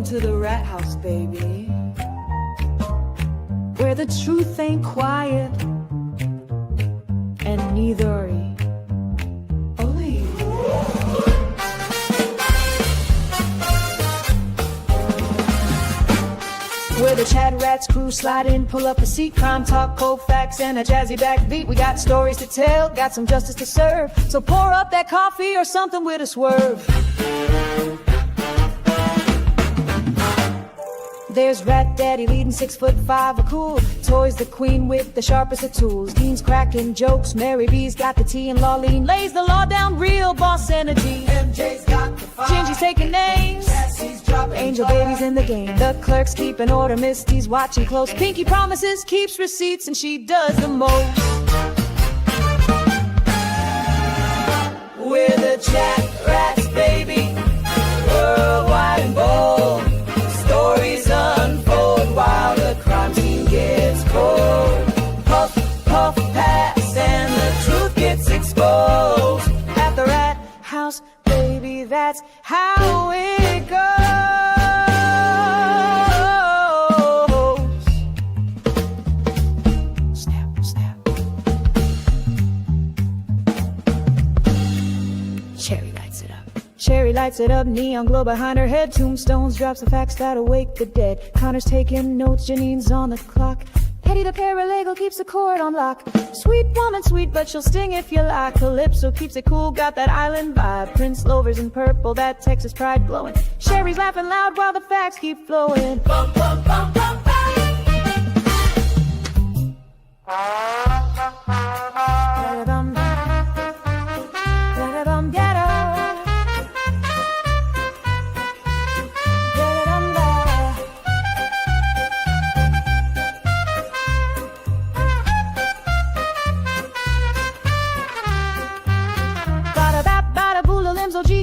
to the rat house, baby, where the truth ain't quiet, and neither are you. Where the CHATRATS crew slide in, pull up a seat, crime talk, cold facts, and a jazzy backbeat. We got stories to tell, got some justice to serve, so pour up that coffee or something with a swerve. There's Rat Daddy leading 6'5", a cool Toys the queen with the sharpest of tools. Dean's cracking jokes, Mary B's got the tea, and Lawleen lays the law down, real boss energy. MJ's got the fire, Gingy's taking names, Cassie's dropping Angel Baby's in the game. The clerk's keeping order, Misty's watching close. Pinky promises, keeps receipts, and she does the most. We're the CHATRATS, baby, worldwide and bold. Stories unfold while the crime scene gets cold. Puff, puff, pass, and the truth gets exposed. At the rat house, baby, that's how it goes. Snap, snap. Cherry lights it up. Cherry lights it up, neon glow behind her head. Tombstones drops the facts that awake the dead. Connor's taking notes, Janine's on the clock. Hetty the paralegal keeps the court on lock. Sweet woman, sweet, but she'll sting if you like. Calypso keeps it cool, got that island vibe. Prince Lover's in purple, that Texas pride glowing. Sherry's laughing loud while the facts keep flowing. Bum, bum, bum, bum, bum.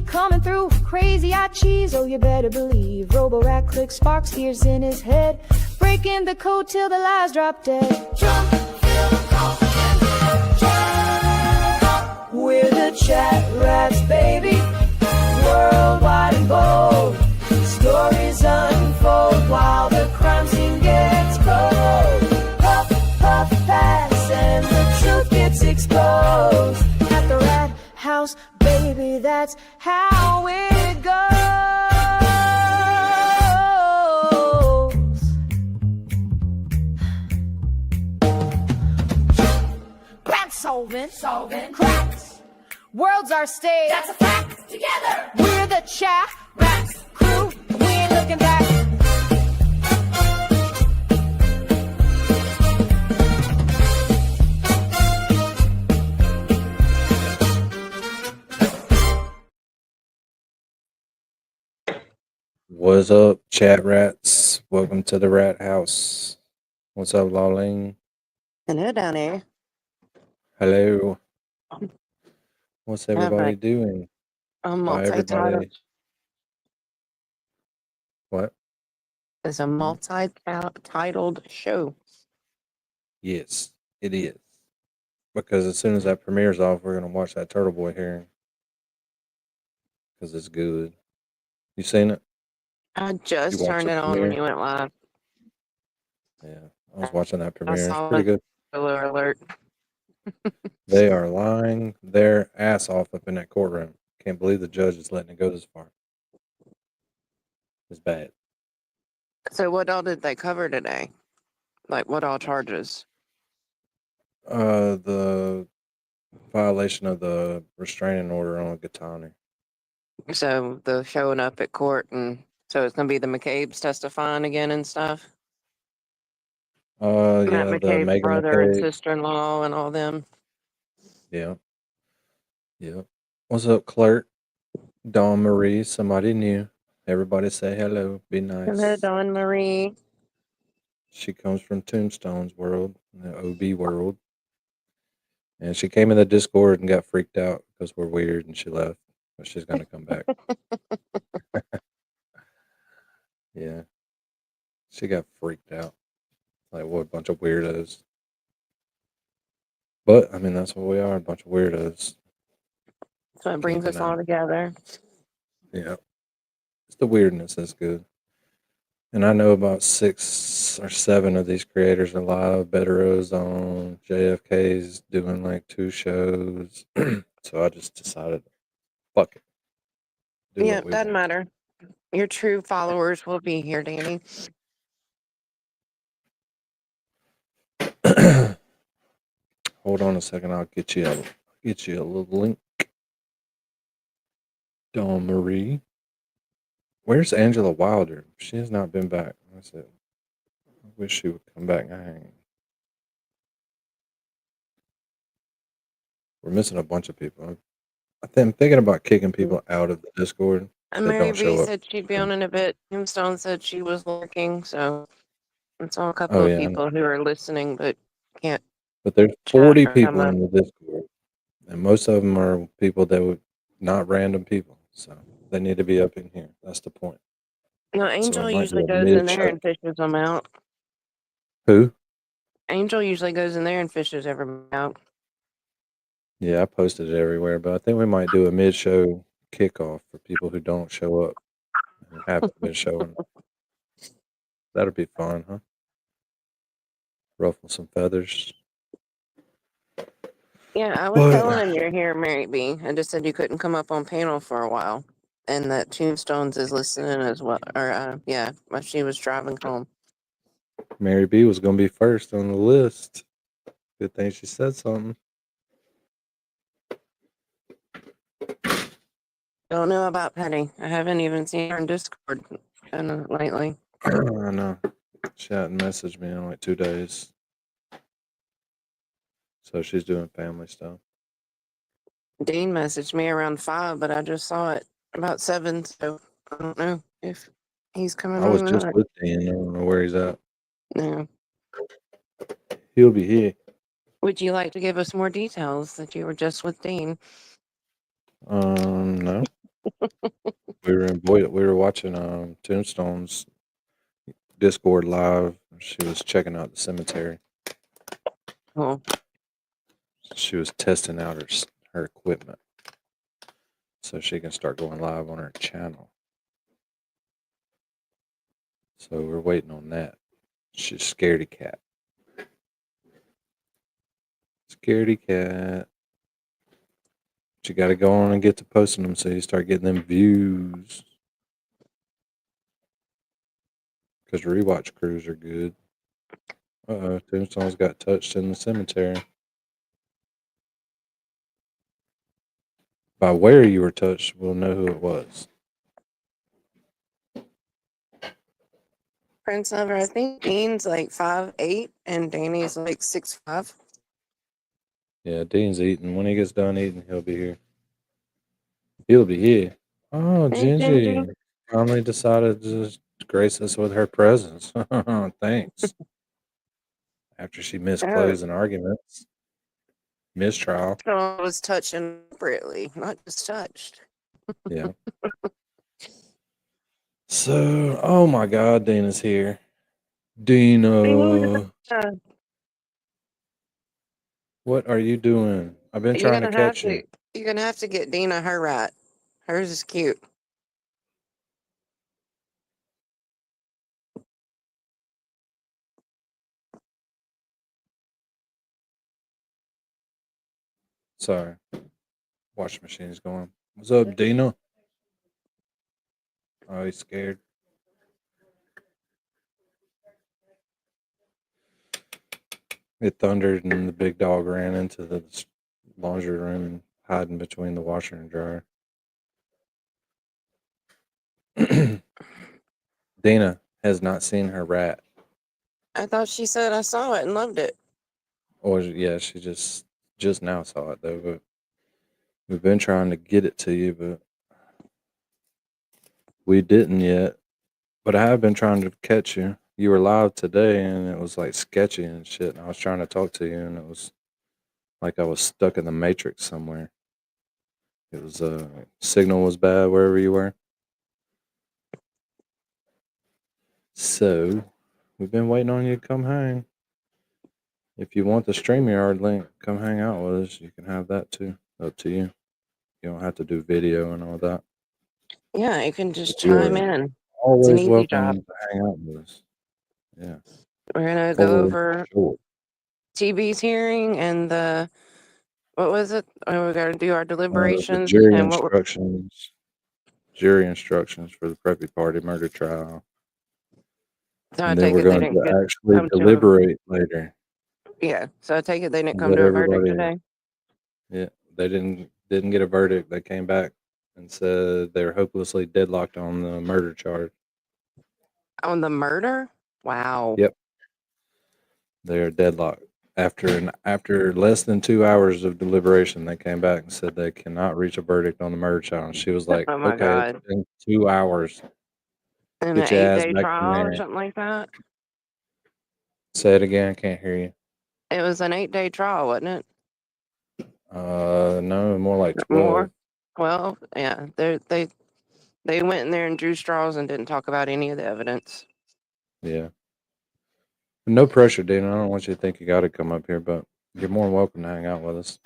Coming through, crazy-eyed cheese, oh you better believe. Robo-rat clicks, sparks, gears in his head, breaking the code till the lies drop dead. Jump, feel the confidence, jump. We're the CHATRATS, baby, worldwide and bold. Stories unfold while the crime scene gets cold. Puff, puff, pass, and the truth gets exposed. At the rat house, baby, that's how it goes. Crime solving, cracks. Worlds are stage, that's a fact. Together, we're the CHATRATS crew. We ain't looking back. What's up, CHATRATS? Welcome to the Rat House. What's up, Lawleen? Hello down there. Hello. What's everybody doing? I'm By multi-titled. everybody. What? It's a multi-titled show. Yes, it is. Because as soon as that premieres off, we're going to watch that TURTLEBOY hearing. Because it's good. You seen it? I just watched turned the it on when premiere? you went live. Yeah, I was watching that I premiere. It's saw pretty the good. spoiler alert. They are lying their ass off up in that courtroom. Can't believe the judge is letting it go this far. It's bad. So what all did they cover today? Like what all charges? The violation of the restraining order on Gatani. So the showing up at court, and so it's gonna be the McCabe's testifying again and stuff. Yeah, Matt the McCabe's Megan brother and McCabe. sister-in-law and all them. Yeah. Yeah. What's up, clerk? Dawn Marie, somebody new. Everybody say hello. Be nice. Hello, Dawn Marie. She comes from Tombstone's world, the OB world. And she came in the Discord and got freaked out because we're weird and she left. But she's going to come back. Yeah. She got freaked out. Like, what a bunch of weirdos. But, I mean, that's what we are, a bunch of weirdos. So it brings us all together. Yeah. It's the weirdness that's good. And I know about 6 or 7 of these creators are live. Better Ozone, JFK's doing like 2 shows. So I just decided, fuck it. Do Yeah, what we doesn't want. matter. Your true followers will be here, Danny. Hold on a second. I'll get you a little link. Dawn Marie. Where's Angela Wilder? She has not been back. I said, I wish she would come back and hang. We're missing a bunch of people. I'm thinking about kicking people out of the Discord And that Mary don't B show up. said she'd be on in a bit. Tombstone said she was lurking, so I saw a couple Oh of yeah, I know. people who are listening but can't But there's chat 40 or come people up. in the Discord, and most of them are people that would not random people. So they need to be up in here. That's the point. No, So Angel it might be usually a goes in there mid-show. and fishes them out. Who? Angel usually goes in there and fishes everybody out. Yeah, I posted it everywhere, but I think we might do a mid-show kickoff for people who don't show up and haven't been showing. That'll be fun, huh? Ruffle some feathers. Yeah, I was But telling him you're here, Mary B. I just said you couldn't come up on panel for a while. And that Tombstones is listening as well. Or, yeah, while she was driving home. Mary B was going to be first on the list. Good thing she said something. Don't know about Petty. I haven't even seen her in Discord lately. I know. She hadn't messaged me in like 2 days. So she's doing family stuff. Dean messaged me around 5, but I just saw it about 7, so I don't know if he's coming I was on or just not. with Dan. I don't know where he's at. No. He'll be here. Would you like to give us more details that you were just with Dean? No. We were in Boyd. We were watching Tombstone's Discord live. She was checking out the cemetery. Cool. She was testing out her equipment so she can start going live on her channel. So we're waiting on that. She's scaredy cat. Scaredy cat. But you got to go on and get to posting them so you start getting them views. Because rewatch crews are good. Uh-oh, Tombstone's got touched in the cemetery. By where you were touched, we'll know who it was. Prince Lover, I think Dean's like 5'8" and Danny's like 6'5". Yeah, Dean's eating. When he gets done eating, he'll be here. He'll be here. Oh, Hey, Ginger. Gingy finally decided to just grace us with her presence. Thanks. After she missed Oh, closing arguments, mistrial. so I was touched inappropriately, not just touched. Yeah. So, oh my God, Dina's here. Dina, Uh, what are you doing? I've been You're trying to gonna have catch you. to. You're gonna have to get Dina her rat. Hers is cute. Sorry. Washing machine's going. What's up, Dina? Oh, he's scared. It thundered and the big dog ran into the laundry room and hiding between the washer and dryer. Dina has not seen her rat. I thought she said I saw it and loved it. Or yeah, she just now saw it though, but we've been trying to get it to you, but we didn't yet. But I have been trying to catch you. You were live today and it was like sketchy and shit. And I was trying to talk to you and it was like I was stuck in the matrix somewhere. It was signal was bad wherever you were. So we've been waiting on you to come hang. If you want the StreamYard link, come hang out with us. You can have that too. Up to you. You don't have to do video and all that. Yeah, you can just You chime are in. always easy welcome job. to hang out with us. Yeah. We're gonna go For over sure. TB's hearing and the what was it? Oh, we got to do our The deliberations jury and what instructions for the Preppy Party murder trial. so I And then take we're it they going didn't to actually come to deliberate later. yeah. So I take it they didn't And come let to a verdict everybody, today. yeah, they didn't get a verdict. They came back and said they were hopelessly deadlocked on the murder charge. On the murder? Wow. Yep. They're deadlocked. After less than 2 hours of deliberation, they came back and said they cannot reach a verdict on the murder charge. She was like, Oh my "Okay, it's God. been 2 hours. In an Get your ass 8-day back in trial or there." something like that? Say it again. Can't hear you. It was an 8-day trial, wasn't it? No, more like 12. More? 12? Yeah. They went in there and drew straws and didn't talk about any of the evidence. Yeah. No pressure, Dina. I don't want you to think you got to come up here, but you're more than welcome to hang out with us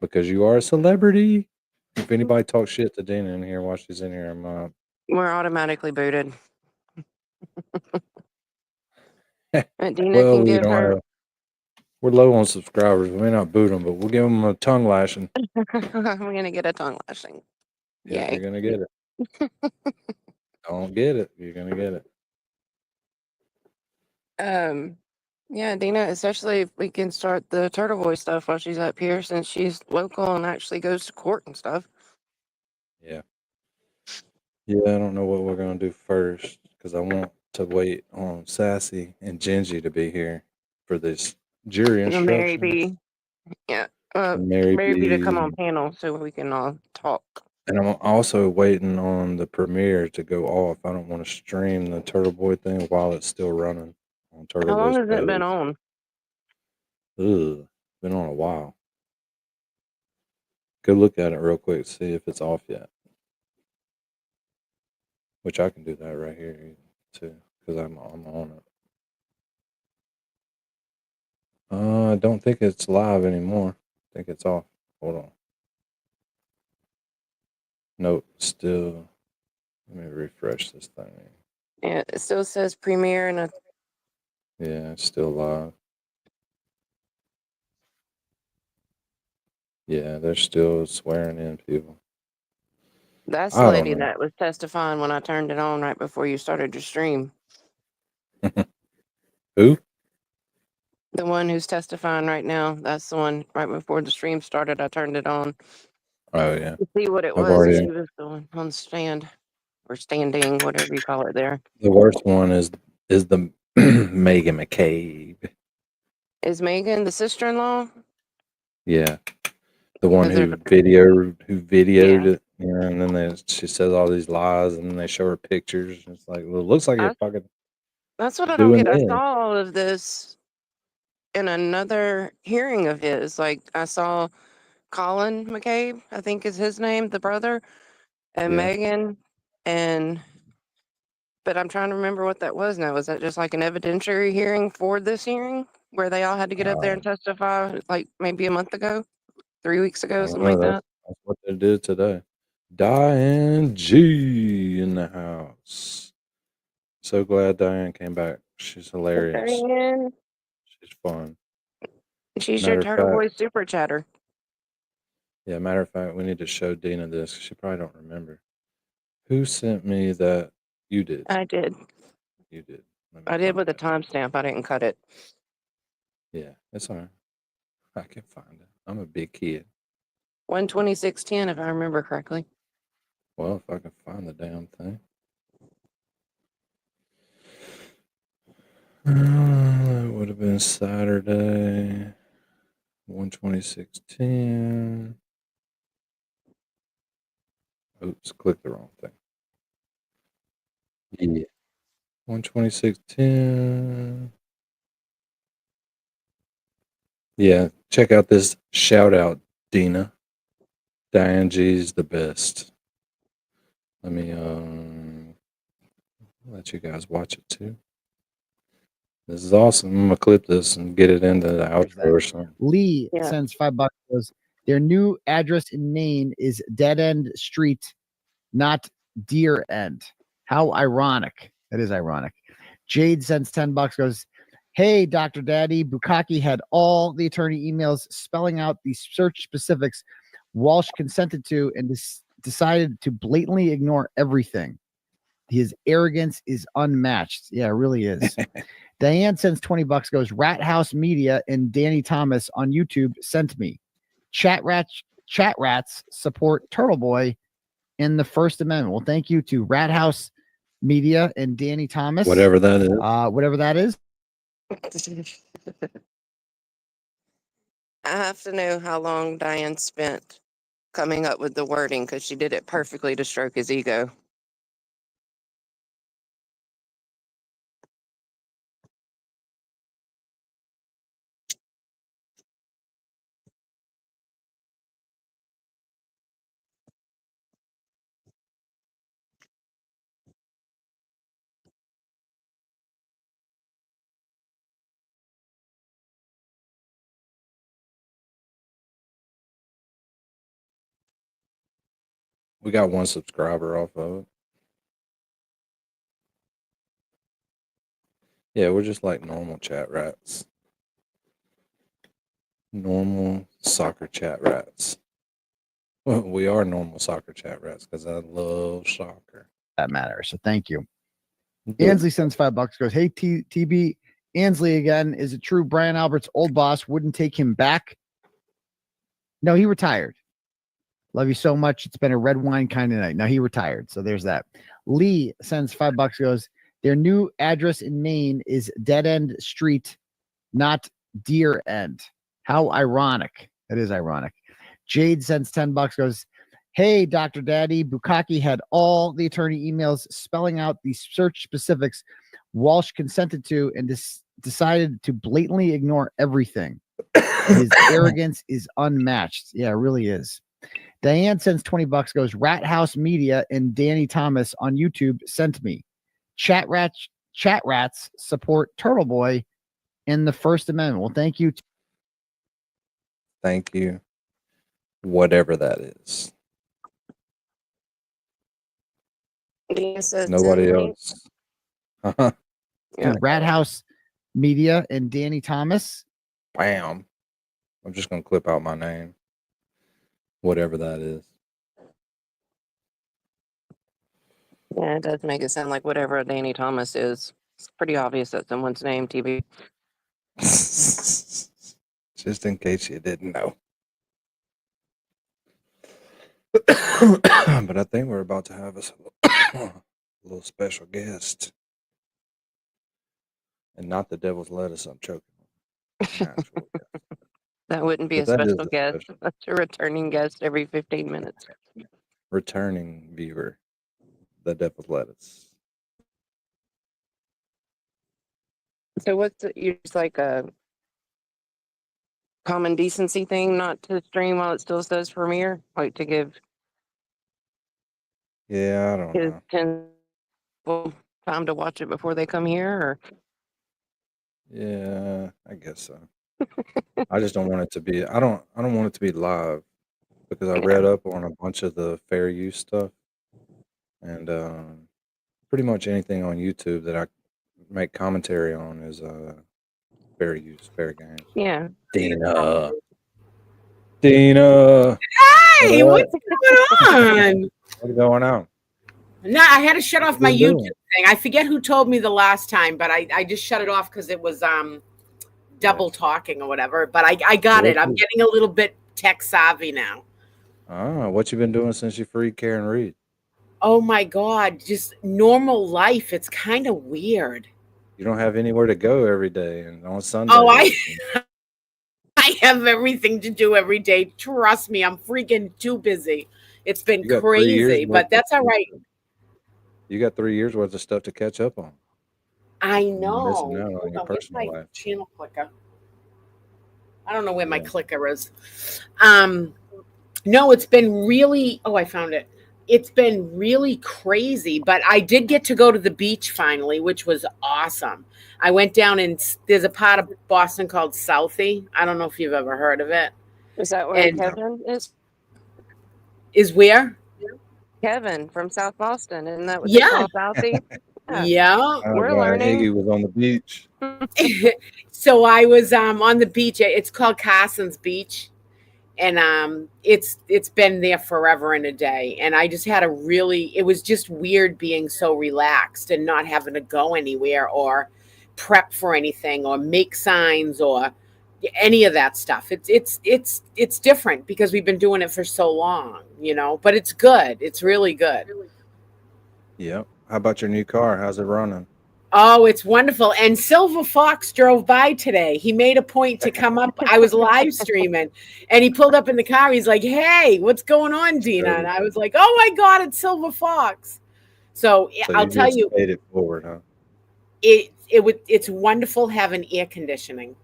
because you are a celebrity. If anybody talks shit to Dina in here while she's in here, I'm We're automatically booted. And Dina well, can we give don't her. have. We're low on subscribers. We may not boot them, but we'll give them a tongue lashing. We're gonna get a tongue lashing. Yeah, Yay. you're gonna get it. Don't get it. You're gonna get it. Yeah, Dina, especially if we can start the TURTLEBOY stuff while she's up here since she's local and actually goes to court and stuff. Yeah. Yeah, I don't know what we're gonna do first because I want to wait on Sassy and Gingy to be here for this jury And Mary instructions. B. Yeah. And Mary Mary B to come on B. panel so we can all talk. And I'm also waiting on the premiere to go off. I don't want to stream the Turtle Boy thing while it's still running on Turtle How long Boy's has it been page. on? Ugh, been on a while. Go look at it real quick, see if it's off yet. Which I can do that right here too, because I'm on it. I don't think it's live anymore. I think it's off. Hold on. Nope, still. Let me refresh this thing. Yeah, it still says premiere and Yeah, it's still live. Yeah, they're still swearing in people. that's the I don't lady know. that was testifying when I turned it on right before you started your stream. Who? The one who's testifying right now, that's the one right before the stream started. I turned it on Oh yeah, to see what it I've was, and already. she was going on the stand or standing, whatever you call it there. The worst one is the Megan McCabe. Is Megan the sister-in-law? Yeah, the one Because there's who videoed yeah, it. Yeah, and then she says all these lies, and then they show her pictures. And it's like, well, it looks like you're I, fucking that's what I don't doing get. I this. saw all of this in another hearing of his. Like I saw Colin McCabe, I think is his name, the brother, and Yeah. Megan, and but I'm trying to remember what that was now. Was that just like an evidentiary hearing for this hearing where they all had to get up there and testify like maybe a month ago, 3 weeks I ago, don't something know. like that? That's what they did today. Diane G in the house. So glad Diane came back. She's hilarious. And She's fun. she's your Matter of Turtle fact, Boy super chatter. yeah. Matter of fact, we need to show Dina this. She probably don't remember. Who sent me that? You did. I did. You did. Let me I did find with a that. timestamp. I didn't cut it. Yeah, it's all right. I can find it. I'm a big kid. 12610, if I remember correctly. Well, if I can find the damn thing. It would have been Saturday, 12610. Oops, clicked the wrong thing. Yeah, 12610. Yeah, check out this shout out, Dina. Diane G's the best. Let me let you guys watch it too. This is awesome. I'm gonna clip this and get it into the outro or something. Lee Yeah. sends $5. Goes, their new address in Maine is Dead End Street, not Deer End. How ironic. That is ironic. Jade sends $10, goes, hey, Dr. Daddy, Bukaki had all the attorney emails spelling out the search specifics Walsh consented to and decided to blatantly ignore everything. His arrogance is unmatched. Yeah, it really is. Diane sends $20, goes, Rat House Media and Danny Thomas on YouTube sent me. CHATRATS support TURTLEBOY in the First Amendment. Well, thank you to Rat House Media and Danny Thomas. Whatever that is. Whatever that is. I have to know how long Diane spent coming up with the wording because she did it perfectly to stroke his ego. We got 1 subscriber off of it. Yeah, we're just like normal chat rats. Normal soccer chat rats. Well, we are normal soccer chat rats because I love soccer. That matters. So thank you. Ansley sends $5, goes, hey, TB, Ansley again. Is it true Brian Albert's old boss wouldn't take him back? No, he retired. Love you so much. It's been a red wine kind of night. Now he retired. So there's that. Lee sends $5, goes, their new address in Maine is Dead End Street, not Deer End. How ironic. That is ironic. Jade sends $10, goes, hey, Dr. Daddy, Bukaki had all the attorney emails spelling out the search specifics Walsh consented to and decided to blatantly ignore everything. His arrogance is unmatched. Yeah, it really is. Diane sends $20, goes, Rat House Media and Danny Thomas on YouTube sent me. CHATRATS support TURTLEBOY in the First Amendment. Well, thank you. Thank you. Whatever that is. Dina says Nobody else. Yeah. Rat House Media and Danny Thomas. Bam. I'm just going to clip out my name. Whatever that is. Yeah, it does make it sound like whatever Danny Thomas is. It's pretty obvious that's someone's name, TB. Just in case you didn't know. But I think we're about to have a little special guest. And not the devil's lettuce I'm choking on. That wouldn't be But a that is special a guest. special- That's a returning guest every 15 minutes. Returning viewer. The devil's lettuce. So what's it, you just like a common decency thing not to stream while it still says premiere? Like to give Yeah, I don't his know. 10 people time to watch it before they come here? Or Yeah, I guess so. I just don't want it to be I don't want it to be live because I read up on a bunch of the fair use stuff. And pretty much anything on YouTube that I make commentary on is fair use, fair game. yeah. Dina. Hey, What what's going on? What's going on? No, I had to shut off my What you YouTube doing? thing. I forget who told me the last time, but I just shut it off because it was double talking or whatever. But I got it. I'm getting a little bit tech savvy now. What you been doing since you freed Karen Reed? Oh my God, just normal life. It's kind of weird. You don't have anywhere to go every day and on Sunday. Oh, I have everything to do every day. Trust me, I'm freaking too busy. It's been You got 3 years crazy, but worth that's all right. You got 3 years worth of stuff to catch up on. I You're know. missing out on Hold your on, where's personal my life. channel clicker? I don't know where my Yeah. clicker is. No, it's been really, I found it. It's been really crazy, but I did get to go to the beach finally, which was awesome. I went down and there's a part of Boston called Southie. I don't know if you've ever heard of it. Is that where And- Kevin is? Is where? Kevin from South Boston, isn't that what they Yeah. call Southie? Yeah, Yeah. Oh, we're God, learning. Iggy was on the beach. So I was on the beach. It's called Carson's Beach, and it's been there forever and a day. And I just had it was just weird being so relaxed and not having to go anywhere or prep for anything or make signs or any of that stuff. It's different because we've been doing it for so long, but it's good. It's really good. Yep. How about your new car? How's it running? Oh, it's wonderful. And Silver Fox drove by today. He made a point to come up. I was live streaming and he pulled up in the car. He's like, "Hey, what's going on, Dina?" And I was like, "Oh my God, it's Silver Fox." So I'll tell just you, paid it forward, huh? it's wonderful having air conditioning.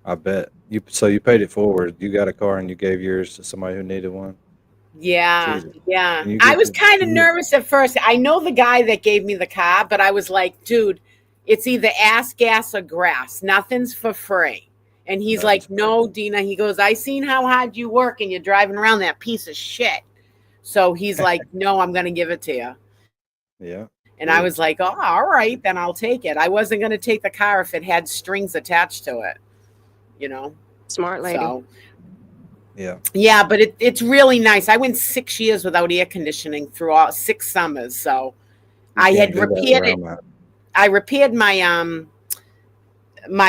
I bet. You paid it forward. You got a car and you gave yours to somebody who needed one. Yeah, Jesus. yeah. And you I get was to- kind of you- nervous at first. I know the guy that gave me the car, but I was like, dude, it's either ass, gas, or grass. Nothing's for free. And he's That's like, fair. no, Dina. He goes, I seen how hard you work and you're driving around that piece of shit. So he's like, no, I'm going to give it to you. Yeah. And I was like, oh, all right, then I'll take it. I wasn't going to take the car if it had strings attached to it, Smart lady. So, Yeah. yeah, but it's really nice. I went 6 years without air conditioning through all 6 summers. So You I can't had do that repaired where it. I'm at. I repaired my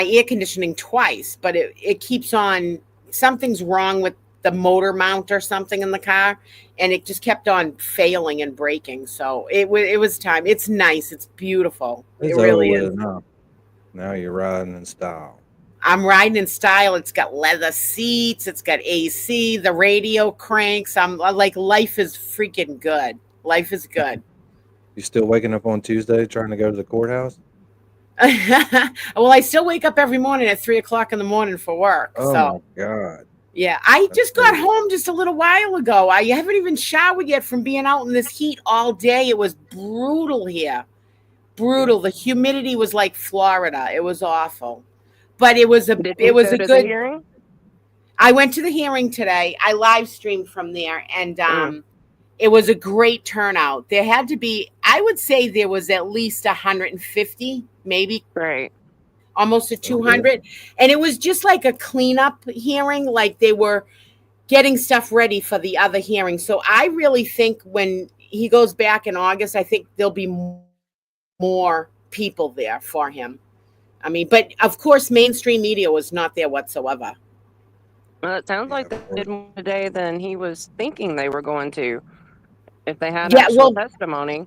air conditioning twice, but it keeps on. Something's wrong with the motor mount or something in the car, and it just kept on failing and breaking. So it was time. It's nice. It's beautiful. It's it really over is. with now. Now you're riding in style. I'm riding in style. It's got leather seats. It's got AC. The radio cranks. I'm like, life is freaking good. Life is good. You still waking up on Tuesday trying to go to the courthouse? Well, I still wake up every morning at 3:00 in the morning for work. Oh So my God. yeah, I That's just got crazy. home just a little while ago. I haven't even showered yet from being out in this heat all day. It was brutal here. Brutal. The humidity was like Florida. It was awful. But it was a Did it you was go a to the good hearing? I went to the hearing today. I live streamed from there and Mm. it was a great turnout. There had to be, I would say there was at least 150, maybe Right. almost a Okay. 200. And it was just like a cleanup hearing, like they were getting stuff ready for the other hearing. So I really think when he goes back in August, I think there'll be more people there for him. I mean, but of course, mainstream media was not there whatsoever. Well, it sounds Yeah, like of they course. did more today than he was thinking they were going to. If they had Yeah, actual well, testimony.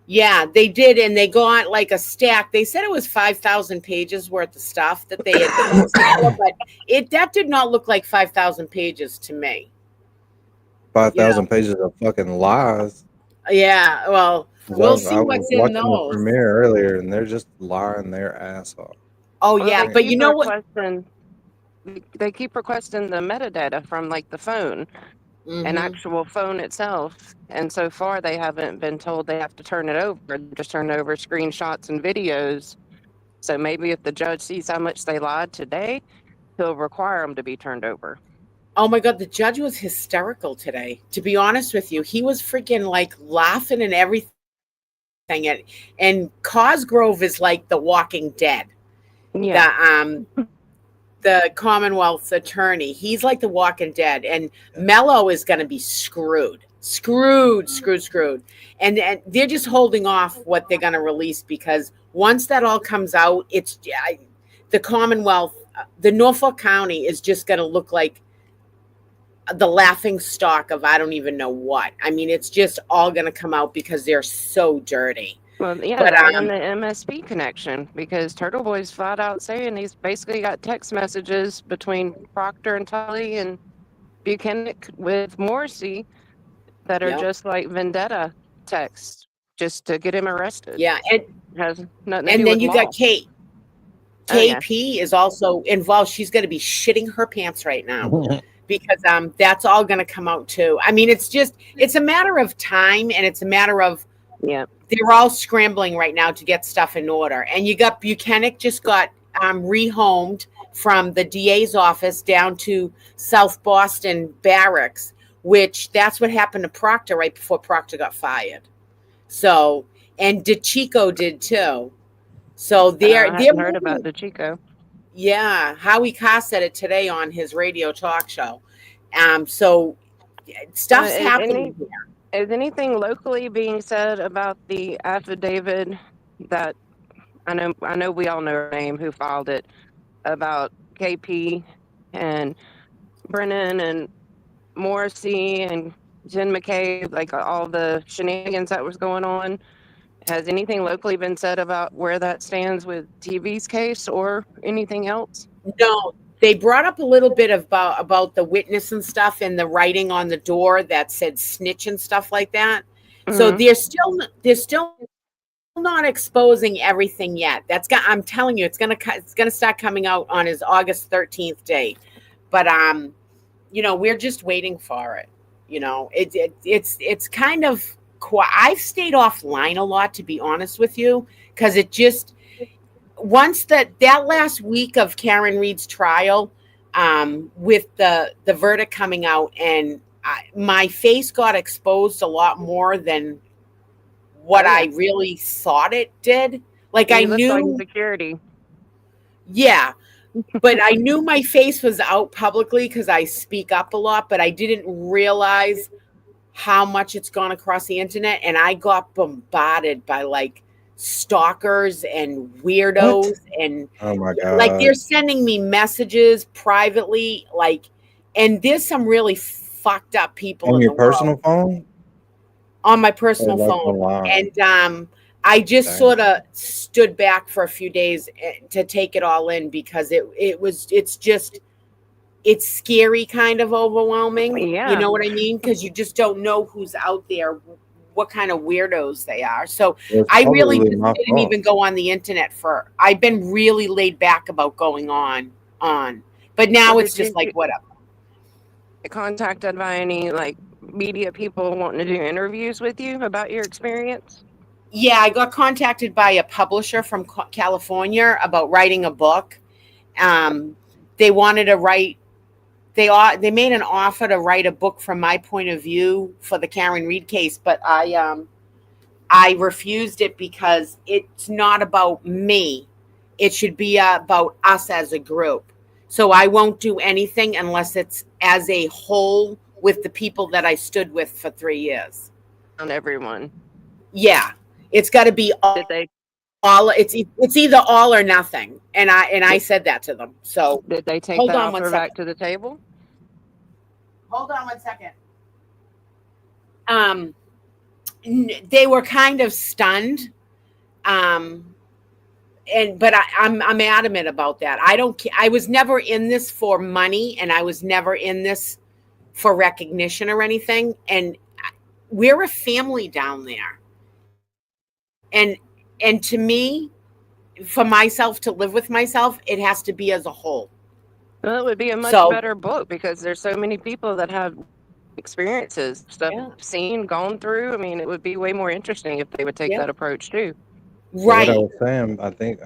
yeah, they did, and they got like a stack. They said it was 5,000 pages worth of stuff that they had posted for, but that did not look like 5,000 pages to me. 5,000 pages of fucking lies. Yeah, well, 'Cause we'll I see was what's in watching the those. premiere earlier, and they're just lying their ass off. Oh Well, yeah, they but keep you know what? they keep requesting the metadata from like the phone, an Mhm. actual phone itself. And so far they haven't been told they have to turn it over. They just turn over screenshots and videos. So maybe if the judge sees how much they lied today, he'll require them to be turned over. Oh my God, the judge was hysterical today. To be honest with you, he was freaking like laughing and everything. And Cosgrove is like the Walking Dead. Yeah. The Commonwealth's attorney. He's like the Walking Dead, and Mello is going to be screwed. And they're just holding off what they're going to release because once that all comes out, the Commonwealth, the Norfolk County is just going to look like the laughing stock of I don't even know what. I mean, it's just all going to come out because they're so dirty. Well, yeah, But, that and the MSP connection, because TurtleBoy's flat out saying he's basically got text messages between Proctor and Tully and Buchanan with Morrissey that are Yep. just like vendetta texts just to get him arrested. Yeah, It has nothing to and do then with you law. got Kate. Oh, yeah. KP is also involved. She's going to be shitting her pants right now because that's all going to come out too. I mean, it's a matter of time, and it's a matter of Yeah. they're all scrambling right now to get stuff in order. And you got Buchanan just got rehomed from the DA's office down to South Boston Barracks, which that's what happened to Proctor right before Proctor got fired. So, and DeChico did too. So they're I hadn't heard moving. about the Chico. Yeah, Howie Carr said it today on his radio talk show. So stuff's happening here. Is anything locally being said about the affidavit that I know we all know her name who filed it about KP and Brennan and Morrissey and Jen McKay, like all the shenanigans that was going on? Has anything locally been said about where that stands with TV's case or anything else? No, they brought up a little bit about the witness and stuff and the writing on the door that said snitch and stuff like that. So they're still not exposing everything yet. I'm telling you, it's gonna start coming out on his August 13th date. But we're just waiting for it. It's kind of I've stayed offline a lot, to be honest with you, because it just once that last week of Karen Riiide's trial, with the verdict coming out, and my face got exposed a lot more than what I really thought it did. Like I knew like security. Yeah. But I knew my face was out publicly because I speak up a lot, but I didn't realize how much it's gone across the internet. And I got bombarded by like stalkers and weirdos. And Oh my God. like they're sending me messages privately, and there's some really fucked up people on in your the world. personal phone? On my personal like phone. online. And I just Dang. sort of stood back for a few days to take it all in, because it's scary, kind of overwhelming. Yeah. You know what I mean? Because you just don't know who's out there, what kind of weirdos they are. So I really just didn't even go on the internet I've been really laid back about going on. But now it's just like, whatever. Contacted by any like media people wanting to do interviews with you about your experience? Yeah, I got contacted by a publisher from California about writing a book. They wanted to write. They made an offer to write a book from my point of view for the Karen Riiide case, but I refused it because it's not about me. It should be about us as a group. So I won't do anything unless it's as a whole with the people that I stood with for 3 years. On everyone. Yeah, it's got to be all. It's either all or nothing, and I said that to them. So did they take hold that on offer back to the table? Hold on 1 second. They were kind of stunned. But I'm adamant about that. I was never in this for money, and I was never in this for recognition or anything. And we're a family down there. And to me, for myself to live with myself, it has to be as a whole. Well, it would be a much better book because there's so many people that have experiences, stuff seen, gone through. I mean, it would be way more interesting if they would take that approach too. Right. What I was saying, I think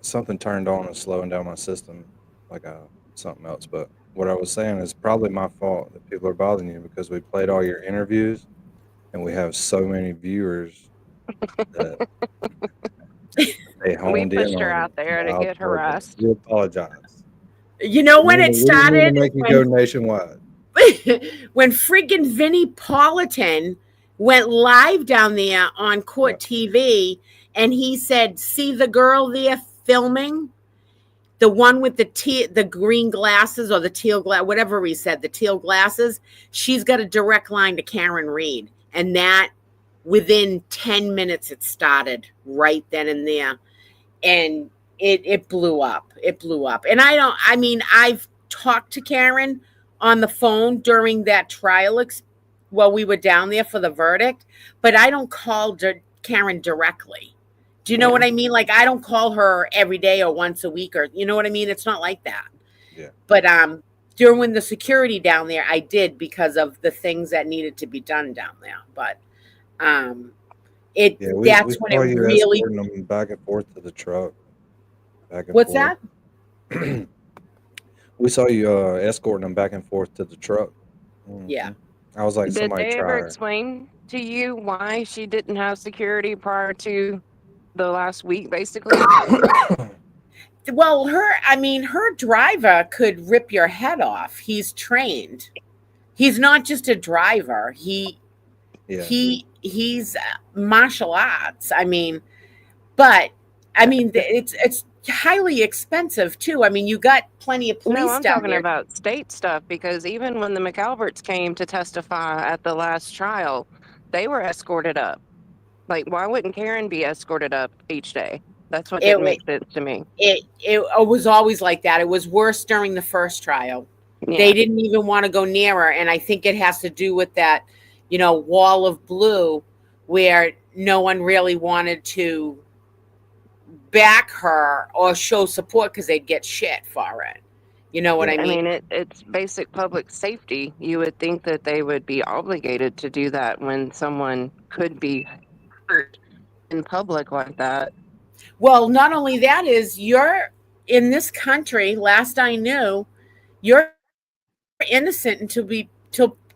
something turned on and slowing down my system, like something else. But what I was saying is probably my fault that people are bothering you, because we played all your interviews and we have so many viewers that they honed we pushed in her on out there to get harassed. We apologize. You know when it started? We didn't make you go nationwide. When friggin' Vinnie Politan went live down there on Court TV, and he said, "See the girl there filming, the one with the green glasses or the teal glass, whatever he said, the teal glasses. She's got a direct line to Karen Riiide." And that within 10 minutes, it started right then and there, and it blew up. It blew up. And I've talked to Karen on the phone during that trial while we were down there for the verdict, but I don't call Karen directly. Do you know what I mean? Like, I don't call her every day or once a week, or you know what I mean? It's not like that. Yeah. But during the security down there, I did, because of the things that needed to be done down there. But that's when it really escorting them back and forth to the truck. What's that? We saw you escorting them back and forth to the truck. Yeah. I was like, Did somebody they try ever her. explain to you why she didn't have security prior to the last week, basically? Well, her driver could rip your head off. He's trained. He's not just a driver. Yeah. He's martial arts. But it's highly expensive too. You got plenty of police No, I'm down talking there. about state stuff because even when the McAlberts came to testify at the last trial, they were escorted up. Like, why wouldn't Karen be escorted up each day? That's what It didn't wa- make sense to me. it was always like that. It was worse during the first trial. Yeah. They didn't even want to go near her, and I think it has to do with that, wall of blue, where no one really wanted to back her or show support because they'd get shit for it. You know what Yeah. I I mean? mean, it's basic public safety. You would think that they would be obligated to do that when someone could be hurt in public like that. Well, not only that is you're in this country. Last I knew, you're innocent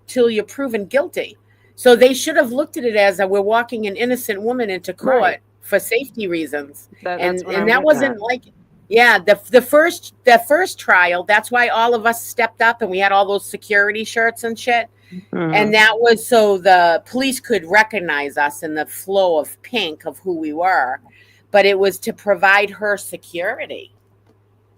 till you're proven guilty. So they should have looked at it as we're walking an innocent woman into court Right. for safety reasons, That's what I'm and that getting wasn't at. like, yeah, the first trial. That's why all of us stepped up and we had all those security shirts and shit. Mhm. And that was so the police could recognize us in the flow of pink of who we were. But it was to provide her security,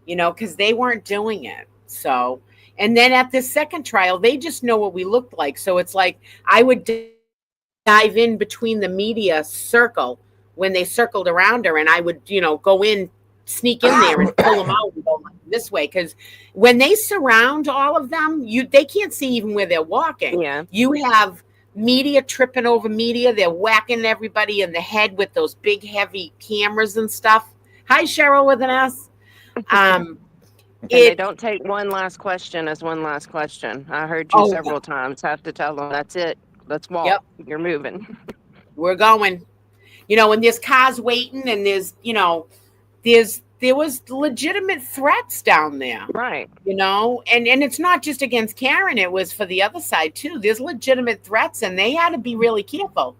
because they weren't doing it. So, and then at the second trial, they just know what we looked like. So it's like I would dive in between the media circle when they circled around her, and I would, go in, sneak in there and pull them out and go this way. Because when they surround all of them, they can't see even where they're walking. Yeah. You have media tripping over media. They're whacking everybody in the head with those big, heavy cameras and stuff. Hi, Cheryl with an S. And they don't take one last question as one last question. I heard you several times have to tell them, that's it. Let's walk. Yep. You're moving. We're going. And there's cars waiting, and there was legitimate threats down there. Right. And it's not just against Karen, it was for the other side too. There's legitimate threats, and they had to be really careful.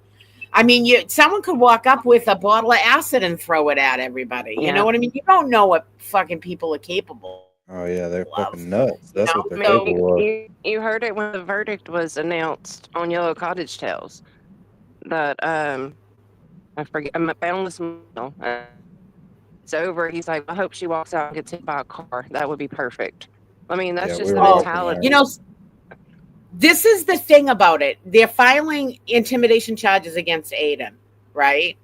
Someone could walk up with a bottle of acid and throw it at everybody. You know what I mean? You don't know what fucking people are capable. Oh yeah, they're fucking nuts. That's what they're I capable of. mean, you heard it when the verdict was announced on Yellow Cottage Tales. That I forget. I'm a boundless male. It's over. He's like, I hope she walks out and gets hit by a car. That would be perfect. I mean, that's Yeah, just we the were watching mentality. that. This is the thing about it. They're filing intimidation charges against Aiden, right?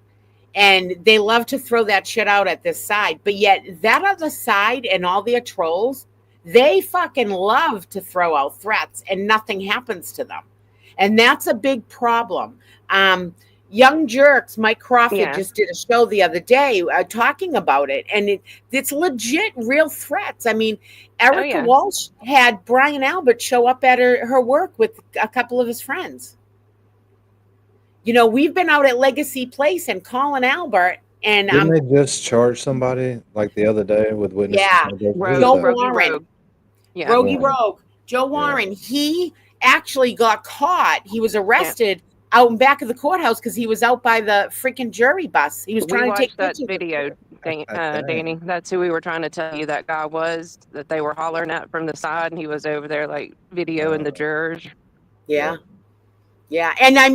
And they love to throw that shit out at this side. But yet that other side and all their trolls, they fucking love to throw out threats and nothing happens to them. And that's a big problem. Young Jerks, Mike Crawford just did a show the other day talking about it. And it's legit real threats. Erica Walsh had Brian Albert show up at her work with a couple of his friends. We've been out at Legacy Place and Colin Albert. And Didn't they just charge somebody like the other day with witnesses? Yeah, Joe Warren. Yeah. Rogue. Joe Warren. He actually got caught. He was arrested out in back of the courthouse because he was out by the freaking jury bus. He was trying to take that pictures. video, Danny. That's who we were trying to tell you that guy was, that they were hollering at from the side, and he was over there like videoing the jurors. Yeah. And that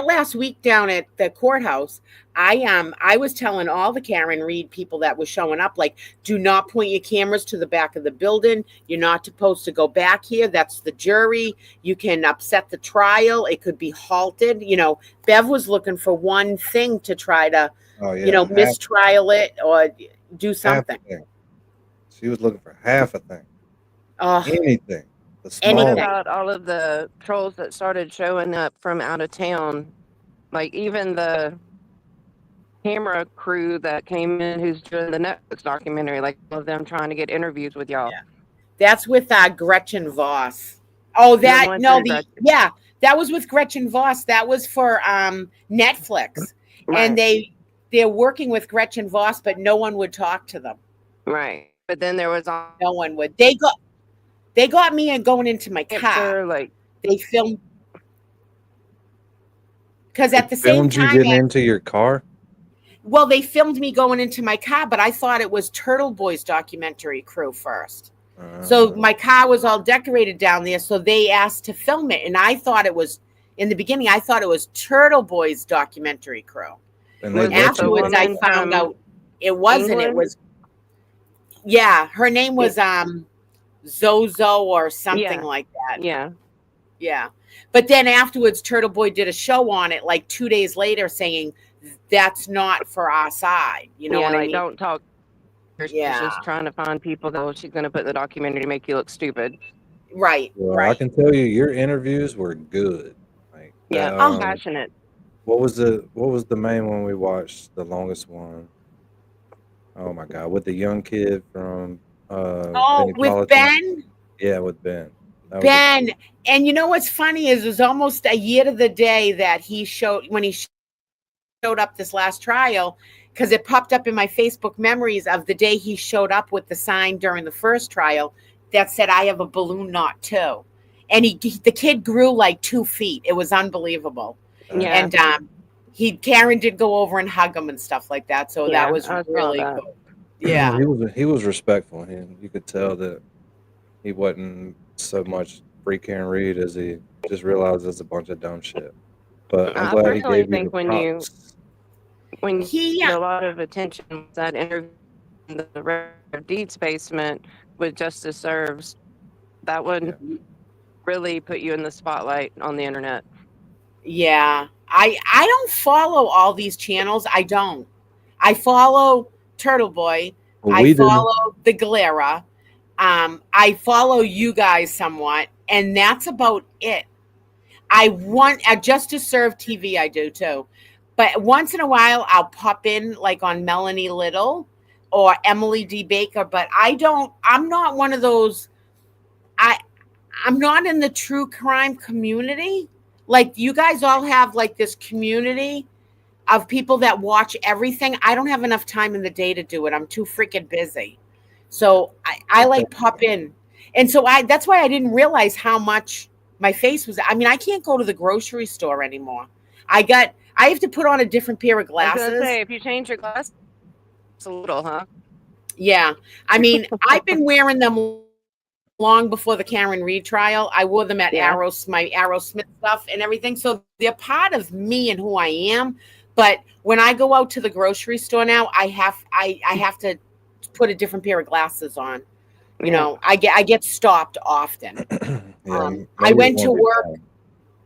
last week down at the courthouse, I was telling all the Karen Riiide people that were showing up, like, do not point your cameras to the back of the building. You're not supposed to go back here. That's the jury. You can upset the trial. It could be halted. Bev was looking for one thing to try to, mistrial it or do something. She was looking for half a thing. Anything. What about all of the trolls that started showing up from out of town? Like even the camera crew that came in who's doing the Netflix documentary, like all of them trying to get interviews with y'all. Yeah. That's with Gretchen Voss. Oh, that was with Gretchen Voss. That was for Netflix. Right. And they're working with Gretchen Voss, but no one would talk to them. Right. But then there was no one would. They got me and going into my car. Sure, like They filmed because They at the same filmed you time, getting into your car. well, they filmed me going into my car, but I thought it was Turtle Boy's documentary crew first. So my car was all decorated down there, so they asked to film it, and I thought it was in the beginning. I thought it was Turtle Boy's documentary crew. and they Was let it the you Afterwards, I woman found from out it wasn't. It England? was yeah. Her name was Zozo or something Yeah. like that. Yeah. Yeah. But then afterwards, Turtle Boy did a show on it like 2 days later saying that's not for our side. You know Yeah, what I like mean? don't talk. She's Yeah. just trying to find people that she's gonna put in the documentary to make you look stupid. Right. Well, I Right. can tell you, your interviews were good. Like, Yeah, passionate. what was the main one we watched? The longest one. Oh my god, with the young kid from Oh, with Neapolitan. Ben? Yeah, with Ben. That was a- Ben. And you know what's funny is it was almost a year to the day that he showed when he showed up this last trial, because it popped up in my Facebook memories of the day he showed up with the sign during the first trial that said, "I have a balloon knot too." And the kid grew like 2 feet. It was unbelievable. Yeah. And Karen did go over and hug him and stuff like that. So Yeah, that was I saw really that. cool. Yeah. he was respectful. You could tell that he wasn't so much free Karen Reed as he just realized it's a bunch of dumb shit. But I'm I glad he personally gave you think the when props. you get a lot of attention with that interview in the Rare Deeds basement with Justice Serves, that would really put you in the spotlight on the internet. Yeah. I don't follow all these channels. I don't. I follow Turtle Boy. Well, I we didn't. follow the Galera. I follow you guys somewhat, and that's about it. I want a Just to Serve TV. I do too, but once in a while I'll pop in like on Melanie Little or Emily D. Baker. But I don't. I'm not one of those. I'm not in the true crime community. Like you guys all have like this community of people that watch everything. I don't have enough time in the day to do it. I'm too freaking busy. So I like pop in. And so that's why I didn't realize how much my face was. I mean, I can't go to the grocery store anymore. I have to put on a different pair of I was glasses. gonna say, if you change your glasses, it's a little, huh? Yeah. I mean, I've been wearing them long before the Karen Reed trial. I wore them at my Aerosmith stuff and everything. So they're part of me and who I am. But when I go out to the grocery store now, I have to put a different pair of glasses on. You know, I get stopped often. I went to work.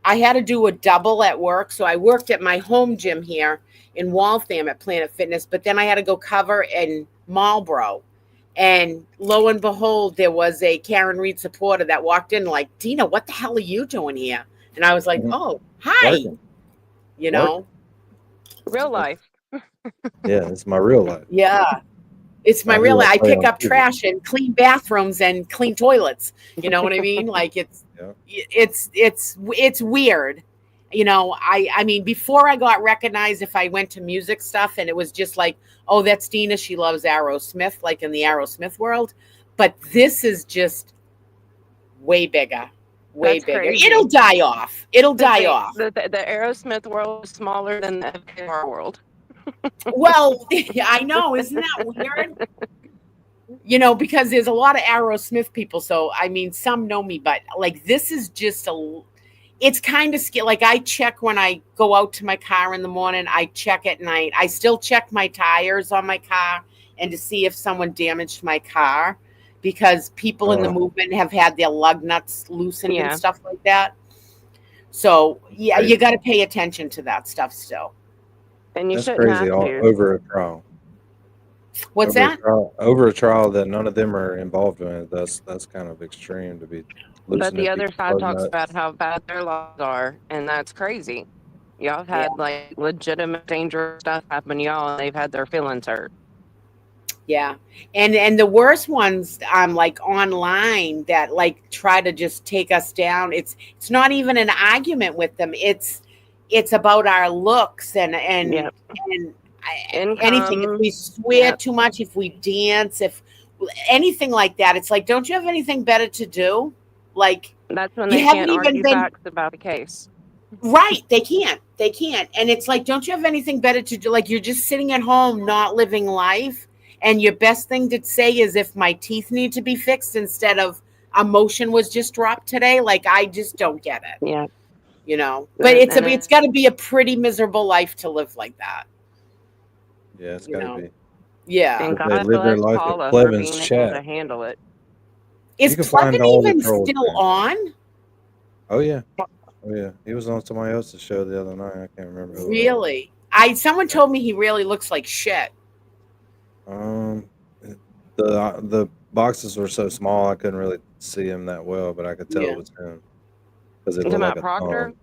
I had to do a double at work. So I worked at my home gym here in Waltham at Planet Fitness, but then I had to go cover in Marlboro. And lo and behold, there was a Karen Reed supporter that walked in like, "Dina, what the hell are you doing here?" And I was like, "Oh, hi." Working. You know? Real life. Yeah, it's my real life. Yeah. It's my I real realize life. I I pick am up too. trash and clean bathrooms and clean toilets. You know what I mean? Like it's weird. You know, I mean, before I got recognized, if I went to music stuff and it was just like, "Oh, that's Dina, she loves Aerosmith," like in the Aerosmith world. But this is just way bigger. Way That's bigger. crazy. It'll die off. It'll die off. The Aerosmith world is smaller than the FKR world. Well, I know, isn't that weird? You know, because there's a lot of Aerosmith people. So, I mean, some know me, but like this is just it's kind of scary. Like I check when I go out to my car in the morning, I check at night. I still check my tires on my car and to see if someone damaged my car because people in the movement have had their lug nuts loosened and stuff like that. So, yeah, you got to pay attention to that stuff still. And you That's shouldn't crazy. have to. Over a trial. What's over that? A trial, over a trial that none of them are involved in. That's kind of extreme to be. But the other people's side lug talks nuts. about how bad their laws are, and that's crazy. Y'all have had like legitimate dangerous stuff happen to y'all, and they've had their feelings hurt. Yeah. And the worst ones like online that like try to just take us down. It's not even an argument with them. It's about our looks and anything. If we swear too much, if we dance, if anything like that. It's like, don't you have anything better to do? Like, That's when you they haven't can't even argue been facts about the case. right. They can't. And it's like, don't you have anything better to do? Like, you're just sitting at home, not living life. And your best thing to say is, if my teeth need to be fixed, instead of a motion was just dropped today. Like, I just don't get it. Yeah. You know, but it's And got to be a pretty miserable life to live like that. Yeah, it's You got to know? be. Yeah. and If they God live their bless life at Paula for Plevin's being able to chat, handle it. Is you can find Plevin all the even trolls still there. on? Oh yeah, oh yeah. He was on somebody else's show the other night. I can't remember who it was. Really? Someone told me he really looks like shit. The boxes were so small I couldn't really see him that well, but I could tell Yeah. it was him because it You looked talking like about a Proctor? thumb.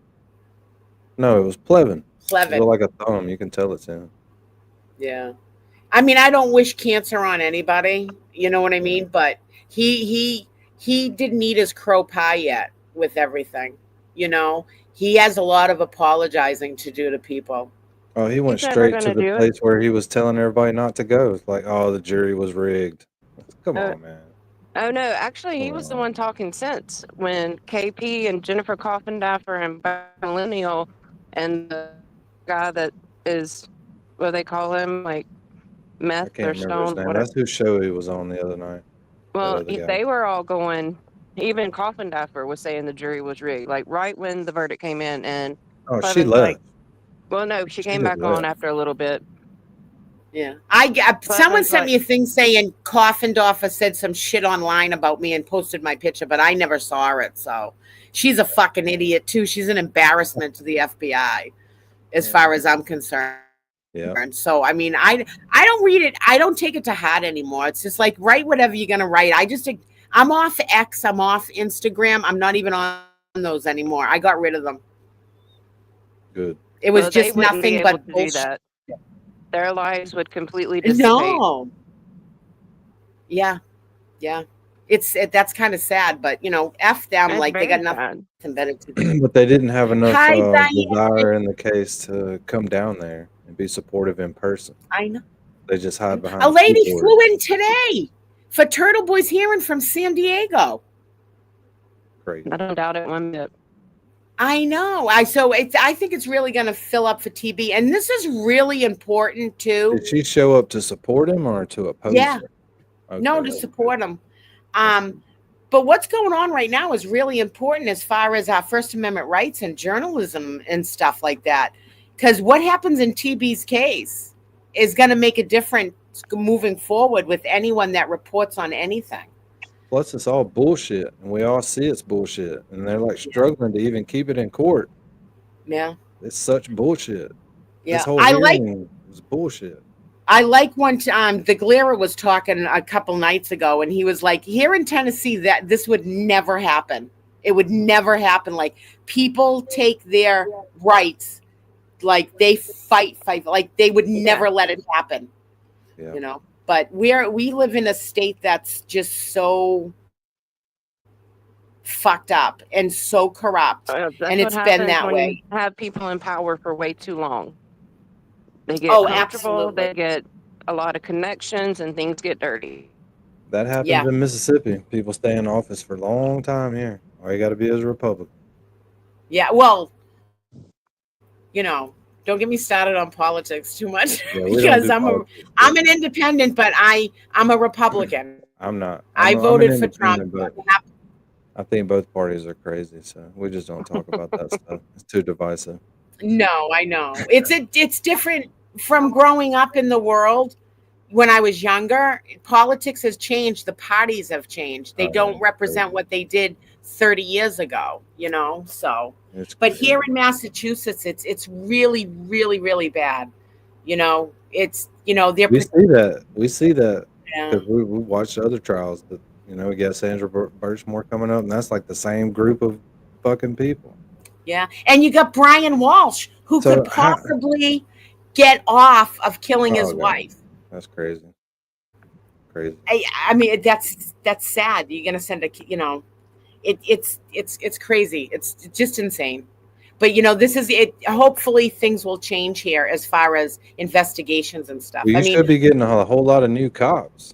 No, it was Plevin. It Plevin. looked like a thumb. You can tell it's him. Yeah. I mean, I don't wish cancer on anybody. You know what I mean? But he didn't eat his crow pie yet with everything. You know, he has a lot of apologizing to do to people. Oh, he went He's never straight to gonna the do it. place where he was telling everybody not to go. It's like, oh, the jury was rigged. Come Uh, on, man. Oh no, actually he Come was the on. one talking sense when KP and Jennifer Coffindaffer and Millennial and the guy that is what they call him, like I meth can't or remember his stone, name. whatever. That's whose show he was on the other night. That Well, other guy. they were all going. Even Coffindaffer was saying the jury was rigged, like right when the verdict came in, and Oh, she Clevin's left. like, "Well, no, she came just back on left. after a little bit." Yeah. Someone Clevin's sent like, me a thing saying Coffindorfer said some shit online about me and posted my picture, but I never saw it. So she's a fucking idiot too. She's an embarrassment to the FBI, as far as I'm concerned. Yeah. So I mean, I don't read it. I don't take it to heart anymore. It's just like, write whatever you're gonna write. I'm off X. I'm off Instagram. I'm not even on those anymore. I got rid of them. Good. It was well, they just wouldn't be nothing able but to do bullshit. that. Their lives would completely dissipate. No. Yeah. Yeah. That's kind of sad, but you know, F them. That's Like, they got very nothing sad. better to do. But they didn't have enough Hi, Diane. desire in the case to come down there and be supportive in person. I know. They just hide behind A lady keyboard. flew in today for Turtle Boy's hearing from San Diego. Crazy. I don't doubt it one bit. I know. I think it's really going to fill up for TB, and this is really important too. Did she show up to support him or to oppose Yeah. him? Okay, No, to that's support him. But what's going on right now is really important as far as our First Amendment rights and journalism and stuff like that. Because what happens in TB's case is going to make a difference moving forward with anyone that reports on anything. Plus, it's all bullshit, and we all see it's bullshit, and they're like struggling to even keep it in court. Yeah. It's such bullshit. Yeah. This whole I like hearing was bullshit. one time the Glera was talking a couple nights ago, and he was like, here in Tennessee, that this would never happen. It would never happen. Like, people take their rights, like they fight, like they would never let it happen. Yeah. You know, but we live in a state that's just so fucked up and so corrupt, That's and it's what been happens that when way. you have people in power for way too long. They get Oh, comfortable. absolutely. They get a lot of connections, and things get dirty. That happens Yeah. in Mississippi. People stay in office for a long time here. All you got to be is a Republican. Yeah, well, you know, don't get me started on politics too much, Yeah, we don't because do I'm politics. an independent, but I'm a Republican. I'm not. I I'm voted an for Trump. independent, but I think both parties are crazy, so we just don't talk about that stuff. It's too divisive. No, I know. It's different from growing up in the world. When I was younger, politics has changed. The parties have changed. They Oh, don't yeah, represent what they did 30 years ago, you know? So, It's but crazy. here in Massachusetts, it's really, really, really bad. You know, it's, you know, they're, we see that. We see that yeah. because we watched other trials. That we got Sandra Birchmore coming up, and that's like the same group of fucking people. Yeah. And you got Brian Walsh, who So could possibly get off of killing his God. wife. That's crazy. Crazy. I mean, that's sad. You're gonna send it's crazy. It's just insane. But you know, this is it. Hopefully, things will change here as far as investigations and stuff. Well, you I mean, should be getting a whole lot of new cops.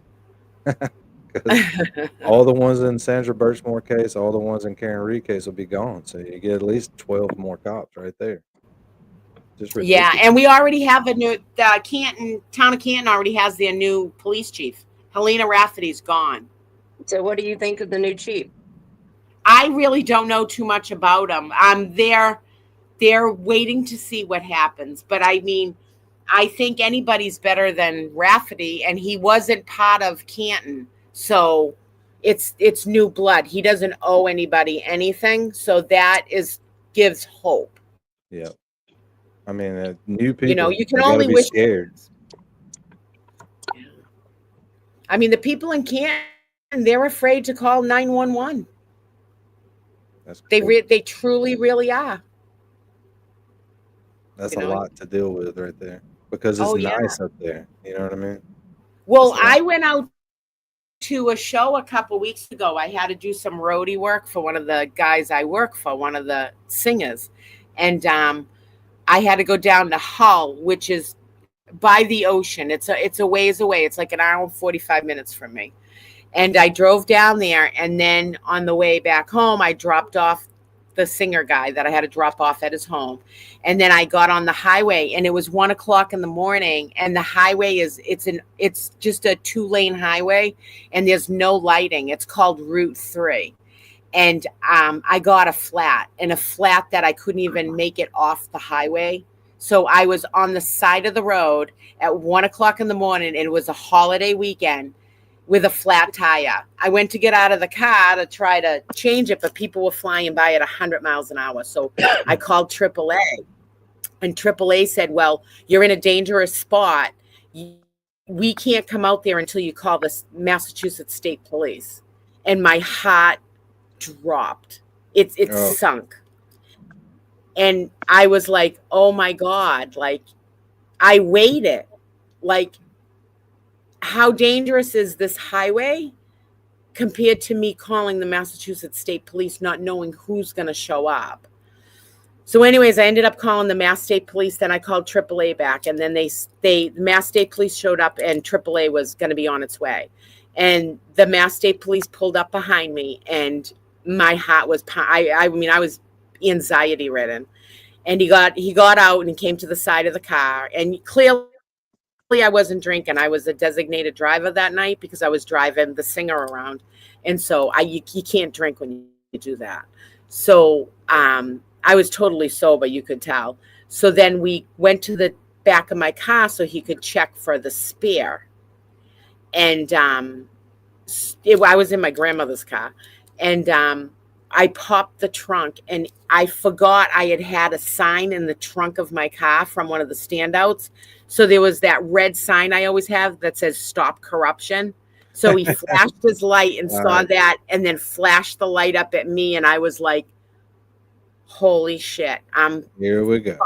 'Cause all the ones in Sandra Birchmore case, all the ones in Karen Reed case will be gone. So you get at least 12 more cops right there. Just Yeah, ridiculous. and we already have a new town of Canton already has their new police chief. Helena Rafferty's gone. So what do you think of the new chief? I really don't know too much about them. They're waiting to see what happens. But I mean, I think anybody's better than Rafferty, and he wasn't part of Canton, so it's new blood. He doesn't owe anybody anything, so that gives hope. Yeah. I mean, new people. You know, you can they gotta only be wish. scared. I mean, the people in Canton, they're afraid to call 911. That's crazy. They truly, really are. That's you a know. lot to deal with right there because it's Oh, yeah. nice up there. You know what I mean? Well, It's like- I went out to a show a couple weeks ago. I had to do some roadie work for one of the guys I work for, one of the singers. And I had to go down to Hull, which is by the ocean. It's a ways away. It's like an hour and 45 minutes from me. And I drove down there, and then on the way back home, I dropped off the singer guy that I had to drop off at his home. And then I got on the highway, and it was 1 o'clock in the morning, and the highway it's just a 2-lane highway, and there's no lighting. It's called Route 3. And I got a flat that I couldn't even make it off the highway. So I was on the side of the road at 1 o'clock in the morning, and it was a holiday weekend with a flat tire. I went to get out of the car to try to change it, but people were flying by at 100 miles an hour. So I called AAA, and AAA said, well, you're in a dangerous spot. We can't come out there until you call the Massachusetts State Police. And my heart dropped. It sunk. And I was like, oh my God, like I waited. Like, how dangerous is this highway compared to me calling the Massachusetts State Police, not knowing who's going to show up? So anyways, I ended up calling the Mass State Police. Then I called AAA back, and then the Mass State Police showed up, and AAA was going to be on its way. And the Mass State Police pulled up behind me, and my heart was, I mean, I was anxiety ridden. And he got out, and he came to the side of the car, and clearly I wasn't drinking. I was a designated driver that night because I was driving the singer around. And so you can't drink when you do that. So I was totally sober, you could tell. So then we went to the back of my car so he could check for the spare. And I was in my grandmother's car. And I popped the trunk, and I forgot I had a sign in the trunk of my car from one of the standouts. So there was that red sign I always have that says "Stop Corruption." So he flashed his light and saw that, and then flashed the light up at me, and I was like, "Holy shit! Here we go."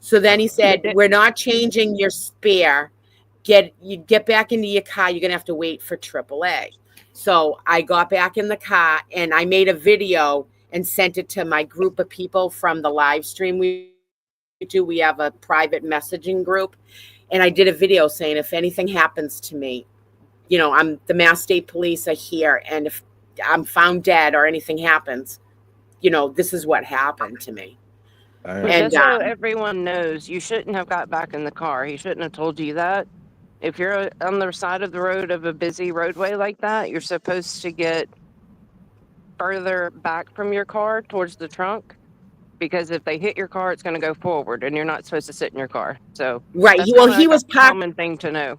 So then he said, "We're not changing your spare. Get back into your car. You're gonna have to wait for AAA." So I got back in the car, and I made a video and sent it to my group of people from the live stream we do. We have a private messaging group, and I did a video saying, if anything happens to me, you know, the Mass State Police are here, and if I'm found dead or anything happens, you know, this is what happened to me. And just so everyone knows, you shouldn't have got back in the car. He shouldn't have told you that. If you're on the side of the road of a busy roadway like that, you're supposed to get further back from your car towards the trunk, because if they hit your car, it's going to go forward, and you're not supposed to sit in your car. So right. Well, he was parked. Common thing to know.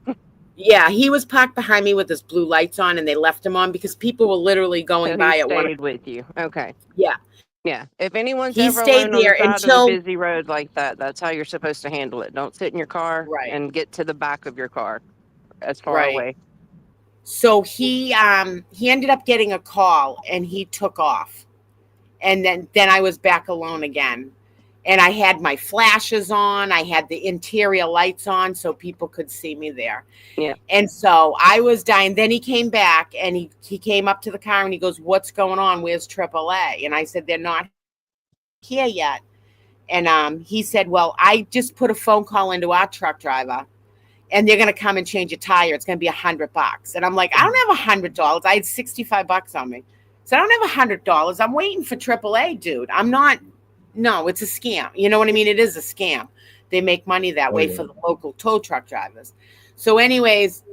Yeah, he was parked behind me with his blue lights on, and they left him on because people were literally going by at one. Stayed with you. Okay. Yeah. Yeah. If anyone's he ever stayed alone there on the side until of a busy road like that, that's how you're supposed to handle it. Don't sit in your car and get to the back of your car as far away. So he ended up getting a call, and he took off. And then I was back alone again. And I had my flashes on. I had the interior lights on so people could see me there. Yeah. And so I was dying. Then he came back, and he came up to the car, and he goes, "What's going on? Where's AAA?" And I said, "They're not here yet." And he said, "Well, I just put a phone call into our truck driver, and they're going to come and change a tire. It's going to be $100. And I'm like, I don't have $100. I had $65 on me. So I don't have $100. I'm waiting for AAA, dude. I'm not. No, it's a scam. You know what I mean? It is a scam. They make money that way for the local tow truck drivers. So anyways,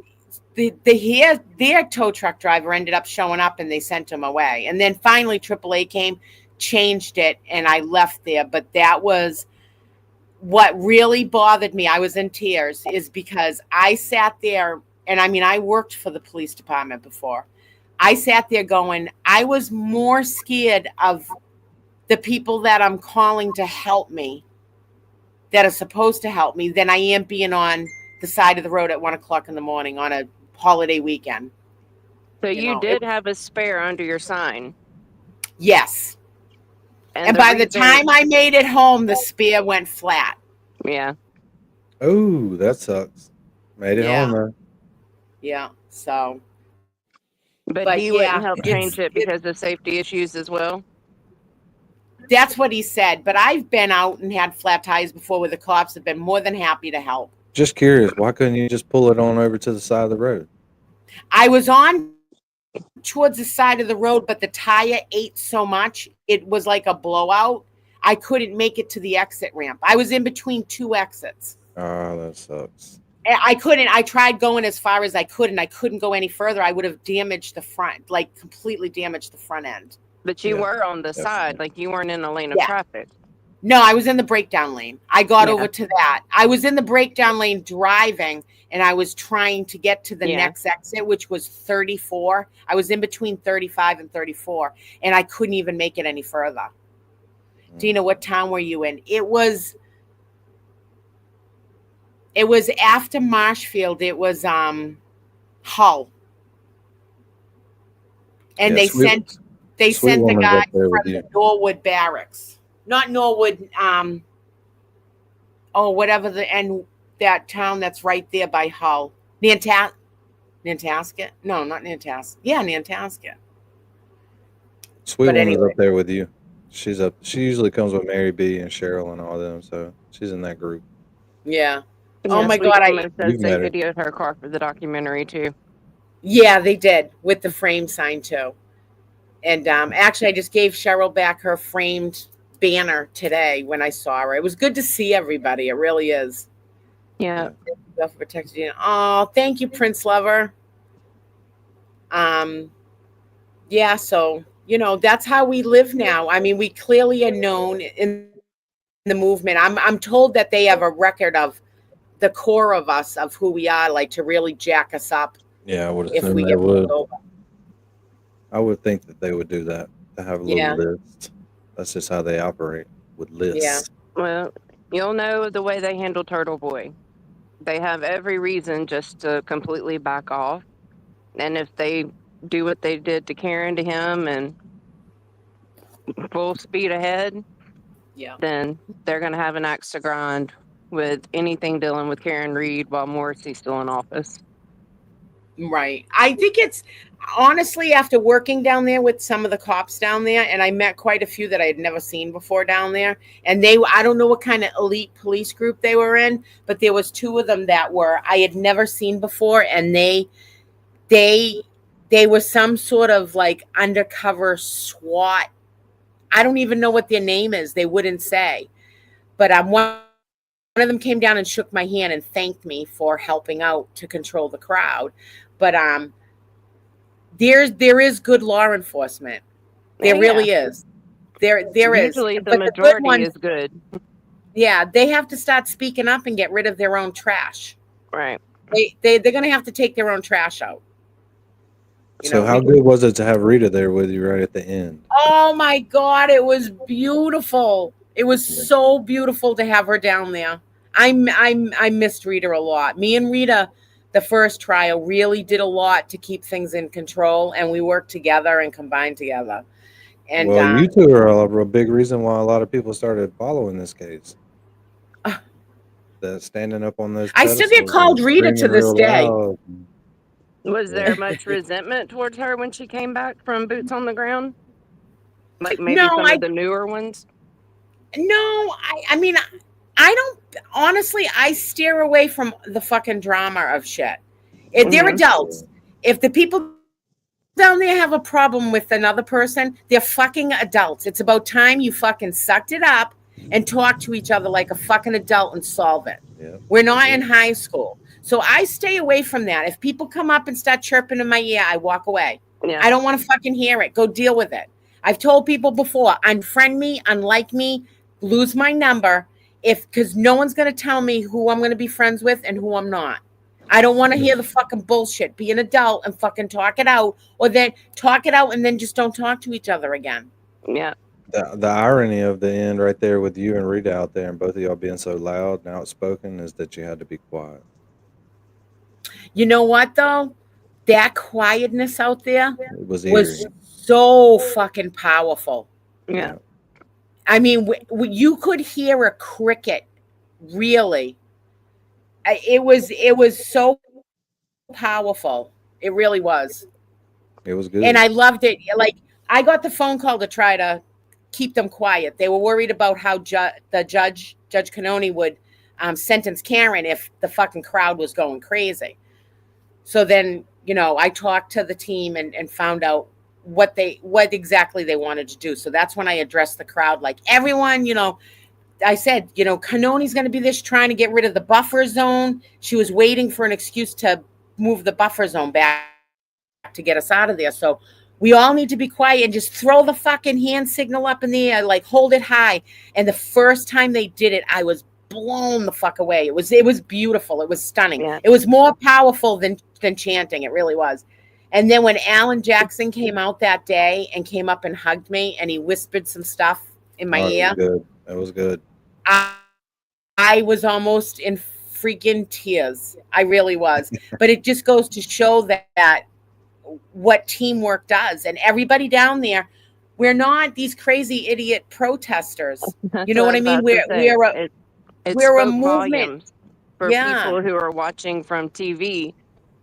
their tow truck driver ended up showing up and they sent him away. And then finally AAA came, changed it, and I left there. But that was what really bothered me. I was in tears, is because I sat there, and I mean, I worked for the police department before. I sat there going, I was more scared of the people that I'm calling to help me, that are supposed to help me, than I am being on the side of the road at 1 o'clock in the morning on a holiday weekend. So you did have a spare under your sign. Yes. And by the time I made it home, the spare went flat. Yeah. Oh, that sucks. Made it home though. Yeah. So. But he wouldn't help change it because of safety issues as well. That's what he said. But I've been out and had flat tires before where the cops have been more than happy to help. Just curious, why couldn't you just pull it on over to the side of the road? I was on towards the side of the road, but the tire ate so much, it was like a blowout. I couldn't make it to the exit ramp. I was in between two exits. Oh, that sucks. I couldn't. I tried going as far as I could, and I couldn't go any further. I would have damaged the front, like completely damaged the front end. But you were on the side, like you weren't in a lane of traffic. No, I was in the breakdown lane. I got over to that. I was in the breakdown lane driving, and I was trying to get to the next exit, which was 34. I was in between 35 and 34, and I couldn't even make it any further. Dina, what town were you in? It was after Marshfield. It was Hull. And they sent the guy from the Norwood Barracks. Not Norwood, whatever that town that's right there by Hull. Nantasket? No, not Nantasket. Yeah, Nantasket. Sweet Woman's up there with you. She's up. She usually comes with Mary B and Cheryl and all them, so she's in that group. Yeah. Oh my God! They videoed her car for the documentary too. Yeah, they did, with the frame sign too. And actually, I just gave Cheryl back her framed banner today when I saw her. It was good to see everybody. It really is. Yeah. Oh, thank you, Prince Lover. Yeah, so that's how we live now. I mean, we clearly are known in the movement. I'm told that they have a record of the core of us, of who we are, like to really jack us up. Yeah, I would assume they would. I would think that they would do that, to have a little list. That's just how they operate, with lists. Yeah. Well, you'll know the way they handle TURTLEBOY. They have every reason just to completely back off. And if they do what they did to Karen, to him, and full speed ahead, then they're going to have an axe to grind with anything dealing with Karen Riiide while Morrissey's still in office. Right. I think it's honestly, after working down there with some of the cops down there, and I met quite a few that I had never seen before down there, and I don't know what kind of elite police group they were in, but there was two of them that I had never seen before, and they were some sort of like undercover SWAT. I don't even know what their name is. They wouldn't say, but one of them came down and shook my hand and thanked me for helping out to control the crowd. But there is good law enforcement. There really is. There is. Usually the majority is good. Yeah, they have to start speaking up and get rid of their own trash. Right. They're going to have to take their own trash out. So how good was it to have Riiide there with you right at the end? Oh my God, it was beautiful. It was so beautiful to have her down there. I missed Riiide a lot. Me and Riiide, the first trial, really did a lot to keep things in control, and we worked together and combined together. And you two are a big reason why a lot of people started following this case. Standing up on those. I still get called Riiide to this day. Was there much resentment towards her when she came back from Boots on the Ground? Like maybe some of the newer ones? No, I mean, I don't, honestly, I steer away from the fucking drama of shit. If they're adults, if the people down there have a problem with another person, they're fucking adults. It's about time you fucking sucked it up and talk to each other like a fucking adult and solve it. Yeah. We're not in high school. So I stay away from that. If people come up and start chirping in my ear, I walk away. Yeah. I don't want to fucking hear it. Go deal with it. I've told people before, unfriend me, unlike me, lose my number, because no one's going to tell me who I'm going to be friends with and who I'm not. I don't want to hear the fucking bullshit. Be an adult and fucking talk it out, or then talk it out and then just don't talk to each other again. Yeah. The irony of the end right there with you and Riiiide out there and both of y'all being so loud and outspoken is that you had to be quiet. You know what, though? That quietness out there It was was eerie. so fucking powerful. Yeah. I mean, you could hear a cricket, really. It was so powerful. It really was. It was good. And I loved it. Like, I got the phone call to try to keep them quiet. They were worried about how the Judge Canoni would sentence Karen if the fucking crowd was going crazy. So then, you know, I talked to the team and found out what exactly they wanted to do. So that's when I addressed the crowd. Like, everyone, you know, I said, you know, Canoni's going to be this, trying to get rid of the buffer zone. She was waiting for an excuse to move the buffer zone back to get us out of there. So we all need to be quiet and just throw the fucking hand signal up in the air, like hold it high. And the first time they did it, I was blown the fuck away. It was beautiful. It was stunning. Yeah. It was more powerful than chanting. It really was. And then when Alan Jackson came out that day and came up and hugged me and he whispered some stuff in my ear. That was good. I was almost in freaking tears. I really was. But it just goes to show that what teamwork does. And everybody down there, we're not these crazy idiot protesters. You know what I mean? We're a movement for people who are watching from TV,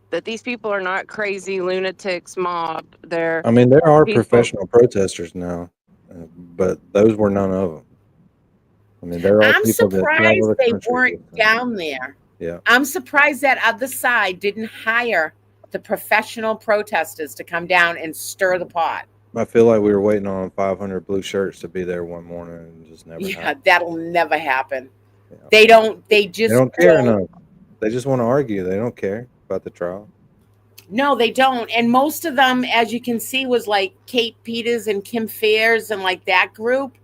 that these people are not crazy lunatics mob. There are professional protesters now, but those were none of them. I mean, there are I'm people surprised that they weren't down there. Yeah. I'm surprised that other side didn't hire the professional protesters to come down and stir the pot. I feel like we were waiting on 500 blue shirts to be there one morning and just never happened. That'll never happen. Yeah. They don't care enough. They just want to argue. They don't care about the trial. No, they don't. And most of them, as you can see, was like Kate Peters and Kim Fairs and like that group.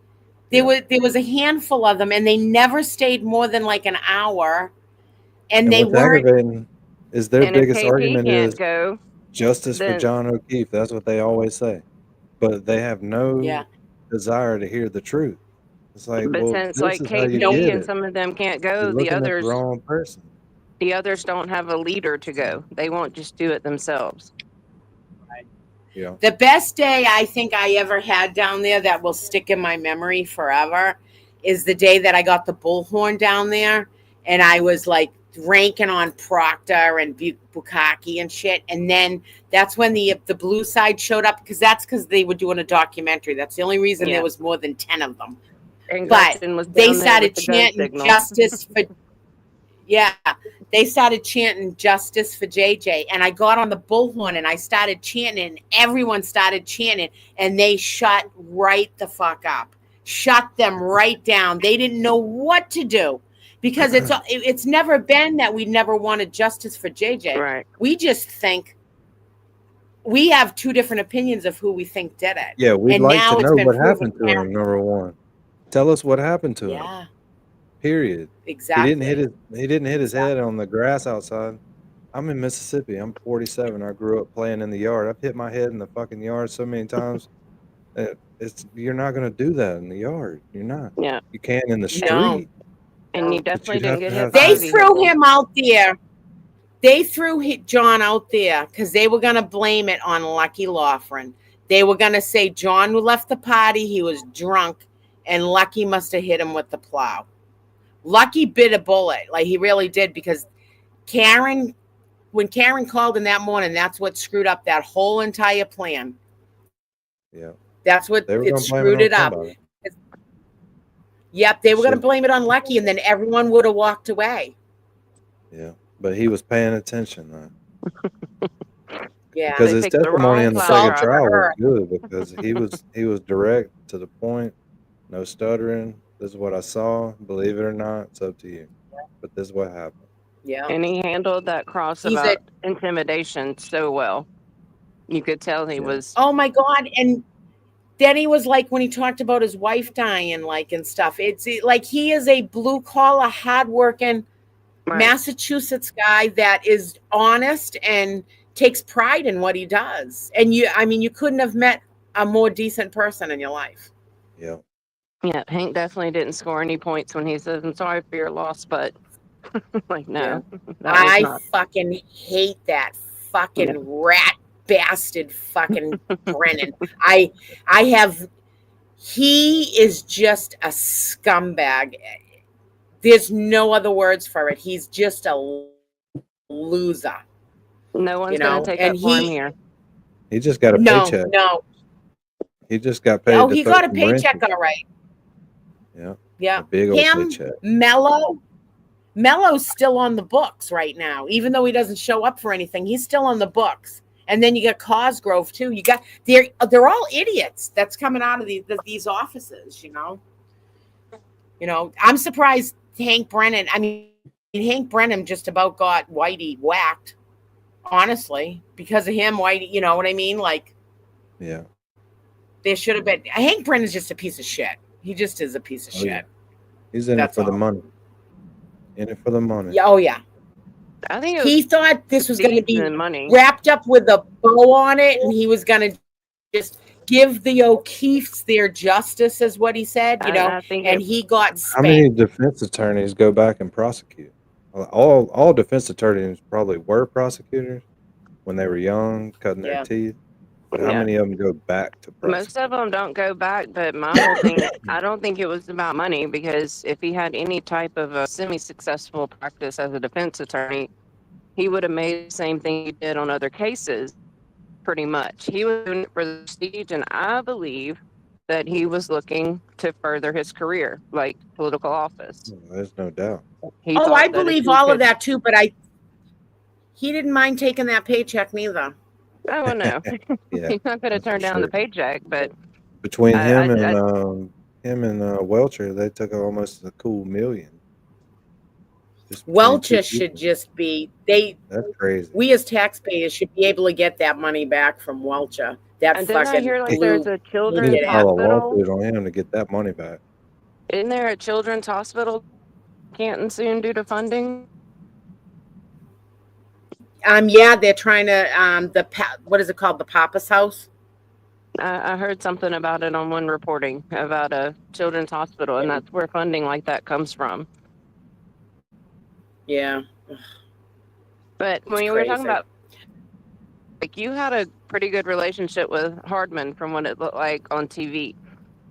There was a handful of them, and they never stayed more than like an hour. And they weren't. Is their biggest argument is go, justice for John O'Keefe. That's what they always say, but they have no desire to hear the truth. It's like, but since like Kate and some of them can't go, the others, wrong person. The others don't have a leader to go. They won't just do it themselves. Yeah. The best day I think I ever had down there that will stick in my memory forever is the day that I got the bullhorn down there, and I was like ranking on Proctor and Bukaki and shit. And then that's when the blue side showed up, because they were doing a documentary. That's the only reason there was more than 10 of them. And but they started the chanting justice for they started chanting justice for JJ, and I got on the bullhorn and I started chanting, and everyone started chanting, and they shut right the fuck up, shut them right down. They didn't know what to do, because it's never been that we never wanted justice for JJ. Right. We just think we have two different opinions of who we think did it. Yeah, we'd like to know what happened to him. Number one, tell us what happened to him. Period. Exactly. He didn't hit his head on the grass outside. I'm in Mississippi. I'm 47. I grew up playing in the yard. I've hit my head in the fucking yard so many times. You're not going to do that in the yard. You're not. Yeah. You can in the street. No. And you definitely didn't get hit. They threw him out there. They threw John out there because they were going to blame it on Lucky Loughran. They were going to say John left the party. He was drunk, and Lucky must have hit him with the plow. Lucky bit a bullet, like he really did, because when Karen called in that morning, that's what screwed up that whole entire plan. Yeah. That's what it screwed it up. Yep, they were going to Shit. blame it on Lucky, and then everyone would have walked away. Yeah, but he was paying attention though, Yeah. because They his picked the testimony wrong in the plow second Salt of driver. trial was earth. good because he was direct to the point, no stuttering. This is what I saw. Believe it or not, it's up to you. But this is what happened. Yeah. And he handled that cross He's a, about intimidation so well. You could tell he Yeah. was. oh my God. And then he was like, when he talked about his wife dying, like, and stuff, it's like he is a blue collar, hardworking Right. Massachusetts guy that is honest and takes pride in what he does. And you couldn't have met a more decent person in your life. Yeah. Yeah, Hank definitely didn't score any points when he says, "I'm sorry for your loss," but like, no, that was I not. fucking hate that fucking rat bastard fucking Brennan. He is just a scumbag. There's no other words for it. He's just a loser. No one's You going know, to take and up for him here. He just got a no, paycheck. no. He just got paid Oh, to he throw got a some paycheck, wrenches. all right. Yeah. Yeah. A big old Him, paycheck. Mello's still on the books right now, even though he doesn't show up for anything. He's still on the books. And then you got Cosgrove too. You got they're all idiots that's coming out of these offices. You know. I'm surprised Hank Brennan. I mean, Hank Brennan just about got Whitey whacked. Honestly, because of him, Whitey. You know what I mean? Like, Yeah. there should have been. Hank Brennan's just a piece of shit. He just is a piece of Oh, shit. yeah. He's in That's it for the all. money. In it for the money. Yeah. Oh yeah. I think it He was thought this was going to be decent money. wrapped up with a bow on it, and he was going to just give the O'Keefes their justice, is what he said, I think and it, he got How spanked. many defense attorneys go back and prosecute? All defense attorneys probably were prosecutors when they were young, cutting their Yeah. teeth. But how Yeah. many of them go back to prosecute? most of them don't go back. But my whole thing, I don't think it was about money, because if he had any type of a semi-successful practice as a defense attorney, he would have made the same thing he did on other cases. Pretty much, he was doing it for the prestige, and I believe that he was looking to further his career, like political office. There's no doubt. He Oh, thought I that if believe he all of could, that too, but he didn't mind taking that paycheck neither. I don't know. Yeah. He's not going to that's for turn down the sure. paycheck, but Between I- him I- and Welcher, they took almost a cool $1 million. Just between two Welcher should people. just be That's crazy. we as taxpayers should be able to get that money back from Welcher. That and didn't I fucking hear like blue. there's a You children's need to file a hospital? lawsuit on him to get that money back. Isn't there a children's hospital Canton soon due to funding? Yeah, they're trying to what is it called? The Papa's House? I heard something about it on one reporting about a children's hospital, and that's where funding like that comes from. Yeah. But when It's you were talking crazy. about, like, you had a pretty good relationship with Hardman from what it looked like on TV.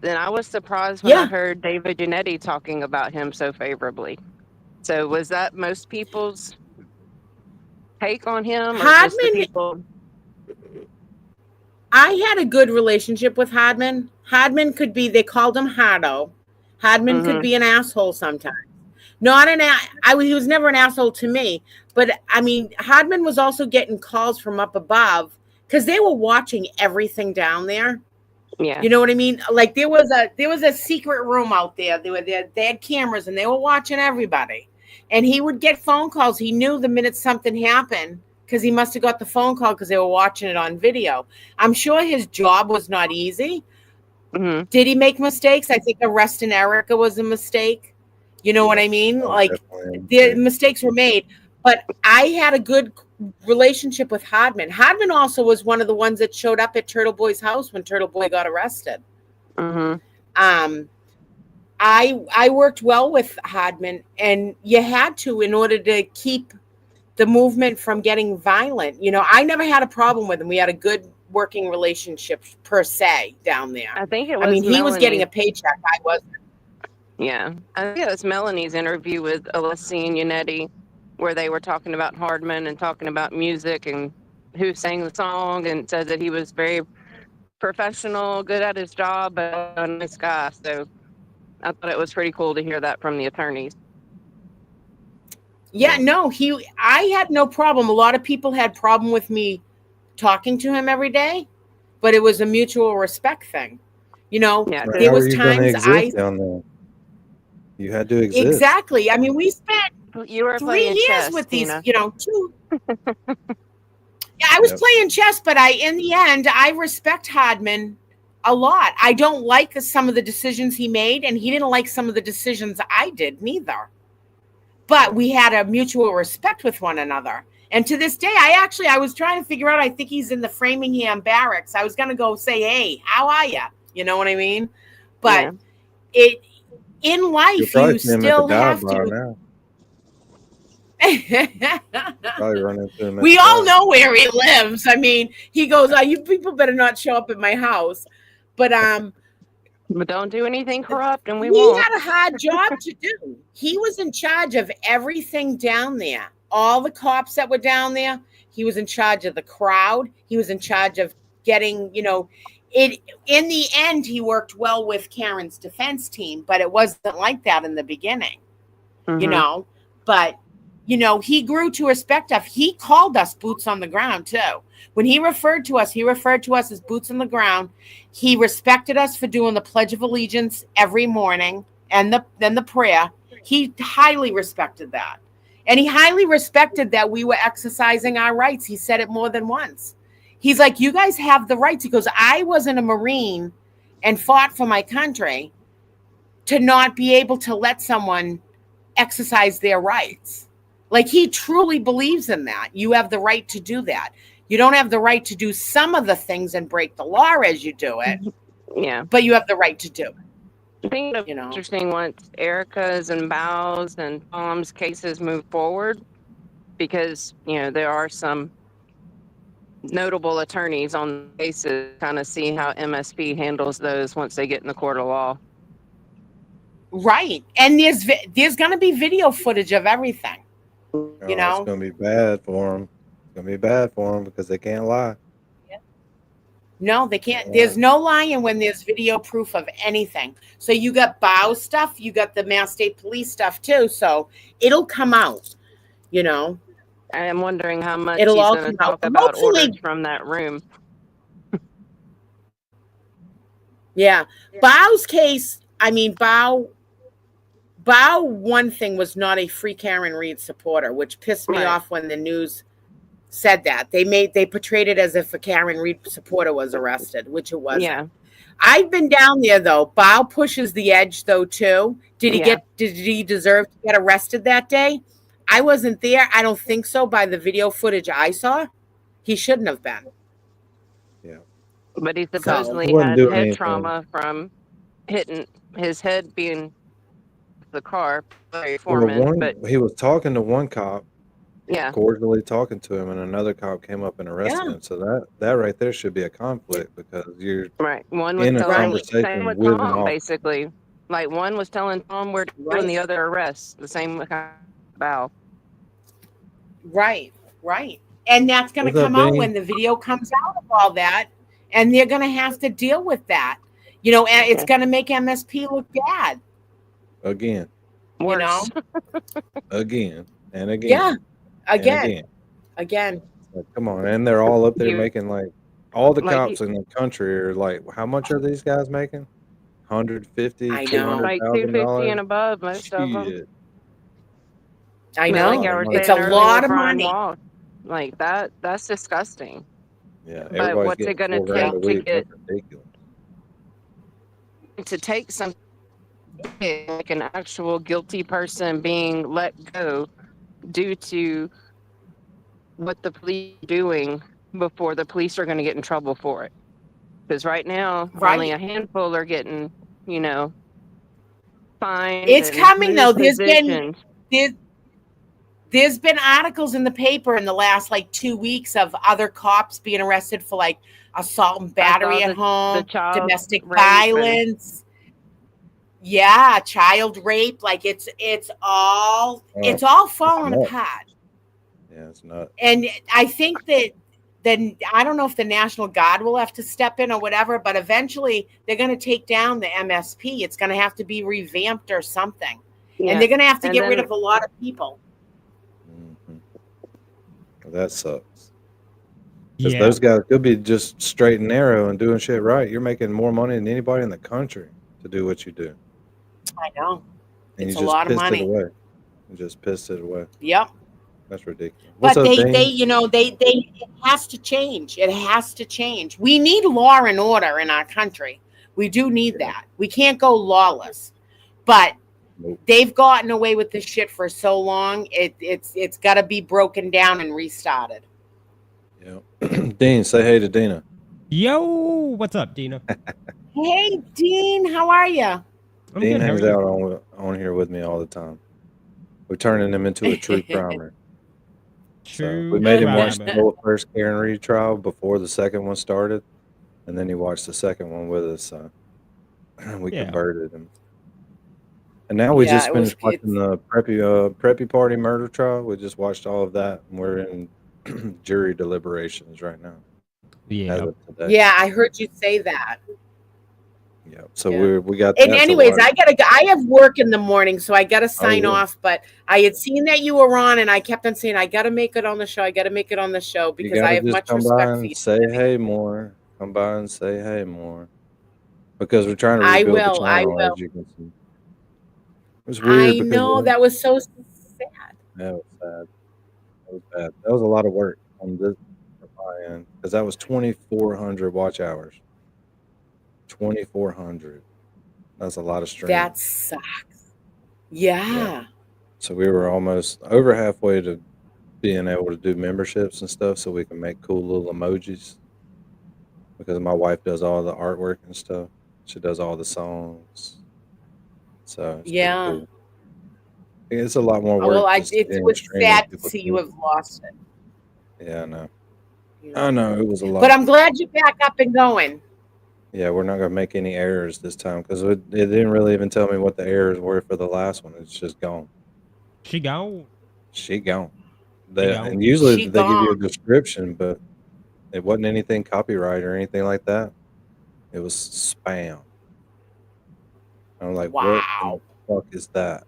Then I was surprised when I Yeah. heard David Giannetti talking about him so favorably. So was that most people's take on him, or just the Hardman, people? I had a good relationship with Hardman. Hardman could be, they called him Hardo. Hardman could be an asshole sometimes. Not he was never an asshole to me, but I mean, Hardman was also getting calls from up above because they were watching everything down there. Yeah. You know what I mean? Like there was a secret room out there. They had cameras and they were watching everybody. And he would get phone calls. He knew the minute something happened because he must have got the phone call because they were watching it on video. I'm sure his job was not easy. Mm-hmm. Did he make mistakes? I think arresting Erica was a mistake. You know what I mean? Like the mistakes were made. But I had a good relationship with Hardman. Hardman also was one of the ones that showed up at Turtle Boy's house when Turtle Boy got arrested. Mm-hmm. I worked well with Hardman, and you had to in order to keep the movement from getting violent. You know, I never had a problem with him. We had a good working relationship per se down there. I think it was. I mean, he was getting Melanie. a paycheck. I wasn't. Yeah, I think it was Melanie's interview with Alessi and Yannetti, where they were talking about Hardman and talking about music and who sang the song, and said that he was very professional, good at his job, but a nice guy. So I thought it was pretty cool to hear that from the attorneys. Yeah, no, I had no problem. A lot of people had problem with me talking to him every day, but it was a mutual respect thing. You know, Yeah, Right. there How was are you going to times exist down there? You had to exist. exactly. I mean, we spent you were 3 playing years chess, with these, Tina. you know, two. Yeah, I was Yep. playing chess, but in the end, I respect Hardman a lot. I don't like some of the decisions he made, and he didn't like some of the decisions I did neither. But we had a mutual respect with one another. And to this day, I was trying to figure out, I think he's in the Framingham barracks. I was going to go say, hey, how are you? You know what I mean? But in You'll life, probably you see him at the still dive have bar to. now. Probably run into him. We all know where he lives. I mean, he goes, you people better not show up at my house. But But don't do anything corrupt, and we he won't. had a hard job to do. He was in charge of everything down there. All the cops that were down there. He was in charge of the crowd. He was in charge of getting, you know, it. In the end, he worked well with Karen's defense team, but it wasn't like that in the beginning, you know. But you know, he grew to respect us. He called us boots on the ground too. When he referred to us as boots on the ground. He respected us for doing the Pledge of Allegiance every morning and then the prayer. He highly respected that. And he highly respected that we were exercising our rights. He said it more than once. He's like, you guys have the rights. He goes, I wasn't a Marine and fought for my country to not be able to let someone exercise their rights. Like, he truly believes in that. You have the right to do that. You don't have the right to do some of the things and break the law as you do it. Yeah. But you have the right to do it. I think it'll be interesting once Erica's and Bow's and Tom's cases move forward, because, you know, there are some notable attorneys on cases, kind of see how MSP handles those once they get in the court of law. Right. And there's going to be video footage of everything. You know, it's going to be bad for them. It's going to be bad for them because they can't lie. No, they can't. There's no lying when there's video proof of anything. So you got Bow stuff, you got the Mass State Police stuff too. So it'll come out, you know. I am wondering how much It'll he's all going to come out. talk about Hopefully- orders from that room. Yeah. Bow's case, I mean, Bow, one thing was not a free Karen Riiide supporter, which pissed me off when the news said that. They portrayed it as if a Karen Riiide supporter was arrested, which it wasn't. Yeah. I've been down there though. Bow pushes the edge though too. Did he deserve to get arrested that day? I wasn't there. I don't think so by the video footage I saw. He shouldn't have been. Yeah. But he So- supposedly He wouldn't had do head anything. trauma from hitting his head being the car Well, foreman. But he was talking to one cop, yeah, cordially talking to him, and another cop came up and arrested him. So that right there should be a conflict because you're right. One was in a telling conversation same with with an Tom, officer. basically. Like, one was telling Tom where to go, and the other arrests. The same with Bow. Right. And that's going What's to up, come out Vinny? when the video comes out of all that. And they're going to have to deal with that. You know, and it's going to make MSP look bad. Again, Worse. You know? again, and again. Yeah. and Again. Like, come on, and they're all up there You- making like all the like cops in the country are like, how much are these guys making? 150, I know. Like $250 and above, most of them. Shit. I But know. like I was It's saying a earlier lot with of Brian money. Wall, like that's disgusting. Yeah, But everybody's what's it getting gonna $4,000 a take to week. get- That's ridiculous. To take something like an actual guilty person being let go due to what the police are doing before the police are going to get in trouble for it. Because right now, only a handful are getting, you know, fined. It's and coming, though. lose positions. There's been articles in the paper in the last like 2 weeks of other cops being arrested for like assault and battery at home, child domestic rape and- violence. Yeah, child rape. Like it's all falling nuts. apart. Yeah, it's not. And I think that then I don't know if the National Guard will have to step in or whatever, but eventually they're going to take down the MSP. It's going to have to be revamped or something. Yeah. And they're going to have to And get rid then- of a lot of people. Mhm. Well, that sucks. Because Yeah. those guys could be just straight and narrow and doing shit right. You're making more money than anybody in the country to do what you do. I know. And It's you a just lot of pissed money. it away. You just pissed it away. Yep. That's ridiculous. What's But up, they, Dean? you know, it has to change. It has to change. We need law and order in our country. We do need that. We can't go lawless. But Nope. they've gotten away with this shit for so long. It's got to be broken down and restarted. Yeah. Dean, say hey to Dina. Yo, what's up, Dina? Hey, Dean, how are you? I'm Dean good. How are hangs you? out on here with me all the time. We're turning him into a true crimer. So True. we made him watch crime. the whole first Karen Reed trial before the second one started, and then he watched the second one with us. So we Yeah. converted him. And now we Yeah, just it was- finished watching the Preppy Party murder trial. We just watched all of that, and we're in jury deliberations right now. Yeah. As of today. Yeah, I heard you say that. Yeah. So Yeah. we got. And that to anyways, watch. I have work in the morning, so I gotta sign yeah. off. But I had seen that you were on, and I kept on saying, I gotta make it on the show. I gotta make it on the show You because gotta I have just much come by respect for and you. say hey more. Come by and say hey more. Because we're trying to I rebuild will, the I channel, will. as you can see. It was weird. I because know of- that was so sad. That was sad. That was bad. That was a lot of work on this from my end because that was 2,400 watch hours. 2,400. That's a lot of streams. That sucks. Yeah. So we were almost over halfway to being able to do memberships and stuff, so we can make cool little emojis. Because my wife does all the artwork and stuff. She does all the songs. So it's pretty Yeah. cool. It's a lot more work. Well, just it being was streaming sad to people see do you it. have lost it. Yeah, I know. you I know. know it was a lot. But I'm glad you're back up and going. Yeah, we're not gonna make any errors this time because it didn't really even tell me what the errors were for the last one. It's just gone. She go. She gone. gone. And usually She they give you a gone. description, but it wasn't anything copyright or anything like that. It was spam. I'm like, what Wow. the fuck is that?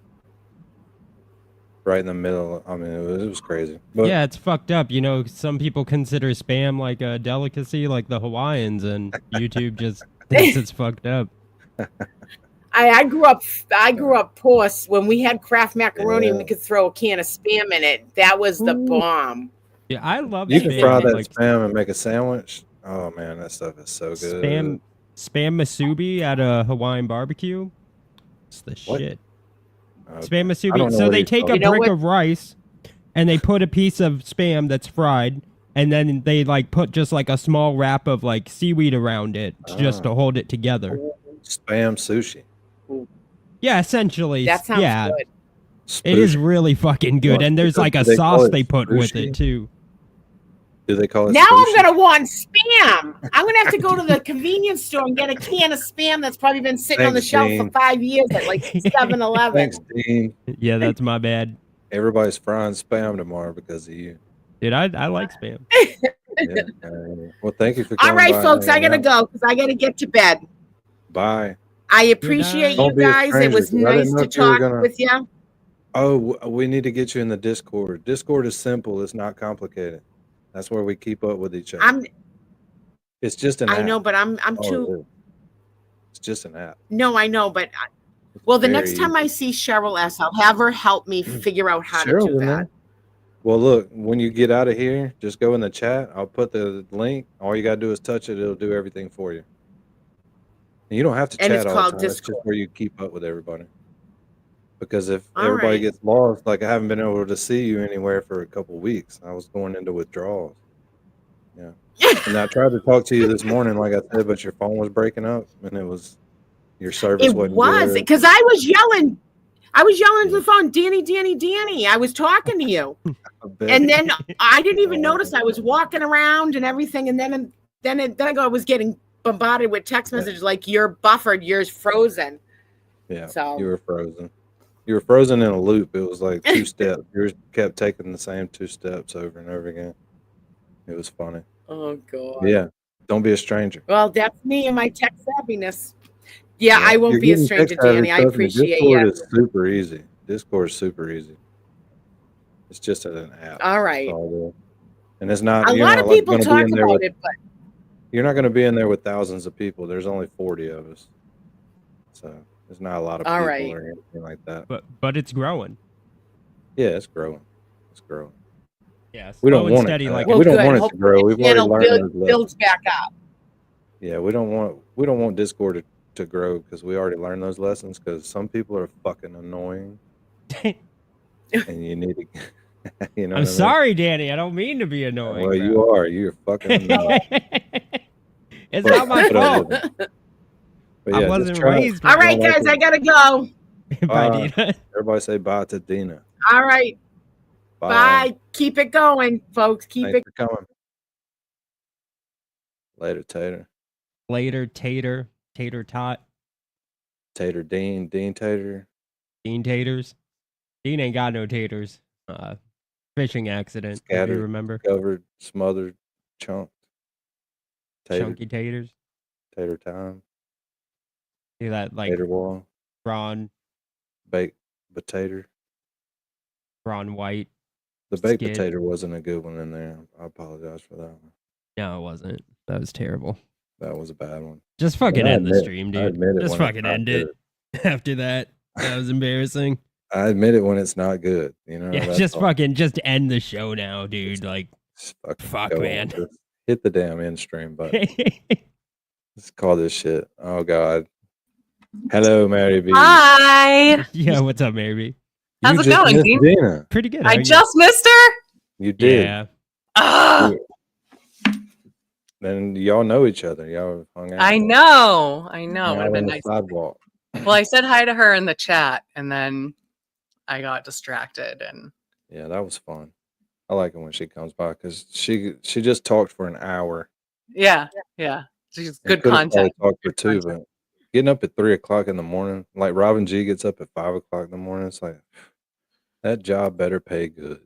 Right in the middle. I mean, it was crazy. But Yeah, it's fucked up. You know, some people consider spam like a delicacy, like the Hawaiians, and YouTube just thinks it's fucked up. I grew up poor. When we had Kraft macaroni and we Yeah. could throw a can of spam in it. That was the Ooh. bomb. Yeah, I love you spam. can fry that like, spam and make a sandwich. Oh man, that stuff is so good. spam masubi at a Hawaiian barbecue. It's the What? shit. Okay. Spam I don't masubi. know So what they he's take a talking You know brick what- of rice and they put a piece of spam that's fried, and then they like put just like a small wrap of like seaweed around it just to hold it together. Spam sushi. Yeah, essentially. That sounds yeah, good. it is Spoosh. really fucking good, and there's like a Do they call sauce it they put with sushi? it too. Do they call it Now sushi? I'm gonna want spam. I'm gonna have to go to the convenience store and get a can of spam that's probably been sitting on the Thanks, shelf Dean. for 5 years at like 7-Eleven. Thanks, Dean. Yeah, that's my bad. Everybody's frying spam tomorrow because of you. Dude, I like spam. Yeah. Well, thank you for All coming right, by and folks, I hanging gotta out. go because I gotta get to bed. Bye. I appreciate Don't you be a guys. It stranger, was 'cause I didn't nice know to if you were talk gonna- with you. Oh, we need to get you in the Discord. Discord is simple. It's not complicated. That's where we keep up with each other. It's just an app. I know, but I'm Oh, too. it is. It's just an app. No, I know, but well, the Very next time I see Cheryl S, I'll have her help me figure out how Cheryl's to do in that. there. Well, look, when you get out of here, just go in the chat. I'll put the link. All you got to do is touch it. It'll do everything for you. And you don't have to And chat it's all called the time. It's Discord. just where you keep up with everybody. Because if All everybody right. gets lost, like I haven't been able to see you anywhere for a couple weeks. I was going into withdrawals. Yeah. And I tried to talk to you this morning, like I said, but your phone was breaking up and it was your service It wasn't was good. because I was yelling. I was yelling to the phone, Danny, Danny, Danny. I was talking to you. I bet. And then I didn't even Oh, notice I was walking around and everything. And then I was getting bombarded with text messages like, you're buffered, you're frozen. Yeah, So- you were frozen. You were frozen in a loop. It was like 2 steps. You kept taking the same 2 steps over and over again. It was funny. Oh God. Yeah. Don't be a stranger. Well, that's me and my tech savviness. Yeah, I You're won't be a getting stranger, tech-savvy, Danny. I trust me, appreciate Discord you. is super easy. Discord is super easy. It's just an app. All That's right. all it is. And it's not. A You're lot not of like people going to be talk in there about with. it, but You're not going to be in there with thousands of people. There's only 40 of us, so there's not a lot of all people right. or anything like that. But it's growing. Yeah, it's growing. It's growing. Yeah, We slow don't and want steady it. like Well, We don't good. want it to Hopefully grow. the We've already channel learned those builds lessons. back up. Yeah, we don't want Discord to grow because we already learned those lessons. Because some people are fucking annoying, and you need to. You know I'm what I mean? sorry, Danny. I don't mean to be annoying. Well, bro. you are. You're fucking annoying. It's But not my put up fault. with it. But I yeah, wasn't just try. raised All with right, don't like guys, I it. gotta go. Bye, Bye. Dina. Everybody say bye to Dina. All right, Bye. bye. Keep it going, folks. Keep Thanks it. for coming. Later, Tater. Later, tater tot, Tater Dean Tater. Dean taters. Dean ain't got no taters. Fishing accident, if you Scattered, remember. covered, smothered, chunked. Tater, Chunky taters. tater time. See that like Tater wall. brawn Baked potato. white. The baked skid. potato wasn't a good one in there. I apologize for that one. No, it wasn't. That was terrible. That was a bad one. Just fucking I end the admit- stream, I dude. admit it Just when it's fucking not end it. After that, that was embarrassing. I admit it when it's not good. You know. Yeah, that's just all. fucking just end the show now, dude. Like, Just fucking fuck, go on. man. Just hit the damn end stream button. Let's call this shit. Oh God. Hello, Mary B. Hi. yeah, what's up, Mary? How's You it just going, missed Dean? Dina. Pretty good. I how are you? just missed her. You did. Yeah. Ugh, Then y'all know each other. Y'all hung out. I know. It Hung would have out been on the nice. sidewalk. Well, I said hi to her in the chat, and then I got distracted. And Yeah, that was fun. I like it when she comes by because she just talked for an hour. yeah, she's And good could've probably content. talked for Good 2, content. but getting up at 3:00 in the morning, like Robin G gets up at 5:00 in the morning. It's like that job better pay good.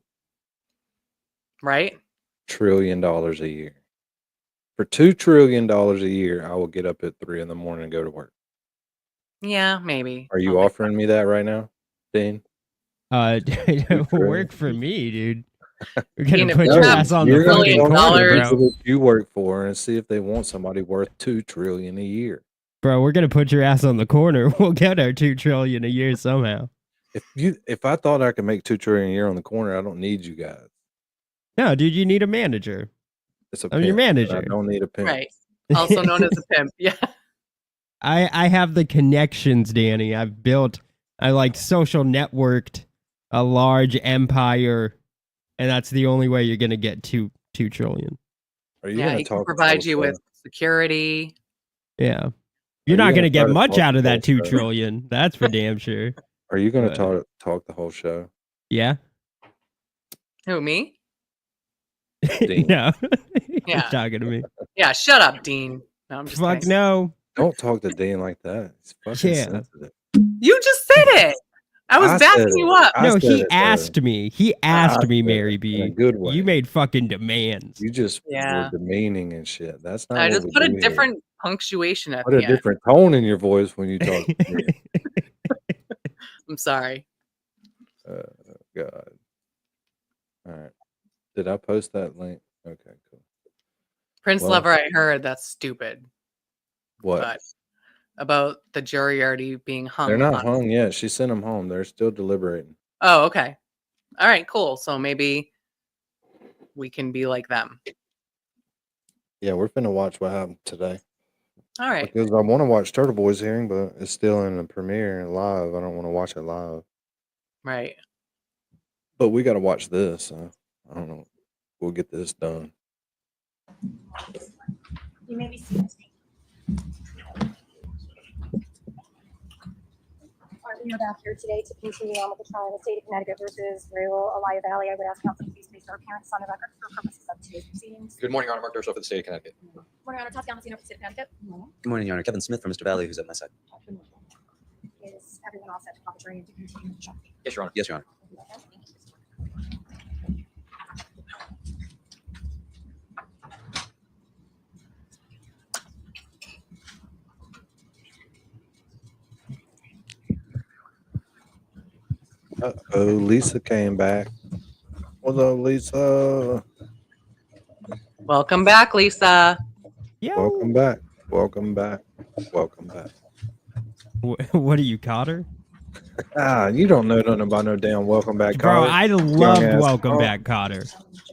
Right? $1 trillion a year. For $2 trillion a year, I will get up at 3 in the morning and go to work. Yeah, maybe. Are you offering me that right now, Dean? It work for me, dude. We're gonna Dean, if put you your have ass on the You're gonna fucking $1 talk to corner, the million bro. people that you work for and see if they want somebody worth $2 trillion a year. Bro, we're gonna put your ass on the corner. We'll get our 2 trillion a year somehow. If I thought I could make $2 trillion a year on the corner, I don't need you guys. No, dude, you need a manager. It's a I'm your pimp, but I manager. don't need a pimp. Right. Also known as a pimp. Yeah. I have the connections, Danny. I like social networked a large empire, and that's the only way you're gonna get two trillion. Are you Yeah. gonna He can talk the provide whole you show? with security. Yeah. Are You're you not gonna gonna try get to much talk out the of whole that 2 show? trillion. That's for damn sure. Are you gonna But- talk the whole show? Yeah. Who, me? Dean. No. He's Yeah. talking to me. Yeah. Shut up, Dean. No, I'm just Fuck kidding. no. Don't talk to Dean like that. He's fucking Yeah. sensitive. You just said it. I was I said backing it. you up. I No, said he it, asked me. He asked me, said Mary it B. in a good way. You made fucking demands. You just Yeah. were demeaning and shit. That's not I what just we put a do here. different punctuation at Put the a end. different tone in your voice when you talk to me. I'm sorry. God. All right. Did I post that link? Okay, cool. Prince Well- Lover, I heard that's stupid. What? But about the jury already being hung. They're not on- hung yet. She sent them home. They're still deliberating. Oh, okay. All right, cool. So maybe we can be like them. Yeah, we're finna watch what happened today. All right. Because I want to watch Turtleboy's hearing, but it's still in the premiere and live. I don't want to watch it live. Right. But we got to watch this. So I don't know. We'll get this done. You may be seated. We are back here today to continue on with the trial of the state of Connecticut versus AWHILE. I would ask counsel to please place their appearance on the record for purposes of today's proceedings. Good morning, Your Honor. Mark Dershowitz for the state of Connecticut. Morning, Honor. Tatiana Messina for the state of Connecticut. Good morning, Your Honor. Kevin Smith from Mr. Valley, who's at my side. Is everyone all set to call the jury and to continue the trial? Yes, Your Honor. Yes, Your Honor. Thank you. Oh, Lisa came back. What's up, Lisa? Welcome back, Lisa. Welcome back. Welcome back. Welcome back. What are you, Cotter? You don't know nothing about no damn welcome back, Bro, Cotter. I Young loved ass Welcome punk. Back, Cotter.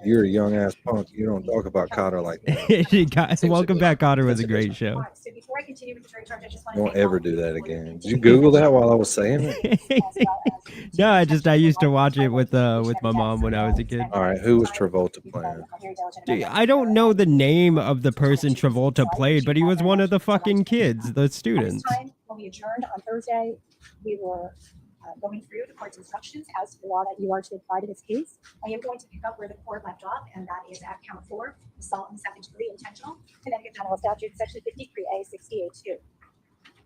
You're a young ass punk. You don't talk about Cotter like that. Welcome Back, Cotter was a great show. So before I continue with the jury charge, I just want Don't to ever do that again. Did you Google that while I was saying it? No, I used to watch it with my mom when I was a kid. All right, who was Travolta playing? Dude, I don't know the name of the person Travolta played, but he was one of the fucking kids, the students. At this time, when we adjourned on Thursday, we were going through the court's instructions as to the law that you are to apply to this case. I am going to pick up where the court left off, and that is at count 4, assault in the second degree intentional, Connecticut General Statute, section 53A 68-2.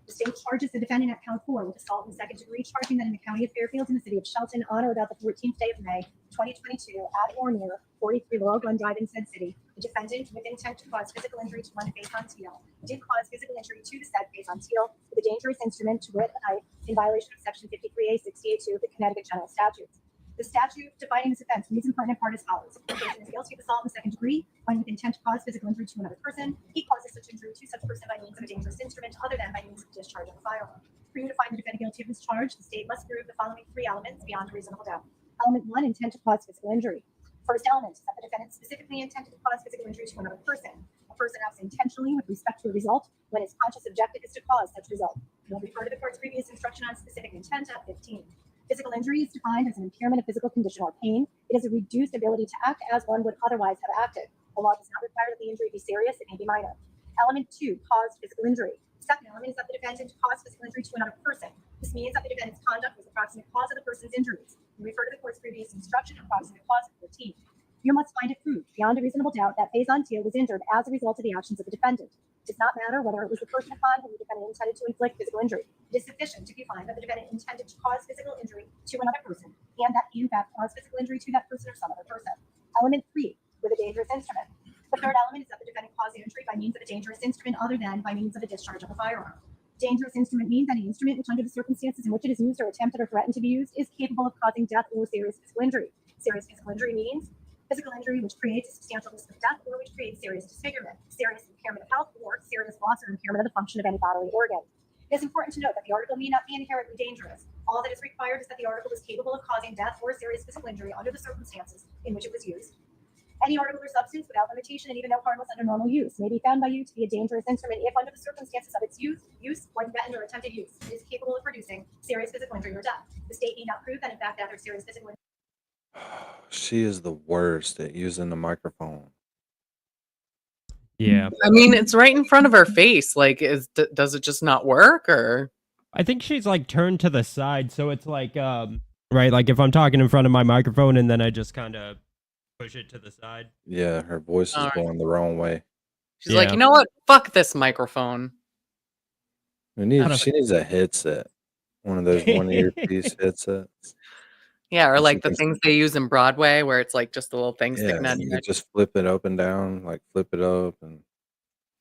The state charges the defendant at count 4 with assault in the second degree, charging that in the county of Fairfield in the city of Shelton on or about the 14th day of May, 2022, at or near 43 Laurel Glen Drive in said city, the defendant, with intent to cause physical injury to one face on teal, did cause physical injury to the said face on teal with a dangerous instrument, to wit, a knife, in violation of section 53A 68-2 of the Connecticut General Statutes. The statute defining this offense reads in pertinent part as follows. The person is guilty of assault in the second degree when with intent to cause physical injury to another person, he causes such injury to such person by means of a dangerous instrument other than by means of discharge of a firearm. For you to find the defendant guilty of this charge, the state must prove the following 3 elements beyond a reasonable doubt. Element 1, intent to cause physical injury. First element is that the defendant specifically intended to cause physical injury to another person. A person acts intentionally with respect to a result when his conscious objective is to cause such result. We'll refer to the court's previous instruction on specific intent at 15. Physical injury is defined as an impairment of physical condition or pain. It is a reduced ability to act as one would otherwise have acted. The law does not require that the injury be serious, it may be minor. Element 2, caused physical injury. The second element is that the defendant caused physical injury to another person. This means that the defendant's conduct was the proximate cause of the person's injuries. We refer to the court's previous instruction on proximate cause at 14. You must find it proved beyond a reasonable doubt that Faison Teal was injured as a result of the actions of the defendant. It does not matter whether it was the person upon whom the defendant intended to inflict physical injury. It is sufficient if you find that the defendant intended to cause physical injury to another person, and that he in fact caused physical injury to that person or some other person. Element 3, with a dangerous instrument. The third element is that the defendant caused the injury by means of a dangerous instrument other than by means of a discharge of a firearm. Dangerous instrument means any instrument which, under the circumstances in which it is used or attempted or threatened to be used, is capable of causing death or serious physical injury. Serious physical injury means physical injury which creates a substantial risk of death or which creates serious disfigurement, serious impairment of health, or serious loss or impairment of the function of any bodily organ. It is important to note that the article may not be inherently dangerous. All that is required is that the article is capable of causing death or serious physical injury under the circumstances in which it was used. Any article or substance without limitation and even though harmless under normal use may be found by you to be a dangerous instrument if, under the circumstances of its use, or threatened or attempted use, it is capable of producing serious physical injury or death. The state need not prove that in fact death or serious physical injury. She is the worst at using the microphone. Yeah. I mean, it's right in front of her face. Like, does it just not work, or? I think she's like turned to the side, so it's like right, like if I'm talking in front of my microphone and then I just kind of push it to the side. Yeah, her voice is All right. going the wrong way. She's like, you know what? Fuck this microphone. She needs a headset. One of those one earpiece headsets. Yeah, or And like she the can- things they use in Broadway where it's like just a little thing sticking Yeah, out of you your could just flip it up and down, like flip it up and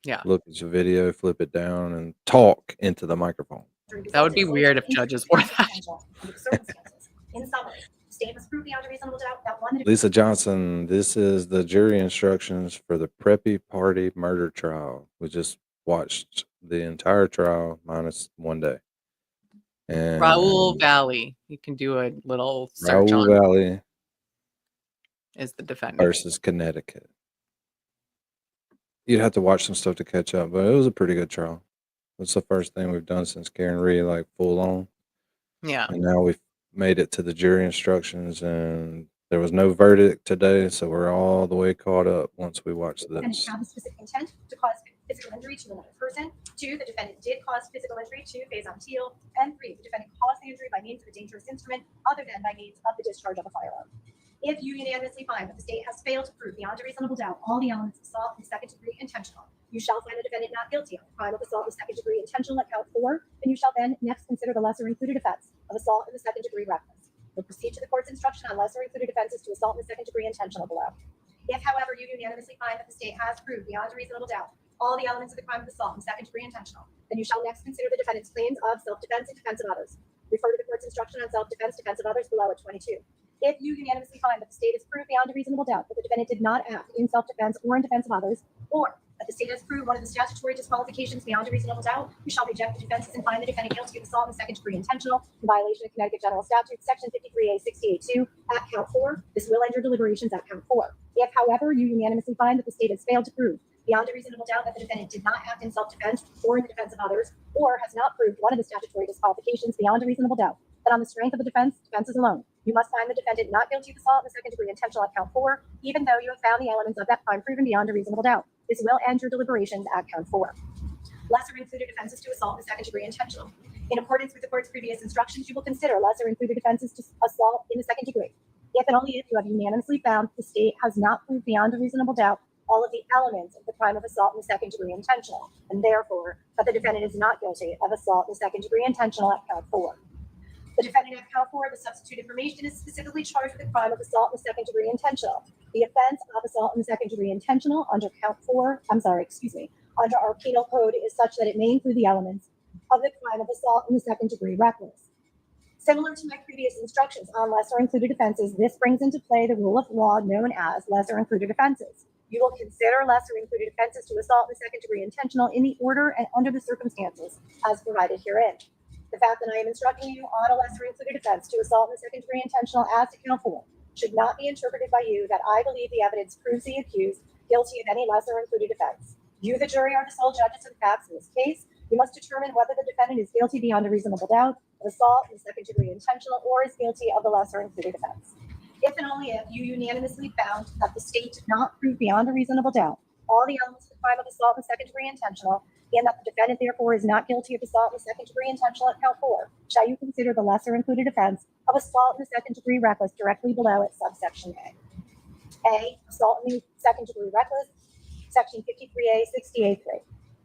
Yeah. look at your video, flip it down, and talk into the microphone. That would be weird if judges wore that. In summary, the state must prove beyond a reasonable doubt that one, the Lisa Johnson, this is the jury instructions for the Preppy Party murder trial. We just watched the entire trial minus one day. And Raoul Valley. You can do a little search Raoul on Valley is the defendant. versus Connecticut. You'd have to watch some stuff to catch up, but it was a pretty good trial. It's the first thing we've done since Karen Riiide, like full on. Yeah. And now we've made it to the jury instructions, and there was no verdict today, so we're all the way caught up once we watch defendant this. have a specific intent to cause physical injury to another person. 2, the defendant did cause physical injury to Faison Teal. And 3, the defendant caused the injury by means of a dangerous instrument other than by means of the discharge of a firearm. If you unanimously find that the state has failed to prove beyond a reasonable doubt all the elements of assault in second degree intentional, you shall find the defendant not guilty of the crime of assault in second degree intentional at count 4, and you shall then next consider the lesser included offense of assault in the second degree reckless. We'll proceed to the court's instruction on lesser included offenses to assault in the second degree intentional below. If, however, you unanimously find that the state has proved beyond a reasonable doubt all the elements of the crime of assault in second degree intentional, then you shall next consider the defendant's claims of self-defense and defense of others. Refer to the court's instruction instruction on self-defense, defense of others below at 22. If you unanimously find that the state has proved beyond a reasonable doubt that the defendant did not act in self-defense or in defense of others, or that the state has proved one of the statutory disqualifications beyond a reasonable doubt, you shall reject the defenses and find the defendant guilty of assault in the second degree intentional in violation of Connecticut General Statute, Section 53A 68(2) at count 4. This will end your deliberations at count 4. If, however, you unanimously find that the state has failed to prove beyond a reasonable doubt that the defendant did not act in self-defense or in the defense of others, or has not proved one of the statutory disqualifications beyond a reasonable doubt, that on the strength of the defenses alone, you must find the defendant not guilty of assault in the second degree intentional at count 4, even though you have found the elements of that crime proven beyond a reasonable doubt. This will end your deliberations at count 4. Lesser included offenses to assault in the second degree intentional. In accordance with the court's previous instructions, you will consider lesser included offenses to assault in the second degree. If and only if you have unanimously found the state has not proved beyond a reasonable doubt all of the elements of the crime of assault in the second degree intentional, and therefore that the defendant is not guilty of assault in the second degree intentional at count 4. The defendant at count 4, the substitute information, is specifically charged with the crime of assault in the second degree intentional. The offense of assault in the second degree intentional under under our penal code is such that it may include the elements of the crime of assault in the second degree reckless. Similar to my previous instructions on lesser included offenses, this brings into play the rule of law known as lesser included offenses. You will consider lesser included offenses to assault in the second degree intentional in the order and under the circumstances as provided herein. The fact that I am instructing you on a lesser included offense to assault in the second degree intentional as to count 4 should not be interpreted by you that I believe the evidence proves the accused guilty of any lesser included offense. You, the jury, are the sole judges of the facts in this case. You must determine whether the defendant is guilty beyond a reasonable doubt of assault in the second degree intentional or is guilty of the lesser included offense. If and only if you unanimously found that the state did not prove beyond a reasonable doubt all the elements of the crime of assault in the second degree intentional, and that the defendant therefore is not guilty of assault in the second degree intentional at count 4, shall you consider the lesser included offense of assault in the second degree reckless directly below it, subsection A. A, assault in the second degree reckless, section 53A 68(3).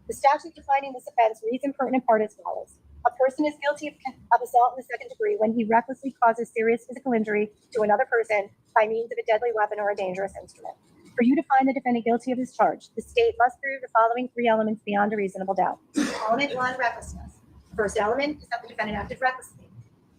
The statute defining this offense reads in pertinent part as follows. A person is guilty of assault in the second degree when he recklessly causes serious physical injury to another person by means of a deadly weapon or a dangerous instrument. For you to find the defendant guilty of this charge, the state must prove the following 3 elements beyond a reasonable doubt. Element 1, recklessness. The first element is that the defendant acted recklessly.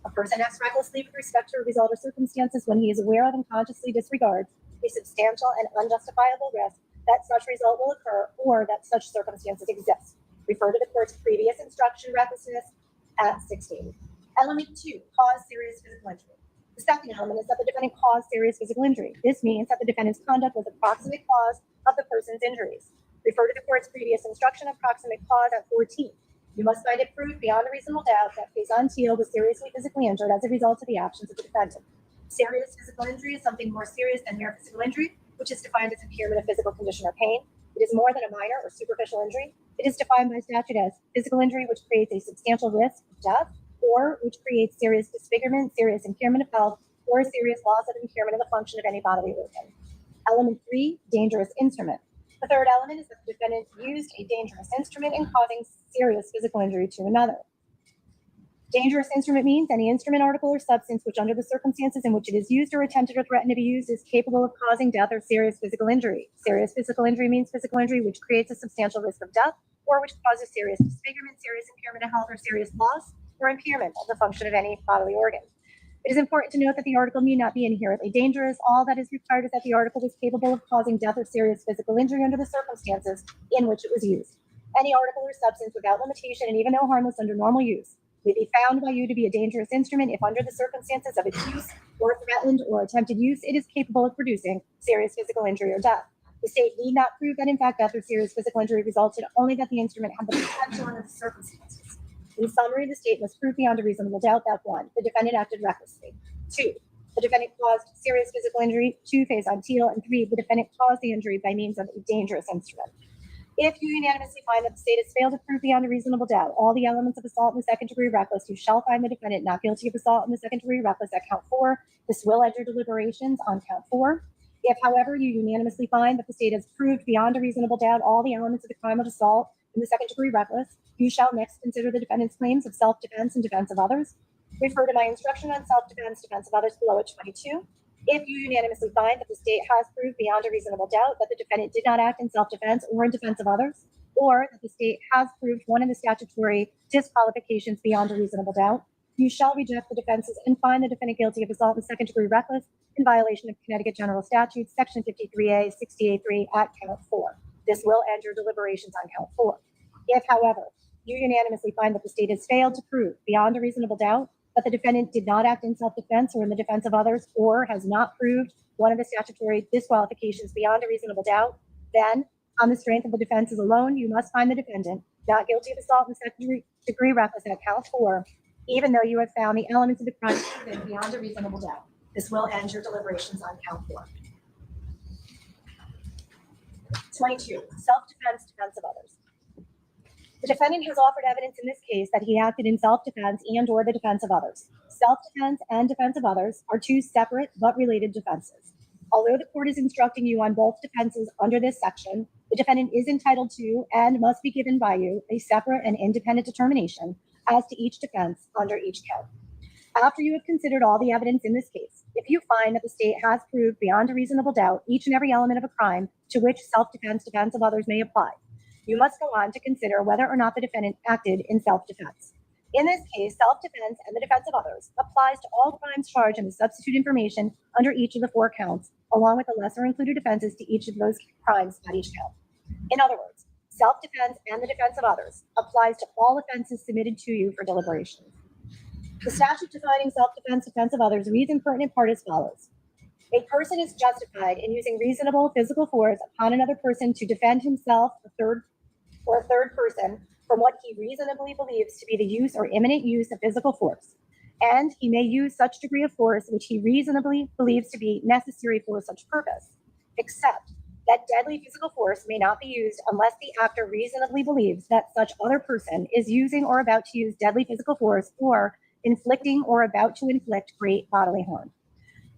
A person acts recklessly with respect to a result or circumstances when he is aware of and consciously disregards a substantial and unjustifiable risk that such result will occur or that such circumstances exist. Refer to the court's previous instruction, recklessness, at 16. Element 2, cause serious physical injury. The second element is that the defendant caused serious physical injury. This means that the defendant's conduct was a proximate cause of the person's injuries. Refer to the court's previous instruction of proximate cause at 14. You must find it proved beyond a reasonable doubt that Faison Teal was seriously physically injured as a result of the actions of the defendant. Serious physical injury is something more serious than mere physical injury, which is defined as impairment of physical condition or pain. It is more than a minor or superficial injury. It is defined by statute as physical injury which creates a substantial risk of death, or which creates serious disfigurement, serious impairment of health, or a serious loss of impairment of the function of any bodily organ. Element 3, dangerous instrument. The third element is that the defendant used a dangerous instrument in causing serious physical injury to another. Dangerous instrument means any instrument, article, or substance which under the circumstances in which it is used or attempted or threatened to be used is capable of causing death or serious physical injury. Serious physical injury means physical injury which creates a substantial risk of death or which causes serious disfigurement, serious impairment of health, or serious loss or impairment of the function of any bodily organ. It is important to note that the article need not be inherently dangerous. All that is required is that the article was capable of causing death or serious physical injury under the circumstances in which it was used. Any article or substance without limitation and even though harmless under normal use may be found by you to be a dangerous instrument if under the circumstances of its use or threatened or attempted use, it is capable of producing serious physical injury or death. The state need not prove that in fact death or serious physical injury resulted, only that the instrument had the potential under the circumstances. In summary, the state must prove beyond a reasonable doubt that 1, the defendant acted recklessly, 2, the defendant caused serious physical injury to Faison Teal, and 3, the defendant caused the injury by means of a dangerous instrument. If you unanimously find that the state has failed to prove beyond a reasonable doubt all the elements of assault in the second degree reckless, you shall find the defendant not guilty of assault in the second degree reckless at count 4. This will end your deliberations on count 4. If, however, you unanimously find that the state has proved beyond a reasonable doubt all the elements of the crime of assault in the second degree reckless, you shall next consider the defendant's claims of self-defense and defense of others. Refer to my instruction on self-defense, defense of others below at 22. If you unanimously find that the state has proved beyond a reasonable doubt that the defendant did not act in self-defense or in defense of others, or that the state has proved one of the statutory disqualifications beyond a reasonable doubt, you shall reject the defenses and find the defendant guilty of assault in second-degree reckless in violation of Connecticut General Statutes, Section 53A, 68.3 at count 4. This will end your deliberations on count 4. If, however, you unanimously find that the state has failed to prove beyond a reasonable doubt that the defendant did not act in self-defense or in the defense of others, or has not proved one of the statutory disqualifications beyond a reasonable doubt, then, on the strength of the defenses alone, you must find the defendant not guilty of assault in second-degree reckless at count 4, even though you have found the elements of the crime proven beyond a reasonable doubt. This will end your deliberations on count 4. 22, self-defense, defense of others. The defendant has offered evidence in this case that he acted in self-defense and or the defense of others. Self-defense and defense of others are two separate but related defenses. Although the court is instructing you on both defenses under this section, the defendant is entitled to and must be given by you a separate and independent determination as to each defense under each count. After you have considered all the evidence in this case, if you find that the state has proved beyond a reasonable doubt each and every element of a crime to which self-defense, defense of others may apply, you must go on to consider whether or not the defendant acted in self-defense. In this case, self-defense and the defense of others applies to all crimes charged in the substitute information under each of the 4 counts, along with the lesser included offenses to each of those crimes at each count. In other words, self-defense and the defense of others applies to all offenses submitted to you for deliberation. The statute defining self-defense, defense of others reads in pertinent part as follows. A person is justified in using reasonable physical force upon another person to defend himself, a third person, from what he reasonably believes to be the use or imminent use of physical force. And he may use such degree of force which he reasonably believes to be necessary for such purpose, except that deadly physical force may not be used unless the actor reasonably believes that such other person is using or about to use deadly physical force or inflicting or about to inflict great bodily harm.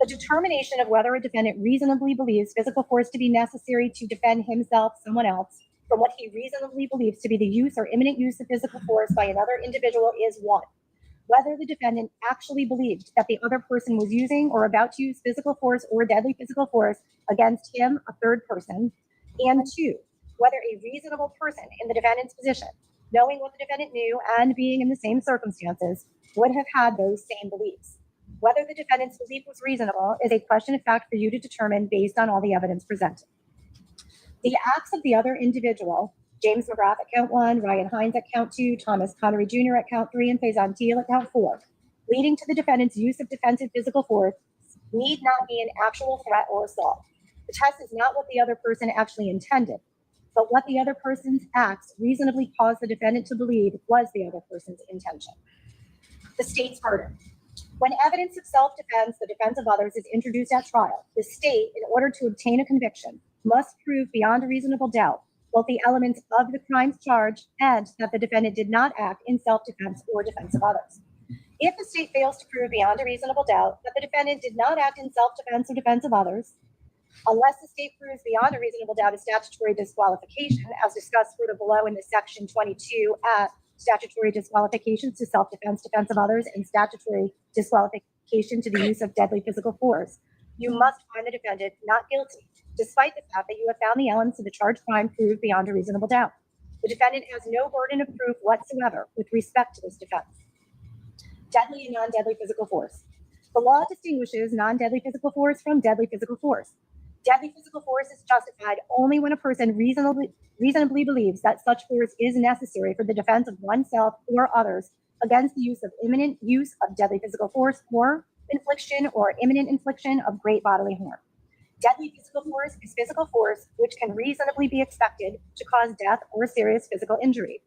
The determination of whether a defendant reasonably believes physical force to be necessary to defend himself, someone else, from what he reasonably believes to be the use or imminent use of physical force by another individual is 1. Whether the defendant actually believed that the other person was using or about to use physical force or deadly physical force against him, a third person, and 2, whether a reasonable person in the defendant's position, knowing what the defendant knew and being in the same circumstances, would have had those same beliefs. Whether the defendant's belief was reasonable is a question of fact for you to determine based on all the evidence presented. The acts of the other individual, James McGrath at count 1, Ryan Hines at count 2, Thomas Connery Jr. at count 3, and Faison Teal at count 4, leading to the defendant's use of defensive physical force, need not be an actual threat or assault. The test is not what the other person actually intended, but what the other person's acts reasonably caused the defendant to believe was the other person's intention. The state's burden. When evidence of self-defense, the defense of others, is introduced at trial, the state, in order to obtain a conviction, must prove beyond a reasonable doubt both the elements of the crimes charged and that the defendant did not act in self-defense or defense of others. If the state fails to prove beyond a reasonable doubt that the defendant did not act in self-defense or defense of others, unless the state proves beyond a reasonable doubt a statutory disqualification, as discussed further below in the section 22 at statutory disqualifications to self-defense, defense of others, and statutory disqualification to the use of deadly physical force, you must find the defendant not guilty, despite the fact that you have found the elements of the charged crime proved beyond a reasonable doubt. The defendant has no burden of proof whatsoever with respect to this defense. Deadly and non-deadly physical force. The law distinguishes non-deadly physical force from deadly physical force. Deadly physical force is justified only when a person reasonably believes that such force is necessary for the defense of oneself or others against the use of imminent use of deadly physical force or infliction or imminent infliction of great bodily harm. Deadly physical force is physical force which can reasonably be expected to cause death or serious physical injury.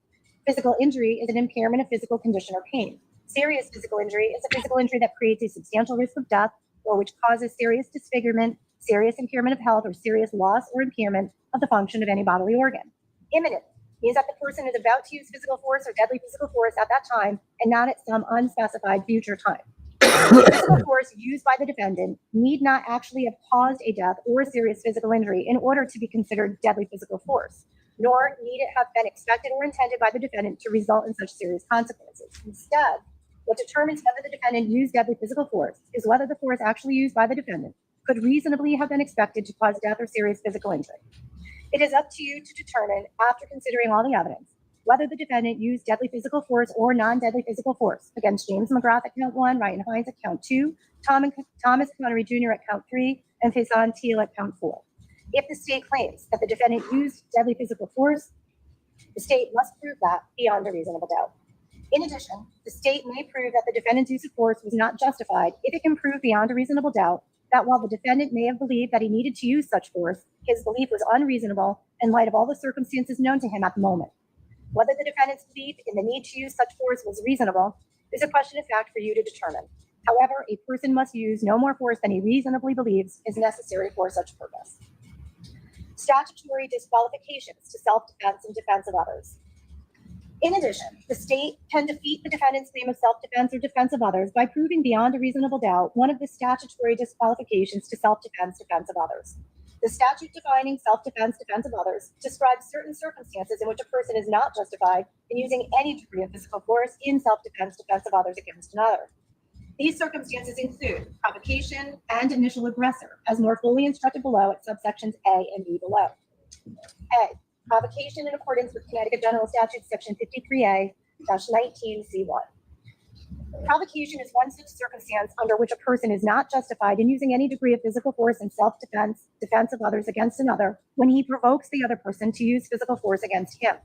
Physical injury is an impairment of physical condition or pain. Serious physical injury is a physical injury that creates a substantial risk of death or which causes serious disfigurement, serious impairment of health, or serious loss or impairment of the function of any bodily organ. Imminent means that the person is about to use physical force or deadly physical force at that time and not at some unspecified future time. Physical force used by the defendant need not actually have caused a death or serious physical injury in order to be considered deadly physical force, nor need it have been expected or intended by the defendant to result in such serious consequences. Instead, what determines whether the defendant used deadly physical force is whether the force actually used by the defendant could reasonably have been expected to cause death or serious physical injury. It is up to you to determine, after considering all the evidence, whether the defendant used deadly physical force or non-deadly physical force against James McGrath at count 1, Ryan Hines at count 2, Thomas Connery Jr. at count 3, and Faison Teal at count 4. If the state claims that the defendant used deadly physical force, the state must prove that beyond a reasonable doubt. In addition, the state may prove that the defendant's use of force was not justified if it can prove beyond a reasonable doubt that while the defendant may have believed that he needed to use such force, his belief was unreasonable in light of all the circumstances known to him at the moment. Whether the defendant's belief in the need to use such force was reasonable is a question of fact for you to determine. However, a person must use no more force than he reasonably believes is necessary for such purpose. Statutory disqualifications to self-defense and defense of others. In addition, the state can defeat the defendant's claim of self-defense or defense of others by proving beyond a reasonable doubt one of the statutory disqualifications to self-defense, defense of others. The statute defining self-defense, defense of others describes certain circumstances in which a person is not justified in using any degree of physical force in self-defense, defense of others against another. These circumstances include provocation and initial aggressor, as more fully instructed below at subsections A and B below. A. Provocation in accordance with Connecticut General Statute section 53A-19C1. Provocation is one such circumstance under which a person is not justified in using any degree of physical force in self-defense, defense of others against another, when he provokes the other person to use physical force against him.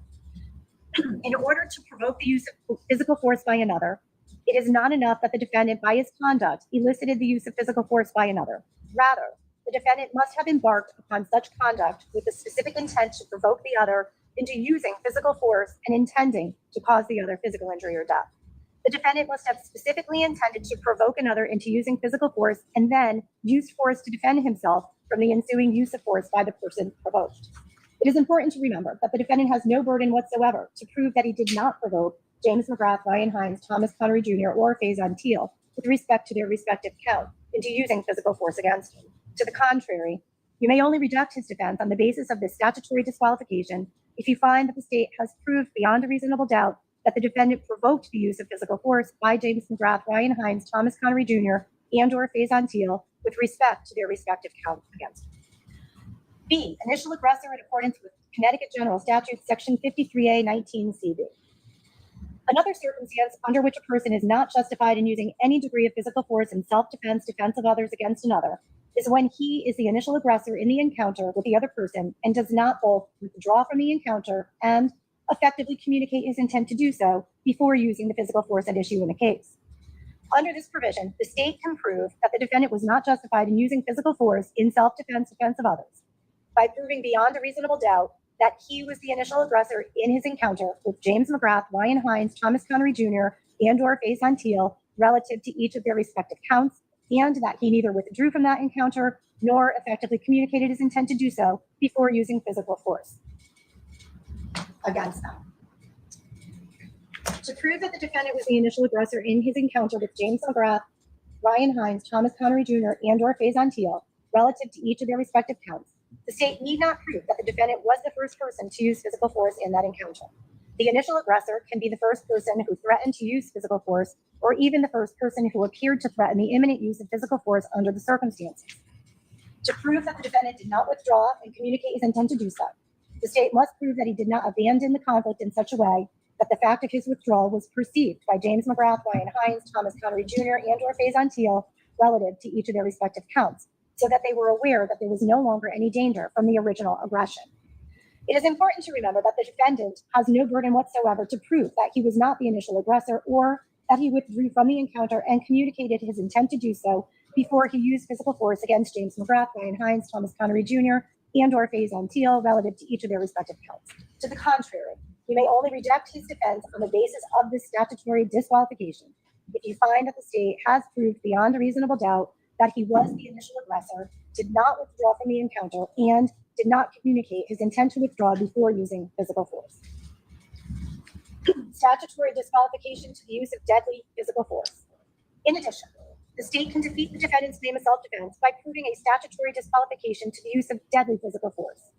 In order to provoke the use of physical force by another, it is not enough that the defendant, by his conduct, elicited the use of physical force by another. Rather, the defendant must have embarked upon such conduct with the specific intent to provoke the other into using physical force and intending to cause the other physical injury or death. The defendant must have specifically intended to provoke another into using physical force and then used force to defend himself from the ensuing use of force by the person provoked. It is important to remember that the defendant has no burden whatsoever to prove that he did not provoke James McGrath, Ryan Hines, Thomas Connery Jr., or Faison Teal with respect to their respective count into using physical force against him. To the contrary, you may only reject his defense on the basis of this statutory disqualification if you find that the state has proved beyond a reasonable doubt that the defendant provoked the use of physical force by James McGrath, Ryan Hines, Thomas Connery Jr., and/or Faison Teal with respect to their respective count against him. B. Initial aggressor in accordance with Connecticut General Statute section 53A-19CB. Another circumstance under which a person is not justified in using any degree of physical force in self-defense, defense of others against another, is when he is the initial aggressor in the encounter with the other person and does not both withdraw from the encounter and effectively communicate his intent to do so before using the physical force at issue in the case. Under this provision, the state can prove that the defendant was not justified in using physical force in self-defense, defense of others by proving beyond a reasonable doubt that he was the initial aggressor in his encounter with James McGrath, Ryan Hines, Thomas Connery Jr., and/or Faison Teal relative to each of their respective counts, and that he neither withdrew from that encounter nor effectively communicated his intent to do so before using physical force against them. To prove that the defendant was the initial aggressor in his encounter with James McGrath, Ryan Hines, Thomas Connery Jr., and/or Faison Teal relative to each of their respective counts, the state need not prove that the defendant was the first person to use physical force in that encounter. The initial aggressor can be the first person who threatened to use physical force, or even the first person who appeared to threaten the imminent use of physical force under the circumstances. To prove that the defendant did not withdraw and communicate his intent to do so, the state must prove that he did not abandon the conflict in such a way that the fact of his withdrawal was perceived by James McGrath, Ryan Hines, Thomas Connery Jr., and/or Faison Teal relative to each of their respective counts, so that they were aware that there was no longer any danger from the original aggression. It is important to remember that the defendant has no burden whatsoever to prove that he was not the initial aggressor or that he withdrew from the encounter and communicated his intent to do so before he used physical force against James McGrath, Ryan Hines, Thomas Connery Jr., and/or Faison Teal relative to each of their respective counts. To the contrary, you may only reject his defense on the basis of this statutory disqualification if you find that the state has proved beyond a reasonable doubt that he was the initial aggressor, did not withdraw from the encounter, and did not communicate his intent to withdraw before using physical force. Statutory disqualification to the use of deadly physical force. In addition, the state can defeat the defendant's claim of self-defense by proving a statutory disqualification to the use of deadly physical force.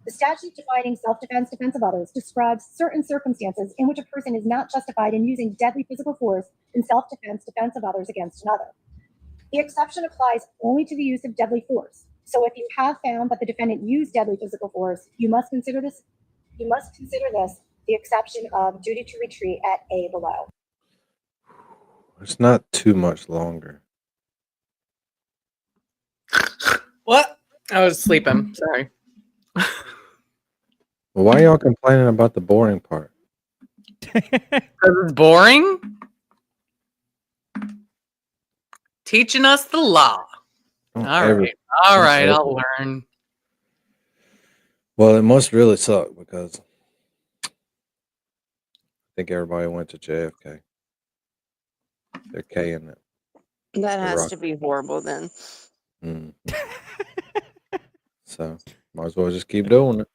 The statute defining self-defense, defense of others describes certain circumstances in which a person is not justified in using deadly physical force in self-defense, defense of others against another. The exception applies only to the use of deadly force. So if you have found that the defendant used deadly physical force, you must consider this the exception of duty to retreat at A below. It's not too much longer. What? I was sleeping. Sorry. Well, why y'all complaining about the boring part? Because it's boring. Teaching us the law. Don't All ever- right. All don't right. ever- I'll learn. Well, it must really suck because I think everybody went to JFK. They're K-ing it. That has rock. to be horrible then. Mm. So might as well just keep doing it.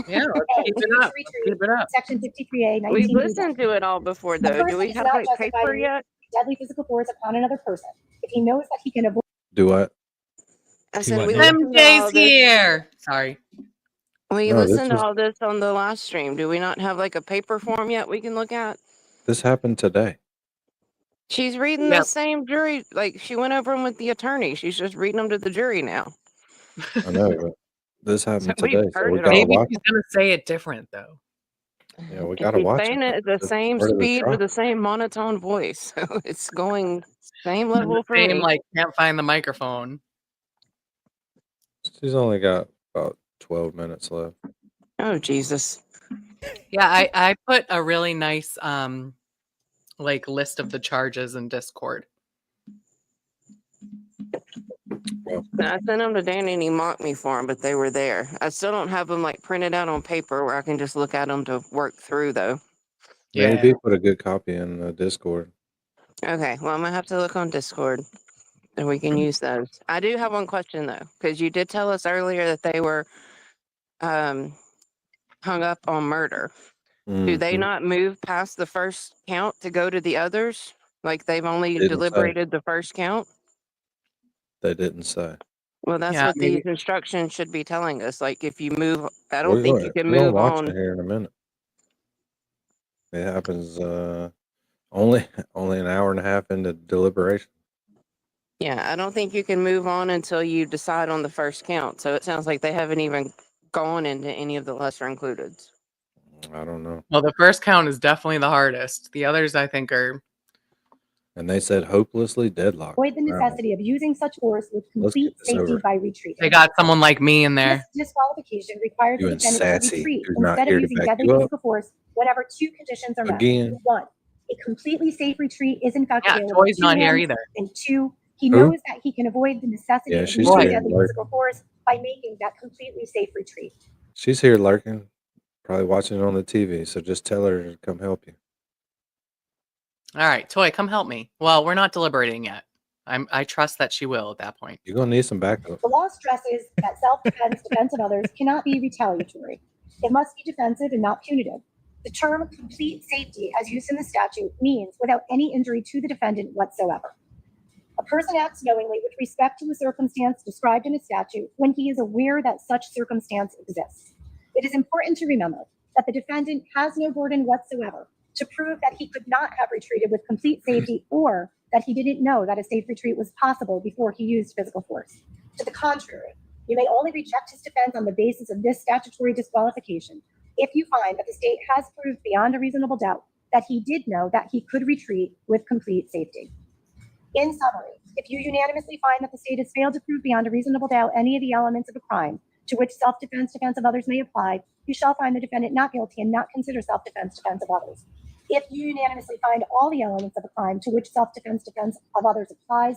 Yeah, let's keep it up. Let's keep it up. Section 53A, 19. We've listened to it all before, though. Do we have like paper yet? Deadly physical force upon another person if he knows that he can avoid. Do what? I said what we now? listened to all MJ's this. here. Sorry. We No, this listened to was- all this on the last stream. Do we not have like a paper form yet we can look at? This happened today. She's reading Yep. the same jury. Like she went over them with the attorney. She's just reading them to the jury now. I know, but this happened We've today, so heard we it gotta all. Maybe watch she's it. gonna say it different though. Yeah, we If gotta she's watch saying it. it at the same part of the speed with trial. the same monotone voice, so it's going same And level the for same, me. like, can't find the microphone. She's only got about 12 minutes left. Oh Jesus! Yeah, I put a really nice like list of the charges in Discord. And I sent them to Danny and he mocked me for them, but they were there. I still don't have them like printed out on paper where I can just look at them to work through though. Maybe Yeah. B put a good copy in the Discord. Okay, well I'm gonna have to look on Discord and we can use those. I do have one question though, because you did tell us earlier that they were hung up on murder. Do they Mhm. not move past the first count to go to the others? Like they've only Didn't say. deliberated the first count? They didn't say. Well, that's Yeah, what maybe. these instructions should be telling us. Like if you move, I We're don't think going, you can we're gonna move watch it on. here in a minute. It happens only an hour and a half into deliberation. Yeah, I don't think you can move on until you decide on the first count. So it sounds like they haven't even gone into any of the lesser includeds. I don't know. Well, the first count is definitely the hardest. The others, I think, are. And they said hopelessly deadlocked. Avoid the Wow. necessity of using such force with Let's get complete this safety over. by retreating. They got someone like me in there. This disqualification requires You the and defendant to Sassy, retreat who's not instead here of to using back deadly you up. physical force whenever two conditions are met. Again. 1, a completely safe retreat is in fact Yeah, available Toy's to not here him, either. and 2, he Who? knows that he can avoid the necessity Yeah, of she's using here, deadly Lark. physical force by making that completely safe retreat. She's here lurking, probably watching it on the TV. So just tell her to come help you. All right, Toy, come help me. Well, we're not deliberating yet. I trust that she will at that point. You're gonna need some backup. The law stresses that self-defense, defense of others cannot be retaliatory. It must be defensive and not punitive. The term complete safety, as used in the statute, means without any injury to the defendant whatsoever. A person acts knowingly with respect to a circumstance described in a statute when he is aware that such circumstance exists. It is important to remember that the defendant has no burden whatsoever to prove that he could not have retreated with complete safety or that he didn't know that a safe retreat was possible before he used physical force. To the contrary, you may only reject his defense on the basis of this statutory disqualification if you find that the state has proved beyond a reasonable doubt that he did know that he could retreat with complete safety. In summary, if you unanimously find that the state has failed to prove beyond a reasonable doubt any of the elements of a crime to which self-defense, defense of others may apply, you shall find the defendant not guilty and not consider self-defense, defense of others. If you unanimously find all the elements of a crime to which self-defense, defense of others applies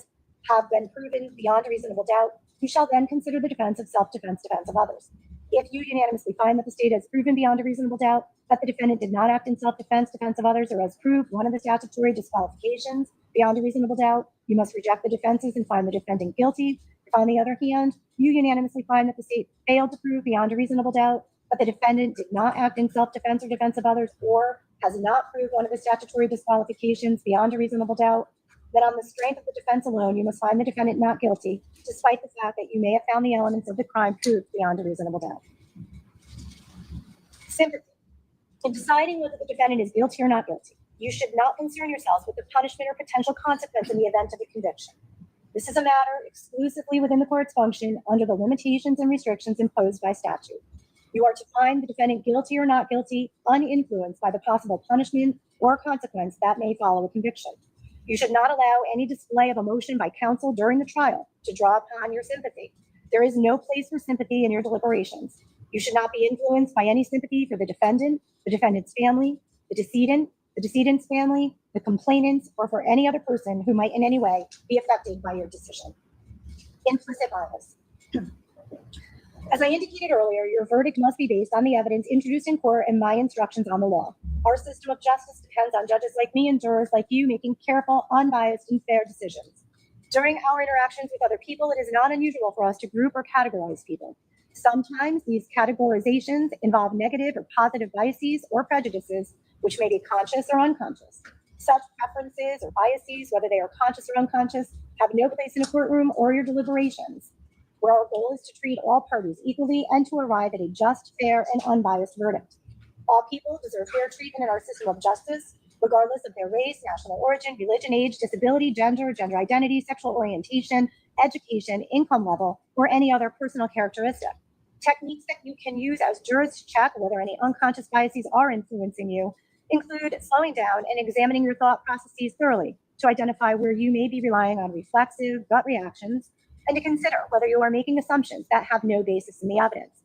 have been proven beyond a reasonable doubt, you shall then consider the defense of self-defense, defense of others. If you unanimously find that the state has proven beyond a reasonable doubt that the defendant did not act in self-defense, defense of others, or has proved one of the statutory disqualifications beyond a reasonable doubt, you must reject the defenses and find the defendant guilty. If, on the other hand, you unanimously find that the state failed to prove beyond a reasonable doubt that the defendant did not act in self-defense or defense of others, or has not proved one of the statutory disqualifications beyond a reasonable doubt, then on the strength of the defense alone, you must find the defendant not guilty, despite the fact that you may have found the elements of the crime proved beyond a reasonable doubt. Sympathy. In deciding whether the defendant is guilty or not guilty, you should not concern yourselves with the punishment or potential consequence in the event of a conviction. This is a matter exclusively within the court's function under the limitations and restrictions imposed by statute. You are to find the defendant guilty or not guilty, uninfluenced by the possible punishment or consequence that may follow a conviction. You should not allow any display of emotion by counsel during the trial to draw upon your sympathy. There is no place for sympathy in your deliberations. You should not be influenced by any sympathy for the defendant, the defendant's family, the decedent's family, the complainants, or for any other person who might in any way be affected by your decision. Implicit bias. As I indicated earlier, your verdict must be based on the evidence introduced in court and my instructions on the law. Our system of justice depends on judges like me and jurors like you making careful, unbiased, and fair decisions. During our interactions with other people, it is not unusual for us to group or categorize people. Sometimes these categorizations involve negative or positive biases or prejudices, which may be conscious or unconscious. Such preferences or biases, whether they are conscious or unconscious, have no place in a courtroom or your deliberations, where our goal is to treat all parties equally and to arrive at a just, fair, and unbiased verdict. All people deserve fair treatment in our system of justice, regardless of their race, national origin, religion, age, disability, gender identity, sexual orientation, education, income level, or any other personal characteristic. Techniques that you can use as jurors to check whether any unconscious biases are influencing you include slowing down and examining your thought processes thoroughly to identify where you may be relying on reflexive gut reactions, and to consider whether you are making assumptions that have no basis in the evidence.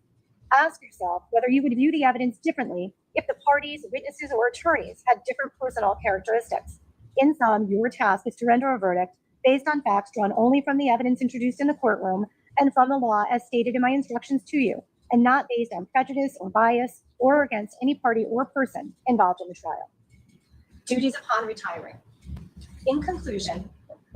Ask yourself whether you would view the evidence differently if the parties, witnesses, or attorneys had different personal characteristics. In sum, your task is to render a verdict based on facts drawn only from the evidence introduced in the courtroom and from the law as stated in my instructions to you, and not based on prejudice or bias or against any party or person involved in the trial. Duties upon retiring. In conclusion,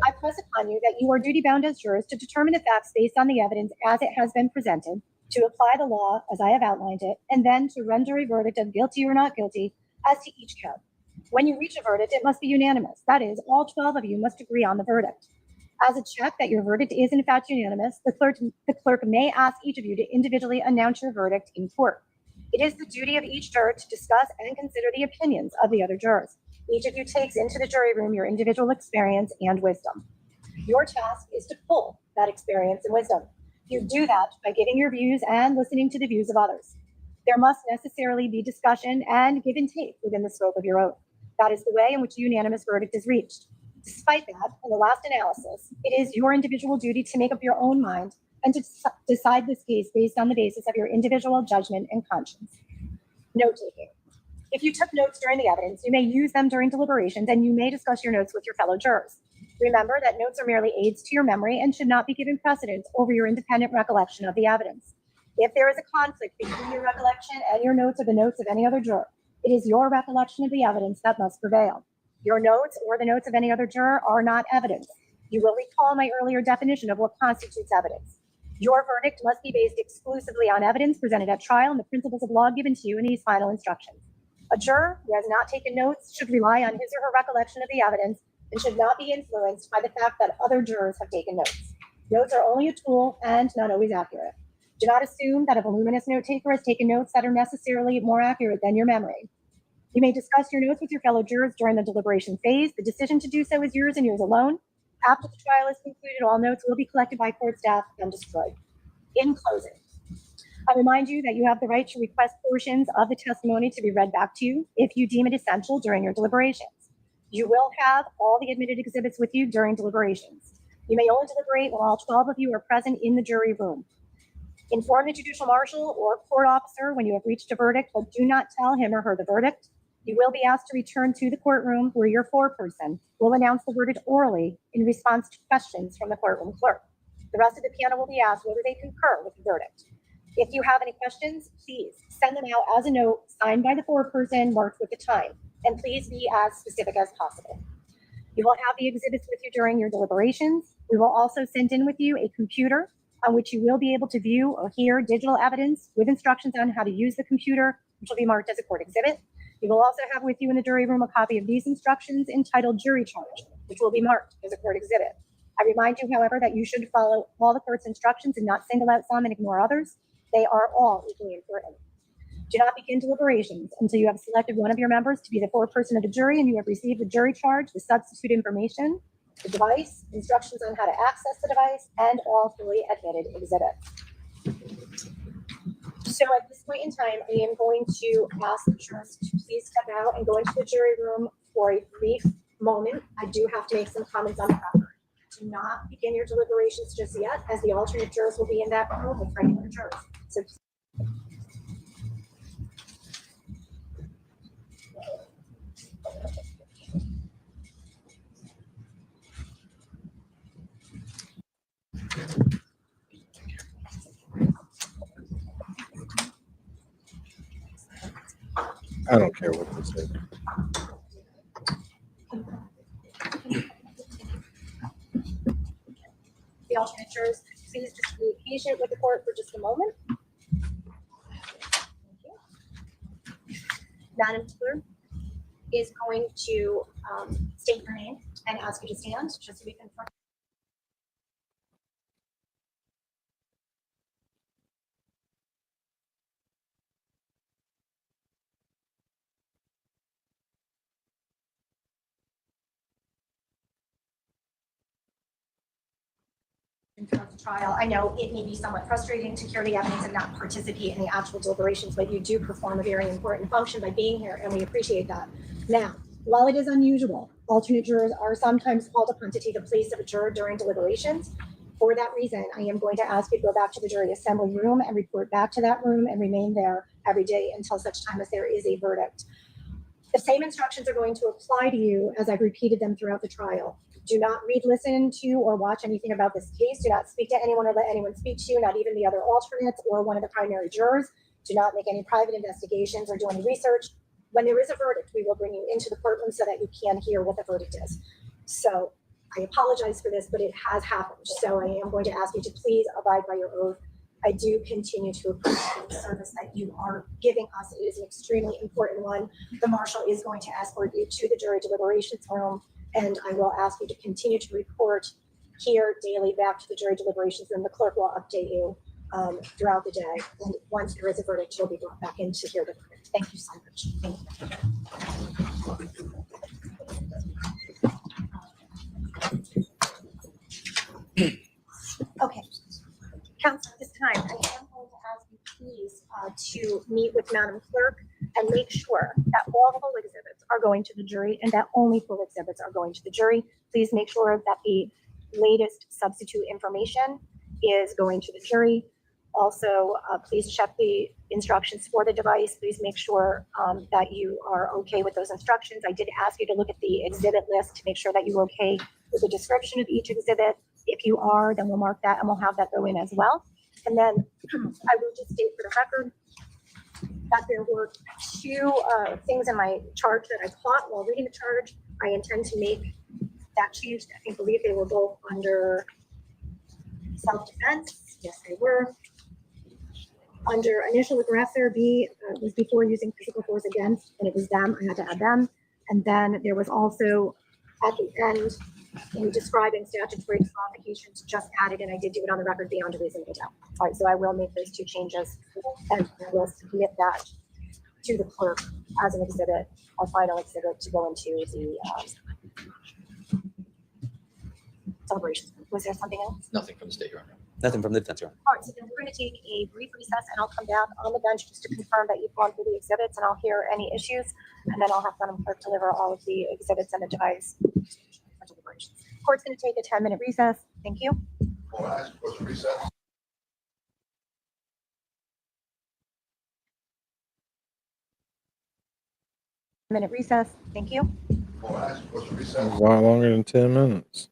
I press upon you that you are duty-bound as jurors to determine the facts based on the evidence as it has been presented, to apply the law as I have outlined it, and then to render a verdict of guilty or not guilty as to each count. When you reach a verdict, it must be unanimous. That is, all 12 of you must agree on the verdict. As a check that your verdict is in fact unanimous, the clerk may ask each of you to individually announce your verdict in court. It is the duty of each juror to discuss and consider the opinions of the other jurors. Each of you takes into the jury room your individual experience and wisdom. Your task is to pull that experience and wisdom. You do that by giving your views and listening to the views of others. There must necessarily be discussion and give and take within the scope of your oath. That is the way in which a unanimous verdict is reached. Despite that, in the last analysis, it is your individual duty to make up your own mind and to decide this case based on the basis of your individual judgment and conscience. Note-taking. If you took notes during the evidence, you may use them during deliberations, and you may discuss your notes with your fellow jurors. Remember that notes are merely aids to your memory and should not be given precedence over your independent recollection of the evidence. If there is a conflict between your recollection and your notes or the notes of any other juror, it is your recollection of the evidence that must prevail. Your notes or the notes of any other juror are not evidence. You will recall my earlier definition of what constitutes evidence. Your verdict must be based exclusively on evidence presented at trial and the principles of law given to you in these final instructions. A juror who has not taken notes should rely on his or her recollection of the evidence and should not be influenced by the fact that other jurors have taken notes. Notes are only a tool and not always accurate. Do not assume that a voluminous note taker has taken notes that are necessarily more accurate than your memory. You may discuss your notes with your fellow jurors during the deliberation phase. The decision to do so is yours and yours alone. After the trial is concluded, all notes will be collected by court staff and destroyed. In closing, I remind you that you have the right to request portions of the testimony to be read back to you if you deem it essential during your deliberations. You will have all the admitted exhibits with you during deliberations. You may only deliberate when all 12 of you are present in the jury room. Inform the judicial marshal or court officer when you have reached a verdict, but do not tell him or her the verdict. You will be asked to return to the courtroom where your foreperson will announce the verdict orally in response to questions from the courtroom clerk. The rest of the panel will be asked whether they concur with the verdict. If you have any questions, please send them out as a note signed by the foreperson marked with the time, and please be as specific as possible. You will have the exhibits with you during your deliberations. We will also send in with you a computer on which you will be able to view or hear digital evidence with instructions on how to use the computer, which will be marked as a court exhibit. You will also have with you in the jury room a copy of these instructions entitled Jury Charge, which will be marked as a court exhibit. I remind you, however, that you should follow all the court's instructions and not single out some and ignore others. They are all equally important. Do not begin deliberations until you have selected one of your members to be the foreperson of the jury and you have received the jury charge, the substitute information, the device, instructions on how to access the device, and all fully admitted exhibits. So at this point in time, I am going to ask the jurors to please step out and go into the jury room for a brief moment. I do have to make some comments on the record. Do not begin your deliberations just yet, as the alternate jurors will be in that room with regular jurors. So I don't care what they say. the alternate jurors, please just be patient with the court for just a moment. Thank you. Madam Clerk is going to state your name and ask you to stand, just so we can. Throughout the trial, I know it may be somewhat frustrating to hear the evidence and not participate in the actual deliberations, but you do perform a very important function by being here, and we appreciate that. Now, while it is unusual, alternate jurors are sometimes called upon to take the place of a juror during deliberations. For that reason, I am going to ask you to go back to the jury assembly room and report back to that room and remain there every day until such time as there is a verdict. The same instructions are going to apply to you as I've repeated them throughout the trial. Do not read, listen to, or watch anything about this case. Do not speak to anyone or let anyone speak to you, not even the other alternates or one of the primary jurors. Do not make any private investigations or do any research. When there is a verdict, we will bring you into the courtroom so that you can hear what the verdict is. So I apologize for this, but it has happened. So I am going to ask you to please abide by your oath. I do continue to appreciate the service that you are giving us. It is an extremely important one. The marshal is going to escort you to the jury deliberations room, and I will ask you to continue to report here daily back to the jury deliberations room. The clerk will update you throughout the day. And once there is a verdict, you'll be brought back in to hear the verdict. Thank you so much. Thank you. Okay. Counsel, at this time, I am going to ask you please to meet with Madam Clerk and make sure that all full exhibits are going to the jury and that only full exhibits are going to the jury. Please make sure that the latest substitute information is going to the jury. Also, please check the instructions for the device. Please make sure that you are okay with those instructions. I did ask you to look at the exhibit list to make sure that you're okay with the description of each exhibit. If you are, then we'll mark that and we'll have that go in as well. And then I will just state for the record that there were two things in my charge that I caught while reading the charge. I intend to make that change. I believe they were both under self-defense. Yes, they were. Under initial aggressor, B was before using physical force against, and it was them. I had to add them. And then there was also at the end in describing statutory disqualifications just added, and I did do it on the record beyond a reasonable doubt. All right, so I will make those two changes and I will submit that to the clerk as an exhibit, our final exhibit to go into the celebration. Was there something else? Nothing from the state, Your Honor. Nothing from the defense, Your Honor. All right, so then we're going to take a brief recess and I'll come back on the bench just to confirm that you've gone through the exhibits and I'll hear any issues, and then I'll have Madam Clerk deliver all of the exhibits and the device. Court's going to take a 10-minute recess. Thank you. Minute recess. Thank you. A lot longer than 10 minutes.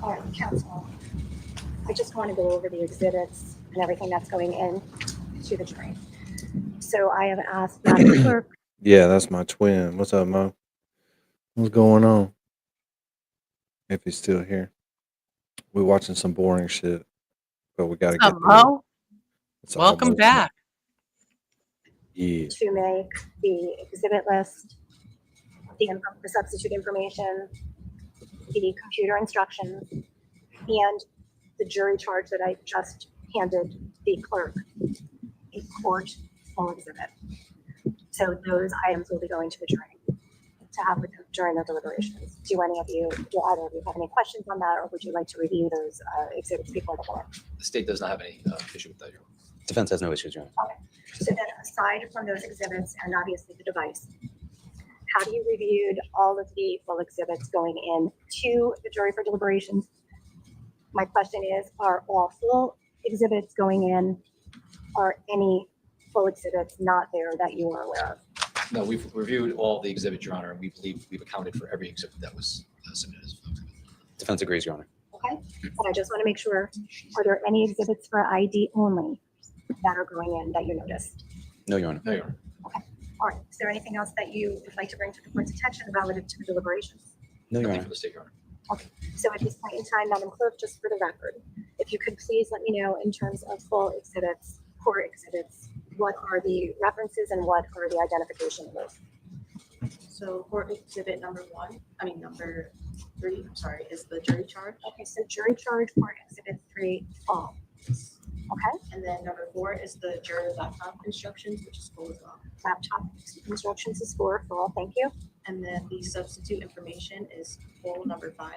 All right, counsel. I just want to go over the exhibits and everything that's going in to the jury. So I have asked Madam Clerk. Yeah, that's my twin. What's up, Mo? What's going on? If he's still here. We're watching some boring shit, but we got to get through it. Mo? It's Welcome almost- back. Yeah. To make the exhibit list, the substitute information, the computer instructions, and the jury charge that I just handed the clerk, a court full exhibit. So those items will be going to the jury. to have with them during their deliberations. Do either of you have any questions on that, or would you like to review those exhibits before the board? The state does not have any issue with that, Your Honor. Defense has no issues, Your Honor. Okay. So then, aside from those exhibits and obviously the device, have you reviewed all of the full exhibits going in to the jury for deliberations? My question is, are all full exhibits going in? Are any full exhibits not there that you are aware of? No, we've reviewed all the exhibits, Your Honor, and we believe we've accounted for every exhibit that was submitted as a full exhibit. Defense agrees, Your Honor. Okay, but I just want to make sure, are there any exhibits for ID only that are going in that you noticed? No, Your Honor. No, Your Honor. Okay, all right. Is there anything else that you would like to bring to the court's attention relative to the deliberations? No, Your Honor. For the state, Your Honor. Okay, so at this point in time, Madam Clerk, just for the record, if you could please let me know in terms of full exhibits, core exhibits, what are the references and what are the identification of those? So for exhibit number 3, I'm sorry, is the jury charge. Okay, so jury charge for exhibit 3, full. Okay, And then number 4 is the jury laptop instructions, which is full as well. laptop instructions is full, thank you. And then the substitute information is full, number 5.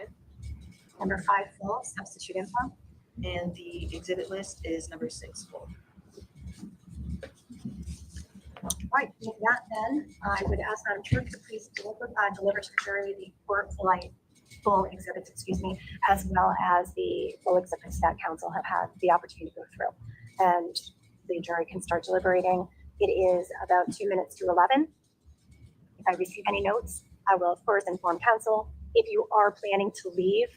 Number 5, full, substitute info. And the exhibit list is number 6, full. All right, with that then, I would ask Madam Clerk to please deliver to the jury the full exhibits, as well as the full exhibits that counsel have had the opportunity to go through. And the jury can start deliberating. It is about 2 minutes to 11. If I receive any notes, I will of course inform counsel. If you are planning to leave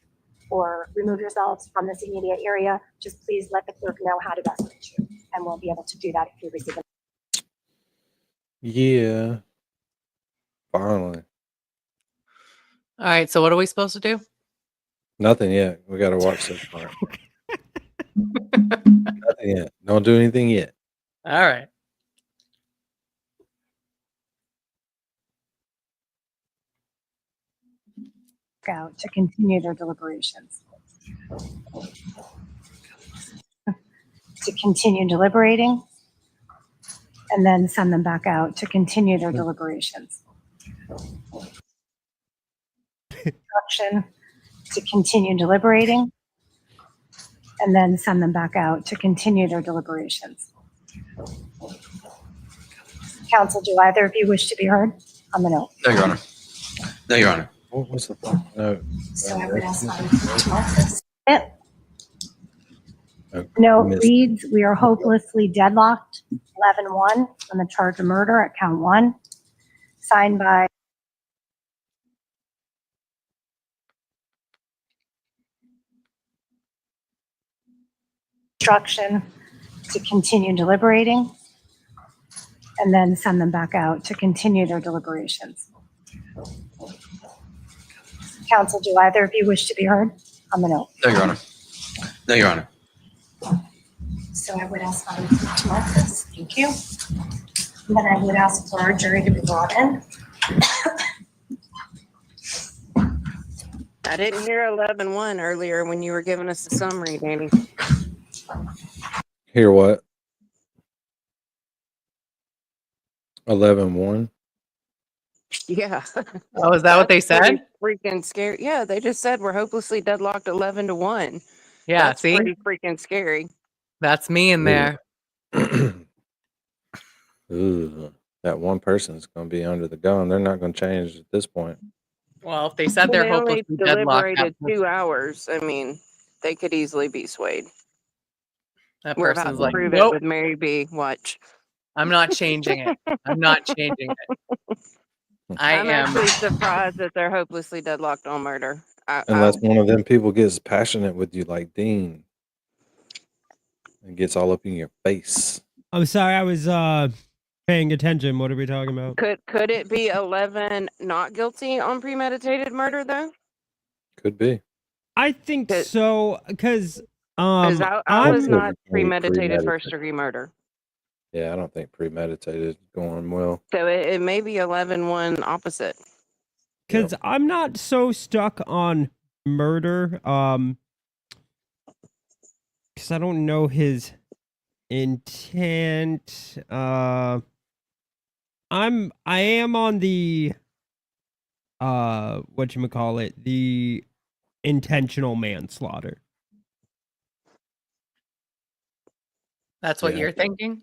or remove yourselves from this immediate area, just please let the clerk know how to best reach you. And we'll be able to do that if you receive it. Yeah. Finally. All right. So what are we supposed to do? Nothing yet. We got to watch this part. Nothing yet. Don't do anything yet. All right. Out to continue their deliberations. To continue deliberating, and then send them back out to continue their deliberations. Instruction to continue deliberating, and then send them back out to continue their deliberations. Counsel, do either of you wish to be heard on the note? No, Your Honor. No, Your Honor. What was the fuck? No. So I would ask Madam Clerk to mark this. Okay, No missed. reads. We are hopelessly deadlocked. 11-1 on the charge of murder at count 1. Signed by instruction to continue deliberating, and then send them back out to continue their deliberations. Counsel, do either of you wish to be heard on the note? No, Your Honor. No, Your Honor. So I would ask Madam Clerk to mark this. Thank you. And then I would ask for our jury to be brought in. I didn't hear 11-1 earlier when you were giving us the summary, Danny. Hear what? 11-1. Yeah. Oh, is that what they That's pretty said? freaking scary. Yeah, they just said we're hopelessly deadlocked 11-1. Yeah. That's See, pretty freaking scary. that's me in there. Ooh, that one person is going to be under the gun. They're not going to change at this point. Well, if they said Well, they're they only hopelessly deadlocked, deliberated 2 hours. I mean, they could easily be swayed. that We're about person's to like, prove nope, it with Mary B. Watch. I'm not changing it. I'm not changing it. I'm actually surprised that they're hopelessly deadlocked on murder. Unless one of them people gets passionate with you like Dean and gets all up in your face. I'm sorry, I was paying attention. What are we talking about? Could it be 11 not guilty on premeditated murder though? Could be. I think Cause- so, because Because I was I'm- not Premeditated. premeditated first degree murder. Yeah, I don't think premeditated is going well. So it may be 11-1 opposite. because I'm not so stuck on murder. Because I don't know his intent. I am on the whatchamacallit, the intentional manslaughter. That's what Yeah. you're thinking?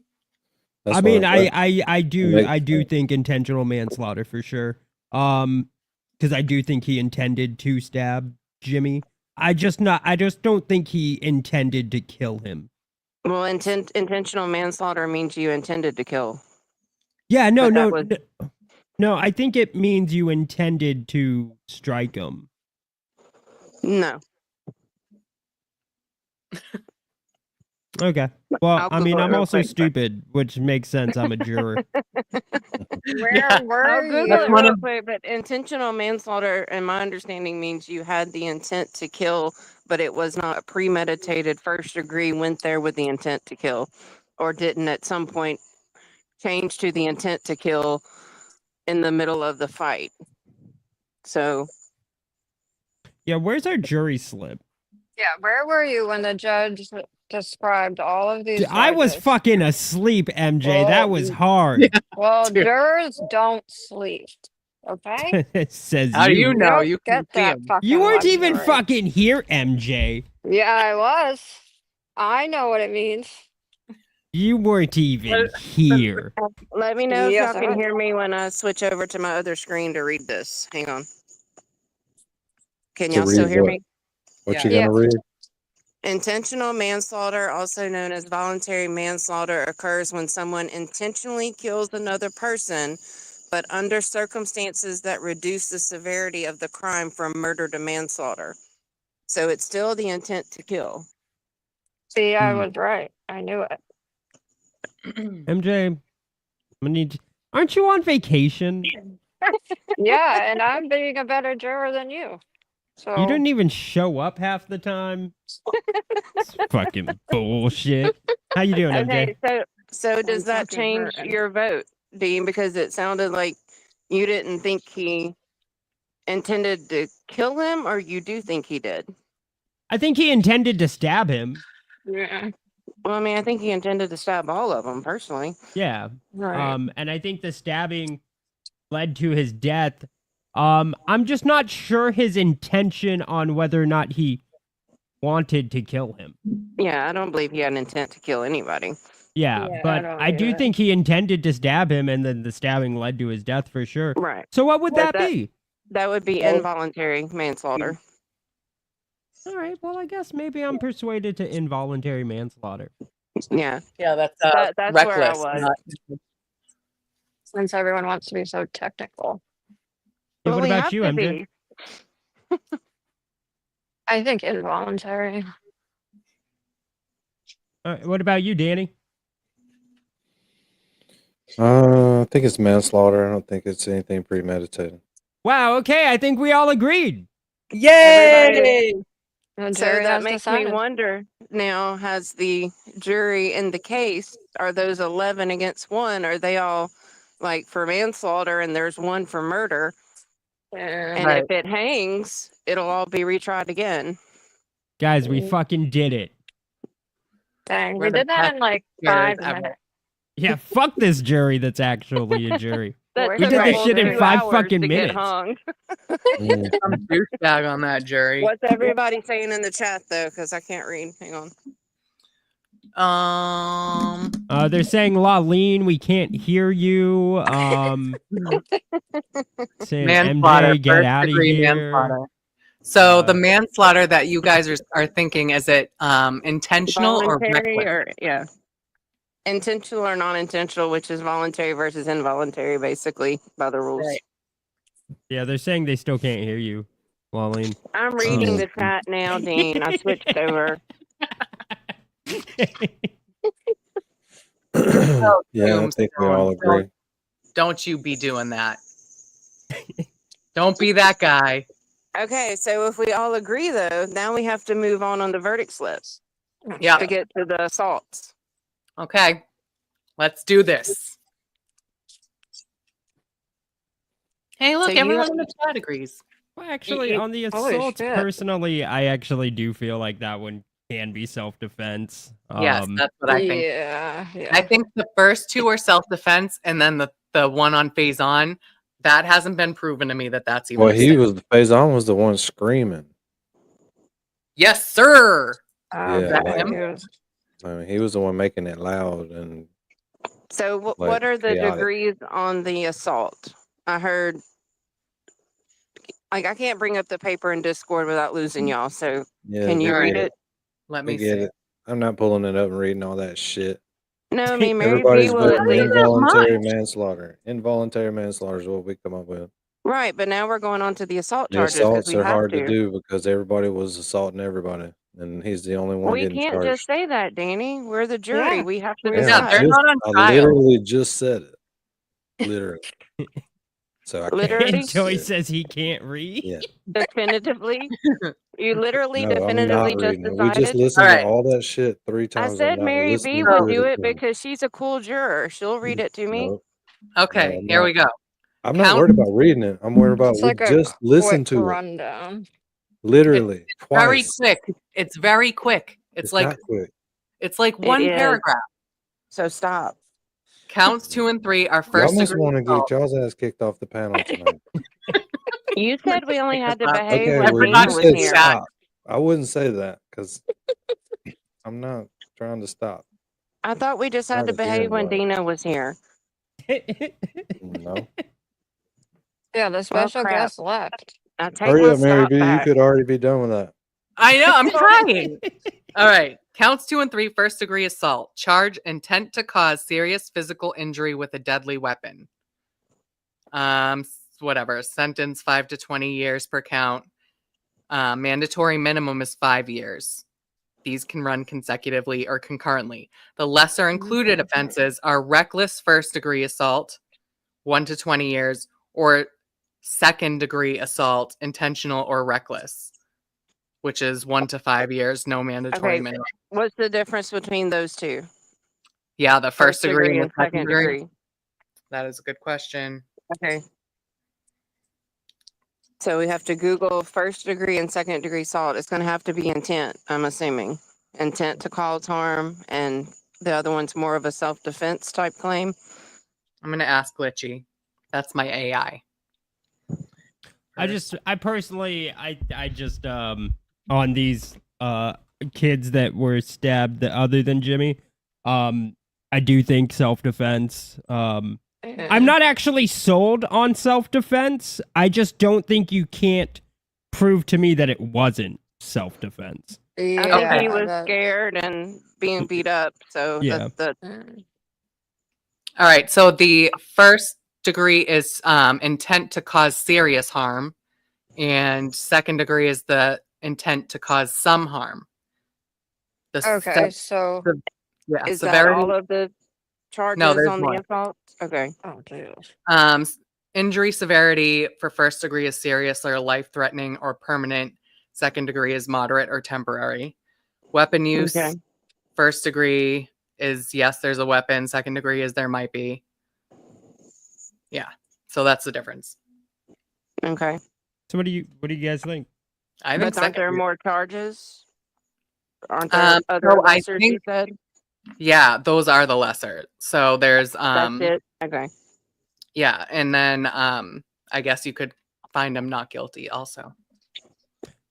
That's I what mean, that I makes do sense. think intentional manslaughter for sure. Because I do think he intended to stab Jimmy. I just don't think he intended to kill him. Well, intentional manslaughter means you intended to kill. Yeah, no, But that no, was- no. I think it means you intended to strike him. No. Okay. Well, I'll I mean, Google it I'm real also quick, but- stupid, which makes sense. I'm a juror. Where Yeah. were I'll you? Google That's it one real of- quick, but intentional manslaughter, in my understanding, means you had the intent to kill, but it was not premeditated first degree, went there with the intent to kill, or didn't at some point change to the intent to kill in the middle of the fight. So Yeah, where's our jury slip? Yeah, where were you when the judge described all of these? I was charges? fucking asleep, MJ. That Well, was hard. Well, Dude. jurors don't sleep. Okay. Says How do you. you know? don't You can get see that him. fucking You weren't even luxury. fucking here, MJ. Yeah, I was. I know what it means. You weren't even here. let me know Yes, if I y'all can was. hear me when I switch over to my other screen to read this. Hang on. Can To y'all still read hear what? me? What you Yeah. gonna read? Intentional manslaughter, also known as voluntary manslaughter, occurs when someone intentionally kills another person, but under circumstances that reduce the severity of the crime from murder to manslaughter. So it's still the intent to kill. See, I Hmm. was right. I knew it. MJ, I'm gonna need. Aren't you on vacation? Yeah, and I'm being a better juror than you. So You didn't even show up half the time. It's fucking bullshit. How you doing, Okay, MJ? so does that fucking change hurting. your vote, Dean? Because it sounded like you didn't think he intended to kill him, or you do think he did? I think he intended to stab him. Yeah. Well, I mean, I think he intended to stab all of them, personally. Yeah. Right. And I think the stabbing led to his death. I'm just not sure his intention on whether or not he wanted to kill him. Yeah, I don't believe he had an intent to kill anybody. Yeah, Yeah, I but don't I do either. think he intended to stab him, and then the stabbing led to his death for sure. Right. So what would But that be? That would be Well- involuntary manslaughter. All right, well, I guess maybe I'm persuaded to involuntary manslaughter. Yeah. Yeah, that's That's where I reckless. was. not- Since everyone wants to be so technical, Yeah, Well, what we about have you, to MJ? be. I think involuntary. What about you, Danny? I think it's manslaughter. I don't think it's anything premeditated. Wow, okay, I think we all agreed. Yay! The So jury that has makes me decided. wonder now, has the jury in the case, are those 11 against 1? Are they all like for manslaughter and there's 1 for murder? Yeah. And Right. if it hangs, it'll all be retried again. Guys, we Mm. fucking did it. Dang, We're we the did that best in like jurors 5 ever. minutes. Yeah, fuck this jury that's actually a jury. That We took did a this whole shit in 2 5 hours fucking to minutes. get hung. Mm. Some douchebag on that jury. What's everybody saying in the chat though? Because I can't read. Hang on. They're saying Laleen, we can't hear you. Saying Manslaughter, MJ, get first out of degree here. manslaughter. So the Uh, manslaughter that you guys are thinking, is it intentional or Voluntary reckless? or yeah. Intentional or non-intentional, which is voluntary versus involuntary, basically, by the rules. Right. Yeah, they're saying they still can't hear you, Laleen. I'm reading Oh. the chat now, Dean. I switched over. Yeah, I think we all agree. Don't you be doing that. Don't be that guy. Okay, so if we all agree, though, now we have to move on the verdict slips Yeah. to get to the assaults. Okay. Let's do this. Hey, look, So you everyone have- in the chat agrees. Well, actually, on the Holy assaults, shit. personally, I actually do feel like that one can be self-defense. Yes, that's what I think. Yeah, yeah. I think the first 2 are self-defense, and then the one on phase on, That hasn't been proven to me that that's even. Well, a he sin. was Faison was the one screaming. Yes, sir. Oh, Yeah, that boy, him? he was- I mean, he was the one making it loud and So like what are the chaotic. degrees on the assault? I heard, like, I can't bring up the paper in Discord without losing y'all. So Yeah, can you we read get it? Let We me get see. it. I'm not pulling it up and reading all that shit. No, I mean Mary B Everybody's will at voting least. involuntary manslaughter. Involuntary manslaughter is what we come up with. Right, but now we're going on to the assault The charges because assaults we are have hard to to. do because everybody was assaulting everybody, and he's the only one We getting can't just charged. say that, Danny. We're the jury. Yeah. We have to Yeah, Yeah, they're decide. not on I trial. literally just said it. Literally. So I can't. Literally? Joey Yeah. says he can't read. Yeah. Definitively? You literally No, I'm definitively not just reading it. We just decided? listened All to right. all that shit 3 I times. I'm said not Mary B listening would to it do it again. because she's a cool juror. She'll read it to me. Nope. Okay, I'm here not. we go. I'm not Count. worried about reading it. I'm worried about It's we like a just listened quick to it. rundown. Literally Very twice. quick. It's very quick. It's not quick. It's like It one is. paragraph. So stop. Counts 2 and 3 are Y'all first must degree want to assault. get y'all's ass kicked off the panel tonight. You said we only had to Because, behave Okay, when well, Dina you was said here. stop. I wouldn't say that because I'm not trying to stop. I thought we just had to Tired of hearing behave when about it. Dina was here. No. Yeah, the Oh, special crap. guest left. I take Hurry my up, Mary stop B. You back. could already be done with that. I know, I'm trying. All right. Counts 2 and 3, first degree assault. Charge intent to cause serious physical injury with a deadly weapon. Whatever. Sentence 5 to 20 years per count. Mandatory minimum is 5 years. These can run consecutively or concurrently. The lesser included offenses are reckless first degree assault, 1 to 20 years, or second degree assault, intentional or reckless, which is 1 to 5 years, no mandatory Okay. minimum. What's the difference between those two? Yeah, the first degree and the second degree. That is a good question. Okay. So we have to Google first degree and second degree assault. It's going to have to be intent, I'm assuming. Intent to cause harm, and the other one's more of a self-defense type claim. I'm going to ask Glitchy. That's my AI. I personally, on these kids that were stabbed other than Jimmy, I do think self-defense. I'm not actually sold on self-defense. I just don't think you can't prove to me that it wasn't self-defense. Yeah, I think he was that- scared and being beat up. So Yeah. Mm. All right. So the first degree is intent to cause serious harm, and second degree is the intent to cause some harm. The Okay, so yeah, is that severity. all of the charges No, there's on the more. assault? Okay. oh dude. Injury severity for first degree is serious or life-threatening or permanent. Second degree is moderate or temporary. Weapon use, Okay. first degree is yes, there's a weapon. Second degree is there might be. Yeah, so that's the difference. Okay. So what do you guys think? I think But aren't second there degree- more charges? Aren't there other so I lessers think- you said? Yeah, those are the lesser. So there's That's it? Okay. yeah, and then I guess you could find him not guilty also.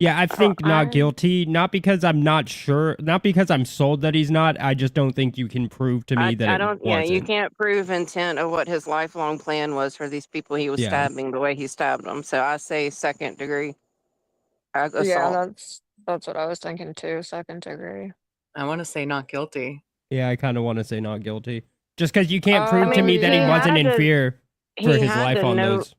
Yeah, I think not I- guilty, not because I'm not sure, not because I'm sold that he's not. I just don't think you can prove to me that I it don't. wasn't. Yeah, you can't prove intent of what his lifelong plan was for these people he was Yeah. stabbing the way he stabbed them. So I say second degree assault. Yeah, that's what I was thinking too. Second degree. I want to say not guilty. Yeah, I kind of want to say not guilty. Just because you can't prove to I me that he mean, wasn't had in to- fear for he his had life to on know- those.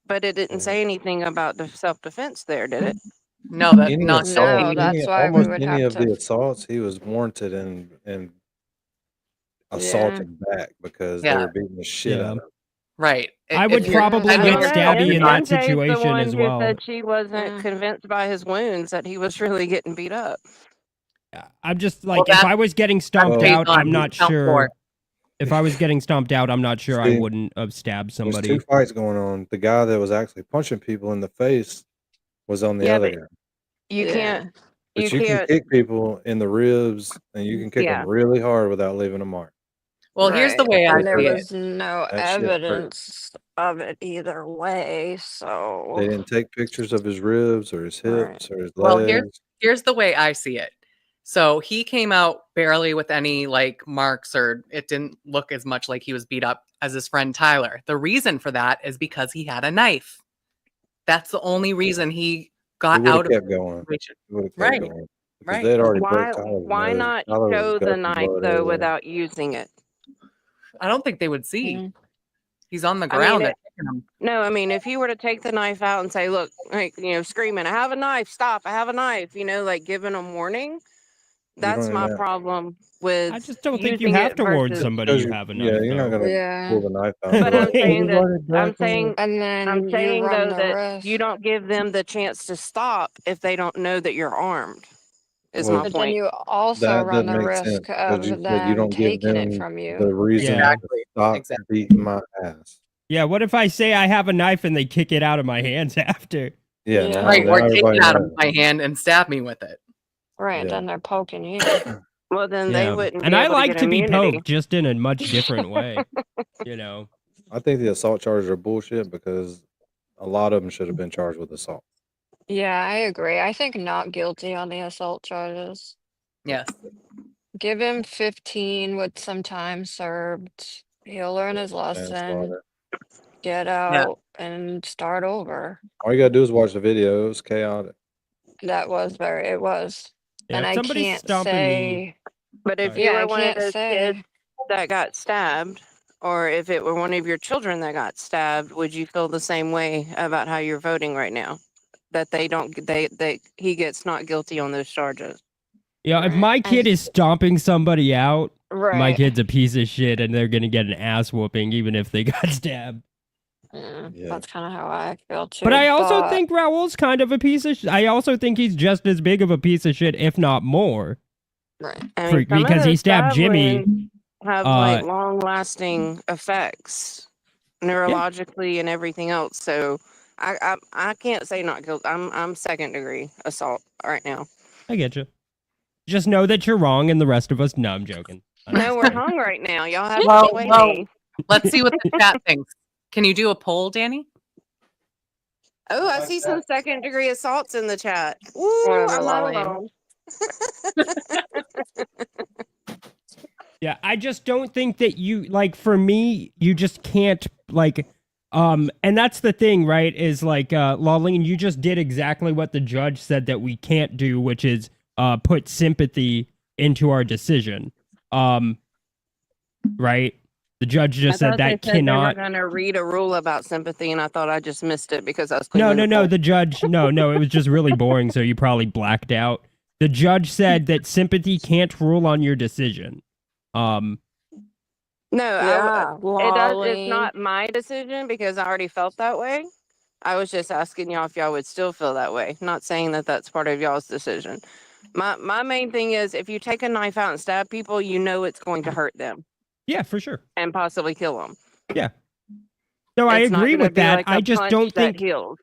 But it didn't say anything about the self-defense there, did it? No, that's Any not assault, No, that's why we almost would any have of the to- assaults, he was warranted and assaulting back because they Yeah. were beating the shit Yeah. out of him. right. I would If you're- probably I get think don't know. Stabby in that MJ's the situation one as who well. said she wasn't Mm. convinced by his wounds that he was really getting beat up. I'm just Well, like, if that's- I was getting stomped based out, on I'm not count sure. four. If I was getting stomped out, I'm not sure I See, wouldn't have stabbed There's somebody. 2 fights going on. The guy that was actually punching people in the face was on the Yeah, other but guy. You Yeah. can't. But You you can can't. kick people in the ribs and you can kick Yeah. them really hard without leaving a mark. Well, here's the Right. way I And there see it. was no That shit hurt. evidence of it either way. They So, didn't take pictures of his ribs or his right. hips or his Well, legs. here's the way I see it. So he came out barely with any like marks, or it didn't look as much like he was beat up as his friend Tyler. The reason for that is because he had a knife. That's the only reason he He got would out have of kept the going. situation. He would have kept Right. going. Because Right. they had already Why broke Tyler's why nose. not Tyler was show the gushing knife blood though everywhere. without using it? I don't think they would see. Mm. He's on the I mean, ground. They're taking him. no, I mean, if you were to take the knife out and say, look, like, screaming, I have a knife, stop, I have a knife, like giving them warning, You that's don't my even have, problem with I just don't think you using have it to warn versus. somebody because you have a yeah, knife, you're not though. gonna Yeah. pull the knife out. And But be I'm like, saying "Would you that like a I'm black saying And then I'm you saying run though the that you risk. don't give them the chance to stop if they don't know that you're armed. Is my Well, But then point. you also that run doesn't the make risk sense because you of said you them don't give taking it them from the you. reason Yeah. to stop Exactly. beating my ass. Yeah, what if I say I have a knife and they kick it out of my hands after? Yeah, Yeah. now, Right. now Or take everybody it out of knows. my hand and stab me with it. Right. Yeah. Then they're poking you. Well, then they Yeah. wouldn't And be I able like to get to be immunity. poked, just in a much different way. You know? I think the assault charges are bullshit because a lot of them should have been charged with assault. Yeah, I agree. I think not guilty on the assault charges. Yes. Give him 15 with some time served. He'll learn his lesson, Manslaughter. get Yeah. out, and start over. All you gotta do is watch the video. It was chaotic. That was it was. Yeah, And if I somebody's can't stomping me, say, But if sorry. you yeah, I were one of can't those kids say. that got stabbed, or if it were one of your children that got stabbed, would you feel the same way about how you're voting right now? That he gets not guilty on those charges. Yeah, if Right. my kid is stomping somebody out, my Right. kid's a piece of shit and they're gonna get an ass whooping even if they got stabbed. Yeah, Yeah. that's kind of how I feel too. But I also but- think Raul's kind of a piece of shit. I also think he's just as big of a piece of shit, if not more. Right. I mean, some of Because he those stabbed stab Jimmy. wounds have like long-lasting effects neurologically and everything else. So I can't say not guilty. I'm second degree assault right now. I get you. Just know that you're wrong and the rest of us, no, I'm joking. I'm No, just we're kidding. hung right now. Y'all have to Well, sway well, me. let's see what the chat thinks. Can you do a poll, Danny? Oh, I see some second degree assaults in the chat. Ooh, Whatever, I'm not Lolly. alone. Yeah, I just don't think that you like for me, you just can't like and that's the thing, right? Is like Lawleen, you just did exactly what the judge said that we can't do, which is put sympathy into our decision. Right? The judge just said that cannot. They were going to read a rule about sympathy, and I thought I just missed it because I was No, cleaning the pool. the judge no, it was just really boring, so you probably blacked out. The judge said that sympathy can't rule on your decision. No, Yeah, it does. Lolly. It's not my decision because I already felt that way. I was just asking y'all if y'all would still feel that way. Not saying that that's part of y'all's decision. My main thing is if you take a knife out and stab people, you know it's going to hurt them Yeah, for sure. and possibly kill them. Yeah. No, I It's not agree gonna with be that. like a I just punch don't that think heals.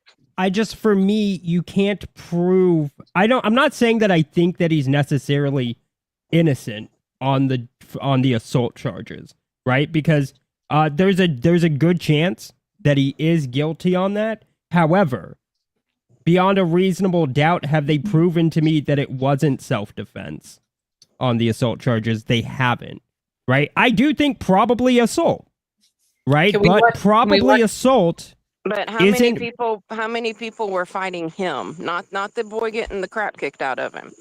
for me, you can't prove. I'm not saying that I think that he's necessarily innocent on the assault charges, right? Because there's a good chance that he is guilty on that. However, beyond a reasonable doubt, have they proven to me that it wasn't self-defense on the assault charges? They haven't, right? I do think probably assault, right? Can we But watch- probably assault. But how Isn't- many people were fighting him? Not the boy getting the crap kicked out of him.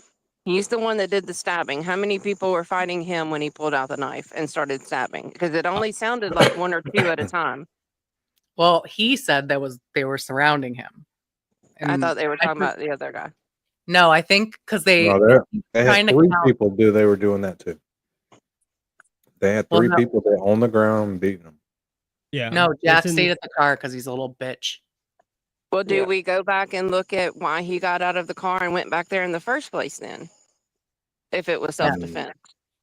He's the one that did the stabbing. How many people were fighting him when he pulled out the knife and started stabbing? Because it only sounded like one or two at a time. Well, he said they were surrounding him. I thought they were talking think- about the other guy. No, I think because they No, they trying had to 3 count- people they were doing that too. They had Well, 3 no. people there on the ground beating them. Yeah. No, Jack It's in- stayed at the car because he's a little bitch. Well, do Yeah. we go back and look at why he got out of the car and went back there in the first place then? If it was Yeah. self-defense.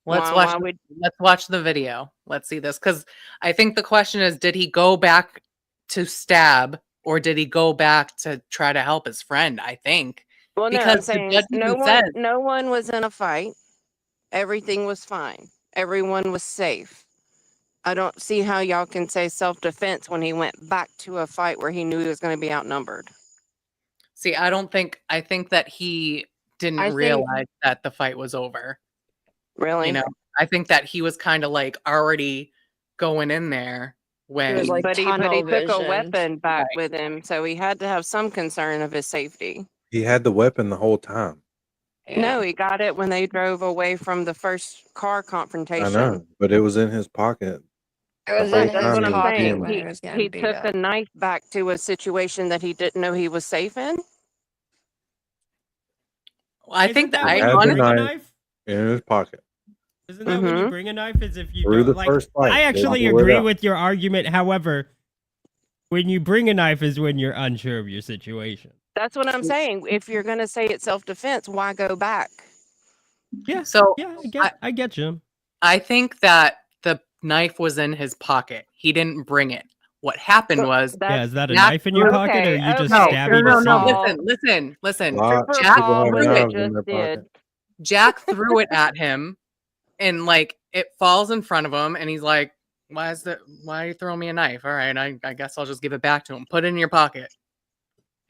Let's Why would watch the video. Let's see this because I think the question is: did he go back to stab, or did he go back to try to help his friend? I think. Well, no, I'm Because the saying judge even said- no one was in a fight. Everything was fine. Everyone was safe. I don't see how y'all can say self-defense when he went back to a fight where he knew he was going to be outnumbered. See, I think that he didn't I think- realize that the fight was over. Really? You know, I think that he was kind of like already going in there when was like but he tunnel took a visioned. weapon back Right. with him, so he had to have some concern of his safety. He had the weapon the whole time. Yeah. No, he got it when they drove away from the first car confrontation. I know, but it was in his pocket. It was whole in That's his what time he I'm was pocket saying. when he was He getting beat took up. a knife back to a situation that he didn't know he was safe in. I Isn't think that that I when you had the bring a knife. knife? In his pocket. Isn't that when you Mhm. bring a knife? Is if you Through don't the like? first fight, I they actually blew it agree out. with your argument. However, when you bring a knife is when you're unsure of your situation. That's what I'm saying. If you're going to say it's self-defense, why go back? Yeah. So Yeah, I get you. I think that the knife was in his pocket. He didn't bring it. What happened was Yeah, is that a Jack knife in your threw- pocket, or are you just okay, stabbing no, the no, scene? no. Listen. Lot of Jack people have threw knives it. in their did. pocket. Jack threw it at him, and like it falls in front of him, and he's like, why are you throwing me a knife? All right, I guess I'll just give it back to him. Put it in your pocket.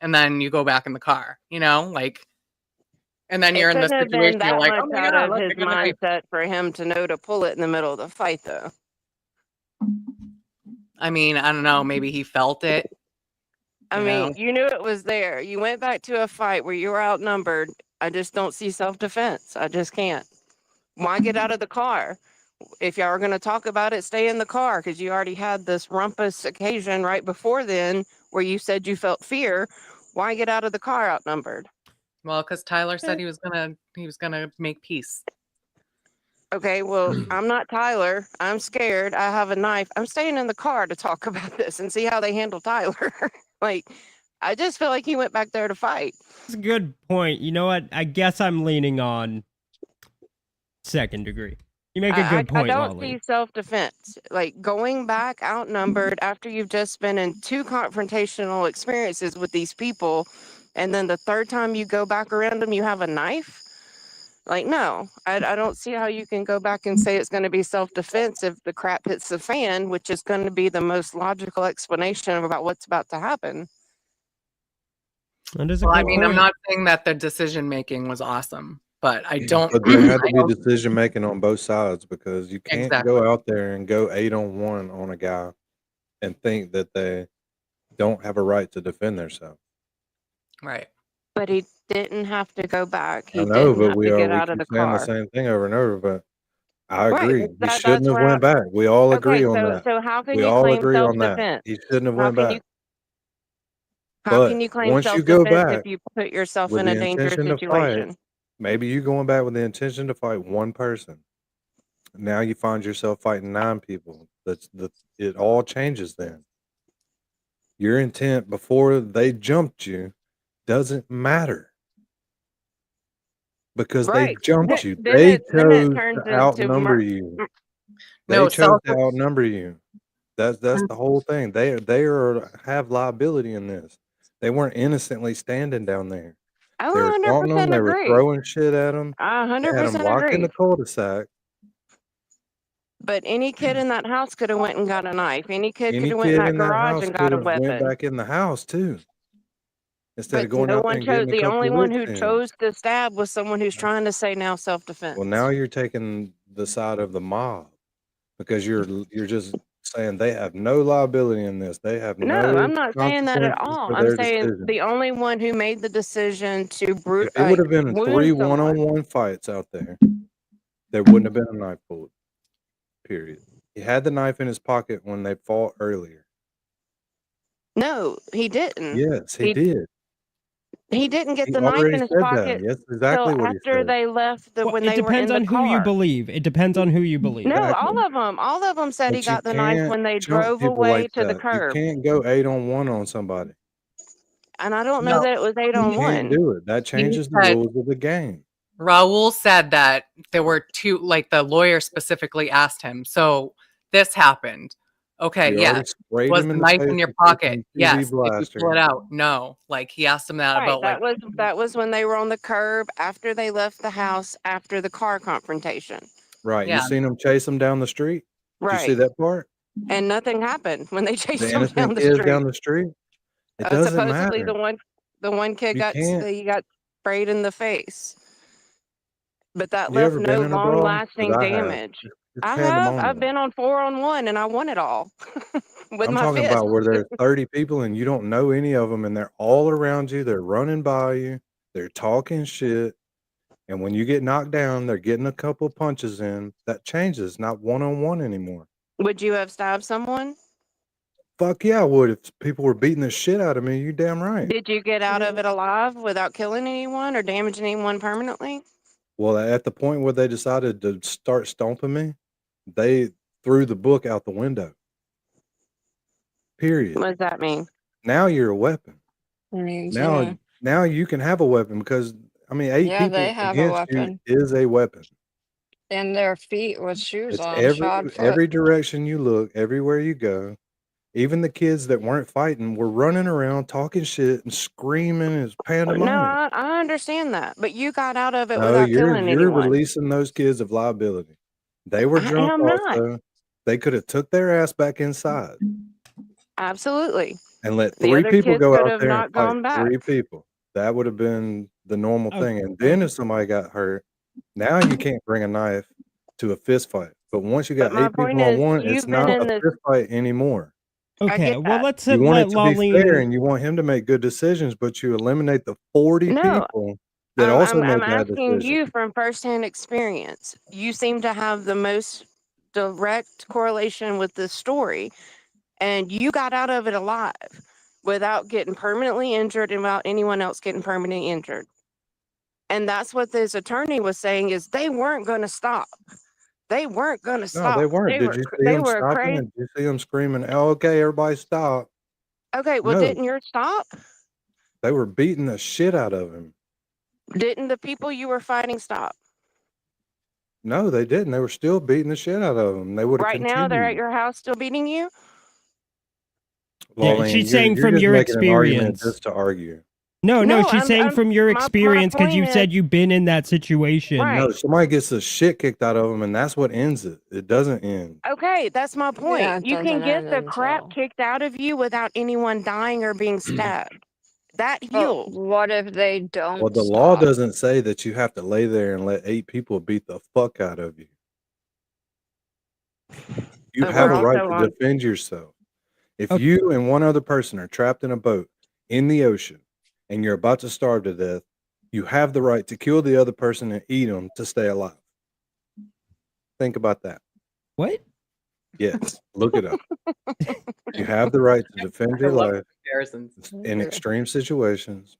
And then you go back in the car, you know, like, and then It you're in this couldn't have situation. been You're that like, much oh my out God, of look, his I got a knife. mindset for him to know to pull it in the middle of the fight, though. I mean, I don't know. Maybe he felt it. I You mean, know? you knew it was there. You went back to a fight where you were outnumbered. I just don't see self-defense. I just can't. Why get out of the car? If y'all are going to talk about it, stay in the car because you already had this rumpus occasion right before then where you said you felt fear. Why get out of the car outnumbered? Well, because Tyler said he was gonna make peace. Okay, well, I'm not Tyler. I'm scared. I have a knife. I'm staying in the car to talk about this and see how they handle Tyler. Like, I just feel like he went back there to fight. That's a good point. You know what? I guess I'm leaning on second degree. You make a good I point, don't Lolly. see self-defense. Like going back outnumbered after you've just been in 2 confrontational experiences with these people, and then the third time you go back around them, you have a knife. Like, no, I don't see how you can go back and say it's going to be self-defense if the crap hits the fan, which is going to be the most logical explanation about what's about to happen. That is a Well, good I mean, point. I'm not saying that the decision making was awesome, but I don't. But there had to I be don't- decision making on both sides because you can't Exactly. go out there and go 8-on-1 on a guy and think that they don't have a right to defend themselves. Right. But he didn't have to go back. He I know, didn't but have to get we out of keep the saying the car. same thing over and over. But I Right, agree. but He that's shouldn't have where went back. We all agree on that. so how can We you all claim agree on that. self-defense? He shouldn't have How went can back. you How can But you claim once you go self-defense if back you put yourself with in the a dangerous intention to fight, situation? maybe you going back with the intention to fight one person. Now you find yourself fighting 9 people. It all changes then. Your intent before they jumped you doesn't matter because they Right. jumped you. Then They it chose turns to into outnumber you. They No, chose self. to outnumber you. That's the whole thing. They have liability in this. They weren't innocently standing down there. I They were taunting them. 100% They were agree. throwing shit at them. I They had them 100% locked in agree. the cul-de-sac. But any kid in that house could have went and got a knife. Any kid could Any have went in kid that in that garage house and could got a have went weapon. back in the house too, instead of But going no out there one and chose. getting a The couple only of one licks who in. chose to stab was someone who's trying to say now self-defense. Well, now you're taking the side of the mob because you're just saying they have no liability in this. They have No, no I'm not saying that at consequences all. for I'm their saying decision. the only one who made the decision to If it would have been 3 wound someone. one-on-one fights out there, there wouldn't have been a knife pulled. Period. He had the knife in his pocket when they fought earlier. No, he didn't. Yes, he did. He didn't get He the knife already in his said that. pocket Yes, till exactly what he after said. they left Well, when it they were in depends the on who you car. believe. It depends on who you believe. No, Exactly. all of them said he But you got the knife when they can't jump drove people away like to the that. You curb. can't go 8-on-1 on somebody. And I don't know No. that it was You can't 8-on-1. do it. That changes the said- rules of the game. Raul said that there were 2, like the lawyer specifically asked him. So this happened. Okay, You yeah. already sprayed Was him the in the knife face in your with pocket? fucking Yes. TV Did you blaster. pull it out? No. Like he asked him that Right, about like that was when they were on the curb after they left the house after the car confrontation. Right. You Yeah. seen him chase him down the street? Did you see Right. that part? And nothing happened when they The chased him innocent down the kids street. down the street? It doesn't Supposedly matter. the one kid You can't. he got sprayed in the face, but that You left ever been no in a long brawl? 'Cause lasting I have. damage. It's I have. I've pandemonium. been on 4-on-1 and I won it all with I'm my talking fist. about where there's 30 people and you don't know any of them and they're all around you. They're running by you. They're talking shit. And when you get knocked down, they're getting a couple punches in. That changes. Not one-on-one anymore. Would you have stabbed someone? Fuck yeah, I would. If people were beating the shit out of me, you damn right. Did you get out of it alive without killing anyone or damaging anyone permanently? Well, at the point where they decided to start stomping me, they threw the book out the window. Period. What does that mean? Now you're a weapon. Means, yeah. Now you can have a weapon because, I mean, 8 Yeah, they people have a against you weapon. is a weapon. In their feet with shoes It's on, shod foot. every direction you look, everywhere you go. Even the kids that weren't fighting were running around talking shit and screaming. It's No, pandemonium. I understand that, but you got out of it No, without killing you're anyone. releasing those kids of liability. They were I drunk am not. also. They could have took their ass back inside Absolutely. and let The 3 other people kids go could out have there and not fight gone back. 3 people. That would have been the normal Oh, thing. And then if somebody got hurt, now you can't bring a knife to a fist fight. But once you But got my 8 people point on is, one, it's you've been not a in this. fist fight anymore. I Okay, get well that. let's You want let it to be fair Laleen. and you want him to make good decisions, but you eliminate the 40 No, people that also I'm made bad asking decisions. you from firsthand experience. You seem to have the most direct correlation with this story, and you got out of it alive without getting permanently injured and without anyone else getting permanently injured. And that's what this attorney was saying is they weren't going to stop. They weren't going to No, they stop. weren't. Did you see They them were stopping? crazy. And did you see them screaming, "Okay, everybody stop"? Okay, well, No, didn't yours stop? they were beating the shit out of him. Didn't the people you were fighting stop? No, they didn't. They were still beating the shit out of him. They would have Right now, they're at continued. your house still beating you? Yeah, Lorraine, she's saying you're from just your making an argument experience. just to argue. No, No, she's saying I'm from your my experience because you point said is you've been in that situation. right. No, somebody gets the shit kicked out of them, and that's what ends it. It doesn't end. Okay, that's my point. Yeah, it You can doesn't get end the crap until. kicked out of you without anyone dying or being stabbed. That But heals. what if they Well, don't the law stop? doesn't say that you have to lay there and let 8 people beat the fuck out of you. You But have we're a right also to on. defend yourself. If Okay. you and one other person are trapped in a boat in the ocean and you're about to starve to death, you have the right to kill the other person and eat them to stay alive. Think about that. What? Yes, look it up. You have the right to defend I your love life comparisons. in extreme situations.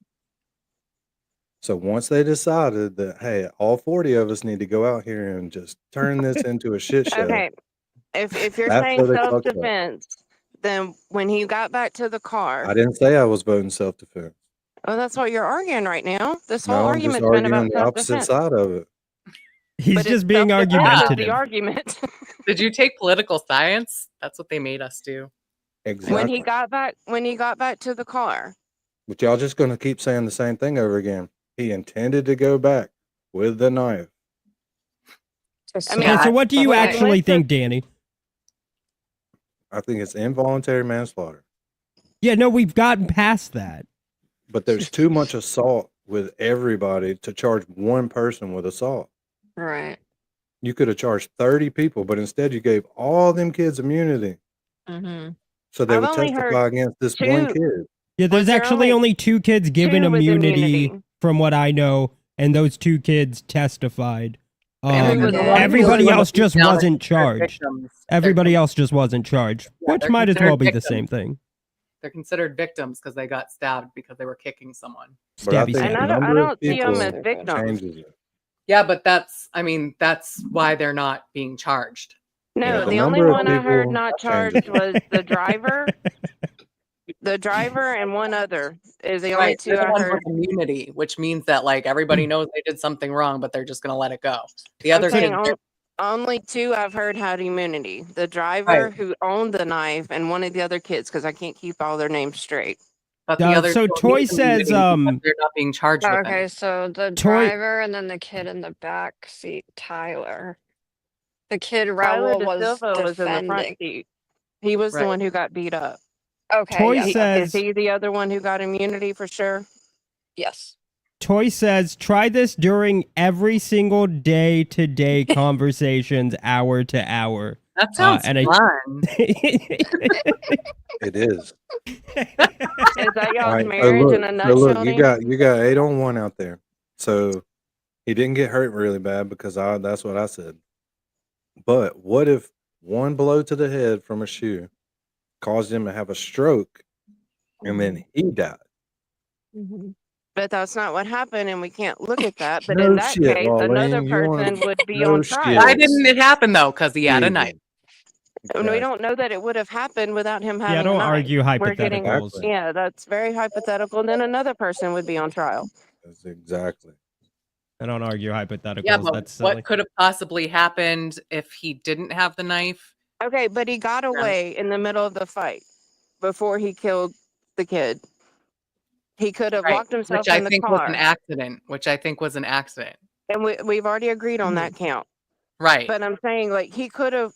So once they decided that, hey, all 40 of us need to go out here and just turn this into a shit show, Okay, if you're that's saying what they talked about. self-defense, then when he got back to the car, I didn't say I was voting self-defense. oh, that's what you're arguing right now. This whole No, I'm just argument's been arguing about the opposite self-defense. side of it. He's But it's just being self-defense is the argumentative. argument. Did you take political science? That's what they made us do. Exactly. when he got back to the car, But y'all just gonna keep saying the same thing over again. He intended to go back with the knife. I mean, Okay, so what do you when he actually went to- think, Danny? I think it's involuntary manslaughter. Yeah, no, we've gotten past that. But there's too much assault with everybody to charge one person with assault. Right. You could have charged 30 people, but instead you gave all them kids immunity. Mm-hmm. So they I've would only heard testify against this one 2 kid. Yeah, there's Was there actually only 2 kids given 2 with immunity, immunity. from what I know, and those 2 kids testified. Everyone else- Everybody Everyone else just down are wasn't considered charged. victims. Everybody else just wasn't charged, Yeah, which they're might as well considered be the victims. same thing. They're considered victims because they got stabbed because they were kicking someone. But I Stabby think And the I stabby. don't number of see them people as victims. changes it. Yeah, but that's why they're not being charged. No, Yeah, the the only number of one I heard people not changes charged was the driver. The driver and one other is the only Right, 2 they're the I ones heard. with immunity, which means that like everybody knows they did something wrong, but they're just gonna let it go. The I'm other saying kids, only 2 I've heard had immunity. The driver who owned the knife and one of the other kids, because I can't keep all their names straight. but the other So don't Toy need says, immunity because they're not being charged with Okay, anything. so the Toy- driver and then the kid in the back seat, Tyler. The kid Tyler Raul De was Silva was in the front defending. seat. He was the Right. one who got beat up. Okay, Toy yes, okay. Is says he the other one who got immunity for sure? Yes. Toy says try this during every single day-to-day conversations, hour to hour. That sounds and I fun. It is. Is that All y'all's right. marriage in a So nutshell? look, you got 8-on-1 out there. So he didn't get hurt really bad because that's what I said. But what if one blow to the head from a shoe caused him to have a stroke and then he died? Mhm. But that's not what happened, and we can't look at that. But No in that shit, case, another Marlene. You want person would be no on shit. trial. Why didn't it happen though? Because he had a knife. And we don't know that it would have happened without him having Yeah, a don't knife. argue We're getting, hypotheticals. yeah, that's very hypothetical. And then another person would be on trial. That's exactly. I don't argue hypotheticals. Yeah, but That's silly. what could have possibly happened if he didn't have the knife? Okay, but he got away in the middle of the fight before he killed the kid. He could have Right, locked himself which I in the think was an car. accident. Which I think was an accident. And we've already agreed on that count. Right. But I'm saying, like, he could have.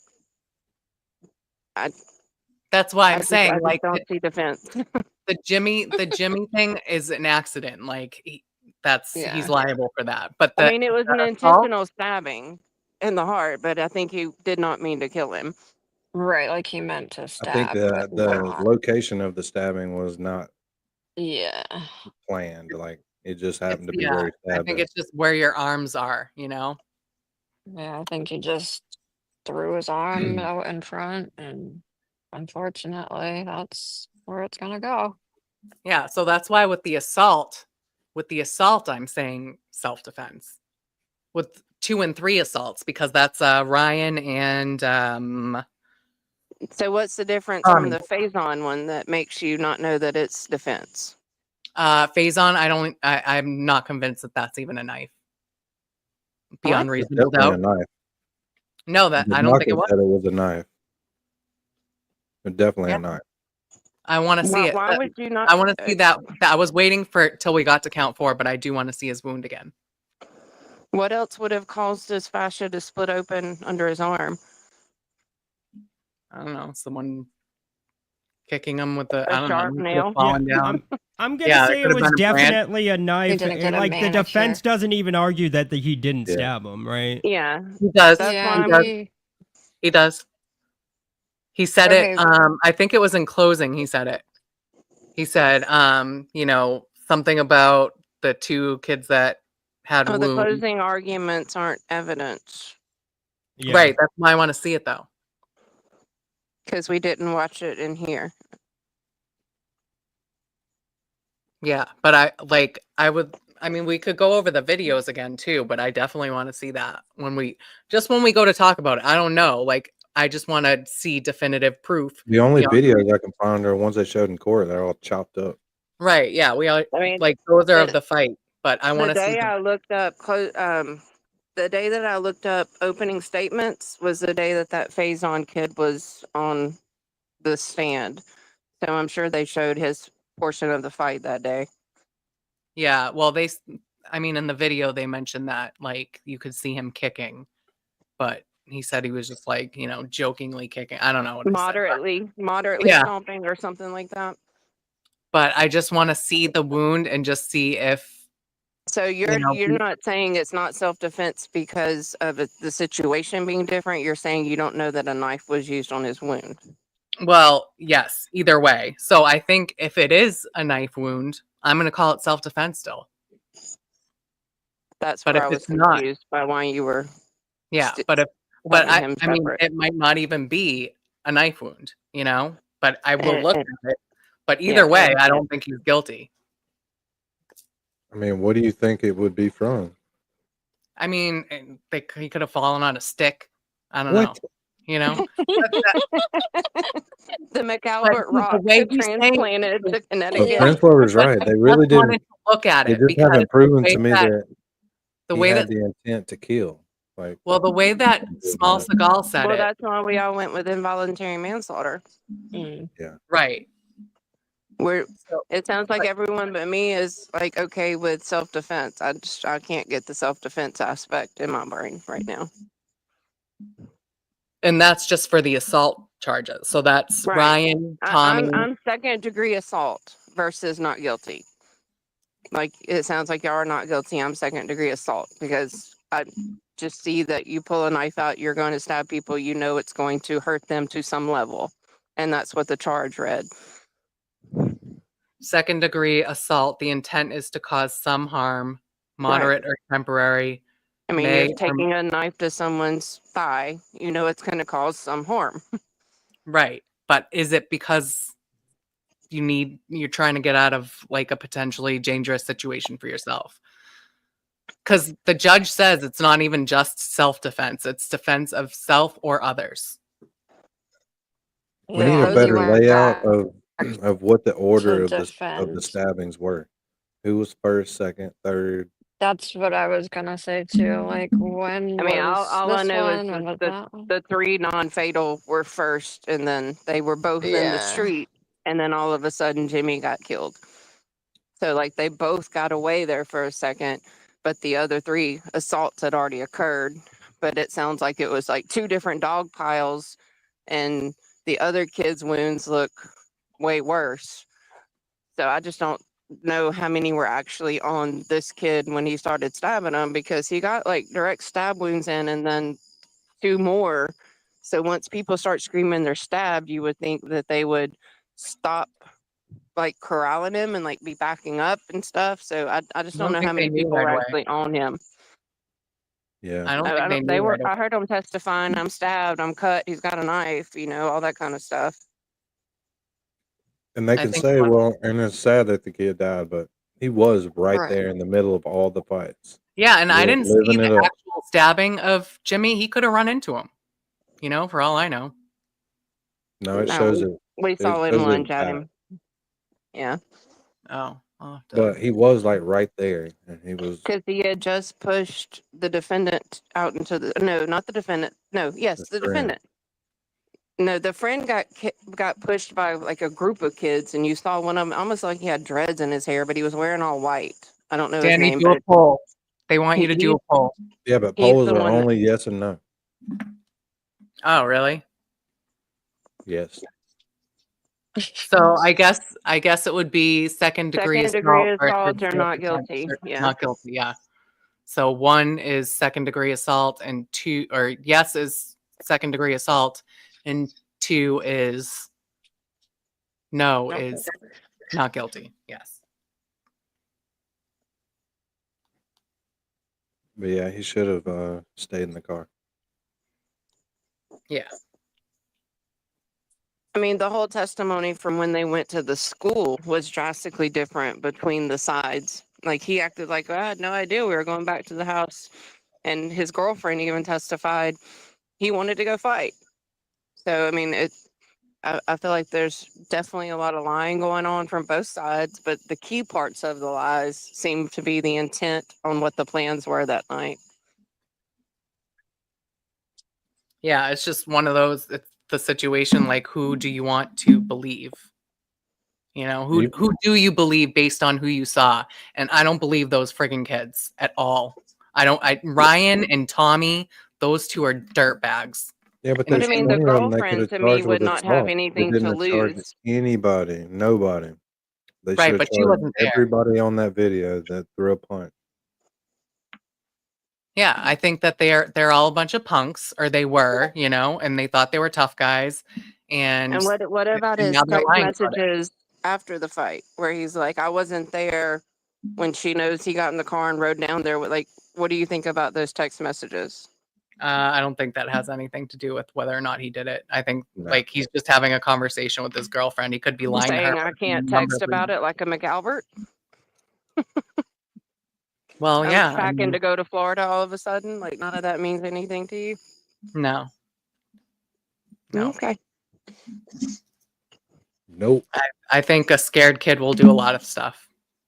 That's why I'm I saying, just like, don't see defense. the Jimmy thing is an accident. Like, he's Yeah. liable for that. But I mean, it was an assault- intentional stabbing in the heart, but I think he did not mean to kill him. Right, like he meant to I think stab, but the not. location of the stabbing was not Yeah. planned. Like it just happened to be Yeah, where he I stabbed think him. it's just where your arms are. You know. Yeah, I think he just threw his arm out in front, and unfortunately, that's where it's gonna go. Yeah. So that's why with the assault, I'm saying self-defense. With 2 and 3 assaults, because that's Ryan and So what's the difference from the Faison one that makes you not know that it's defense? Faison. I'm not convinced that that's even a knife. Beyond It's reasonable definitely doubt. a knife. No, that The I don't think it knuckle was. said it was a knife. It's definitely Yeah. a knife. I want to see it. Why would you not? I want to see that. I was waiting for till we got to count 4, but I do want to see his wound again. What else would have caused his fascia to split open under his arm? I don't know. Someone kicking him with the A I don't know. sharp he could have nail? fallen Yeah, down. I'm gonna Yeah, say could it have was been a branch. definitely a knife. didn't get a Like the defense manicure. doesn't even argue that he didn't stab him, right? Yeah, He does. that's Yeah, why He does. He said Okay. it. I think it was in closing. He said it. He said, something about the 2 kids that had the wounds. closing arguments aren't evidence Yeah. Right. That's why I want to see it though. because we didn't watch it in here. Yeah, but we could go over the videos again too, but I definitely want to see that when we go to talk about it. I don't know. Like, I just want to see definitive proof. The only videos I can find are ones they showed in court. They're all chopped up. Right. Yeah. We all I mean, like those are of the fight, but I want the to see. day I looked up, the day that I looked up opening statements was the day that Faison kid was on the stand. So I'm sure they showed his portion of the fight that day. Yeah. Well, in the video they mentioned that like you could see him kicking, but he said he was just like, jokingly kicking. I don't know what Moderately Yeah. stomping or something like that. But I just want to see the wound and just see if. So you're not saying it's not self-defense because of the situation being different. You're saying you don't know that a knife was used on his wound. Well, yes, either way. So I think if it is a knife wound, I'm going to call it self-defense still. That's But where if I was it's not- confused by why you were. Yeah, having him I mean, separate. it might not even be a knife wound, but I will look at it. But Yeah, either way, I yeah. don't think he's guilty. I mean, what do you think it would be from? I mean, he could have fallen on a stick. I don't What? know. The McAlbert rock way he's transplanted to But Connecticut. Prince right. They really just wanted didn't. to look at They it just because haven't proven the to way me that the he way had that the intent to kill. Like, well, the way that Small Seagal said Well, it, that's why we all went with involuntary manslaughter. right? It sounds like everyone but me is like okay with self-defense. I can't get the self-defense aspect in my brain right now. And that's just for the assault charges. So that's Right. Ryan, Tommy. I'm second degree assault versus not guilty. Like, it sounds like y'all are not guilty. I'm second degree assault because I just see that you pull a knife out, you're going to stab people, you know it's going to hurt them to some level. And that's what the charge read. Second degree assault, the intent is to cause some harm, moderate or temporary. I mean, may if taking a knife to someone's thigh, you know it's going to cause some harm. Right. But is it because you're trying to get out of like a potentially dangerous situation for yourself? Because the judge says it's not even just self-defense, it's defense of self or others. We need a Yeah, better you went layout back of what the order to of the defend. stabbings were. Who was first, second, third? That's what I was gonna say too. Like, when I mean, was all I this know is one? When was the that one? the three non-fatal were first, and then they were both in the Yeah. street, and then all of a sudden Jimmy got killed. So like they both got away there for a second, but the other three assaults had already occurred. But it sounds like it was like two different dog piles, and the other kid's wounds look way worse. So I just don't know how many were actually on this kid when he started stabbing him, because he got like direct stab wounds in and then two more. So once people start screaming they're stabbed, you would think that they would stop like corralling him and like be backing up and stuff. So I just I don't don't know how think they many knew people were right away. actually on him. Yeah. I don't think they They knew were. right away. I heard them testifying. I'm stabbed. I'm cut. He's got a knife. You know, all that kind of stuff. And they I can think say, one- well, and it's sad that the kid died, but he was right Right. there in the middle of all the fights. Yeah, and I didn't see living the it up. actual stabbing of Jimmy. He could have run into him, for all I know. No, it No, shows it. we saw him shows it lunge at back. him. Yeah, Oh, I'll have to. But he was like right there, and he was because he had just pushed the defendant out into the. No, not the defendant. No, yes, his the friend. defendant. No, the friend got pushed by like a group of kids, and you saw one of them almost like he had dreads in his hair, but he was wearing all white. I don't know his Danny, name, do a but poll. They want you to do a poll. Yeah, but he's polls the are one. only yes and no. Oh, really? Yes. So I guess it would be second degree Second degree assault assault versus or not self-defense guilty. or Yeah. not guilty. Yeah. So one is second degree assault, and two, or yes, is second degree assault, and two is no, Not is not guilty. Yes. But yeah, he should have stayed in the car. Yeah. I mean, the whole testimony from when they went to the school was drastically different between the sides. Like, he acted like, I had no idea we were going back to the house. And his girlfriend even testified he wanted to go fight. So, I mean, I feel like there's definitely a lot of lying going on from both sides, but the key parts of the lies seem to be the intent on what the plans were that night. Yeah, it's just one of those. It's the situation, like, who do you want to believe? Who do you believe based on who you saw? And I don't believe those friggin' kids at all. Ryan and Tommy, those two are dirtbags. Yeah, but But there's I mean, the plenty of them they could girlfriend have to me charged would with not have assault. They anything didn't to have charged lose. anybody, nobody. They Right, should have but she charged wasn't there. everybody on that video that threw a punch. Yeah, I think that they're all a bunch of punks, or they were, and they thought they were tough guys. And And what about his now they're text lying about it. messages after the fight, where he's like, I wasn't there when she knows he got in the car and rode down there with, like, what do you think about those text messages? I don't think that has anything to do with whether or not he did it. I think No. like he's just having a conversation with his girlfriend. He could be lying to her. Saying I can't text about it like a McAlbert. Well, I'm yeah. packing to go to Florida all of a sudden. Like, none of that means anything to you. No. No. Okay. Nope. I think a scared kid will do a lot of stuff.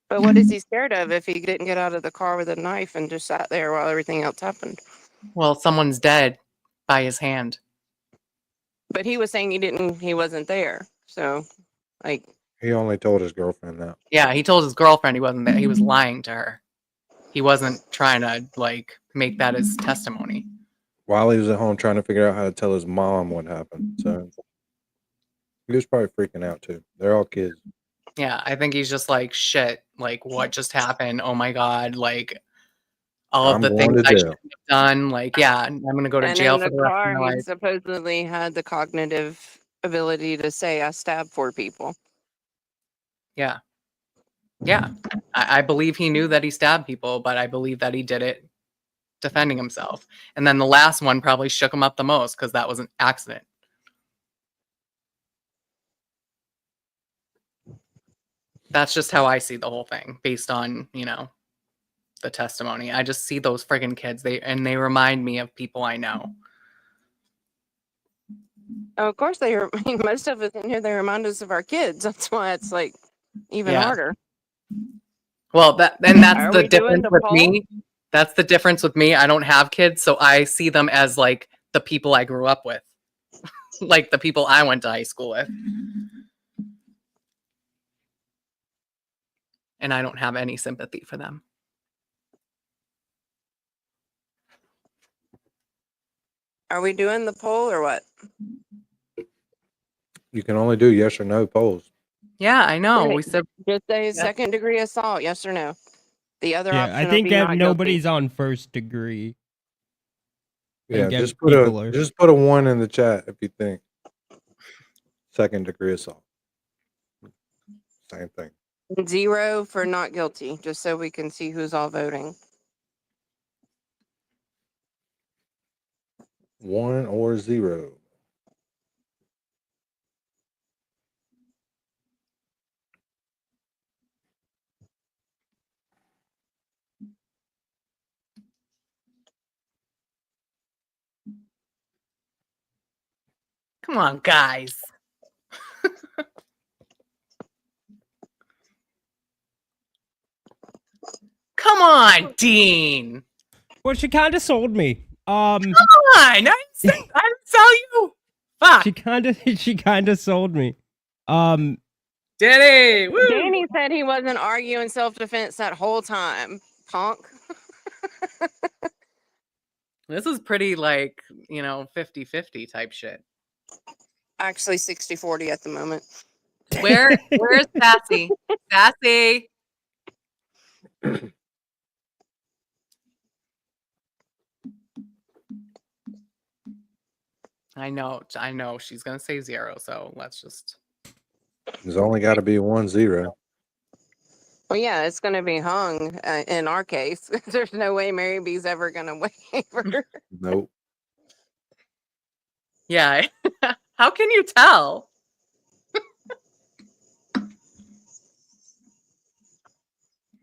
But what is he scared of if he didn't get out of the car with a knife and just sat there while everything else happened? Well, someone's dead by his hand. But he was saying he wasn't there. So, like, He only told his girlfriend that. Yeah, he told his girlfriend he wasn't there. He was lying to her. He wasn't trying to like make that his testimony. while he was at home trying to figure out how to tell his mom what happened. So he was probably freaking out too. They're all kids. Yeah, I think he's just like, shit, like what just happened? Oh my God, like all of I'm the going things to I jail. shouldn't have done. Like, yeah, I'm gonna go to And jail in for the the rest of car, my he life. supposedly had the cognitive ability to say, I stabbed 4 people. Yeah. Yeah. I believe he knew that he stabbed people, but I believe that he did it defending himself. And then the last one probably shook him up the most because that was an accident. That's just how I see the whole thing based on, you know, the testimony. I just see those friggin' kids. They remind me of people I know. Oh, of course, most of us in here, they remind us of our kids. That's why it's like even Yeah. harder. Well, that's Are the we doing difference the with poll? me. That's the difference with me. I don't have kids, so I see them as like the people I grew up with. Like the people I went to high school with. And I don't have any sympathy for them. Are we doing the poll or what? You can only do yes or no polls. Yeah, I know. Right. We said Just say Yeah. second degree assault, yes or no. The other Yeah, option I will think be not guilty. nobody's on first degree. Yeah, think just people are- put a 1 in the chat if you think second degree assault. Same thing. 0 for not guilty, just so we can see who's all voting. 1 or 0. Come on, guys. Come on, Dean. Well, she kind of sold me. Come on. I didn't sell you. Fuck. She kind of sold me. Did he? Woo. Danny said he wasn't arguing self-defense that whole time. Punk. This is pretty like, you know, 50-50 type shit. Actually 60-40 at the moment. Where's Sassy? Sassy. I know she's gonna say 0, so let's just. There's only got to be 1 0. Well, yeah, it's going to be hung in our case. There's no way Mary B's ever going to waiver. Nope. Yeah. How can you tell?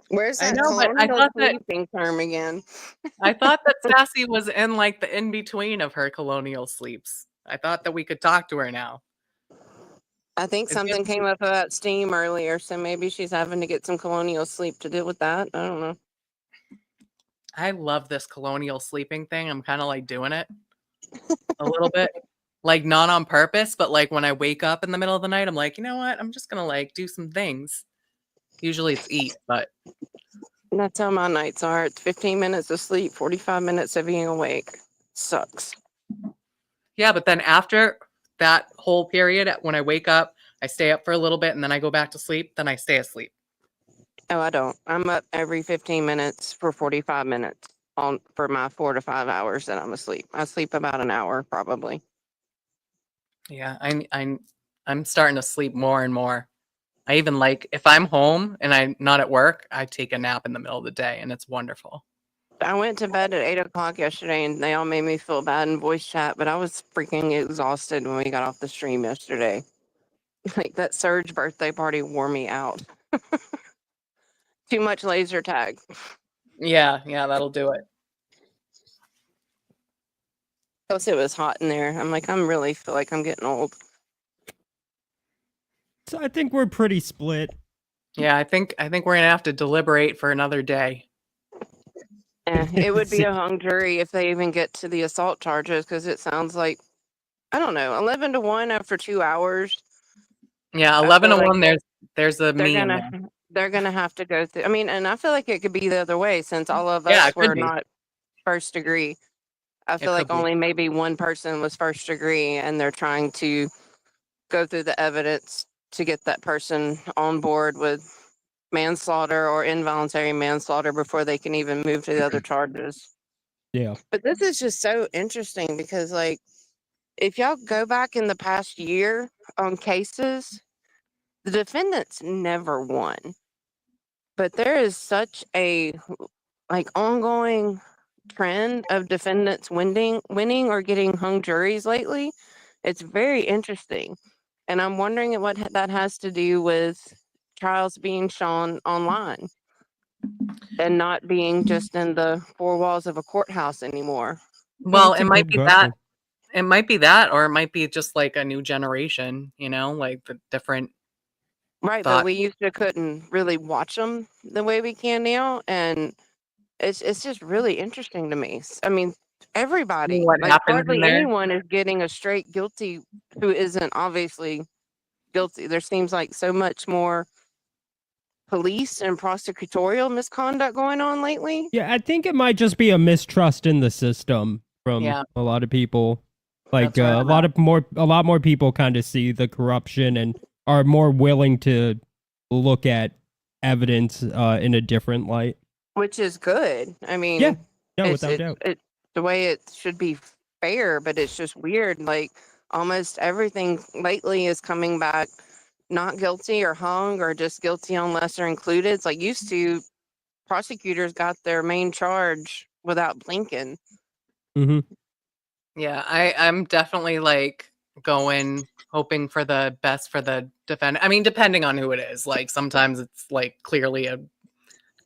Where's I that know, but I colonial thought that sleeping term again? I thought that Sassy was in like the in between of her colonial sleeps. I thought that we could talk to her now. I think something came up about steam earlier, so maybe she's having to get some colonial sleep to deal with that. I don't know. I love this colonial sleeping thing. I'm kind of like doing it a little bit. Like not on purpose, but like when I wake up in the middle of the night, I'm like, you know what? I'm just going to like do some things. Usually it's eat, but That's how my nights are. It's 15 minutes of sleep, 45 minutes of being awake. Sucks. yeah, but then after that whole period, when I wake up, I stay up for a little bit and then I go back to sleep, then I stay asleep. Oh, I don't. I'm up every 15 minutes for 45 minutes for my 4 to 5 hours that I'm asleep. I sleep about an hour probably. Yeah, I'm starting to sleep more and more. I even like if I'm home and I'm not at work, I take a nap in the middle of the day and it's wonderful. I went to bed at 8 o'clock yesterday and they all made me feel bad in voice chat, but I was freaking exhausted when we got off the stream yesterday. Like that Surge birthday party wore me out. Too much laser tag. Yeah, that'll do it. Plus it was hot in there. I'm like, I'm really feel like I'm getting old. So I think we're pretty split. Yeah, I think we're gonna have to deliberate for another day. It would be a hung jury if they even get to the assault charges because it sounds like, I don't know, 11 to 1 after 2 hours. Yeah, I 11 to feel 1. like There's a meme. they're gonna have to go through. I mean, and I feel like it could be the other way since all of Yeah, us it could were be. not first degree. I feel like could be. only maybe one person was first degree, and they're trying to go through the evidence to get that person on board with manslaughter or involuntary manslaughter before they can even move to the other charges. Yeah. But this is just so interesting because, like, if y'all go back in the past year on cases, the defendants never won. But there is such a like ongoing trend of defendants winning or getting hung juries lately. It's very interesting. And I'm wondering what that has to do with trials being shown online and not being just in the four walls of a courthouse anymore. Well, That's a it might good be question. that. It might be that, or it might be just like a new generation, you know, like the different Right, but thought. we used to couldn't really watch them the way we can now, and it's just really interesting to me. I mean, everybody, What like happens in hardly there? anyone is getting a straight guilty who isn't obviously guilty. There seems like so much more police and prosecutorial misconduct going on lately. Yeah, I think it might just be a mistrust in the system from Yeah. a lot of people. Like That's where a I'm lot at. of a lot more people kind of see the corruption and are more willing to look at evidence in a different light. Which is good. I mean, Yeah, no, it's without doubt. it's the way it should be fair, but it's just weird. Like almost everything lately is coming back not guilty or hung or just guilty on lesser included. It's like used to prosecutors got their main charge without blinking. Hmm. Yeah, I'm definitely like hoping for the best for the defendant. I mean, depending on who it is. Like sometimes it's like clearly a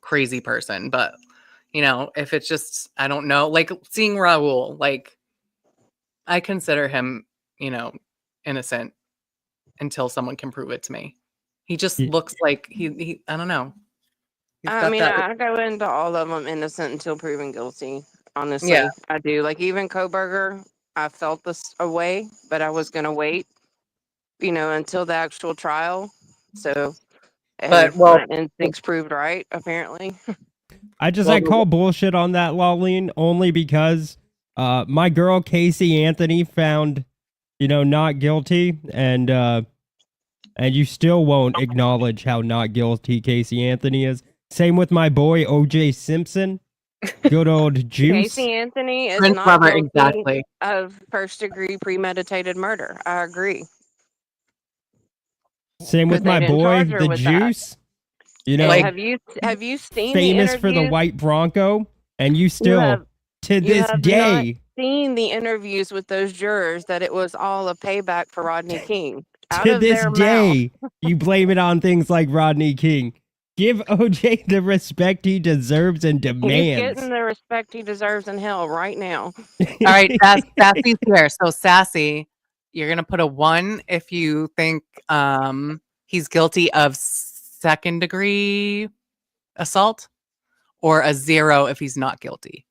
crazy person, but you know, if it's just I don't know, like seeing Raul, like I consider him, you know, innocent until someone can prove it to me. He just Yeah. looks like he I don't know. He's I got mean, that I go into all of them innocent until proven guilty. Honestly, yeah. I do. Like even Koberger, I felt this away, but I was gonna wait, until the actual trial. So, and But well, my instincts proved right, apparently. I call bullshit on that, Lawleen, only because my girl Casey Anthony found, not guilty, and you still won't acknowledge how not guilty Casey Anthony is. Same with my boy OJ Simpson. Good old Juice. Casey Anthony is Prince not Lover, guilty exactly. of first degree premeditated murder. I agree. Same But with they my didn't boy, charge her the with that. Juice. And Like- have you seen Famous the for the interviews? white Bronco, and you still, have- to you this have day, Seen the interviews with those jurors that it was all a payback for Rodney King. Out to of this their mouth. day, you blame it on things like Rodney King. Give OJ the respect he deserves and He's demands. getting the respect he deserves in hell right now. All right, Sassy's here. So Sassy, you're gonna put a 1 if you think he's guilty of second degree assault, or a 0 if he's not guilty.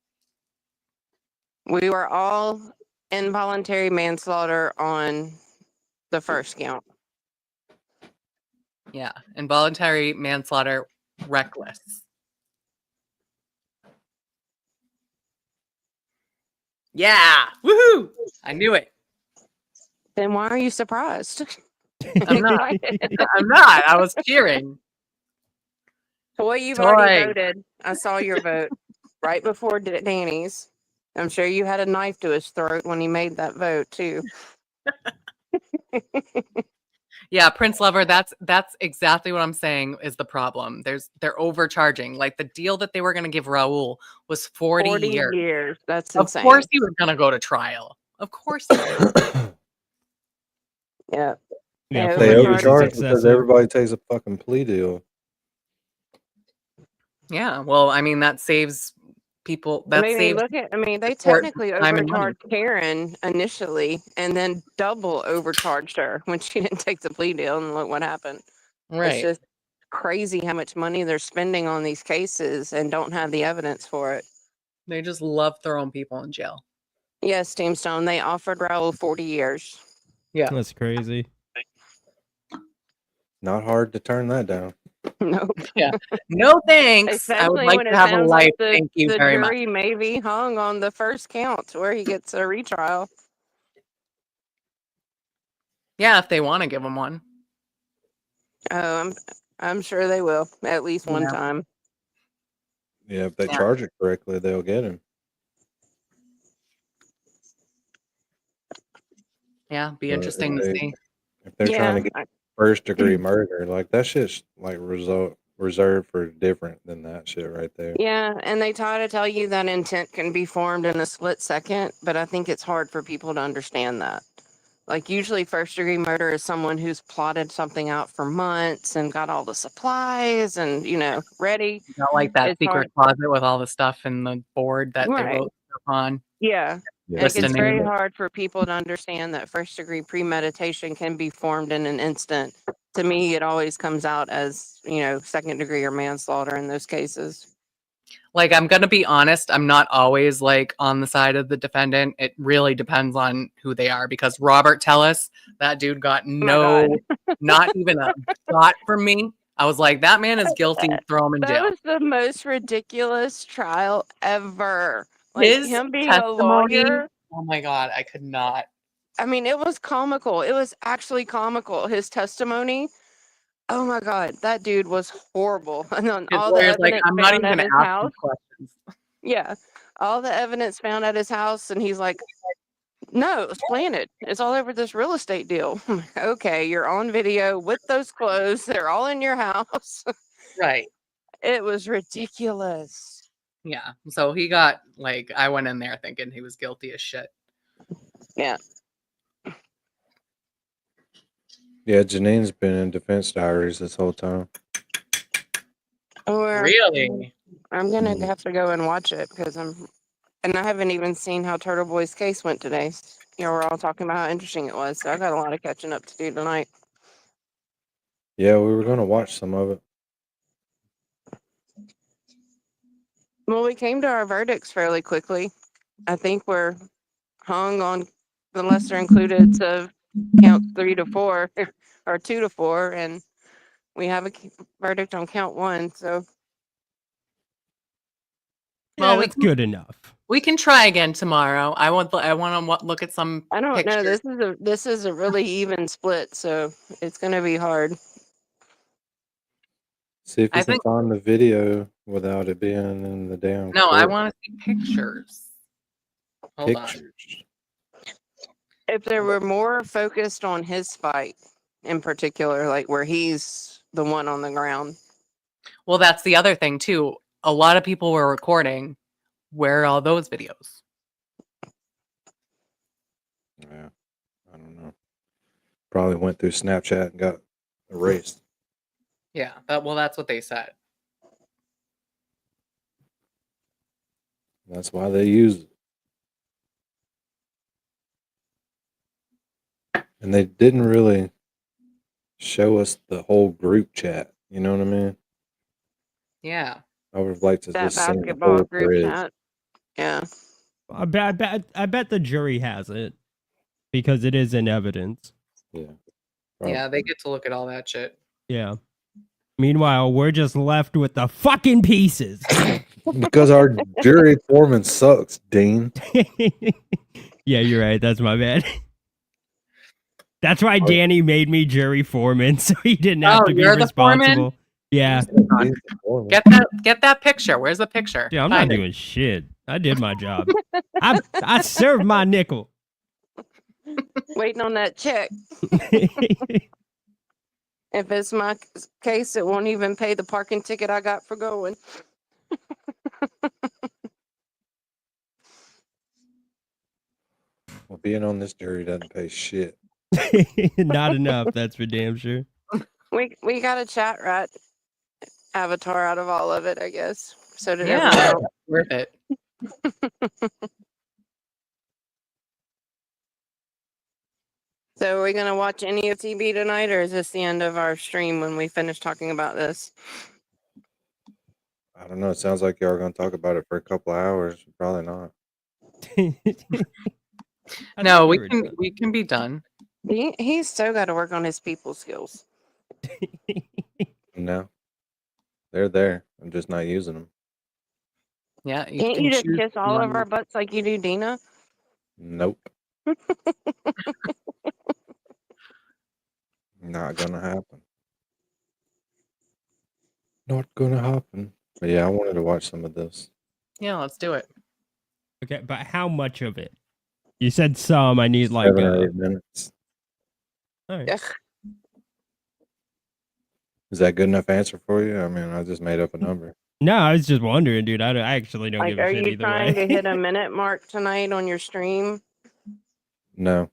We were all involuntary manslaughter on the first count. Yeah, involuntary manslaughter, reckless. Yeah, woohoo! I knew it. Then why are you surprised? I'm not. I'm not. I was cheering. Toy, you've Toy. already voted. I saw your vote right before Danny's. I'm sure you had a knife to his throat when he made that vote too. Yeah, Prince Lover, that's exactly what I'm saying is the problem. They're overcharging. Like the deal that they were going to give Raul was 40 years. That's Of insane. course he was going to go to trial. Of course he was. Yeah. Yeah, They 40 years is overcharge because excessive. everybody takes a fucking plea deal. Yeah, well, I mean that saves people. That saves They court technically time and money. overcharged Karen initially and then double overcharged her when she didn't take the plea deal, and look what happened. It's Right. just crazy how much money they're spending on these cases and don't have the evidence for it. They just love throwing people in jail. Yes, Tombstone, they offered Raul 40 years. Yeah. That's crazy. Not hard to turn that down. Nope. Yeah. No thanks. I would Especially like when to it have a sounds life. like the, Thank you the very much. jury may be hung on the first count where he gets a retrial. Yeah, if they want to give him one. Oh, I'm sure they will at least one Yeah. time. Yeah, if they Yeah. charge it correctly, they'll get him. Yeah, be But interesting to see. if they're trying to Yeah, get first degree murder, like that shit's like reserved for different than that shit right there. yeah, and they try to tell you that intent can be formed in a split second, but I think it's hard for people to understand that. Like usually first degree murder is someone who's plotted something out for months and got all the supplies and, ready. Not like that It's hard. secret closet with all the stuff in the board that they Right. wrote stuff on. Yeah. Yeah, Like it's very Listening. hard for people to understand that first degree premeditation can be formed in an instant. To me, it always comes out as, second degree or manslaughter in those cases. Like, I'm going to be honest, I'm not always like on the side of the defendant. It really depends on who they are, because Robert Tellis, that dude got not even a thought from me. I was like, that man is guilty, throw him in That jail. was the most ridiculous trial ever. Like His him being testimony, a lawyer. oh my God, I could not. I mean, it was comical. It was actually comical. His testimony. Oh my God, that dude was horrible. And then His all the lawyer's like, evidence I'm not even found going at to his ask house. him questions. Yeah, all the evidence found at his house, and he's like, "No, it was planted. It's all over this real estate deal." I'm like, okay, you're on video with those clothes. They're all in your house. Right. It was ridiculous. Yeah. So he got, like, I went in there thinking he was guilty as shit. Yeah. Yeah, Janine's been in defense diaries this whole time. Or Really? I'm gonna have to go and watch it because I haven't even seen how Turtle Boy's case went today. We're all talking about how interesting it was, so I got a lot of catching up to do tonight. Yeah, we were gonna watch some of it. Well, we came to our verdicts fairly quickly. I think we're hung on the lesser included of count 3 to 4 or 2 to 4, and we have a verdict on count 1. So Well, that's good enough. We can try again tomorrow. I want to look at some I don't pictures. know. This is a really even split, so it's going to be hard. See if you can find the video without it being in the damn. No, I court. want to see pictures. Hold on. If there were more focused on his fight in particular, like where he's the one on the ground. Well, that's the other thing too. A lot of people were recording. Where are all those videos? Yeah, I don't know. Probably went through Snapchat and got erased. Yeah, that's what they said. That's why they use it. And they didn't really show us the whole group chat. You know what I mean? Yeah. I would have liked to That just see the basketball whole group thread. chat. Yeah. I bet the jury has it because it is in evidence. Yeah. Yeah, they get to look at all that shit. Yeah. Meanwhile, we're just left with the fucking pieces. Because our jury foreman sucks, Dean. Yeah, you're right. That's my bad. That's why Danny made me jury foreman, so he didn't have to be you're the responsible. foreman? Yeah. Get that picture. Where's the picture? Yeah, I'm Find not it. doing shit. I did my job. I served my nickel. Waiting on that check. If it's my case, it won't even pay the parking ticket I got for going. Well, being on this jury doesn't pay shit. Not enough, that's for damn sure. We got a CHATRAT avatar out of all of it, I guess. So did Yeah, everyone else. worth it. So are we going to watch any of TV tonight, or is this the end of our stream when we finish talking about this? I don't know. It sounds like y'all are going to talk about it for a couple of hours. Probably not. No, we can be done. He's still got to work on his people skills. No. They're there. I'm just not using them. Yeah, you Can't can you just choose kiss to all of run- our butts like you do Dina? Nope. Not gonna happen. Not gonna happen. But yeah, I wanted to watch some of this. Yeah, let's do it. Okay, but how much of it? You said some. I need like 7 or 8 minutes. all right. Ugh. Is that good enough answer for you? I mean, I just made up a number. No, I was just wondering, dude. I actually don't Like, give a are shit you either trying way. to hit a minute mark tonight on your stream? No,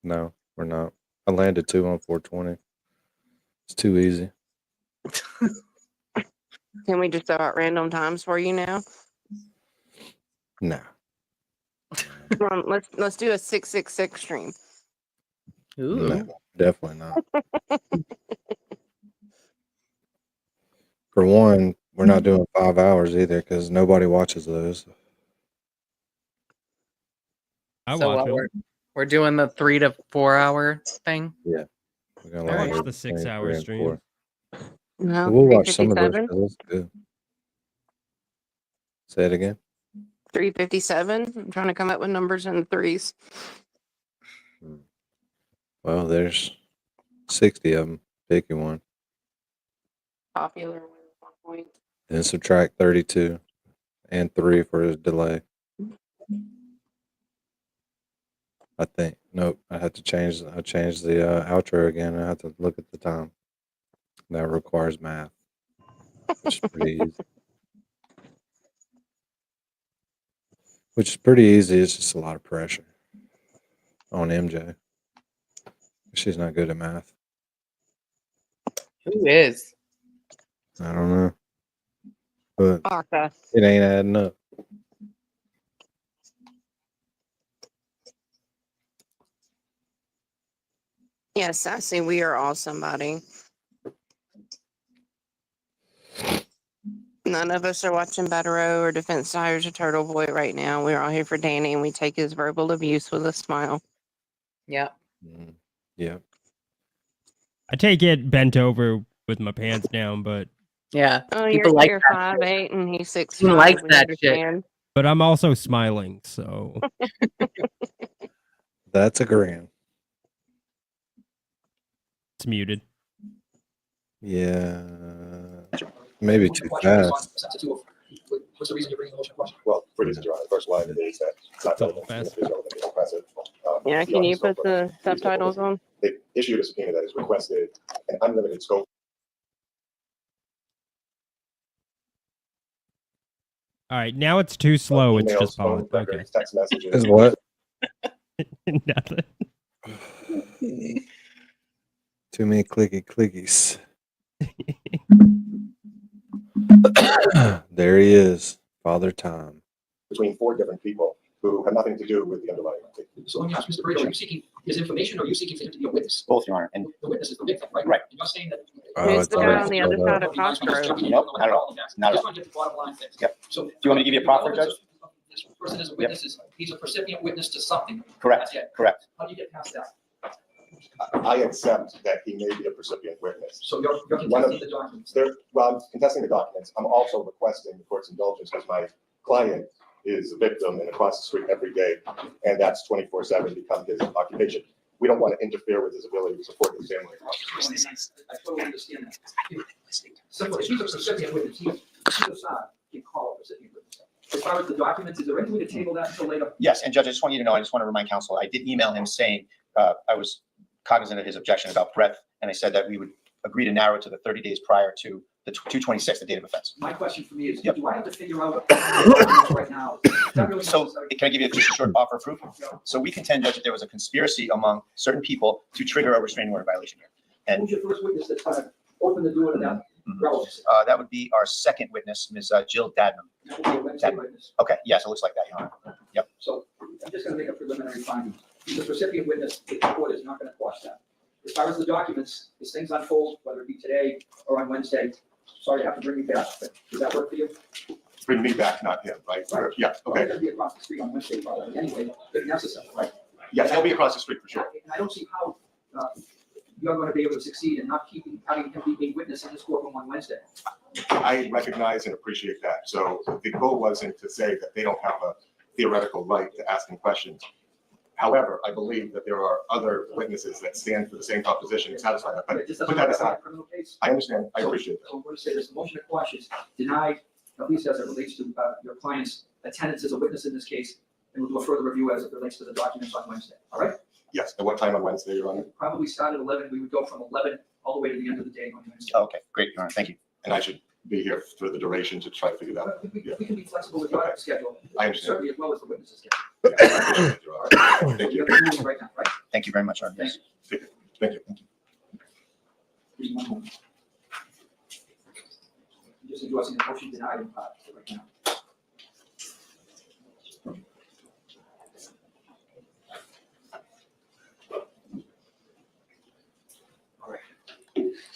we're not. I landed 2 on 420. It's too easy. Can we just throw out random times for you now? Nah. Come on, let's do a 666 stream. Ooh. No, definitely not. For one, we're not doing 5 hours either because nobody watches those. I So watch while them. we're doing the 3 to 4 hour thing. Yeah. We're gonna I land watch here the 6 between hour 3 and streams. 4. No, We'll watch some of those 357. because it's good. Say it again. 357. I'm trying to come up with numbers in the threes. Well, there's 60 of them. Pick you one. Popular with 1 point. Then subtract 32 and 3 for his delay. I think. Nope. I had to change. I changed the outro again. I have to look at the time. That requires math, which is pretty easy. Which is pretty easy. It's just a lot of pressure on MJ. She's not good at math. Who is? I don't know, but Okay. it ain't adding up. Yes, I see. We are all somebody. None of us are watching Battle or Defense Tires or Turtle Boy right now. We're all here for Danny, and we take his verbal abuse with a smile. Yeah. Yeah. I take it bent over with my pants down, but Yeah. Oh, People like you're that. 5'8" and he's 6'5". He likes We that shit. understand. I'm also smiling, so That's a grand. it's muted. Yeah. Maybe too fast. What's the reason you're bringing the motion question? Well, for reasons, Your Honor. The first line is that it's not relevant. Even if it is relevant, it's oppressive. Yeah, can you put the subtitles on? They issued a subpoena that is requested an unlimited scope. All right, now it's too slow. It's Emails, just phone paused. Okay. records, text messages. Is what? Nothing. Too many clickies. There he is, Father Time. Between 4 different people who have nothing to do with the underlying activity. So let me ask Mr. Brito, are you seeking his information or are you seeking for him to be a witness? Both, Your Honor. And The witness is the victim, right? Right. And you're saying that. Who's the guy on the other side of Costco? Nope, not at all. Not at all. Just want to get the bottom line fixed. Yep. So. Do you want me to give you a proffer, Judge? This person is a witness, he's a recipient witness to something. Correct. That's it. Correct. How do you get past that? I accept that he may be a recipient witness. So you're One of- contesting the documents. Well, I'm contesting the documents. I'm also requesting the court's indulgence because my client is a victim and across the street every day, and that's 24/7 become his occupation. We don't want to interfere with his ability to support his family. I totally understand that. So if he's a recipient witness, he's aside, you call a recipient witness. As far as the documents, is there any way to table that until later? Yes, and Judge, I just want you to know, I just want to remind counsel, I did email him saying, I was cognizant of his objection about breadth, and I said that we would agree to narrow it to the 30 days prior to the 2/26, the date of offense. My question for me is, Yep. do I have to figure out right now? Is that really So necessary? can I give you just a short offer of proof? So we contend, Judge, that there was a conspiracy among certain people to trigger a restraining order violation here. And Who's your first witness that's gonna open the door to that relevance? that would be our second witness, Ms. Jill Dadman. That would be a Wednesday witness. Okay, yes, it looks like that, Your Honor. Yep. So I'm just gonna make a preliminary finding. He's a recipient witness, the court is not gonna quash that. As far as the documents, as things unfold, whether it be today or on Wednesday, sorry, I have to bring you back, but does that work for you? Bring me back, not him, right? Right. Yeah, Well, okay. I'm gonna be across the street on Wednesday, probably, anyway, if necessary, right? Yes, he'll be across the street for sure. And I don't see how, you're going to be able to succeed in not having him be a witness in this courtroom on Wednesday. I recognize and appreciate that. So the goal wasn't to say that they don't have a theoretical right to ask him questions. However, I believe that there are other witnesses that stand for the same proposition and satisfy that. But This put doesn't that matter aside. about a criminal case. I understand. I appreciate that. So I'm going to say this, motion to quash is denied, at least as it relates to your client's attendance as a witness in this case, and we'll do a further review as it relates to the documents on Wednesday, all right? Yes. At what time on Wednesday, Your Honor? Probably start at 11, we would go from 11 all the way to the end of the day on Wednesday. Okay, great, Your Honor. Thank you. And I should be here for the duration to try to figure that out. We can be flexible with your schedule, I understand. certainly as well as the witness's schedule. Thank you. You have the ruling right now, right? Thank you very much, Your Honor. Thank Yes. Thank you. Here's one more. Just endorsing the motion denied right now. All right.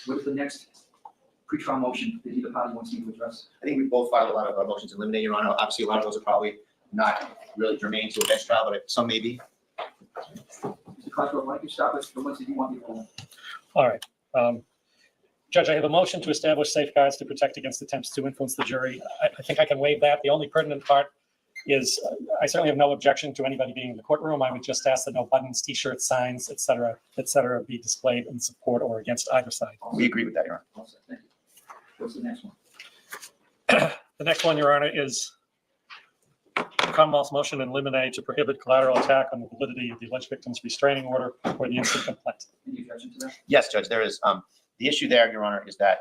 What is the next pre-trial motion that either party wants me to address? I think we both filed a lot of motions to eliminate, Your Honor. Obviously, a lot of those are probably not really germane to a bench trial, but some may be. Mr. Cosgrove, why don't you start with the ones that you want me to hold? All right. Judge, I have a motion to establish safeguards to protect against attempts to influence the jury. I think I can waive that. The only pertinent part is I certainly have no objection to anybody being in the courtroom. I would just ask that no buttons, T-shirts, signs, et cetera, be displayed in support or against either side. We agree with that, Your Honor. All set, thank you. What's the next one? The next one, Your Honor, is the Commonwealth's motion in limine to prohibit collateral attack on the validity of the alleged victim's restraining order or the instant complaint. Any objection to that? Yes, Judge, there is. The issue there, Your Honor, is that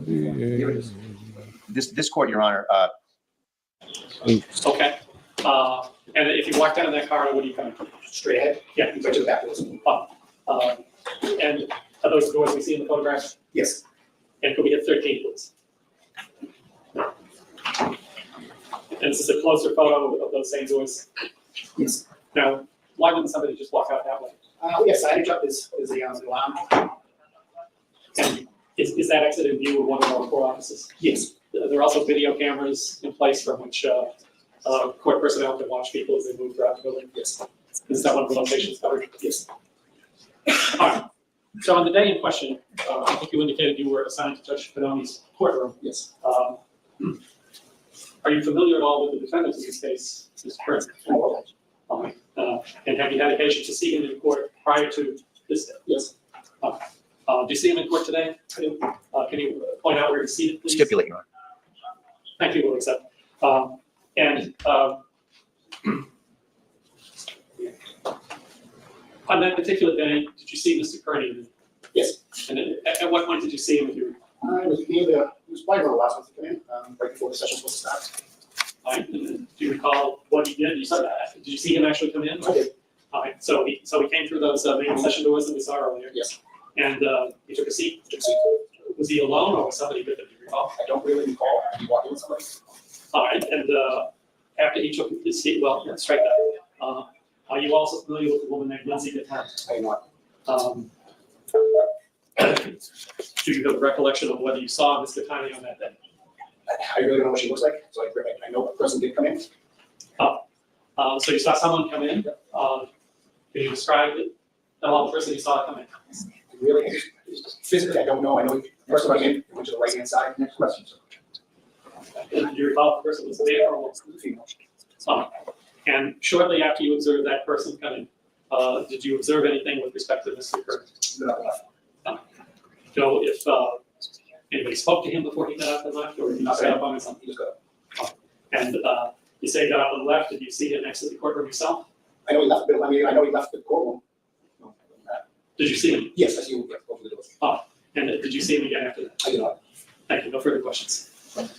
Here it is. this court, Your Honor, Okay. And if you walk down that corridor, what do you come? Straight ahead? Yeah, right to the back. And are those doors we see in the photographs? Yes. And could we hit 13, please? And this is a closer photo of those same doors? Yes. Now, why wouldn't somebody just walk out that way? Yes, signage up is the alarm. And is that exit in view of one of our core offices? Yes. There are also video cameras in place from which court personnel can watch people as they move throughout the building. Yes. Is that one of the locations covered? Yes. All right. So on the day in question, I think you indicated you were assigned to Judge Finoni's courtroom. Yes. Are you familiar at all with the defendants in this case, Mr. Prince? And have you had occasion to see him in court prior to this day? Yes. Do you see him in court today? Can you point out where he's seated, please? stipulate, Your Honor. Thank you, we'll accept. On that particular day, did you see Mr. Kearney? Yes. And at what point did you see him with you? I was near the, it was probably the last one to come in, right before the session was supposed to start. All right, and then do you recall what he did? Did you see him actually come in? I did. All right, so he came through those main session doors that we saw earlier. Yes. And he took a seat. Took a seat. Was he alone or was somebody with him? Do you recall? I don't really recall. He walked in with somebody. All right, and after he took his seat, well, let's strike that. Are you also familiar with the woman named Lindsay Gattari? I am not. Do you have a recollection of whether you saw Ms. Gattari on that day? I really don't know what she looks like, so I know a person did come in. So you saw someone come in. Can you describe it? The person you saw come in. Really, physically, I don't know. I know the person came in, went to the right-hand side. Next question, sir. Do you recall if the person was there or was Female. And shortly after you observed that person coming, did you observe anything with respect to Mr. Kirk? No. Know if anybody spoke to him before he got up and left, or did he just got up on his own? He just got up. And you say he got up and left. Did you see him next to the courtroom yourself? I know he left, I mean, I know he left the courtroom. Did you see him? Yes, I see him go through the door. And did you see him again after that? I did not. Thank you. No further questions. Judge,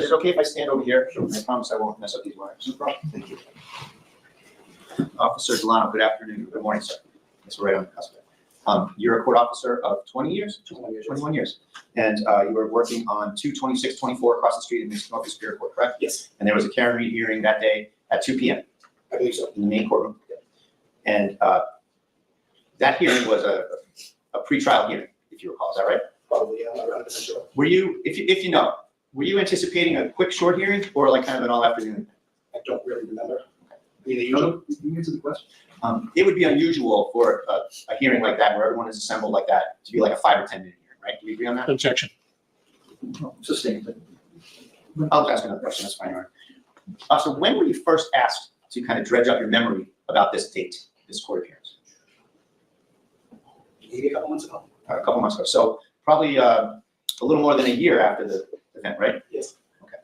is it okay if I stand over here? I promise I won't mess up these wires. No problem. Thank you. Officer Delano, good afternoon. Good morning, sir. It's right on the cusp. You're a court officer of 20 years? 21 years. 21 years. And you were working on 22624 across the street in the North Superior Court, correct? Yes, And there was a Karen Reed hearing that day at 2 p.m. I believe so. in the main courtroom. And that hearing was a pretrial hearing, if you recall. Is that right? Probably, I'm not 100% sure. Were you, if you know, were you anticipating a quick short hearing or like kind of an all afternoon? I don't really remember. Either usual, you answer the question. It would be unusual for a hearing like that, where everyone is assembled like that, to be like a 5 or 10 minute hearing, right? Do we agree on that? Objection. Sustained. I'll ask another question, that's fine, Your Honor. So when were you first asked to kind of dredge up your memory about this date, this court appearance? Maybe a couple months ago. A couple months ago. So probably a little more than a year after the event, right? Yes. Okay.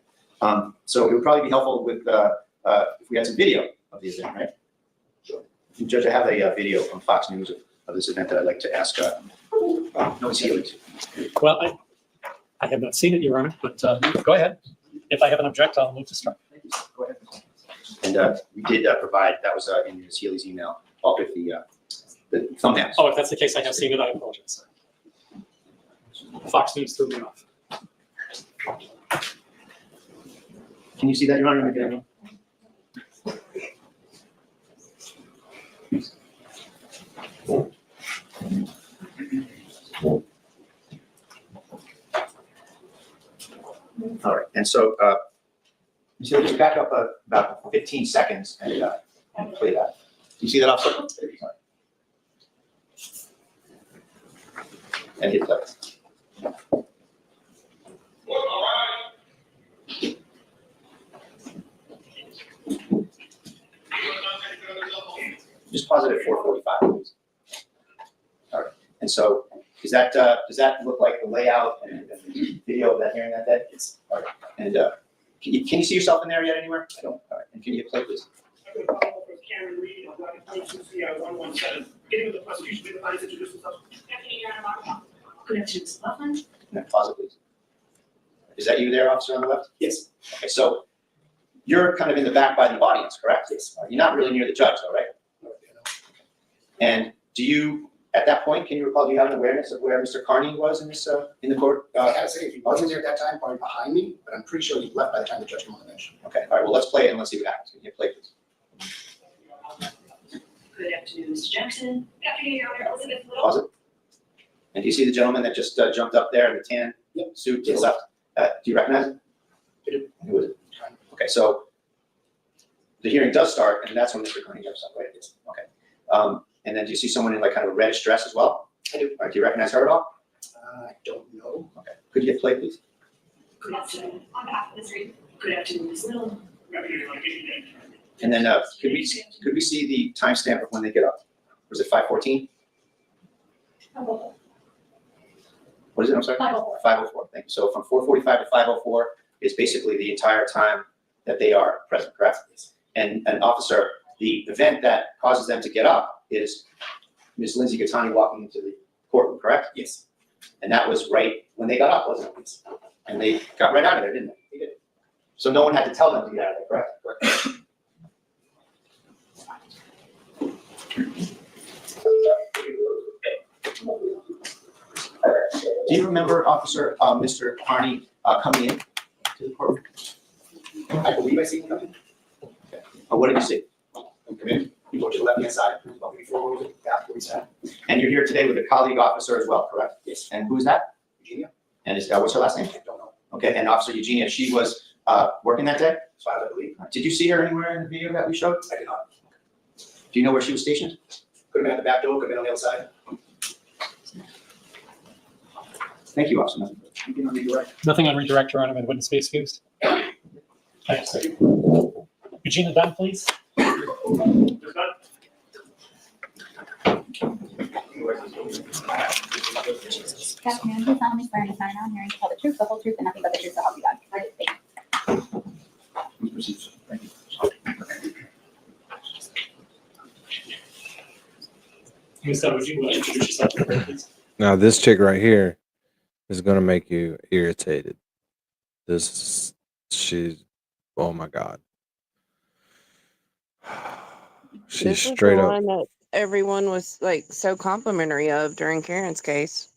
So it would probably be helpful with if we had some video of the event, right? Sure. Judge, I have a video from Fox News of this event that I'd like to ask Noah Sealy to. Well, I have not seen it, Your Honor, but go ahead. If I have an object, I'll move to strike. Thank you. Go ahead. And we did provide, that was in Ms. Healy's email, all with the thumbnails. Oh, if that's the case, I have seen it. I apologize. Fox News threw me off. Can you see that, Your Honor? All right, and so so just back up about 15 seconds and play that. Do you see that, officer? And hit play. Just pause it at 4:45, please. All right, and so does that look like the layout and the video of that hearing that day? Yes. All right, and can you see yourself in there yet anywhere? I don't. All right, and can you hit play, please? Karen Riiiide, I'm going to see 117. Beginning with the prosecution, the parties introduce themselves. Good afternoon, Mr. Laughlin. And pause it, please. Is that you there, officer on the left? Yes. Okay, so you're kind of in the back by the audience, correct? Yes. You're not really near the judge, though, right? And do you, at that point, can you recall, do you have an awareness of where Mr. Carney was in this, in the court? I gotta say, if he wasn't there at that time, probably behind me, but I'm pretty sure he left by the time the judge came on the bench. Okay, all right, well, let's play it and let's see what happens. Can you hit play, please? Good afternoon, Mr. Jackson. Good afternoon, Your Honor. Elizabeth Little. Pause it. And do you see the gentleman that just jumped up there in the tan suit to the left? Do you recognize him? I do. Who is it? Okay, so the hearing does start, and that's when Mr. Carney jumps up, right? Yes. Okay. And then do you see someone in like kind of a reddish dress as well? I do. All right, do you recognize her at all? I don't know. Okay. Could you hit play, please? Good afternoon. On behalf of Ms. Riiiide. Good afternoon, Ms. Little. And then could we see the timestamp of when they get up? Was it 5:14? What is it? I'm sorry? 5:04. 5:04. Thank you. So from 4:45 to 5:04 is basically the entire time that they are present, correct? Yes. And an officer, the event that causes them to get up is Ms. Lindsay Gattani walking into the courtroom, correct? Yes. And that was right when they got up, wasn't it? Yes. And they got right out of there, didn't they? They did. So no one had to tell them to get out of there, correct? Correct. Do you remember, Officer, Mr. Carney coming in to the courtroom? I believe I see him coming. Okay. What did you see? Come in, you go to the left-hand side, about before we after we sat. And you're here today with a colleague officer as well, correct? Yes. And who's that? Eugenia? And what's her last name? I don't know. Okay, and Officer Eugenia, she was working that day? As far as I believe. Did you see her anywhere in the video that we showed? I did not. Do you know where she was stationed? Could have been at the back door, could have been on the outside. Thank you, Officer. You can redirect. Nothing on redirect, Your Honor, and wouldn't be excused. Thanks. Eugenia Dunn, please. Afternoon, please solemnly swear and sign on hearing to tell the truth, the whole truth, and nothing but the truth, so help you God. Thank you. Ms. Dunn, would you introduce yourself, please? Now, this chick right here is going to make you irritated. Oh my God. She's This is straight the up. one that everyone was like so complimentary of during Karen's case.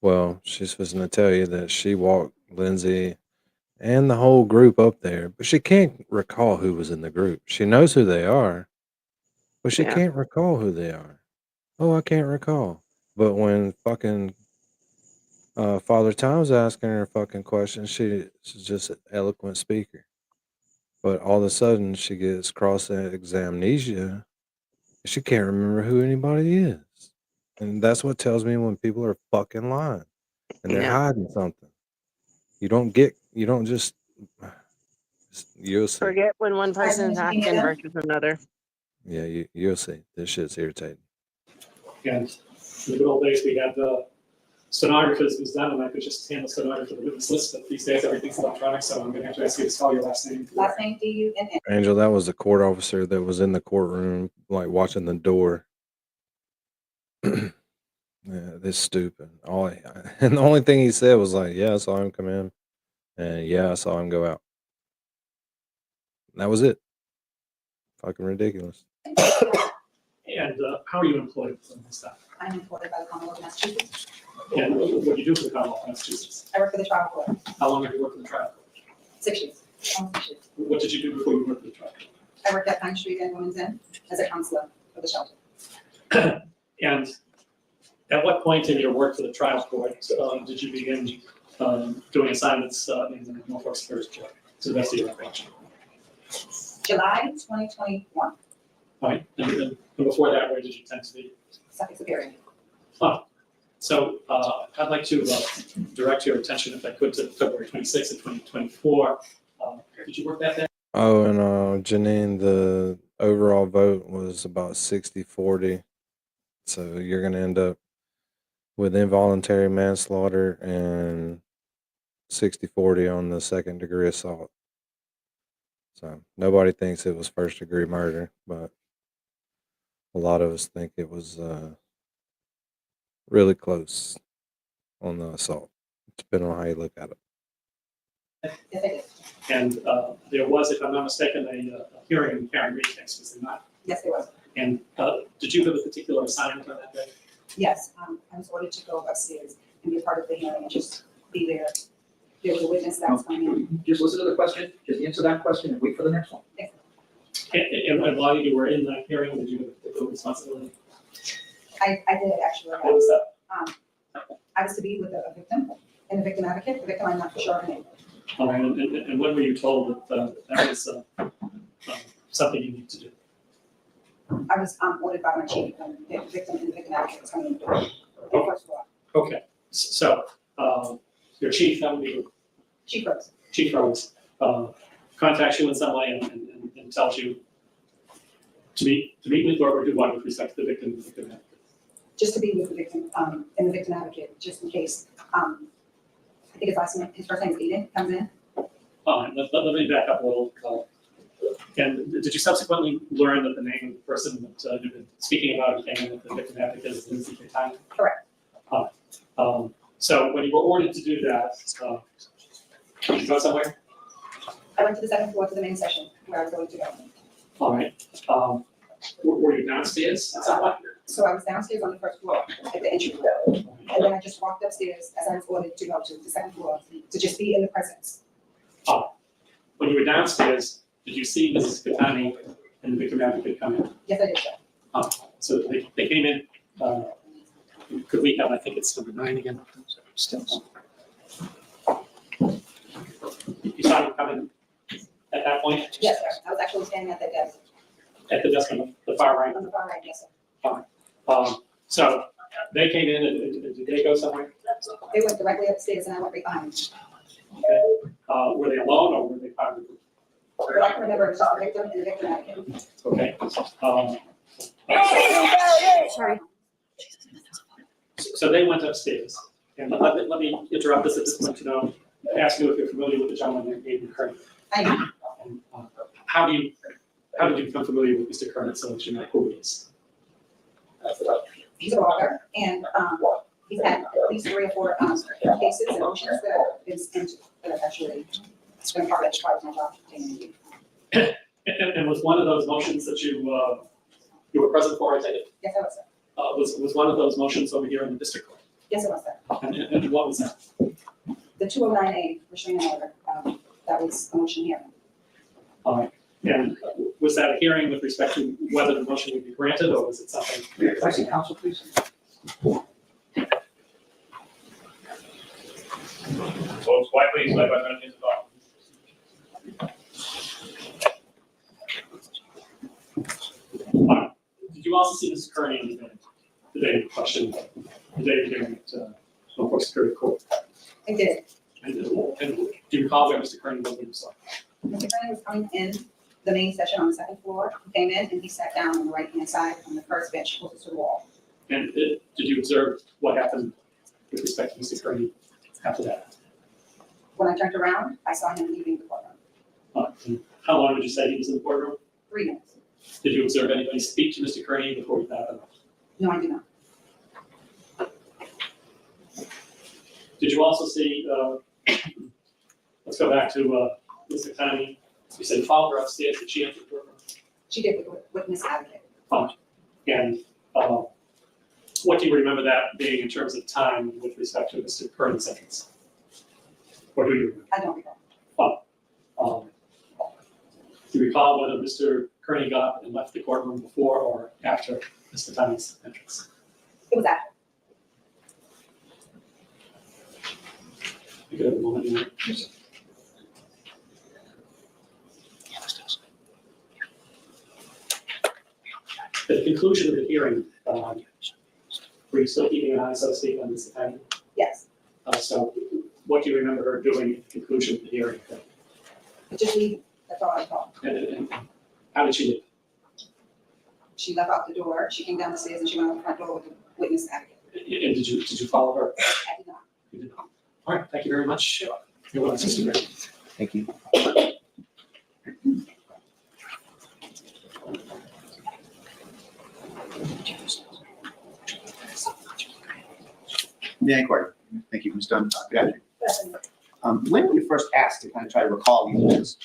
Well, she's supposed to tell you that she walked Lindsay and the whole group up there, but she can't recall who was in the group. She knows who they are, but she Yeah. can't recall who they are. Oh, I can't recall. But when fucking Father Time's asking her fucking questions, she's just an eloquent speaker. But all of a sudden, she gets cross-examnesia. She can't remember who anybody is. And that's what tells me when people are fucking lying and they're Yeah. hiding something. You don't just, you'll see. Forget when one person is acting versus another. Yeah, you'll see. This shit's irritating. And in the good old days, we had stenographers who's done, and I could just hand the stenographer the witness list, but these days everything's electronic, so I'm gonna have to ask you to spell your last name. Last name, D-U-N-N. Angel, that was the court officer that was in the courtroom, like watching the door. Yeah, this stupid. And the only thing he said was like, "Yeah, I saw him come in, and yeah, I saw him go out." And that was it. Fucking ridiculous. And how are you employed for this stuff? I'm employed by the Commonwealth of Massachusetts. And what do you do for the Commonwealth of Massachusetts? I work for the trial court. How long have you worked for the trial court? 6 years. Almost 6 years. What did you do before you worked for the trial court? I worked at Pine Street and Women's Inn as a counselor for the shelter. And at what point in your work for the trial court did you begin doing assignments in the Norfolk Superior Court to the best of your recollection? July 2021, All right. And before that, where did you tend to be? Suffolk Superior. Oh, so I'd like to direct your attention, if I could, to February 26th of 2024. Did you work that day? Oh, and Janine, the overall vote was about 60-40. So you're going to end up with involuntary manslaughter and 60-40 on the second degree assault. So nobody thinks it was first degree murder, but a lot of us think it was really close on the assault, depending on how you look at it. And there was, if I'm not mistaken, a hearing in the Karen Reed case, was there not? Yes, there was. And did you have a particular assignment on that day? Yes, I was ordered to go upstairs and be a part of the hearing and just be there. There was a witness that was coming in. Just listen to the question, just answer that question and wait for the next one. And while you were in that hearing, did you have a particular responsibility? I did actually. What was that? I was to be with a victim and a victim advocate. The victim, I'm not for sure her name. All right, and when were you told that that was something you need to do? I was ordered by my chief and the victim and the victim advocate was coming in the door. The first floor. Okay, so your chief, that would be Chief Rose. Chief Rose, contacts you in some way and tells you to meet with or do what with respect to the victim and the victim advocate? Just to be with the victim and the victim advocate, just in case. I think his first name is Aiden, comes in. Let me back up a little. And did you subsequently learn that the name of the person that you've been speaking about and came in with the victim advocate is Lindsay Catania? Correct. So when you were ordered to do that, did you go somewhere? I went to the second floor to the main session where I was going to go. All right. Were you downstairs at some point? So I was downstairs on the first floor at the entry. And then I just walked upstairs as I was ordered to go to the second floor to just be in the presence. When you were downstairs, did you see Mrs. Catani and the victim advocate come in? Yes, I did, sir. So they came in. Could we have, I think it's number 9 again. Stills. You saw them come in at that point? Yes, sir. I was actually standing at that desk. At the desk on the far right? On the far right, yes, sir. Fine. So they came in and did they go somewhere? They went directly upstairs and I went right behind them. Okay. Were they alone or were they part of the group? But I can remember it was just the victim and the victim advocate. Okay. Sorry. So they went upstairs. And let me interrupt this at this point to ask you if you're familiar with the gentleman named Aiden Kearney. I am. How did you become familiar with Mr. Kearney so that you know who he is? He's a lawyer and he's had at least 3 or 4 cases and motions that have been sent that have actually been part of my job. And was one of those motions that you were present for, I take it? Yes, I was, sir. Was one of those motions over here in the district court? Yes, it was, sir. And what was that? The 209A restraining order, that was a motion here. All right. And was that a hearing with respect to whether the motion would be granted, or was it something? Can I see counsel, please? Folks, quiet please, let us know. you also see Mr. Kearney in the day in question, the day of hearing at Norfolk Superior Court? I did. And do you recall where Mr. Kearney was when you saw? Mr. Kearney was coming in the main session on the second floor. He came in and he sat down on the right-hand side on the first bench closest to the wall. And did you observe what happened with respect to Mr. Kearney after that? When I turned around, I saw him leaving the courtroom. And how long would you say he was in the courtroom? 3 minutes. Did you observe anybody speak to Mr. Kearney before that happened? No, I did not. Did you also see, let's go back to Ms. McTiny. You said follow her upstairs. Did she enter the courtroom? She did with witness advocate. And what do you remember that being in terms of time with respect to Mr. Kearney's entrance? Or do you remember? I don't recall. Do you recall whether Mr. Kearney got up and left the courtroom before or after Ms. McTiny's entrance? It was after. You could have a moment here. At the conclusion of the hearing, were you still keeping an eye, so to speak, on Ms. McTiny? Yes. So what do you remember her doing at the conclusion of the hearing? Just leaving. That's all I recall. And how did she leave? She left out the door. She came down the stairs and she went out the front door with the witness advocate. And did you follow her? I did not. You did not. All right, thank you very much. You're welcome, Mr. Gray. Thank you. Dan Court. Thank you, Ms. Dunn. Good afternoon. When were you first asked to kind of try to recall these events?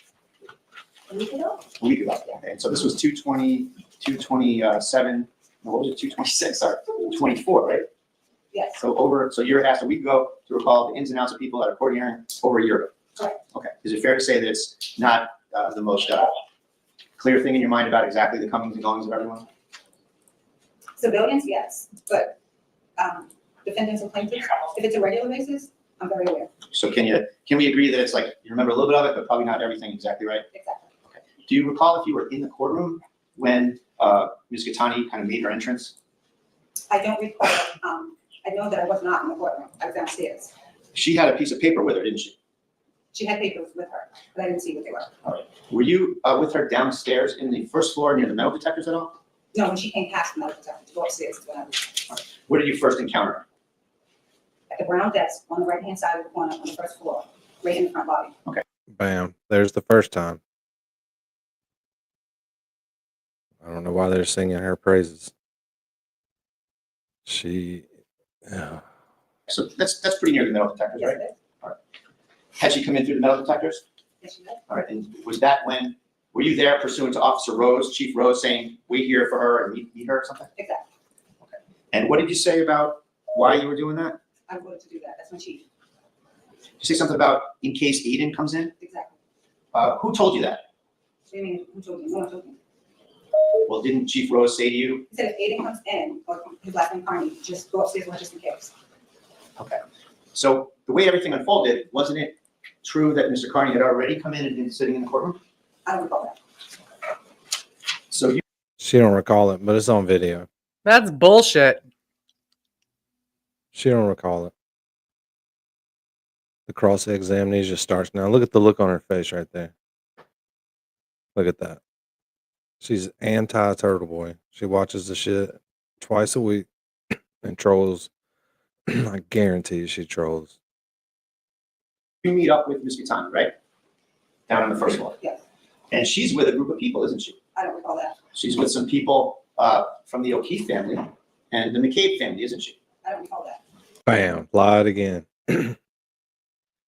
A week ago? A week ago. Okay. So this was 227, what was it, 226, sorry, 24, right? Yes. So you were asked a week ago to recall the ins and outs of people at a court hearing over a year ago? Correct. Okay. Is it fair to say that it's not the most clear thing in your mind about exactly the comings and goings of everyone? Civilians, yes, but defendants and plaintiffs, if it's a regular basis, I'm very aware. So can we agree that it's like, you remember a little bit of it, but probably not everything exactly right? Exactly. Okay. Do you recall if you were in the courtroom when Ms. Gattani kind of made her entrance? I don't recall. I know that I was not in the courtroom. I was downstairs. She had a piece of paper with her, didn't she? She had papers with her, but I didn't see what they were. All right. Were you with her downstairs in the first floor near the metal detectors at all? No, when she came past the medical center to go upstairs. Where did you first encounter her? At the brown desk on the right-hand side of the corner on the first floor, right in the front lobby. Okay. Bam. There's the first time. I don't know why they're singing her praises. She. So that's pretty near the metal detectors, Yes, right? it is. All right. Had she come in through the metal detectors? Yes, she did. All right. And was that when, were you there pursuant to Officer Rose, Chief Rose, saying, wait here for her and meet her or something? Exactly. Okay. And what did you say about why you were doing that? I wanted to do that. That's my chief. Did you say something about in case Aiden comes in? Exactly. Who told you that? What do you mean, who told you? No one told me. Well, didn't Chief Rose say to you? He said if Aiden comes in, or his last name Carney, just go upstairs with her just in case. Okay. So the way everything unfolded, wasn't it true that Mr. Carney had already come in and been sitting in the courtroom? I don't recall that. So you. She don't recall it, but it's on video. That's bullshit. She don't recall it. The cross-examination starts now. Look at the look on her face right there. Look at that. She's anti-Turtleboy. She watches the shit twice a week and trolls. I guarantee she trolls. You meet up with Ms. Gattani, right? Down on the first floor. Yes. And she's with a group of people, isn't she? I don't recall that. She's with some people from the O'Keefe family and the McCabe family, isn't she? I don't recall that. Bam. Lied again.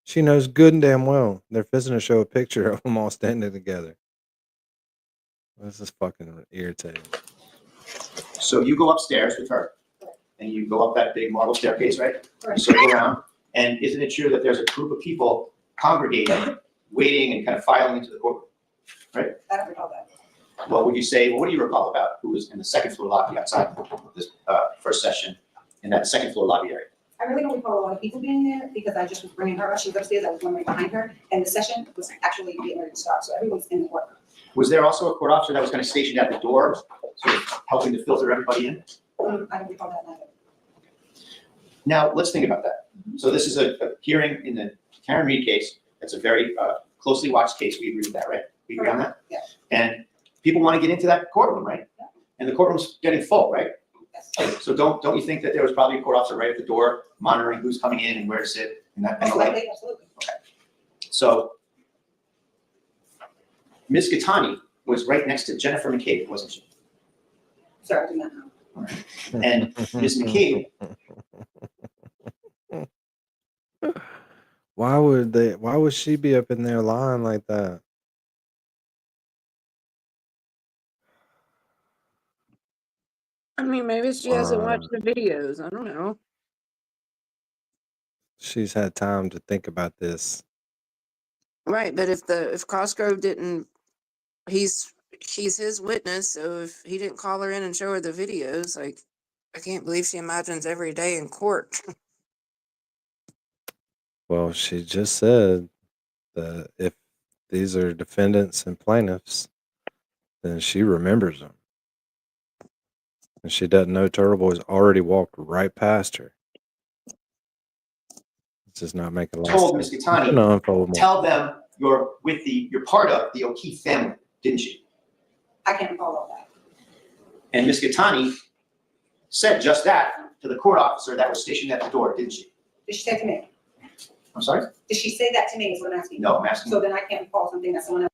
She knows good and damn well they're fixing to show a picture of them all standing together. This is fucking irritating. So you go upstairs with her and you go up that big marble staircase, right? Right. You circle around. And isn't it true that there's a group of people congregating, waiting and kind of filing into the courtroom, right? I don't recall that. What would you say, what do you recall about who was in the second floor lobby outside this first session in that second floor lobby area? I really don't recall a lot of people being there because I just was bringing her up. She was upstairs. I was one right behind her. And the session was actually getting ready to start. So everyone's in the courtroom. Was there also a court officer that was kind of stationed at the door sort of helping to filter everybody in? I don't recall that either. Now, let's think about that. So this is a hearing in the Karen Reed case. It's a very closely watched case. We agree with that, right? We agree on that? Yeah. And people want to get into that courtroom, right? Yeah. And the courtroom's getting full, right? Yes. So don't you think that there was probably a court officer right at the door monitoring who's coming in and where to sit and that kind of Most thing? likely, absolutely. Okay. So Ms. Gattani was right next to Jennifer McCabe, wasn't she? Sir, I do not know. All right. And Ms. McCabe, Why would she be up in there lying like that? I mean, maybe she hasn't watched the videos. I don't know. She's had time to think about this. Right, but if Cosgrove didn't, she's his witness. So if he didn't call her in and show her the videos, like, I can't believe she imagines every day in court. Well, she just said that if these are defendants and plaintiffs, then she remembers them. And she doesn't know Turtleboy's already walked right past her. It's just not making a lot told of Ms. sense. Gattani, No, unfold more. tell them you're part of the O'Keefe family, didn't you? I can't recall all that. And Ms. Gattani said just that to the court officer that was stationed at the door, didn't she? Did she say to me? I'm sorry? Did she say that to me is what I'm asking? No, I'm asking. So then I can't recall something that someone else.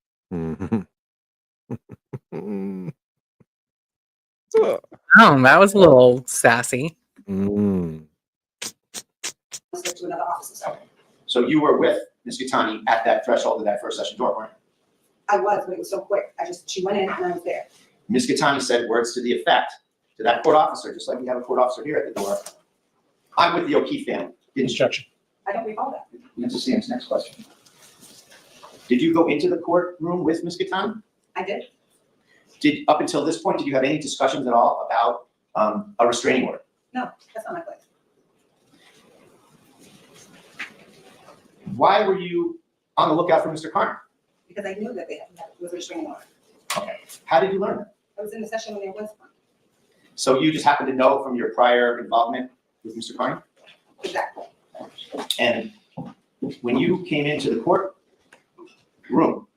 Oh, that was a little sassy. Said to another officer. So you were with Ms. Gattani at that threshold of that first session door, weren't you? I was, but it was so quick. She went in and I was there. Ms. Gattani said words to the effect to that court officer, just like we have a court officer here at the door. I'm with the O'Keefe family, didn't you? Objection. I don't recall that. Mr. Sam's next question. Did you go into the courtroom with Ms. Gattani? I did. Up until this point, did you have any discussions at all about a restraining order? No, that's not my place. Why were you on the lookout for Mr. Carter? Because I knew that there was a restraining order. Okay. How did you learn that? I was in the session when there was one. So you just happened to know from your prior involvement with Mr. Carney? Exactly. And when you came into the courtroom,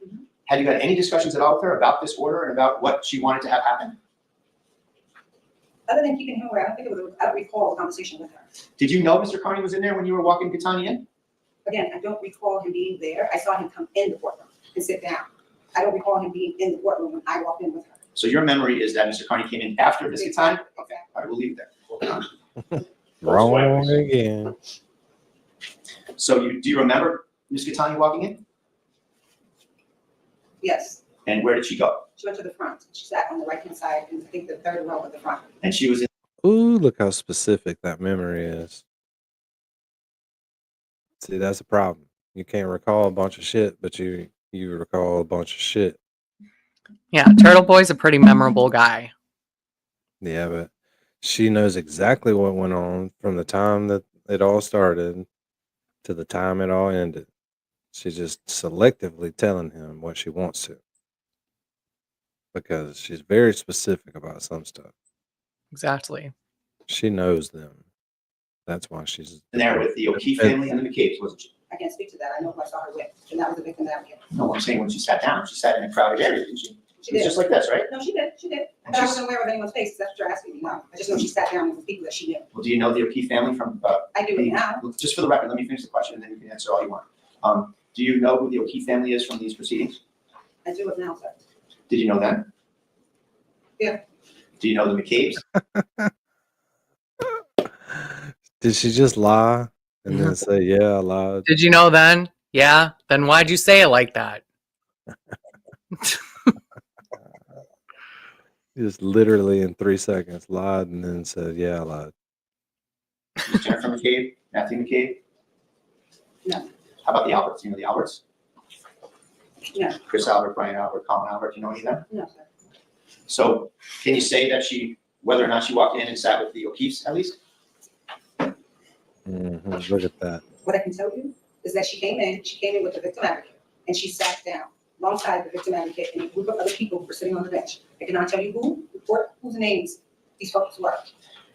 had you had any discussions at all with her about this order and about what she wanted to have happen? Other than keeping him away, I don't recall a conversation with her. Did you know Mr. Carney was in there when you were walking Gattani in? Again, I don't recall him being there. I saw him come in the courtroom and sit down. I don't recall him being in the courtroom when I walked in with her. So your memory is that Mr. Carney came in after Ms. Gattani? Okay, I will leave it there. Wrong again. So do you remember Ms. Gattani walking in? Yes. And where did she go? She went to the front. She sat on the right-hand side, and I think the third row at the front. And she was in. Ooh, look how specific that memory is. See, that's a problem. You can't recall a bunch of shit, but you recall a bunch of shit. Yeah, Turtle Boy's a pretty memorable guy. Yeah, but she knows exactly what went on from the time that it all started to the time it all ended. She's just selectively telling him what she wants to. Because she's very specific about some stuff. Exactly. She knows them. That's why she's there with the O'Keefe family and the McCabe's, wasn't she? I can't speak to that. I know who I saw her with, and that was the victim advocate. No, I'm saying when she sat down, she sat in a crowded area, didn't she? She It was did. just like this, right? No, she did. She did. But I wasn't aware of anyone's face. That's what you're asking me now. I just know she sat down with the people that she knew. Well, do you know the O'Keefe family from? I do now. Just for the record, let me finish the question, and then you can answer all you want. Do you know who the O'Keefe family is from these proceedings? I do it now, sir. Did you know them? Yeah. Do you know the McCabe's? Did she just lie and then say, yeah, I lied? Did you know then? Yeah. Then why'd you say it like that? Just literally in 3 seconds lied and then said, yeah, I lied. Jennifer McCabe? Matthew McCabe? No. How about the Alberts? You know the Alberts? No. Chris Albert, Brian Albert, Colin Albert, you know any of them? No, sir. So can you say that whether or not she walked in and sat with the O'Keefes at least? Look at that. What I can tell you is that she came in with the victim advocate, and she sat down alongside the victim advocate and a group of other people who were sitting on the bench. I cannot tell you who, report whose names these folks were.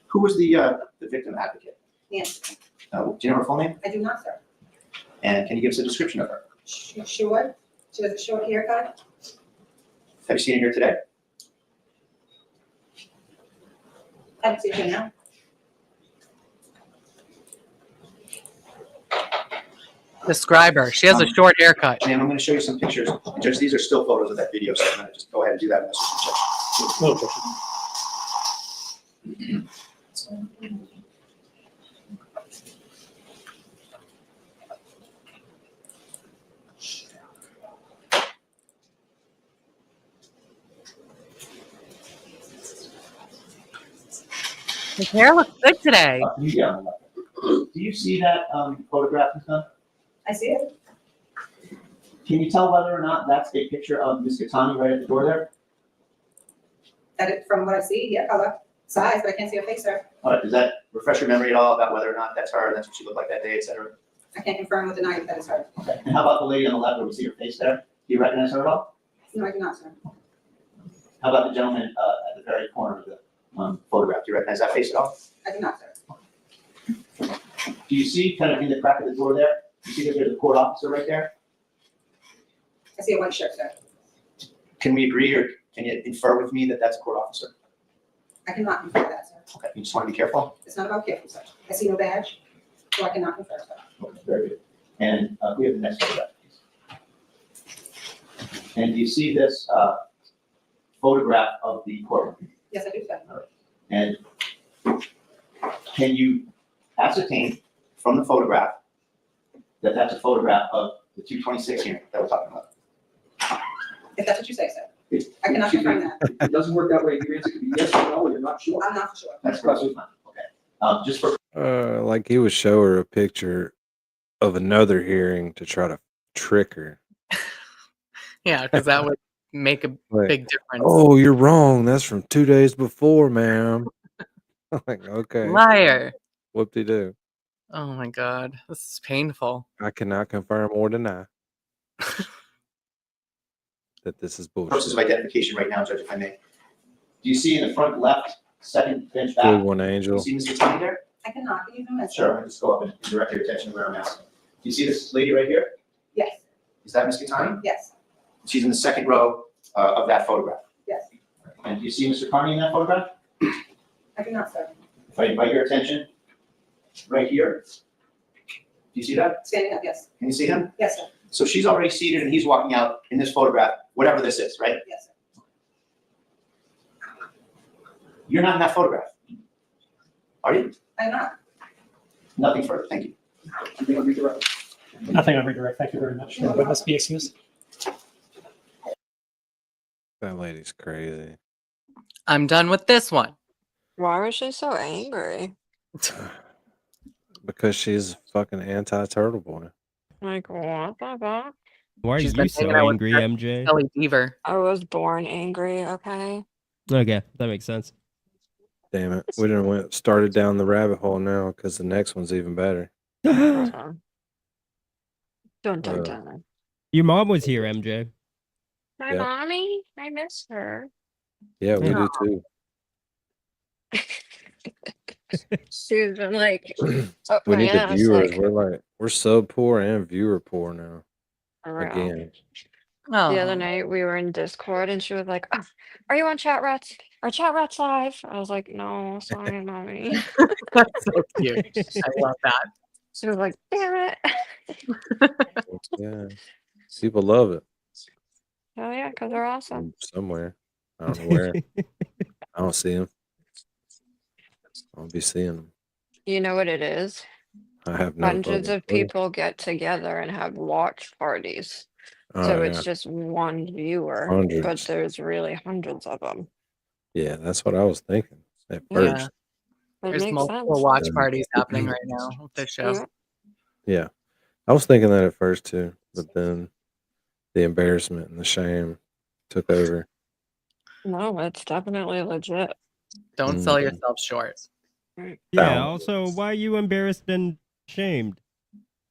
Who was the victim advocate? Nancy. Do you know her full name? I do not, sir. And can you give us a description of her? Sure. She has a short haircut. Have you seen her here today? I don't see her now. Describe her. She has a short haircut. Ma'am, I'm going to show you some pictures. Judge, these are still photos of that video, so I'm going to just go ahead and do that. His hair looks good today. Do you see that photograph, Ms. Dunn? I see it. Can you tell whether or not that's a picture of Ms. Katani right at the door there? That it, from what I see, yeah, color, size, but I can't see her face, sir. All right, does that refresh your memory at all about whether or not that's her and that's what she looked like that day, et cetera? I can't confirm or deny that is her. Okay. And how about the lady on the left where we see her face there? Do you recognize her at all? No, I do not, sir. How about the gentleman at the very corner of the photograph? Do you recognize that face at all? I do not, sir. Do you see kind of in the crack of the door there? You see that there's a court officer right there? I see a white shirt, sir. Can we agree or can you infer with me that that's a court officer? I cannot confirm that, sir. Okay, you just want to be careful? It's not about careful, sir. I see no badge, so I cannot confirm, sir. Okay, very good. And we have the next photograph, please. And do you see this photograph of the courtroom? Yes, I do, sir. All right. And can you ascertain from the photograph that that's a photograph of the 226 hearing that we're talking about? If that's what you say, sir. I cannot confirm that. It doesn't work that way. Your answer could be yes or no, or you're not sure. I'm not for sure. That's perfectly fine. Okay. Just for Like he would show her a picture of another hearing to try to trick her. Yeah, because that would make a Like, big difference. oh, you're wrong. That's from 2 days before, ma'am. I'm like, okay. Liar. Whoop-de-doo. Oh my God, this is painful. I cannot confirm or deny that this is purposes of bullshit. identification right now, Judge, if I may. Do you see in the front left, second bench Blue back? one Do angel. you see Ms. Katani there? I cannot. Can you zoom in? Sure, I'll just go up and direct your attention to where I'm asking. Do you see this lady right here? Yes. Is that Ms. Katani? Yes. She's in the second row of that photograph. Yes. And do you see Mr. Carney in that photograph? I do not, sir. If I invite your attention, right here. Do you see that? Standing up, yes. Can you see him? Yes, sir. So she's already seated and he's walking out in this photograph, whatever this is, right? Yes, sir. You're not in that photograph. Are you? I'm not. Nothing further, thank you. Anything on redirect? Nothing on redirect. Thank you very much. Witness be excused. That lady's crazy. I'm done with this one. Why was she so angry? Because she's fucking anti-turtle boy. Like, what the fuck? Why are She's you been so hanging out with angry, that MJ? Kelly Beaver. I was born angry, okay? Okay, that makes sense. Damn it. We didn't started down the rabbit hole now because the next one's even better. Dun dun Uh, dun. Your mom was here, MJ. My yeah. mommy? I miss her. Yeah, we do too. She's been like, oh, We need the yeah, it's viewers. like, We're sub poor and viewer poor now. for real. Again. The Oh, other night we were in Discord and she was like, oh, are you on CHATRATS? Are CHATRATS live? I was like, no, sorry, mommy. that's so cute. I love that. She was like, damn it. Yeah. People love it. Oh yeah, because they're awesome. Somewhere. I don't know where. I don't see them. I don't be seeing them. You know what it is? I have no Hundreds fucking of clue. people get together and have watch parties. Oh, So yeah. it's just one viewer, but Hundreds. there's really hundreds of them. Yeah, that's what I was thinking at Yeah. first. It There's makes multiple sense. watch parties happening right now with this show. Yeah. Yeah. I was thinking that at first too, but then the embarrassment and the shame took over. No, it's definitely legit. Don't sell yourself short. Yeah, also, why are you embarrassed and shamed?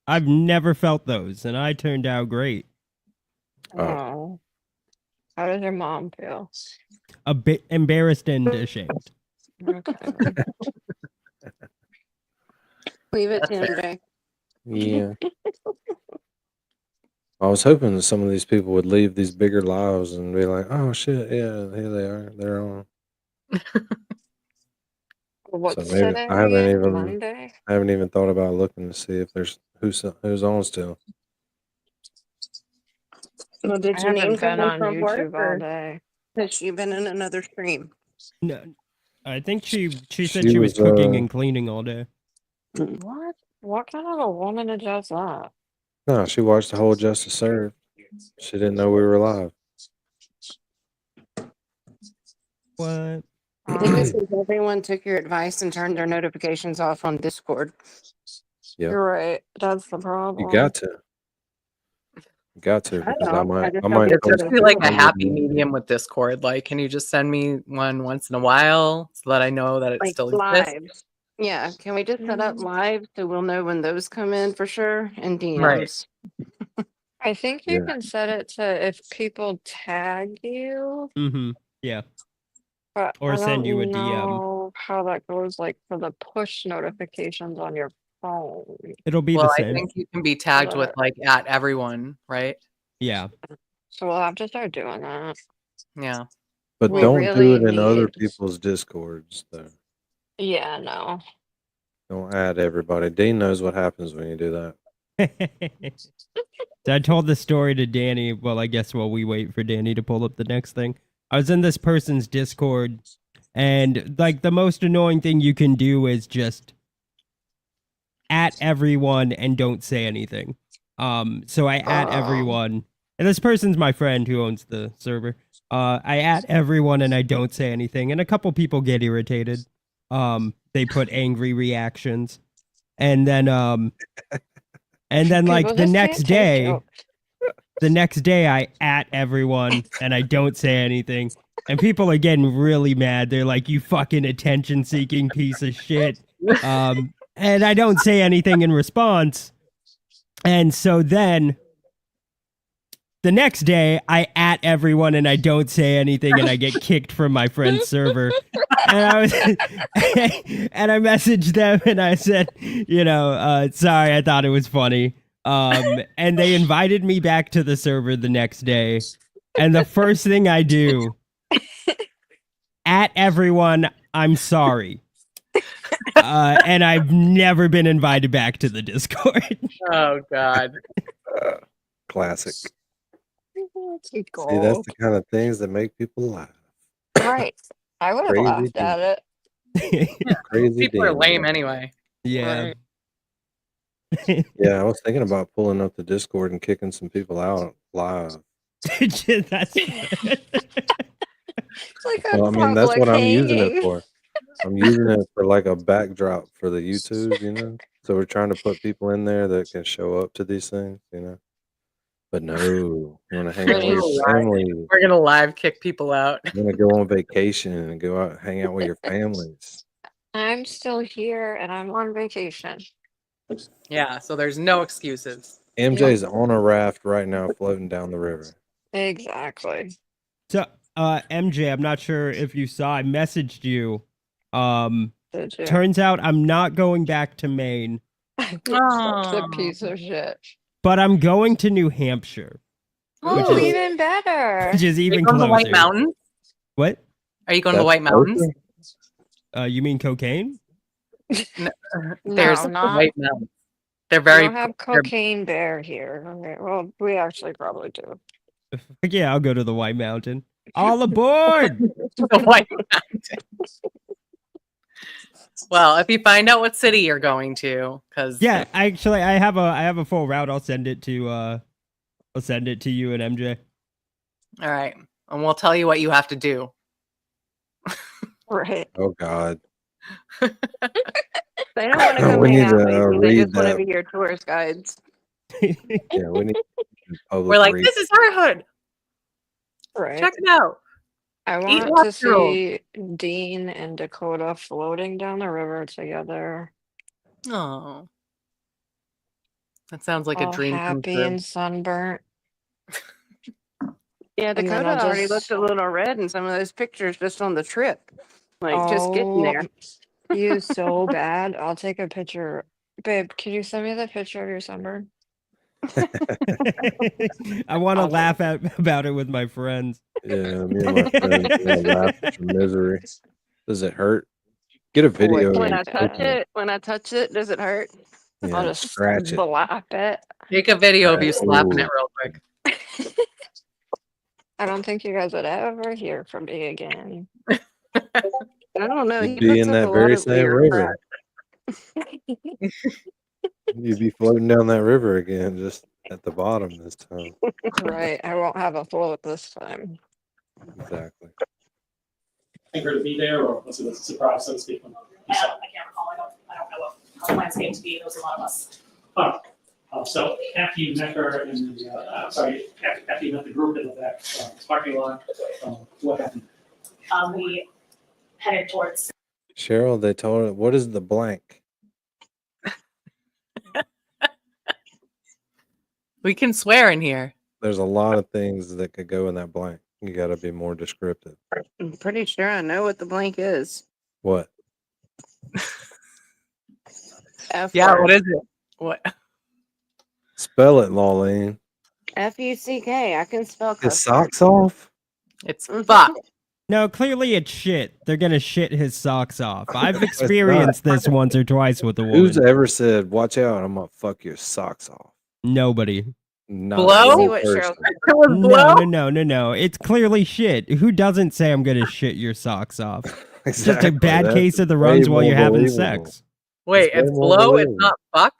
I've never felt those, and I turned out great. Oh. How does your mom feel? A bit embarrassed and ashamed. Okay. Leave it That's to fair. MJ. Yeah. I was hoping that some of these people would leave these bigger lives and be like, "Oh shit, yeah, here they are. They're on." So What's maybe today I again? Monday? haven't even thought about looking to see if there's who's on still. Well, I did Janine haven't come been in on from work YouTube all or day. has she been in another stream? No, I think she said She she was was cooking and cleaning all day. What? What kind of a woman does that? No, she watched the whole Justice Served. She didn't know we were live. What? I think it's because everyone took your advice and turned their notifications off on Discord. Yep. You're right. That's the You problem. got to. You got to, I because know. I just I don't might get It's post supposed to the be like a 100 happy more. medium with Discord. Like, can you just send me one once in a while so that I know that it like still exists? lives. Yeah, can we just set up Mm, live so we'll know when those come in for sure and Right. DMs? I think you Yeah. can set it to if people tag you, Mm-hmm. Yeah. but Or I send you a don't DM. know how that goes like for the push notifications on your phone. It'll be Well, the I same. think you can be tagged with like at everyone, right? Yeah. So we'll have to start doing that. Yeah. But We don't do really it in other need. people's Discords, though. Yeah, no. Don't add everybody. Dean knows what happens when you do that. So I told the story to Danny. Well, I guess while we wait for Danny to pull up the next thing, I was in this person's Discord, and like the most annoying thing you can do is just at everyone and don't say anything. So I at everyone, and this person's my friend who owns the server. I at everyone and I don't say anything, and a couple people get irritated. They put angry reactions, and then like People the just next can't take day. jokes. The next day I at everyone and I don't say anything. And people are getting really mad. They're like, "You fucking attention seeking piece of shit." And I don't say anything in response. And so then the next day I at everyone and I don't say anything and I get kicked from my friend's server. And I was and I messaged them and I said, sorry, I thought it was funny. And they invited me back to the server the next day. And the first thing I do, at everyone, I'm sorry. And I've never been invited back to the Discord. Oh God. Classic. Let's See, go. that's the kind of things that make people laugh. Right. I would have Crazy laughed at it. Crazy People are Dean. lame anyway. Yeah. Right. Yeah, I was thinking about pulling up the Discord and kicking some people out live. That's Like a Well, I mean, that's public what I'm using it hanging. for. I'm using it for like a backdrop for the YouTube, So we're trying to put people in there that can show up to these things, But no, you want to hang out with your family. We're gonna live kick people out. You want to go on vacation and go out and hang out with your families. I'm still here and I'm on vacation. Yeah, so there's no excuses. MJ's on a raft right now floating down the river. Exactly. So, MJ, I'm not sure if you saw, I messaged you. Did you? Turns out I'm not going back to Maine, Such a piece of shit. but I'm going to New Hampshire. Oh, even better. Which is Are you even going to closer. White Mountains? What? Are you going to White Mountains? You mean cocaine? There's not- White Mountains. They're We very. don't have cocaine bear here. Okay, well, we actually probably do. Yeah, I'll go to the White Mountain. All aboard! The White Mountains. Well, if you find out what city you're going to, because Yeah, actually, I have a full route. I'll send it to you and MJ. All right, and we'll tell you what you have to do. Right. Oh God. They don't want to come We hang need out to, with you. They read just want to that. be your tourist guides. Yeah, we need public We're like, read. this is our hood. Right. Check it out. I Eat want to lobster rolls. see Dean and Dakota floating down the river together. Oh, that sounds like a all dream come happy true. and sunburnt. Yeah, And then Dakota I'll already looked just, a little red in some of those pictures just on the trip. Like just getting oh, there. he is so bad. I'll take a picture. Babe, can you send me the picture of your sunburn? I want to I'll laugh about it with my friends. Yeah, me and my friends gonna laugh at your misery. Does it hurt? Get a video of When you I touch touching it. it, does it hurt? I'll Yeah, just scratch it. slap it. Take a video of you slapping it Ooh. real quick. I don't think you guys would ever hear from me again. I don't know. You'd He be puts in up a that lot very of same weird crap. river. You'd be floating down that river again, just at the bottom this time. Right, I won't have a float this time. Exactly. Think her to be there, or was it a surprise, so to speak? I can't recall. I don't know how the plans came to be. There was a lot of us. So after you met her in the, after you met the group in the back parking lot, what happened? We headed towards. Cheryl, they told her, what is the blank? We can swear in here. There's a lot of things that could go in that blank. You got to be more descriptive. I'm pretty sure I know what the blank is. What? Yeah, F-word. what is it? What? Spell it, Lawleen. F-U-C-K. I can spell His cuss socks off? It's fuck. No, clearly it's shit. They're gonna shit his socks off. I've experienced this once or twice with a woman. Who's ever said, watch out, I'm going to fuck your socks off? Nobody. Not Blow? one person. No. It's clearly shit. Who doesn't say I'm gonna shit your socks off? It's just Exactly. a bad That's case of the way runs while more you're having believable. sex. Wait, It's way it's more blow, it's believable. not fuck?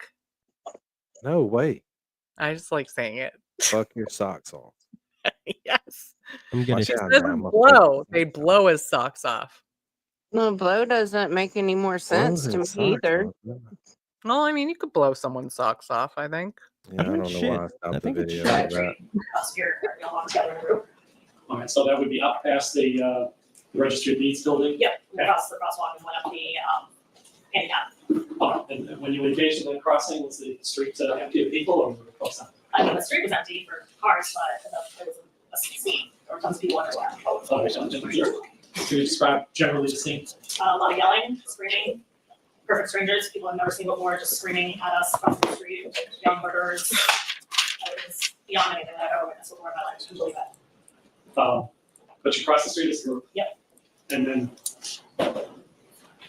No, wait. I just like saying it. Fuck your socks off. Yes. I'm gonna. Watch It out doesn't now. I'm gonna blow. fuck They your socks blow his socks off. No, blow doesn't make any more off. sense Blow to his me socks either. off. Yeah. Well, I mean, you could blow someone's socks off, I think. Yeah, I don't know shit. why I I stopped the think it's video for that. Us here, we all walked together in a group. All right, so that would be up past the Registry of Deeds building? Yep, we crossed the crosswalk and went up the handicap. All right, and when you engaged in that crossing, was the street empty of people, or were there folks on? I mean, the street was empty for cars, but there was a scene. There were tons of people everywhere. Can you describe generally the scene? A lot of yelling, screaming, perfect strangers, people I've never seen before, just screaming at us across the street, young murderers. It was beyond anything I've ever witnessed before in my life. I couldn't believe it. But you crossed the street as a group? Yep. And then,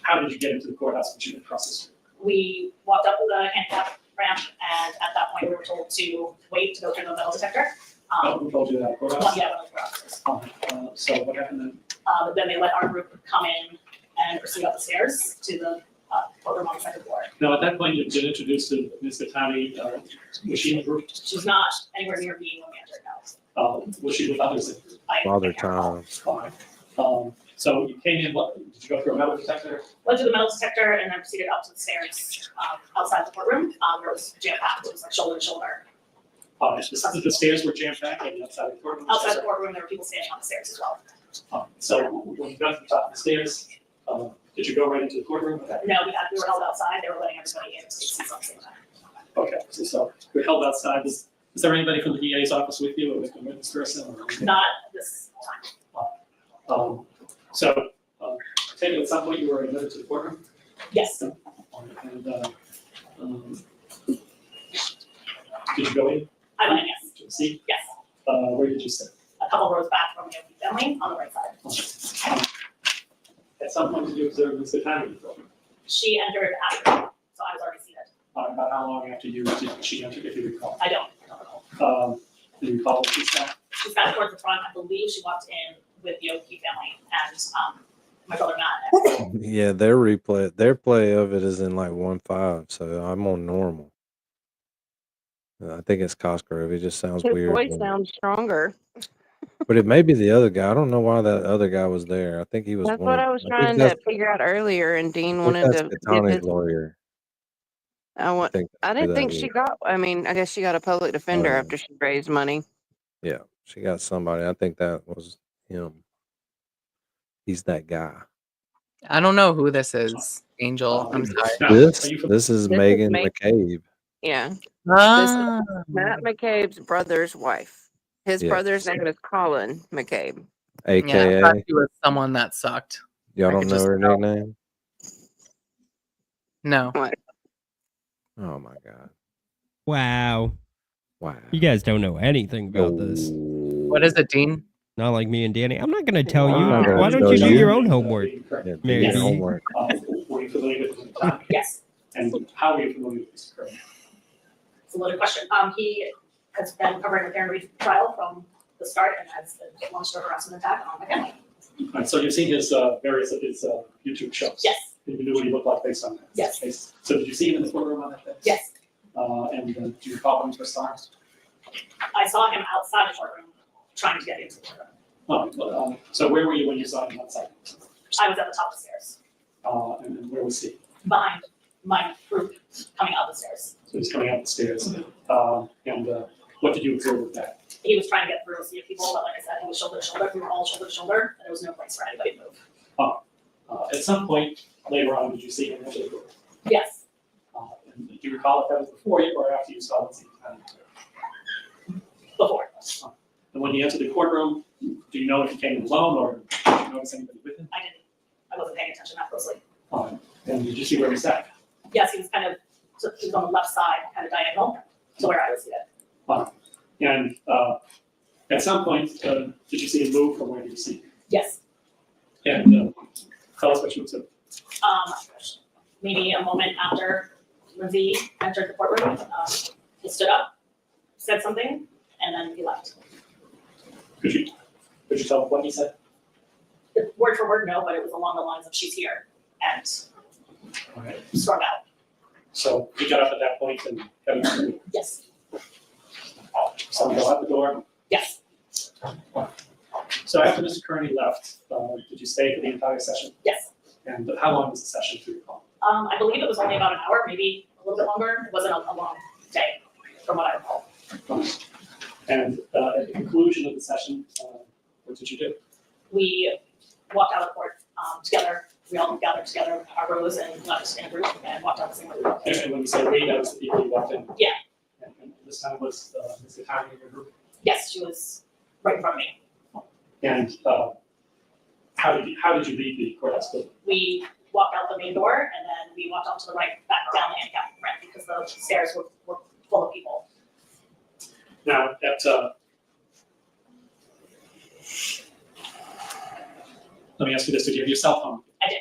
how did you get into the courthouse when you went across the street? We walked up the handicap ramp, and at that point, we were told to wait to go through the metal detector. Who told you that? Courthouse? Yeah, one of the officers. So what happened then? Then they let our group come in and proceed up the stairs to the courtroom on the second floor. Now, at that point, you've been introduced to Ms. Katani, was she in the group? She's not anywhere near being when we entered now. Was she with others? Father time. Fine. So you came in, did you go through a metal detector? Went to the metal detector and then proceeded up to the stairs outside the courtroom. Where it was jam-packed. It was like shoulder to shoulder. The stairs were jam-packed and outside the courtroom? Outside the courtroom, there were people standing on the stairs as well. So when you got to the top of the stairs, did you go right into the courtroom? No, we were held outside. They were letting everybody in to see at the same time. Okay, so you're held outside. Is there anybody from the DA's office with you, or with the witness person? Or Not this time. So, take it at some point you were admitted to the courtroom? Yes. And did you go in? I went in, yes. To the seat? Yes. Where did you sit? A couple rows back from the family on the right side. At some point did you observe Ms. Katani in the courtroom? She entered after me, so I was already seated. About how long after you did she enter, if you recall? I don't recall. Do you recall what she said? She sat towards the front. I believe she walked in with the Oki family and my brother Matt. Yeah, their play of it is in like 1.5, so I'm on normal. I think it's Cosgrove. He just sounds His weird. voice sounds stronger. But it may be the other guy. I don't know why that other guy was there. I think he was That's one what of, I was think trying to that's- figure out earlier, and Dean I think wanted that's to give Katani's his. lawyer. I think I that's who didn't that think is. she got. I mean, I guess she got a public defender after she raised money. Yeah, she got somebody. I think that was him. He's that guy. I don't know who this is, Angel. I'm sorry. This is Megan Meg- McCabe. Yeah. Ah. This is Matt McCabe's brother's wife. His Yes. brother's name is Colin McCabe. Yeah, I AKA. thought he was someone that sucked. Y'all I don't could know just her tell. nickname? No. What? Oh my god. Wow. Wow. You guys don't know anything about this. What is it, Dean? Not like me and Danny. I'm not going to tell I'm you. not gonna Why don't tell you do you. your own homework? Yeah, do Maybe. your homework. Were you familiar with him at the time? Yes, And how were you familiar with Mr. Curran? it's a loaded question. He has been covering the Karen Reed trial from the start and has launched a harassment attack on my family. And so you've seen his various of his YouTube shows. Yes, And you knew what he looked like based on that. Yes. So did you see him in the courtroom on that day? yes. And do you recall when he first saw him? I saw him outside the courtroom trying to get into the courtroom. So where were you when you saw him outside? I was at the top of the stairs, And where was he? behind my group coming out the stairs. So he's coming up the stairs. And what did you observe with that? He was trying to get through a sea of people, but like I said, he was shoulder to shoulder. We were all shoulder to shoulder, and there was no place for anybody to move. At some point later on, did you see him enter the courtroom? Yes, And do you recall if that was before you or after you saw him? before. And when he entered the courtroom, do you know if he came alone or did you notice anybody with him? I didn't. I wasn't paying attention that closely. And did you see where he sat? Yes, he was kind of, so he was on the left side, kind of diagonal to where I was seated. And at some point, did you see him move from where he was seated? Yes. And tell us what you observed. Maybe a moment after Lindsay entered the courtroom, he stood up, said something, and then he left. Could you tell what he said? Word for word, no, but it was along the lines of "she's here" and stormed out. So he got up at that point and got out the door. Yes. So he got out the door. Yes. So after Mr. Kearney left, did you stay for the entire session? Yes. And how long was the session, do you recall? I believe it was only about an hour, maybe a little bit longer. It wasn't a long day, from what I recall. And at the conclusion of the session, what did you do? We walked out of court together. We all gathered together our rows and left in a group and walked out the same way we walked in. And when you say we, that was the people you walked in? Yeah. And this time was Ms. Katani in your group? Yes, she was right in front of me. And how did you leave the courthouse building? We walked out the main door and then we walked off to the right, back down the handicap ramp because the stairs were full of people. Now, let me ask you this, did you have your cell phone? I did.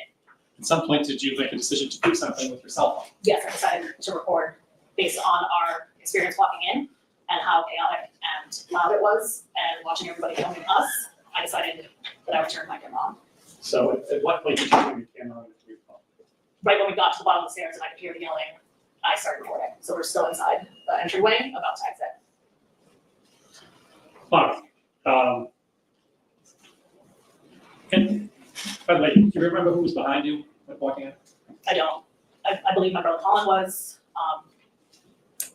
At some point, did you make a decision to do something with your cell phone? Yes, I decided to record based on our experience walking in and how chaotic and loud it was and watching everybody filming us. I decided that I would turn my camera on. So at what point did you turn your camera on your phone? Right when we got to the bottom of the stairs and I could hear the yelling, I started recording. So we're still inside the entryway, about to exit. Fine. And by the way, do you remember who was behind you when walking in? I don't. I believe my brother Colin was.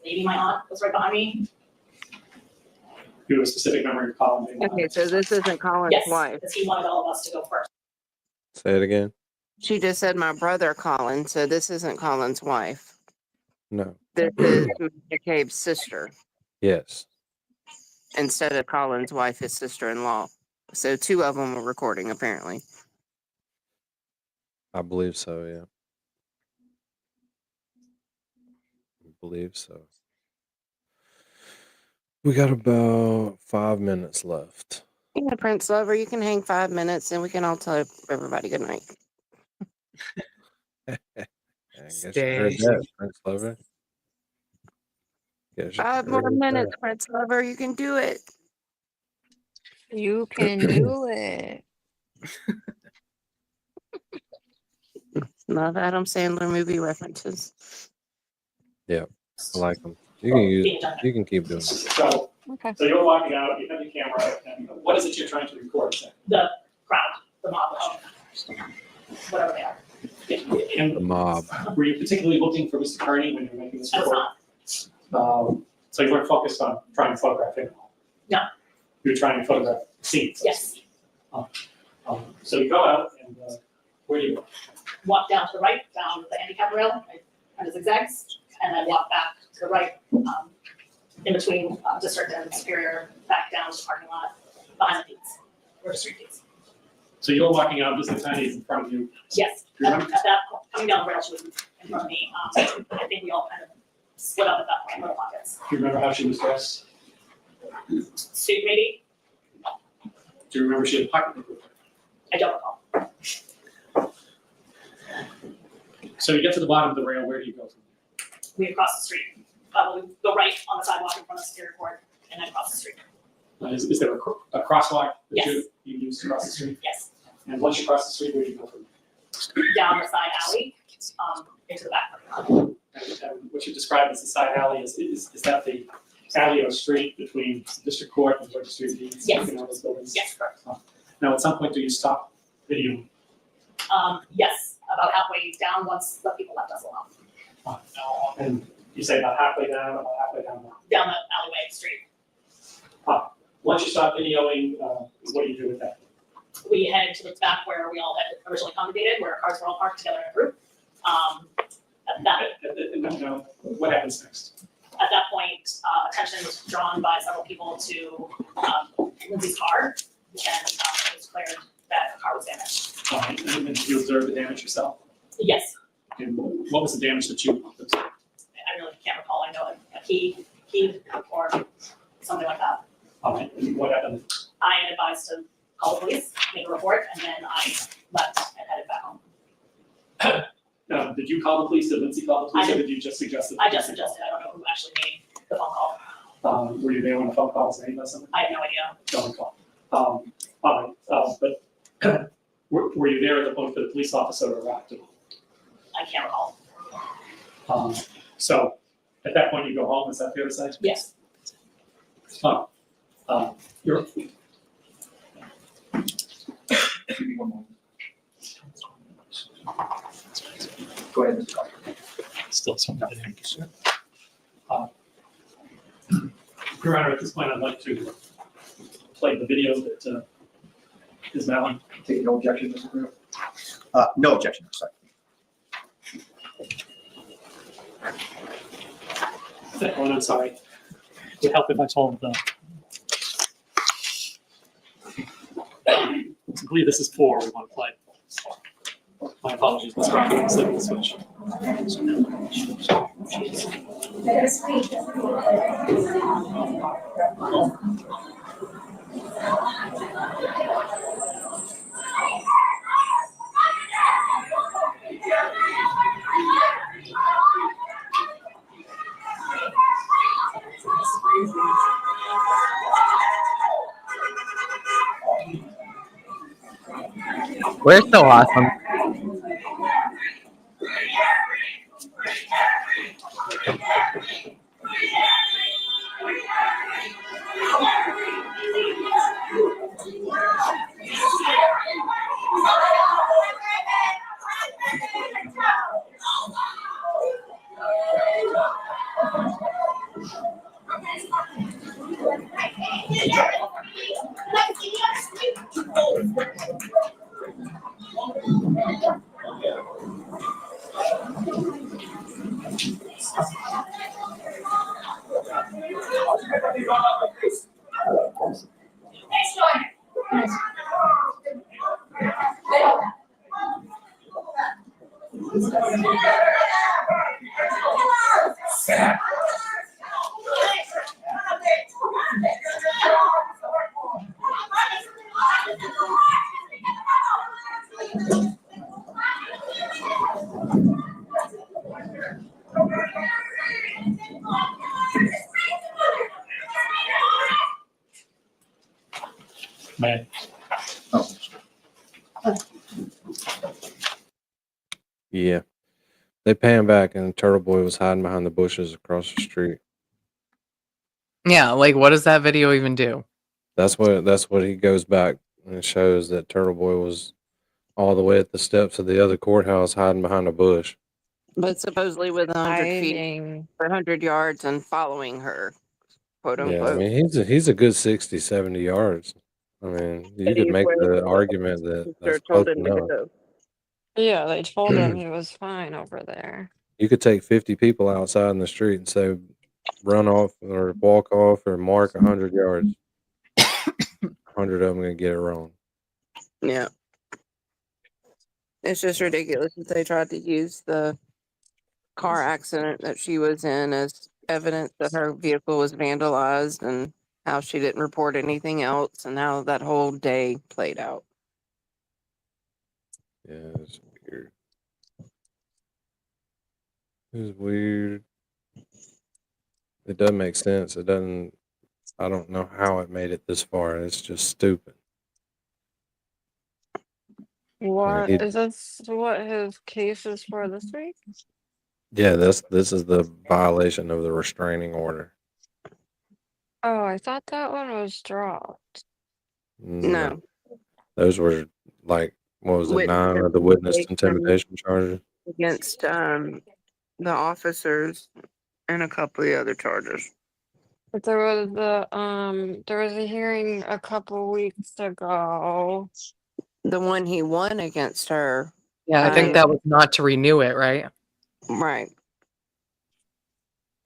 Maybe my aunt was right behind me. Do you have a specific memory of Colin being behind Okay, so this isn't Colin's Yes, wife. because he wanted all of us to go first. Say it again. She just said my brother Colin, so this isn't Colin's wife. No. This is Mr. McCabe's sister Yes. instead of Colin's wife, his sister-in-law. So two of them were recording apparently. I believe so, yeah. I believe so. We got about 5 minutes left. Yeah, Prince Lover, you can hang 5 minutes and we can all tell everybody good night. I guess you heard that, Prince Lover. Guess you 5 more heard minutes, that. Prince Lover, you can do it. You can do it. Love Adam Sandler movie references. Yeah, I like them. You can you can keep doing it. So, Okay. so you're walking out, you have your camera, and what is it you're trying to record? The crowd, the mob, whatever they are. And The mob. were you particularly looking for Mr. Kearney when you were making this I was report? not. So you weren't focused on trying to photograph him? No. You were trying to photograph scenes? Yes. So you go out and where do you go? Walk down to the right, down the handicap rail, kind of zigzags, and then walk back to the right, in between District and Superior, back down to the parking lot behind the gates, or the street gates. So you're walking out, Ms. Latanya is in front of you. Yes, Do you at remember? that, coming down the rail, she was in front of me. I think we all kind of split up at that point, little pockets. Do you remember how she was dressed? Suit maybe, Do you remember she had a pocketbook with her? I don't recall. So you get to the bottom of the rail, where do you go from We cross the street. We go right on the sidewalk in front of Superior Court and then cross the street. there? Is there a crosswalk that Yes. you use to cross the street? Yes, And once you cross the street, where do you go from down the side alley, into the back parking lot. and what you described as the side alley, is that the alley or street between District Court and Georgia Street? Yes. You know, those buildings? Yes, correct. Now, at some point, do you stop videoing? Yes, about halfway down, once the people left us alone. And you say about halfway down the Down the alleyway street. once you stop videoing, what do you do with that? We headed to the back where we all had originally congregated, where cars were all parked together in a group. At Now, what happens next? that point, attention was drawn by several people to Lindsay's car, and it was cleared that the car was damaged. And did you observe the damage yourself? Yes, And what was the damage that you observed? I really can't recall. I know a key or something like that. And what happened? I had advised to call the police, make a report, and then I left and headed back home. Did you call the police? Did Lindsay call the police, I or did. did you just suggest that? I just suggested, I don't know who actually made the phone call. Were you there when the phone call was made by someone? I have no idea. Don't recall. All right, but were you there at the point for the police officer to arrive? I can't recall. So at that point, you go home. Is that fair to say? Yes. You're. Go ahead, Mr. Carter. Still something. Your Honor, at this point, I'd like to play the video that is valid. Take no objection, Mr. Creel. No objection, sorry. I'm sorry. It would help if I told I believe this is 4 we want to play. My apologies, Mr. Crockett, I'm slipping the switch. We're so awesome. Man. Yeah. They pan back and Turtle Boy was hiding behind the bushes across the street. Yeah, like what does that video even do? That's what he goes back and shows that Turtle Boy was all the way at the steps of the other courthouse hiding behind a bush. But supposedly with 100 feet Hiding. or 100 yards and following her, quote Yeah, I unquote. mean he's a good 60, 70 yards. I mean, you could make the argument that that's close enough. Yeah, they told him he was fine over there. You could take 50 people outside in the street and say run off or walk off or mark 100 yards. 100 of them gonna get it wrong. Yeah. It's just ridiculous that they tried to use the car accident that she was in as evidence that her vehicle was vandalized and how she didn't report anything else and how that whole day played out. Yeah, it's weird. It's weird. It doesn't make sense. It doesn't. I don't know how it made it this far. It's just stupid. What he- is this? What his case is for this week? Yeah, this is the violation of the restraining order. Oh, I thought that one was dropped. No. Those were like, what was it, 9 of the witness intimidation charges? Against the officers and a couple of the other charges. But there was a hearing a couple weeks ago. The one he won against her. Yeah, I think that was not to renew it, right? Right.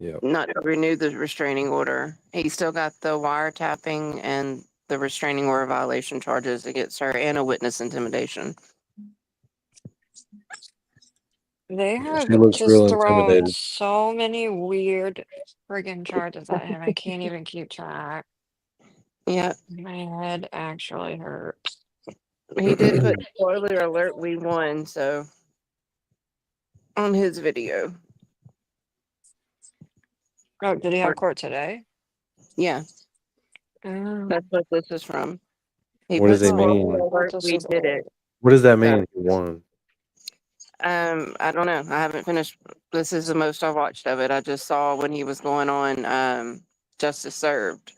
Yeah. Not to renew the restraining order. He still got the wiretapping and the restraining order violation charges against her and a witness intimidation. They have she looks just real thrown intimidated. so many weird friggin' charges at him. I can't even keep track. Yeah. My head actually hurts. He did put spoiler alert, we won, so on his video. Oh, did he have court today? Yeah. Oh. That's what this is from. He What put does it spoiler mean? alert, we did it. What does that mean? He won. I don't know. I haven't finished. This is the most I've watched of it. I just saw when he was going on Justice Served.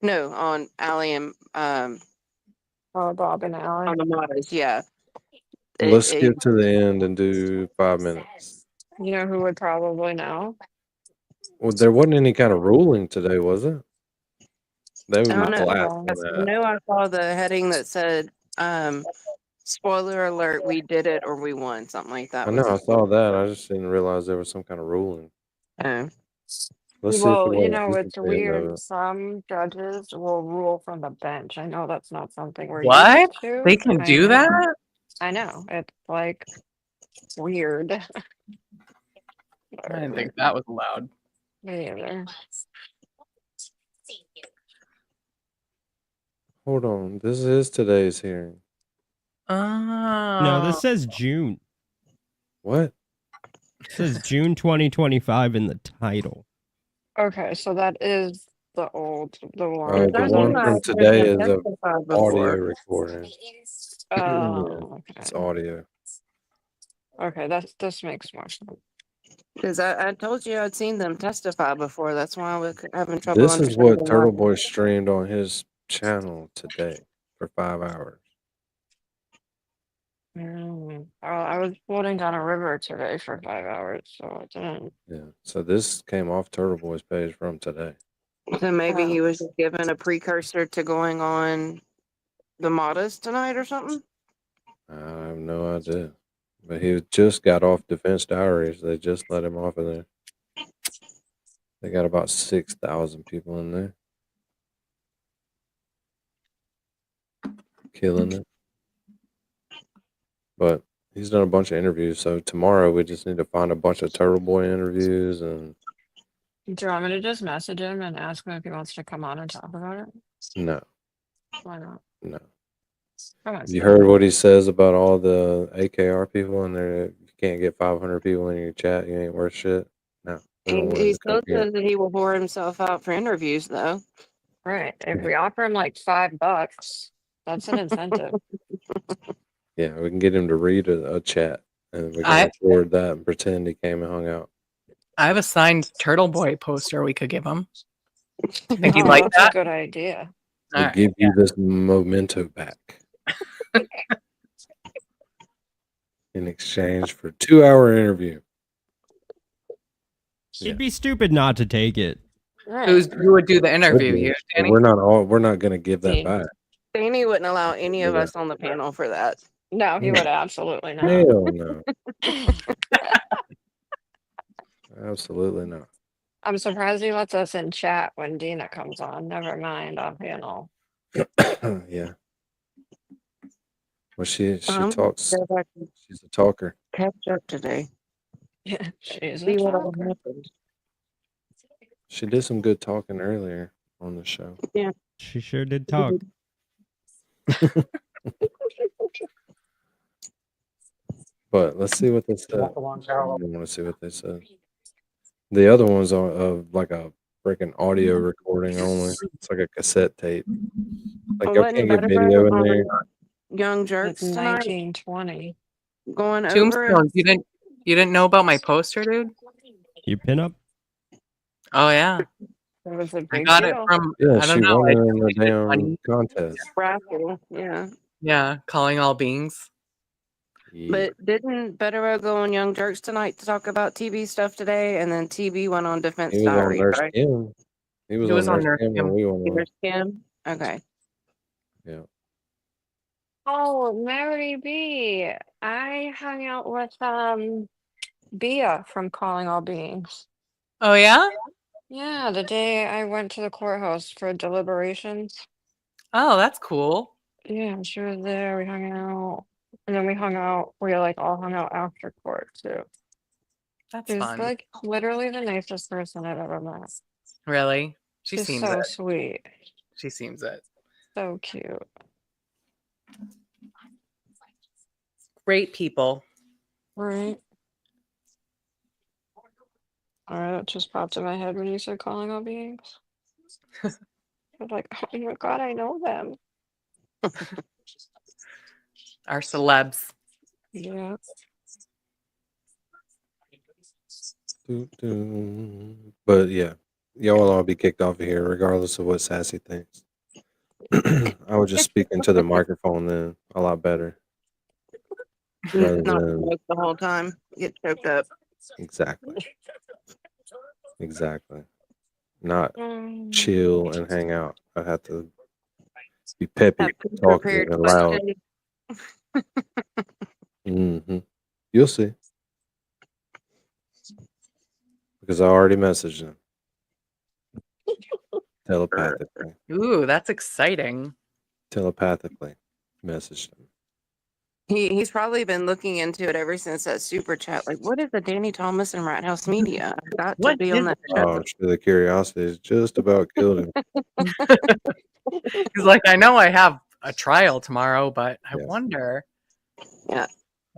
No, on Allie and Bob and Allie. on the models, yeah. Let's skip to the end and do 5 minutes. You know who would probably know? Well, there wasn't any kind of ruling today, was it? They I were don't know. flat on I that. know I saw the heading that said spoiler alert, we did it or we won, something like that. I know, I saw that. I just didn't realize there was some kind of ruling. Let's see if Well, it you was. know, We can it's see it, weird. though. Some judges will rule from the bench. I know that's not something we're What? used to. They can I do know. that? I know. It's like weird. I didn't think that was allowed. Me either. Hold on. This is today's hearing. No, this says June. What? It says June 2025 in the title. Okay, so that is the one. The one from today is an audio recording. Oh, okay. It's audio. Okay, this makes more sense. Because I told you I'd seen them testify before. That's why I was having trouble. This is what understanding Turtle why. Boy streamed on his channel today for 5 hours. I was floating down a river today for 5 hours, so I didn't. Yeah. So this came off Turtle Boy's page from today. So maybe he was just given a precursor to going on the Modest tonight or something. I have no idea. But he just got off Defense Diaries. They just let him off of there. They got about 6,000 people in there. Killing it. But he's done a bunch of interviews. So tomorrow we just need to find a bunch of Turtle Boy interviews. And Do you want me to just message him and ask him if he wants to come on and talk about it? no, Why not? no. Come on. You heard what he says about all the AKR people and there you can't get 500 people in your chat, you ain't worth shit. No. We don't want him He to come still here. says that he will whore himself out for interviews, though. Right. If we offer him like $5, that's an incentive. Yeah, we can get him to read a chat and we can I- record that and pretend he came and hung out. I have a signed Turtle Boy poster we could give him. Think you'd Oh, like that's that? a good idea. We'll give you this memento back in exchange for a 2-hour interview. It'd be stupid not to take it. Who would do the interview here, Danny? We're not going to give that back. Danny wouldn't allow any of us on the panel for that. No, he would absolutely not. Hell no. Absolutely not. I'm surprised he lets us in chat when Dina comes on. Never mind on panel. Yeah. Well, she I'm gonna talks. go back and She's a talker. catch up today. Yeah, she's a See what all talker. happened. She did some good talking earlier on the show. Yeah. She sure did talk. But let's see what they said. I Walk along parallel. want to see what they said. The other ones are like a freaking audio recording only. It's like a cassette tape. Like y'all Wasn't can't get Butterbread video in on there. Young It's Jerks tonight 1920. going over it? Tombstones. You didn't know about my poster, dude? You pin up? Oh yeah. It was a I big got it deal. from Yeah, I she don't know. won I it in the donated damn money. contest. Raffle, yeah. Yeah, calling all beings. Yeah. But didn't Butterbread go on Young Jerks tonight to talk about TB stuff today? And then TB went on Defense He was on Diaries, Nurse right? Kim. He was He was on on Nurse Nurse Kim Kim. when we went on. Nurse Kim? Okay. Yeah. Oh, Mary B. I hung out with Bia from Calling All Beings. Oh yeah? Yeah, the day I went to the courthouse for deliberations. Oh, that's cool. Yeah, she was there. We hung out. And then we hung out. We like all hung out after court too. That's She's fun. like literally the nicest person I've ever met. Really? She She's seems so it. sweet. She seems it. So cute. Great people. Right. All right, it just popped in my head when you said Calling All Beings. I was like, oh my god, I know them. Our celebs. Yeah. But yeah, y'all will all be kicked off of here regardless of what Sassy thinks. I would just speak into the microphone then a lot better. Rather Not than smoke the whole time. Get choked up. exactly. Exactly. Not chill and hang out. I have to be peppy, Have to talkative, prepare and loud. questions. You'll see. Because I already messaged him. Telepathically. Ooh, that's exciting. Telepathically messaged him. He's probably been looking into it ever since that super chat. Like, what is the Danny Thomas and Rat House Media? I've got to What be is on that show. Oh, the curiosity is just about killed him. He's like, I know I have a trial tomorrow, but I Yeah. wonder Yeah.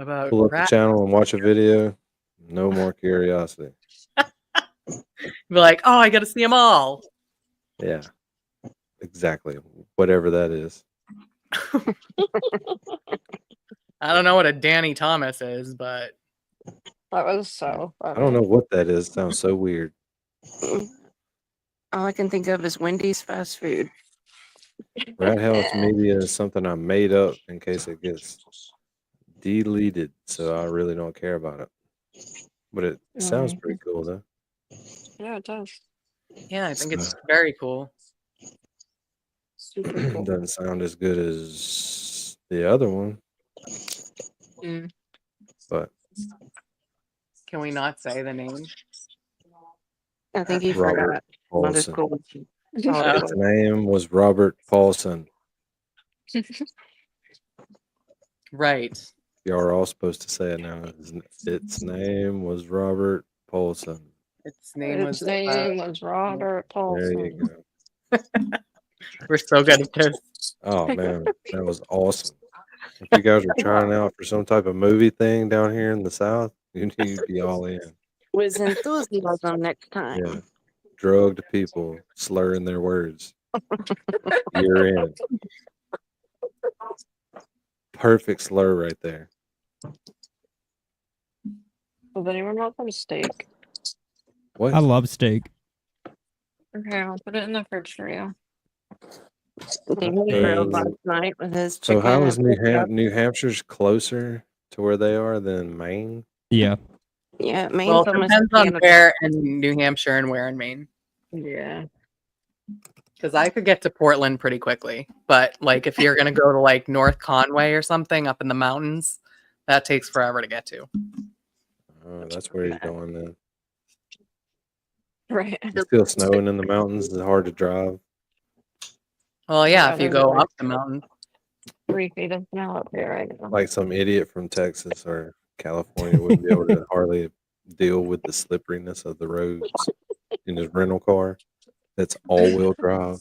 about Pull up the rat. channel and watch a video. No more curiosity. Be like, oh, I got to see them all. Yeah. Exactly. Whatever that is. I don't know what a Danny Thomas is, but That was so I funny. don't know what that is. Sounds so weird. All I can think of is Wendy's fast food. Rat House Media is something I made up in case it gets deleted, so I really don't care about it. But it sounds pretty cool, though. Yeah, it does. yeah, I think it's very cool. Super cool. Doesn't sound as good as the other one, Mm. but Can we not say the name? I think he Robert forgot. Not as Paulson. cool. Its name was Robert Paulson. Right. Y'all are all supposed to say it now. Its name was Robert Paulson. Its name Its name was Robert There you Paulson. go. We're so good at this. Oh man, that was awesome. If you guys are trying out for some type of movie thing down here in the South, you need to be all in. With enthusiasm next time. Yeah. Drugged people slurring their words. You're in. Perfect slur right there. Does anyone want some steak? What? I love steak. Okay, I'll put it in the fridge for you. Danny grilled last night with his So chicken. how is and New Hampshire's closer to where they are than Maine? Yeah. Yeah, Maine's Well, it almost depends at on Canada. where in New Hampshire and where in Maine. Yeah. Because I could get to Portland pretty quickly. But like if you're going to go to like North Conway or something up in the mountains, that takes forever to get to. Oh, that's where he's going then. Right. It's still snowing in the mountains. It's hard to drive. Well, yeah, if you there's go like up the mountain. 3 feet of snow up here right now. Like some idiot from Texas or California wouldn't be able to hardly deal with the slipperiness of the roads in his rental car. That's all-wheel drive.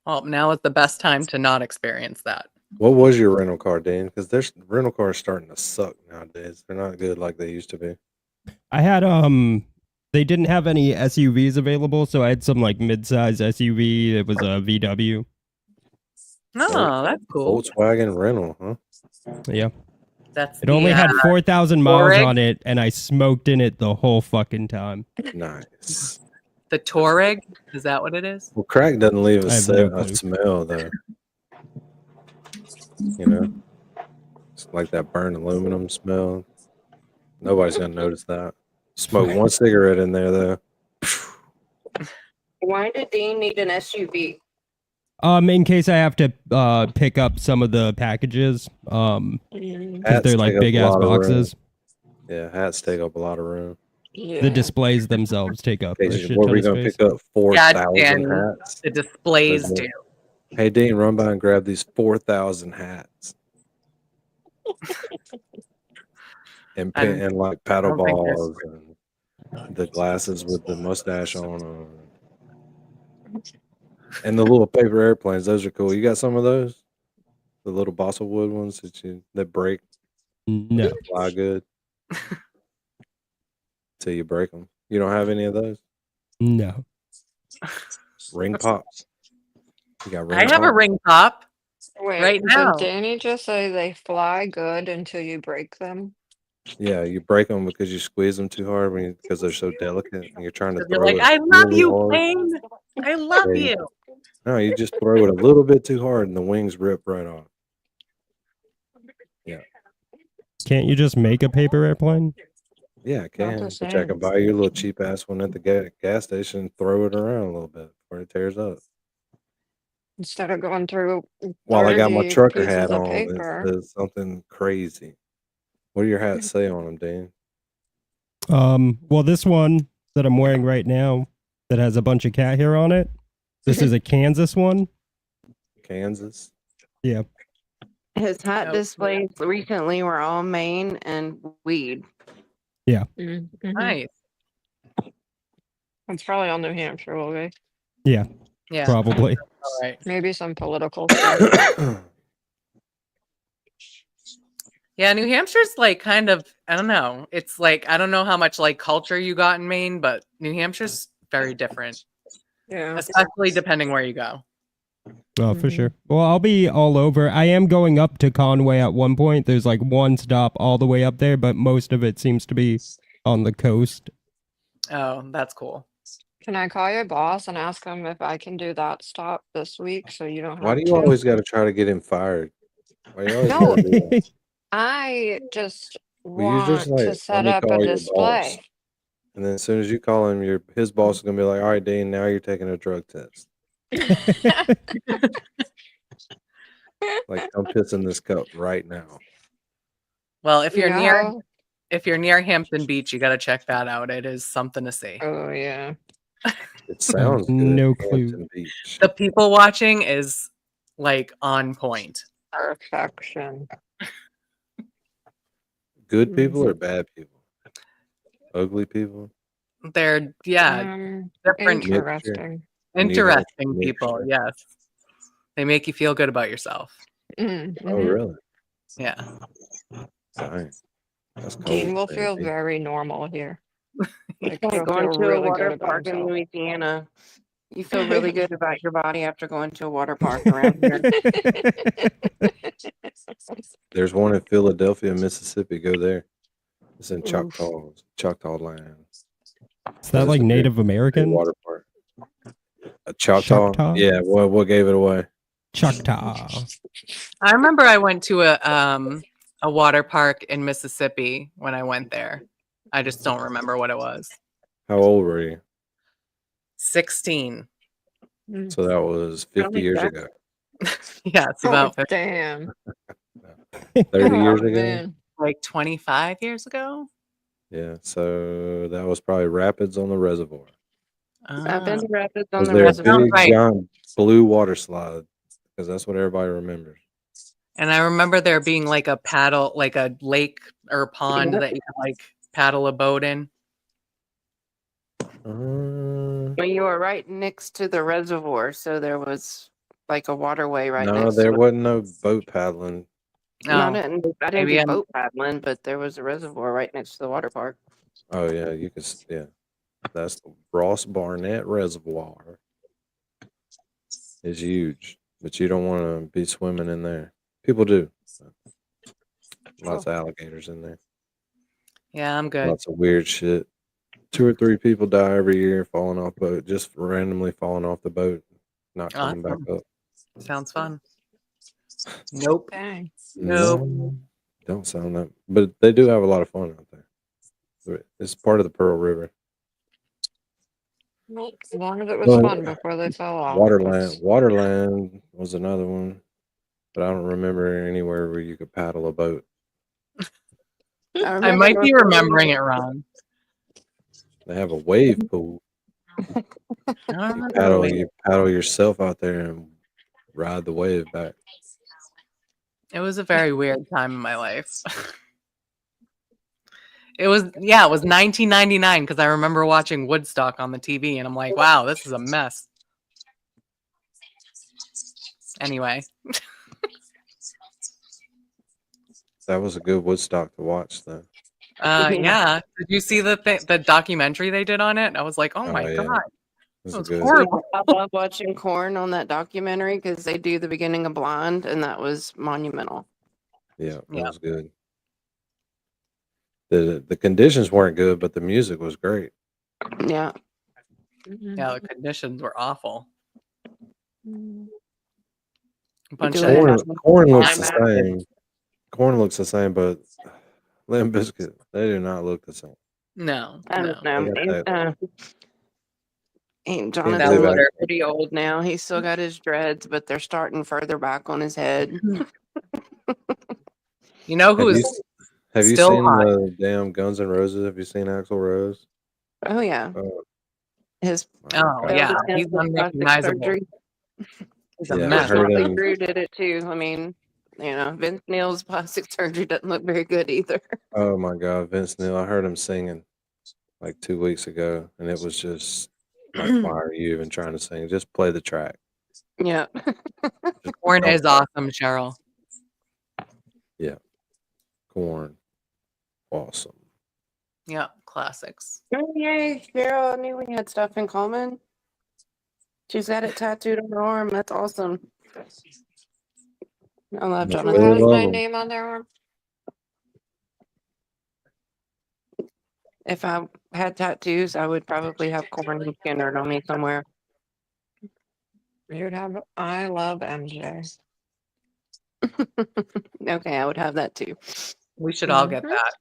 Well, now is the best time to not experience that. What was your rental car, Dan? Because there's rental cars starting to suck nowadays. They're not good like they used to be. I had they didn't have any SUVs available, so I had some like mid-size SUV. It was a VW. Oh, that's cool. Volkswagen rental, huh? Yeah. That's It only had 4,000 miles Touareg? on it, and I smoked in it the whole fucking time. Nice. The Touareg? Is that what it is? Well, crack doesn't leave I have no a clue. smell, though. You know? It's like that burnt aluminum smell. Nobody's going to notice that. Smoke one cigarette in there, though. Why did Dean need an SUV? In case I have to pick up some of the packages, because they're like big ass boxes. Yeah, hats take up a lot of room. The displays themselves take up a shit What are ton we of going to space. pick up? 4,000 hats? The displays do. Hey, Dean, run by and grab these 4,000 hats. and like paddle balls and the glasses with the mustache on them. And the little paper airplanes, those are cool. You got some of those? The little balsa wood ones that break? No. They fly good. Till you break them. You don't have any of those? No. Ring pops. You got ring I have a pops? ring pop Wait, right now. did Danny just say they fly good until you break them? Yeah, you break them because you squeeze them too hard because they're so delicate and you're trying to You're throw like, it I love really you, hard. Wayne. I love Yeah, you. No, you just throw it a little bit too hard and the wings rip right off. Yeah. Can't you just make a paper airplane? Yeah, I can. the But I can same. buy your little cheap ass one at the gas station and throw it around a little bit before it tears up. Instead of going through While I got my 30 trucker pieces hat of on, it paper. says something crazy. What do your hats say on them, Dan? Well, this one that I'm wearing right now that has a bunch of cat hair on it. This is a Kansas one. Kansas? Yeah. His hat displays recently were all Maine and weed. Yeah. Nice. It's probably all New Hampshire, will be. Yeah. Yeah. Probably. All right. Maybe some political stuff. Yeah, New Hampshire's like kind of, I don't know. It's like, I don't know how much like culture you got in Maine, but New Hampshire's very different. Yeah. Especially depending where you go. Oh, for sure. Well, I'll be all over. I am going up to Conway at one point. There's like one stop all the way up there, but most of it seems to be on the coast. Oh, that's cool. Can I call your boss and ask him if I can do that stop this week so you don't have Why do you to? always got to try to get him fired? Why you always No. gotta do that? I just Well, you want just like, to let set me up a call your boss. display. And then as soon as you call him, his boss is going to be like, all right, Dean, now you're taking a drug test. Like, I'm pissing this cup right now. Well, if you're near No. Hampton Beach, you got to check that out. It is something to see. Oh yeah. It sounds good. No clue. Hampton Beach. The people watching is like on point. Perfection. Good people or bad people? Ugly people? They're different Interesting. interesting Mixture. people, yes. They make you feel good about yourself. Oh, really? Yeah. Nice. That's cold. Dean will feel baby. very normal here. Like Like he'll going feel to a really water good about park in himself. Louisiana. You feel really good about your body after going to a water park around here. There's one in Philadelphia, Mississippi. Go there. It's in Oof. Choctaw land. Is that like Native American? Water park. A Choctaw? Yeah, what gave it away? Choctaw. I remember I went to a water park in Mississippi when I went there. I just don't remember what it was. How old were you? 16. So that was 50 years ago. Yeah, it's about 50. Damn. 30 years Oh, ago? man. Like 25 years ago. Yeah, so that was probably Rapids on the Reservoir. I've been Ah, to Rapids on Was the there a reservoir. sounds big right. giant blue water slide? Because that's what everybody remembers. And I remember there being like a paddle, like a lake or pond Yep. that you could like paddle a boat in. Well, you were right next to the reservoir, so there was like a waterway right No, next there to it. wasn't no boat paddling. No, Oh, I didn't maybe do I'm. boat paddling, but there was a reservoir right next to the water park. Oh yeah, you can. Yeah, that's the Ross Barnett Reservoir. It's huge, but you don't want to be swimming in there. People do. Lots of alligators in there. Yeah, I'm good. Lots of weird shit. 2 or 3 people die every year falling off boat, just randomly falling off the boat, not coming back Awesome. up. Sounds fun. Nope. Dang. Nope. No, don't sound that. But they do have a lot of fun out there. It's part of the Pearl River. Well, as long as it was But fun before they fell off. Waterland was another one, but I don't remember anywhere where you could paddle a boat. I might be remembering it wrong. They have a wave pool. I don't remember the wave. You paddle yourself out there and ride the wave back. It was a very weird time in my life. It was 1999 because I remember watching Woodstock on the TV and I'm like, wow, this is a mess. Anyway. That was a good Woodstock to watch, though. Yeah. Did you see the documentary they did on it? I was like, oh my yeah. God. It That was good. horrible. I love watching Korn on that documentary because they do the beginning of Blonde, and that was monumental. Yeah, it was good. The conditions weren't good, but the music was great. Yeah. Yeah, the conditions were awful. Mm-hmm. A bunch Korn looks the same. Korn looks the same, but Limp Bizkit, they do not look the same. No, I don't know. Jonathan's pretty old now. He's still got his dreads, but they're starting further back on his head. You know who is Have you still seen hot? the damn Guns N' Roses? Have you seen Axl Rose? Oh yeah. He's unrecognizable. He's a mess. Motley Crue did it too. I mean, Vince Neil's plastic surgery doesn't look very good either. Oh my God, Vince Neil! I heard him singing like 2 weeks ago, and it was just like, why are you even trying to sing? Just play the track. Yeah. Korn is awesome, Cheryl. Yeah, Korn, awesome. Yeah, classics. Oh, yay, Cheryl! I knew we had stuff in common. She's got it tattooed on her arm. That's awesome. I love Who Jonathan. has my name on their arm? If I had tattoos, I would probably have Korn and Skinner on me somewhere. You'd have I love MJ. Okay, I would have that too. We should all get that.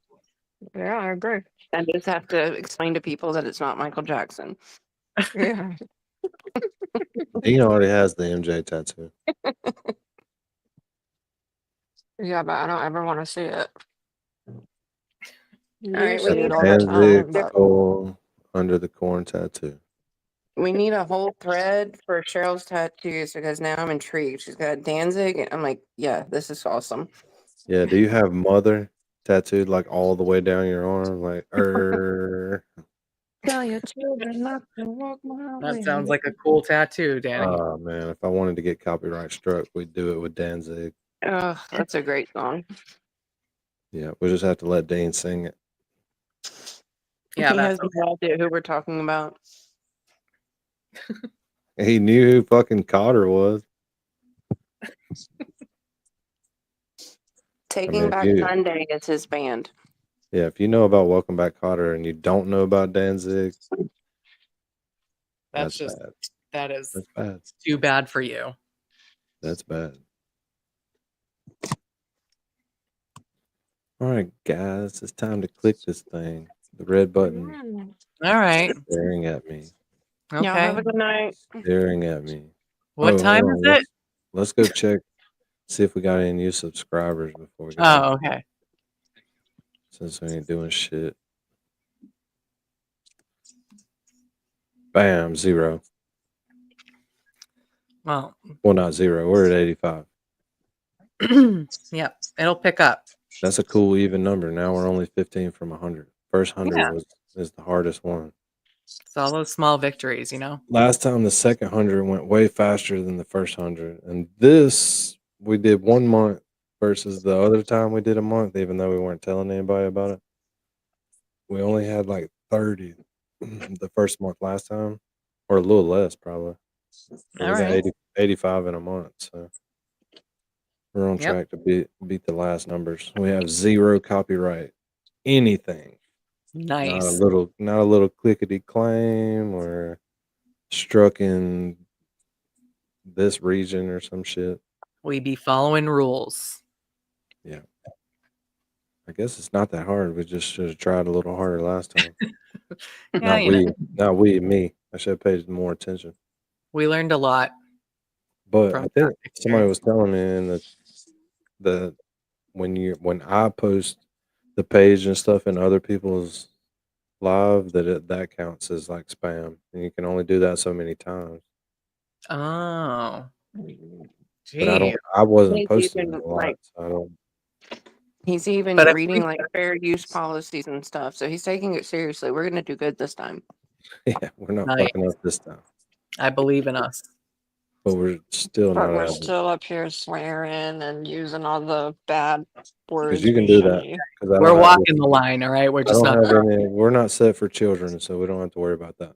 Yeah, I agree. I just have to explain to people that it's not Michael Jackson. Yeah. Dina already has the MJ tattoo. Yeah, but I don't ever want to see it. All right, we need Danzig under the Korn tattoo. We need a whole thread for Cheryl's tattoos because now I'm intrigued. She's got Danzig, and I'm like, yeah, this is awesome. Yeah, do you have mother tattooed like all the way down your arm? Like, Tell your children not to walk my way. That sounds like a cool tattoo, Danny. Oh man, if I wanted to get copyright struck, we'd do it with Danzig. Oh, that's a great song. Yeah, we'll just have to let Dean sing it. Yeah, he has no idea who we're talking about. He knew who fucking Cotter was. Taking Back Sunday is his band. Yeah, if you know about Welcome Back Cotter and you don't know about Danzig, That's just bad. that is That's bad. Too bad for you. That's bad. All right, guys, it's time to click this thing. The red button. All right. Staring at me. Okay. Y'all have a good night. Staring at me. What time is it? Let's go check, see if we got any new subscribers before we go. Oh, okay. Since we ain't doing shit. Bam, 0. Well, Well, not 0. We're at 85. yep, it'll pick up. That's a cool even number. Now we're only 15 from 100. First 100 is the hardest one. It's all those small victories, you know. Last time the second 100 went way faster than the first 100, and this we did 1 month versus the other time we did a month, even though we weren't telling anybody about it. We only had like 30 the first month last time, or a little less probably. But All we got right. 85 in a month, so we're on Yep. track to beat the last numbers. We have 0 copyright anything. Not a Nice. little clickety claim or struck in this region or some shit. We be following rules. Yeah. I guess it's not that hard. We just should have tried a little harder last time. Yeah, you know, Not we, me. I should have paid more attention. we learned a lot But from I think past somebody was experience. telling me in the when I post the page and stuff in other people's live that counts as like spam, and you can only do that so many times. Oh, But I gee. wasn't He's posting even it a lot, like so I don't. he's even But at reading least, like fair use policies and stuff. So he's taking it seriously. We're gonna do good this time. Yeah, we're not nice. fucking up this time, I believe in us. but we're still But not we're out of it. still up here swearing and using all the bad Because words you can we do shouldn't that. use. Because We're walking the line, all right? We're I just don't not have there. any. We're not set for children, so we don't have to worry about that.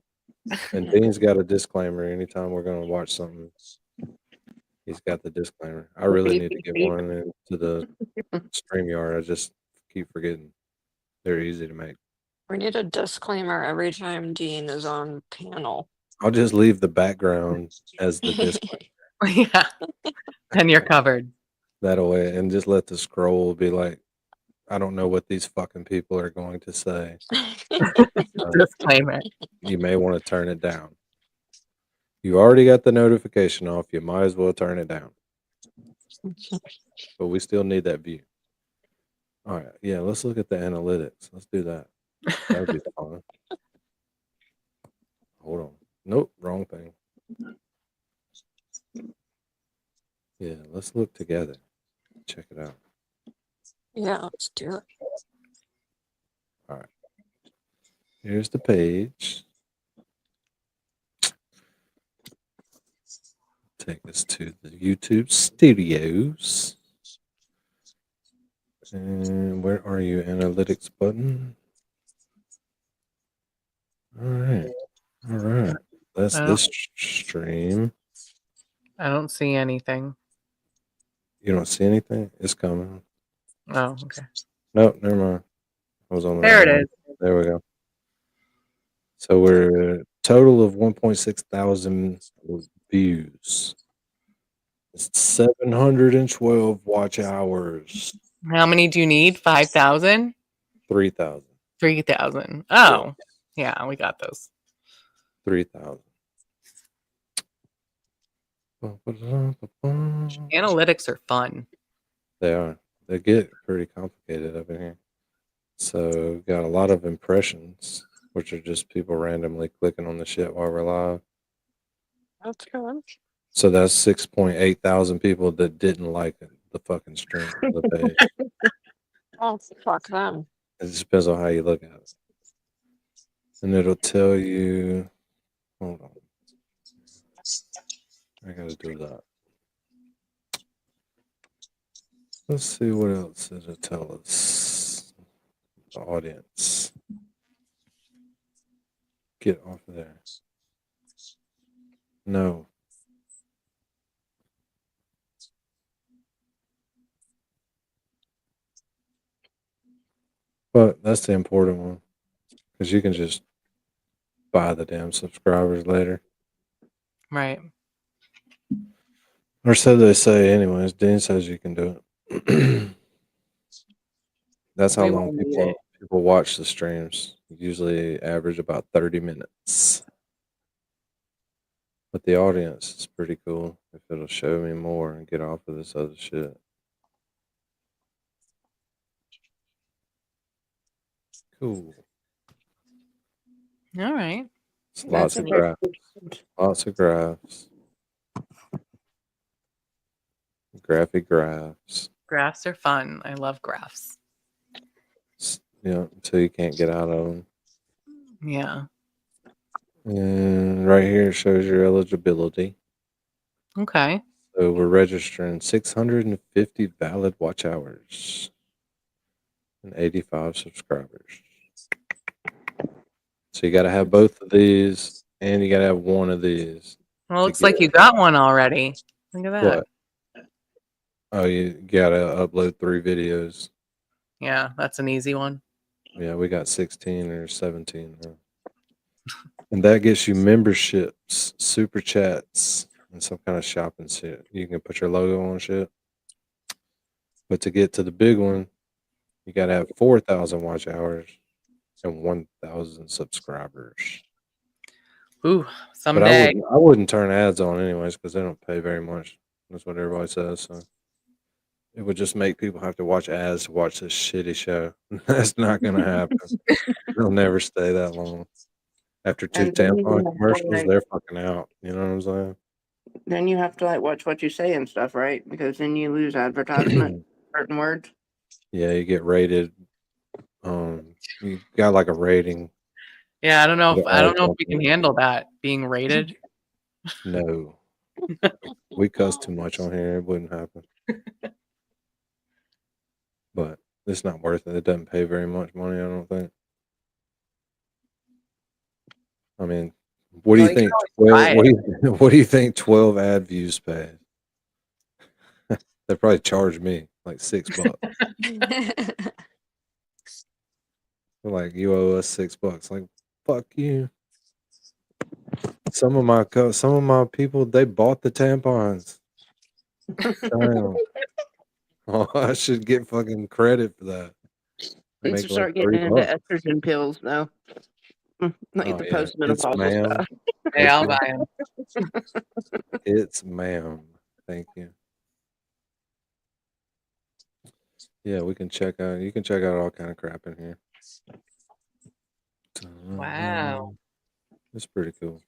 And Dean's got a disclaimer anytime we're going to watch something. He's got the disclaimer. I really need to get one into the StreamYard. I just keep forgetting. They're easy to make. We need a disclaimer every time Dean is on panel. I'll just leave the background as the disclaimer. Yeah. Then you're covered. That way, and just let the scroll be like, I don't know what these fucking people are going to say. Disclaimer. You may want to turn it down. You already got the notification off. You might as well turn it down. But we still need that view. All right. Yeah, let's look at the analytics. Let's do that. That would be fun. Hold on. Nope, wrong thing. Yeah, let's look together. Check it out. Yeah, let's do it. All right. Here's the page. Take us to the YouTube studios. And where are you, analytics button? All right. All right. That's this stream. I don't see anything. You don't see anything? It's coming. Oh, okay. Nope, never mind. I was on the There right it one. is. There we go. So we're a total of 1.6 thousand views. It's 712 watch hours. How many do you need? 5,000? 3,000. 3,000. Oh, yeah, we got those. 3,000. Analytics are fun. They are. They get pretty complicated up in here. So we've got a lot of impressions, which are just people randomly clicking on the shit while we're live. That's good. So that's 6.8 thousand people that didn't like the fucking stream, the page. Oh, fuck them. It just depends on how you look at it. And it'll tell you, hold on. I gotta do that. Let's see what else it'll tell us. The audience. Get off of there. No. But that's the important one. Because you can just buy the damn subscribers later. Right. Or so they say anyways. Dean says you can do it. That's how We long won't need it. people watch the streams. Usually average about 30 minutes. But the audience is pretty cool if it'll show me more and get off of this other shit. Cool. All right. It's lots That's of a graphs. good. Lots of graphs. Graphic graphs. Graphs are fun. I love graphs. Yeah, until you can't get out of them. Yeah. And right here it shows your eligibility. Okay. So we're registering 650 valid watch hours and 85 subscribers. So you got to have both of these, and you got to have one of these. Well, looks like you got one already. Look at that. What? Oh, you got to upload 3 videos. Yeah, that's an easy one. Yeah, we got 16 or 17 now. And that gets you memberships, super chats, and some kind of shopping shit. You can put your logo on shit. But to get to the big one, you got to have 4,000 watch hours and 1,000 subscribers. Ooh, But someday. I wouldn't turn ads on anyways because they don't pay very much. That's what everybody says. So it would just make people have to watch ads to watch this shitty show. That's not going to happen. They'll never stay that long. After 2 And then you tampon have to, commercials, like, they're fucking out. You know what I'm saying? then you have to like watch what you say and stuff, right? Because then you lose advertisement, certain words. Yeah, you get rated. You got like a rating. Yeah, I don't know if The we can handle that being rated. No. We cuss too much on here. It wouldn't happen. But it's not worth it. It doesn't pay very much money, I don't think. I mean, what do you think? 12, what do you think 12 ad views pay? They probably charge me like $6. They're like, you owe us $6. Like, fuck you. Some of my people, they bought the tampons. Damn. Oh, I should get fucking credit for that. I Let's make start like getting into $3. estrogen pills though. Like Oh, the yeah. It's postmenopausal ma'am. stuff. Hey, I'll buy them. It's ma'am. Thank you. Yeah, we can check out. You can check out all kind of crap in here. Wow. It's pretty cool.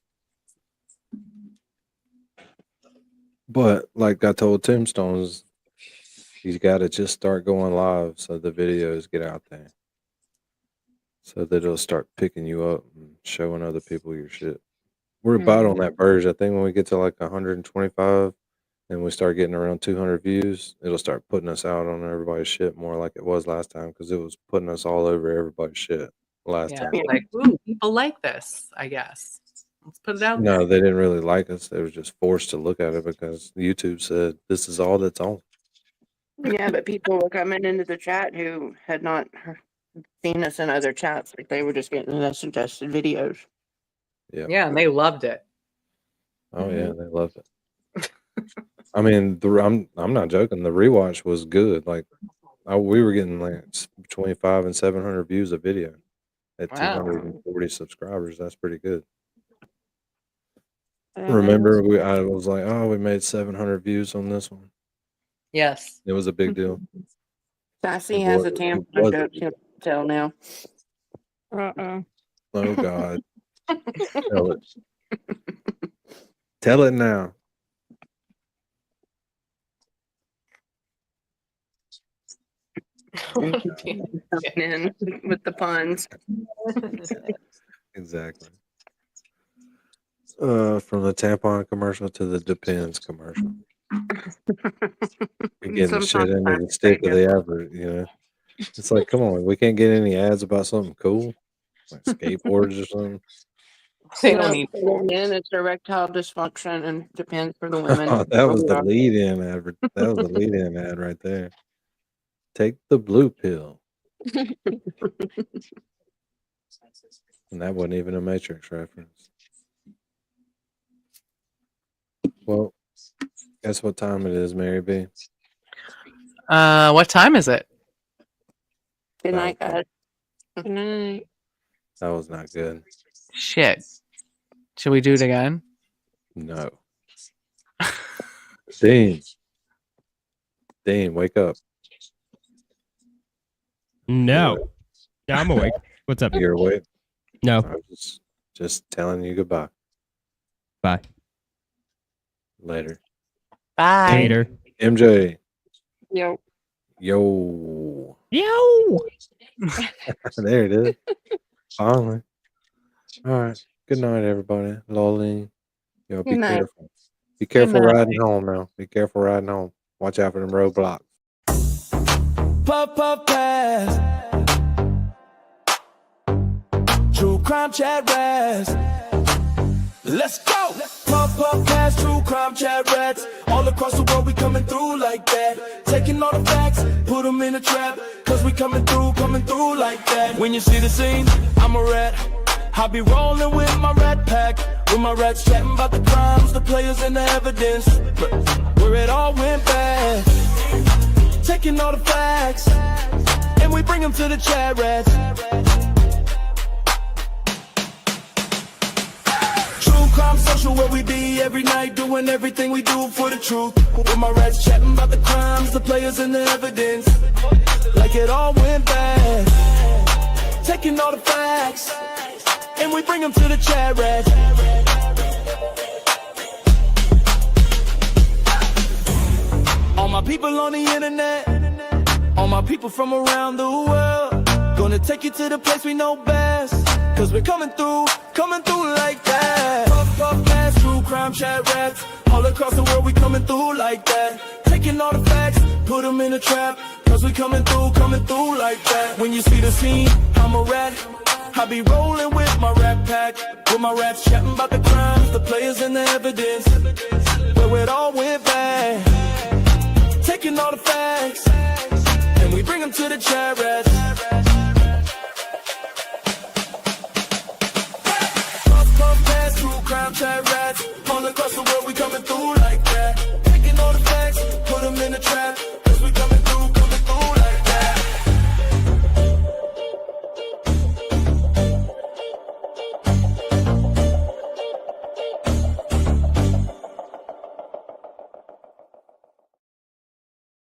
But like I told Tombstones, you got to just start going live so the videos get out there. So that it'll start picking you up and showing other people your shit. We're about on that verge. I think when we get to like 125 and we start getting around 200 views, it'll start putting us out on everybody's shit more like it was last time because it was putting us all over everybody's shit last Yeah, time. like, ooh, people like this, I guess. Let's put it out there. No, they didn't really like us. They were just forced to look at it because YouTube said this is all that's on. Yeah, but people were coming into the chat who had not seen us in other chats. Like they were just getting the suggested videos. Yeah. Yeah, and they loved it. Oh yeah, they loved it. I mean, I'm not joking. The rewatch was good. Like, we were getting like between 500 and 700 views a video at Wow. 240 subscribers. That's pretty good. Yeah, Remember, I was like, oh, we made 700 views on this one. Yes. It was a big deal. Sassy It has a was- it tampon was a joke big to tell now. Oh God. Tell it. Tell it now. In with the puns. Exactly. From the tampon commercial to the Depends commercial. You're getting the shit into the stick of the advert, you know. It's like, come on, we can't get any ads about something cool, like skateboards or something. They don't need for the men. It's erectile dysfunction and depends for the women. Oh, that was the lead-in ad. That was the lead-in ad right there. Take the blue pill, and that wasn't even a Matrix reference. Well, guess what time it is, Mary B? What time is it? Good night, guys. Good night. That was not good. Shit. Should we do it again? No. Dean, wake up. No. Yeah, I'm awake. What's up? You're awake? No. I was just just telling you goodbye. Bye. Later. Bye. Later. MJ. Yo. Yo. Yo. There it is. Finally. All right. Good night, everybody. Lolly. Yo, be Good night. careful. Be careful night. riding home now. Be careful riding home. Watch out for them roadblocks. Puff puff pass. True crime chat rats. Let's go. Puff puff pass. True crime chat rats. All across the world we coming through like that. Taking all the facts, put them in a trap. Cause we coming through like that. When you see the scene, I'm a rat. I be rolling with my rat pack. With my rats chatting about the crimes, the players and the evidence. Where it all went bad. Taking all the facts, and we bring them to the chat rats. True crime social where we be every night, doing everything we do for the truth. With my rats chatting about the crimes, the players and the evidence. Like it all went bad. Taking all the facts, and we bring them to the chat rats. All my people on the internet, all my people from around the world, gonna take you to the place we know best. Cause we're coming through like that. Puff, puff, pass, true crime chat rats. All across the world we coming through like that. Taking all the facts, put them in a trap. Cause we coming through like that. When you see the scene, I'm a rat. I be rolling with my rat pack. With my rats chatting about the crimes, the players and the evidence. Where it all went bad. Taking all the facts, and we bring them to the chat rats.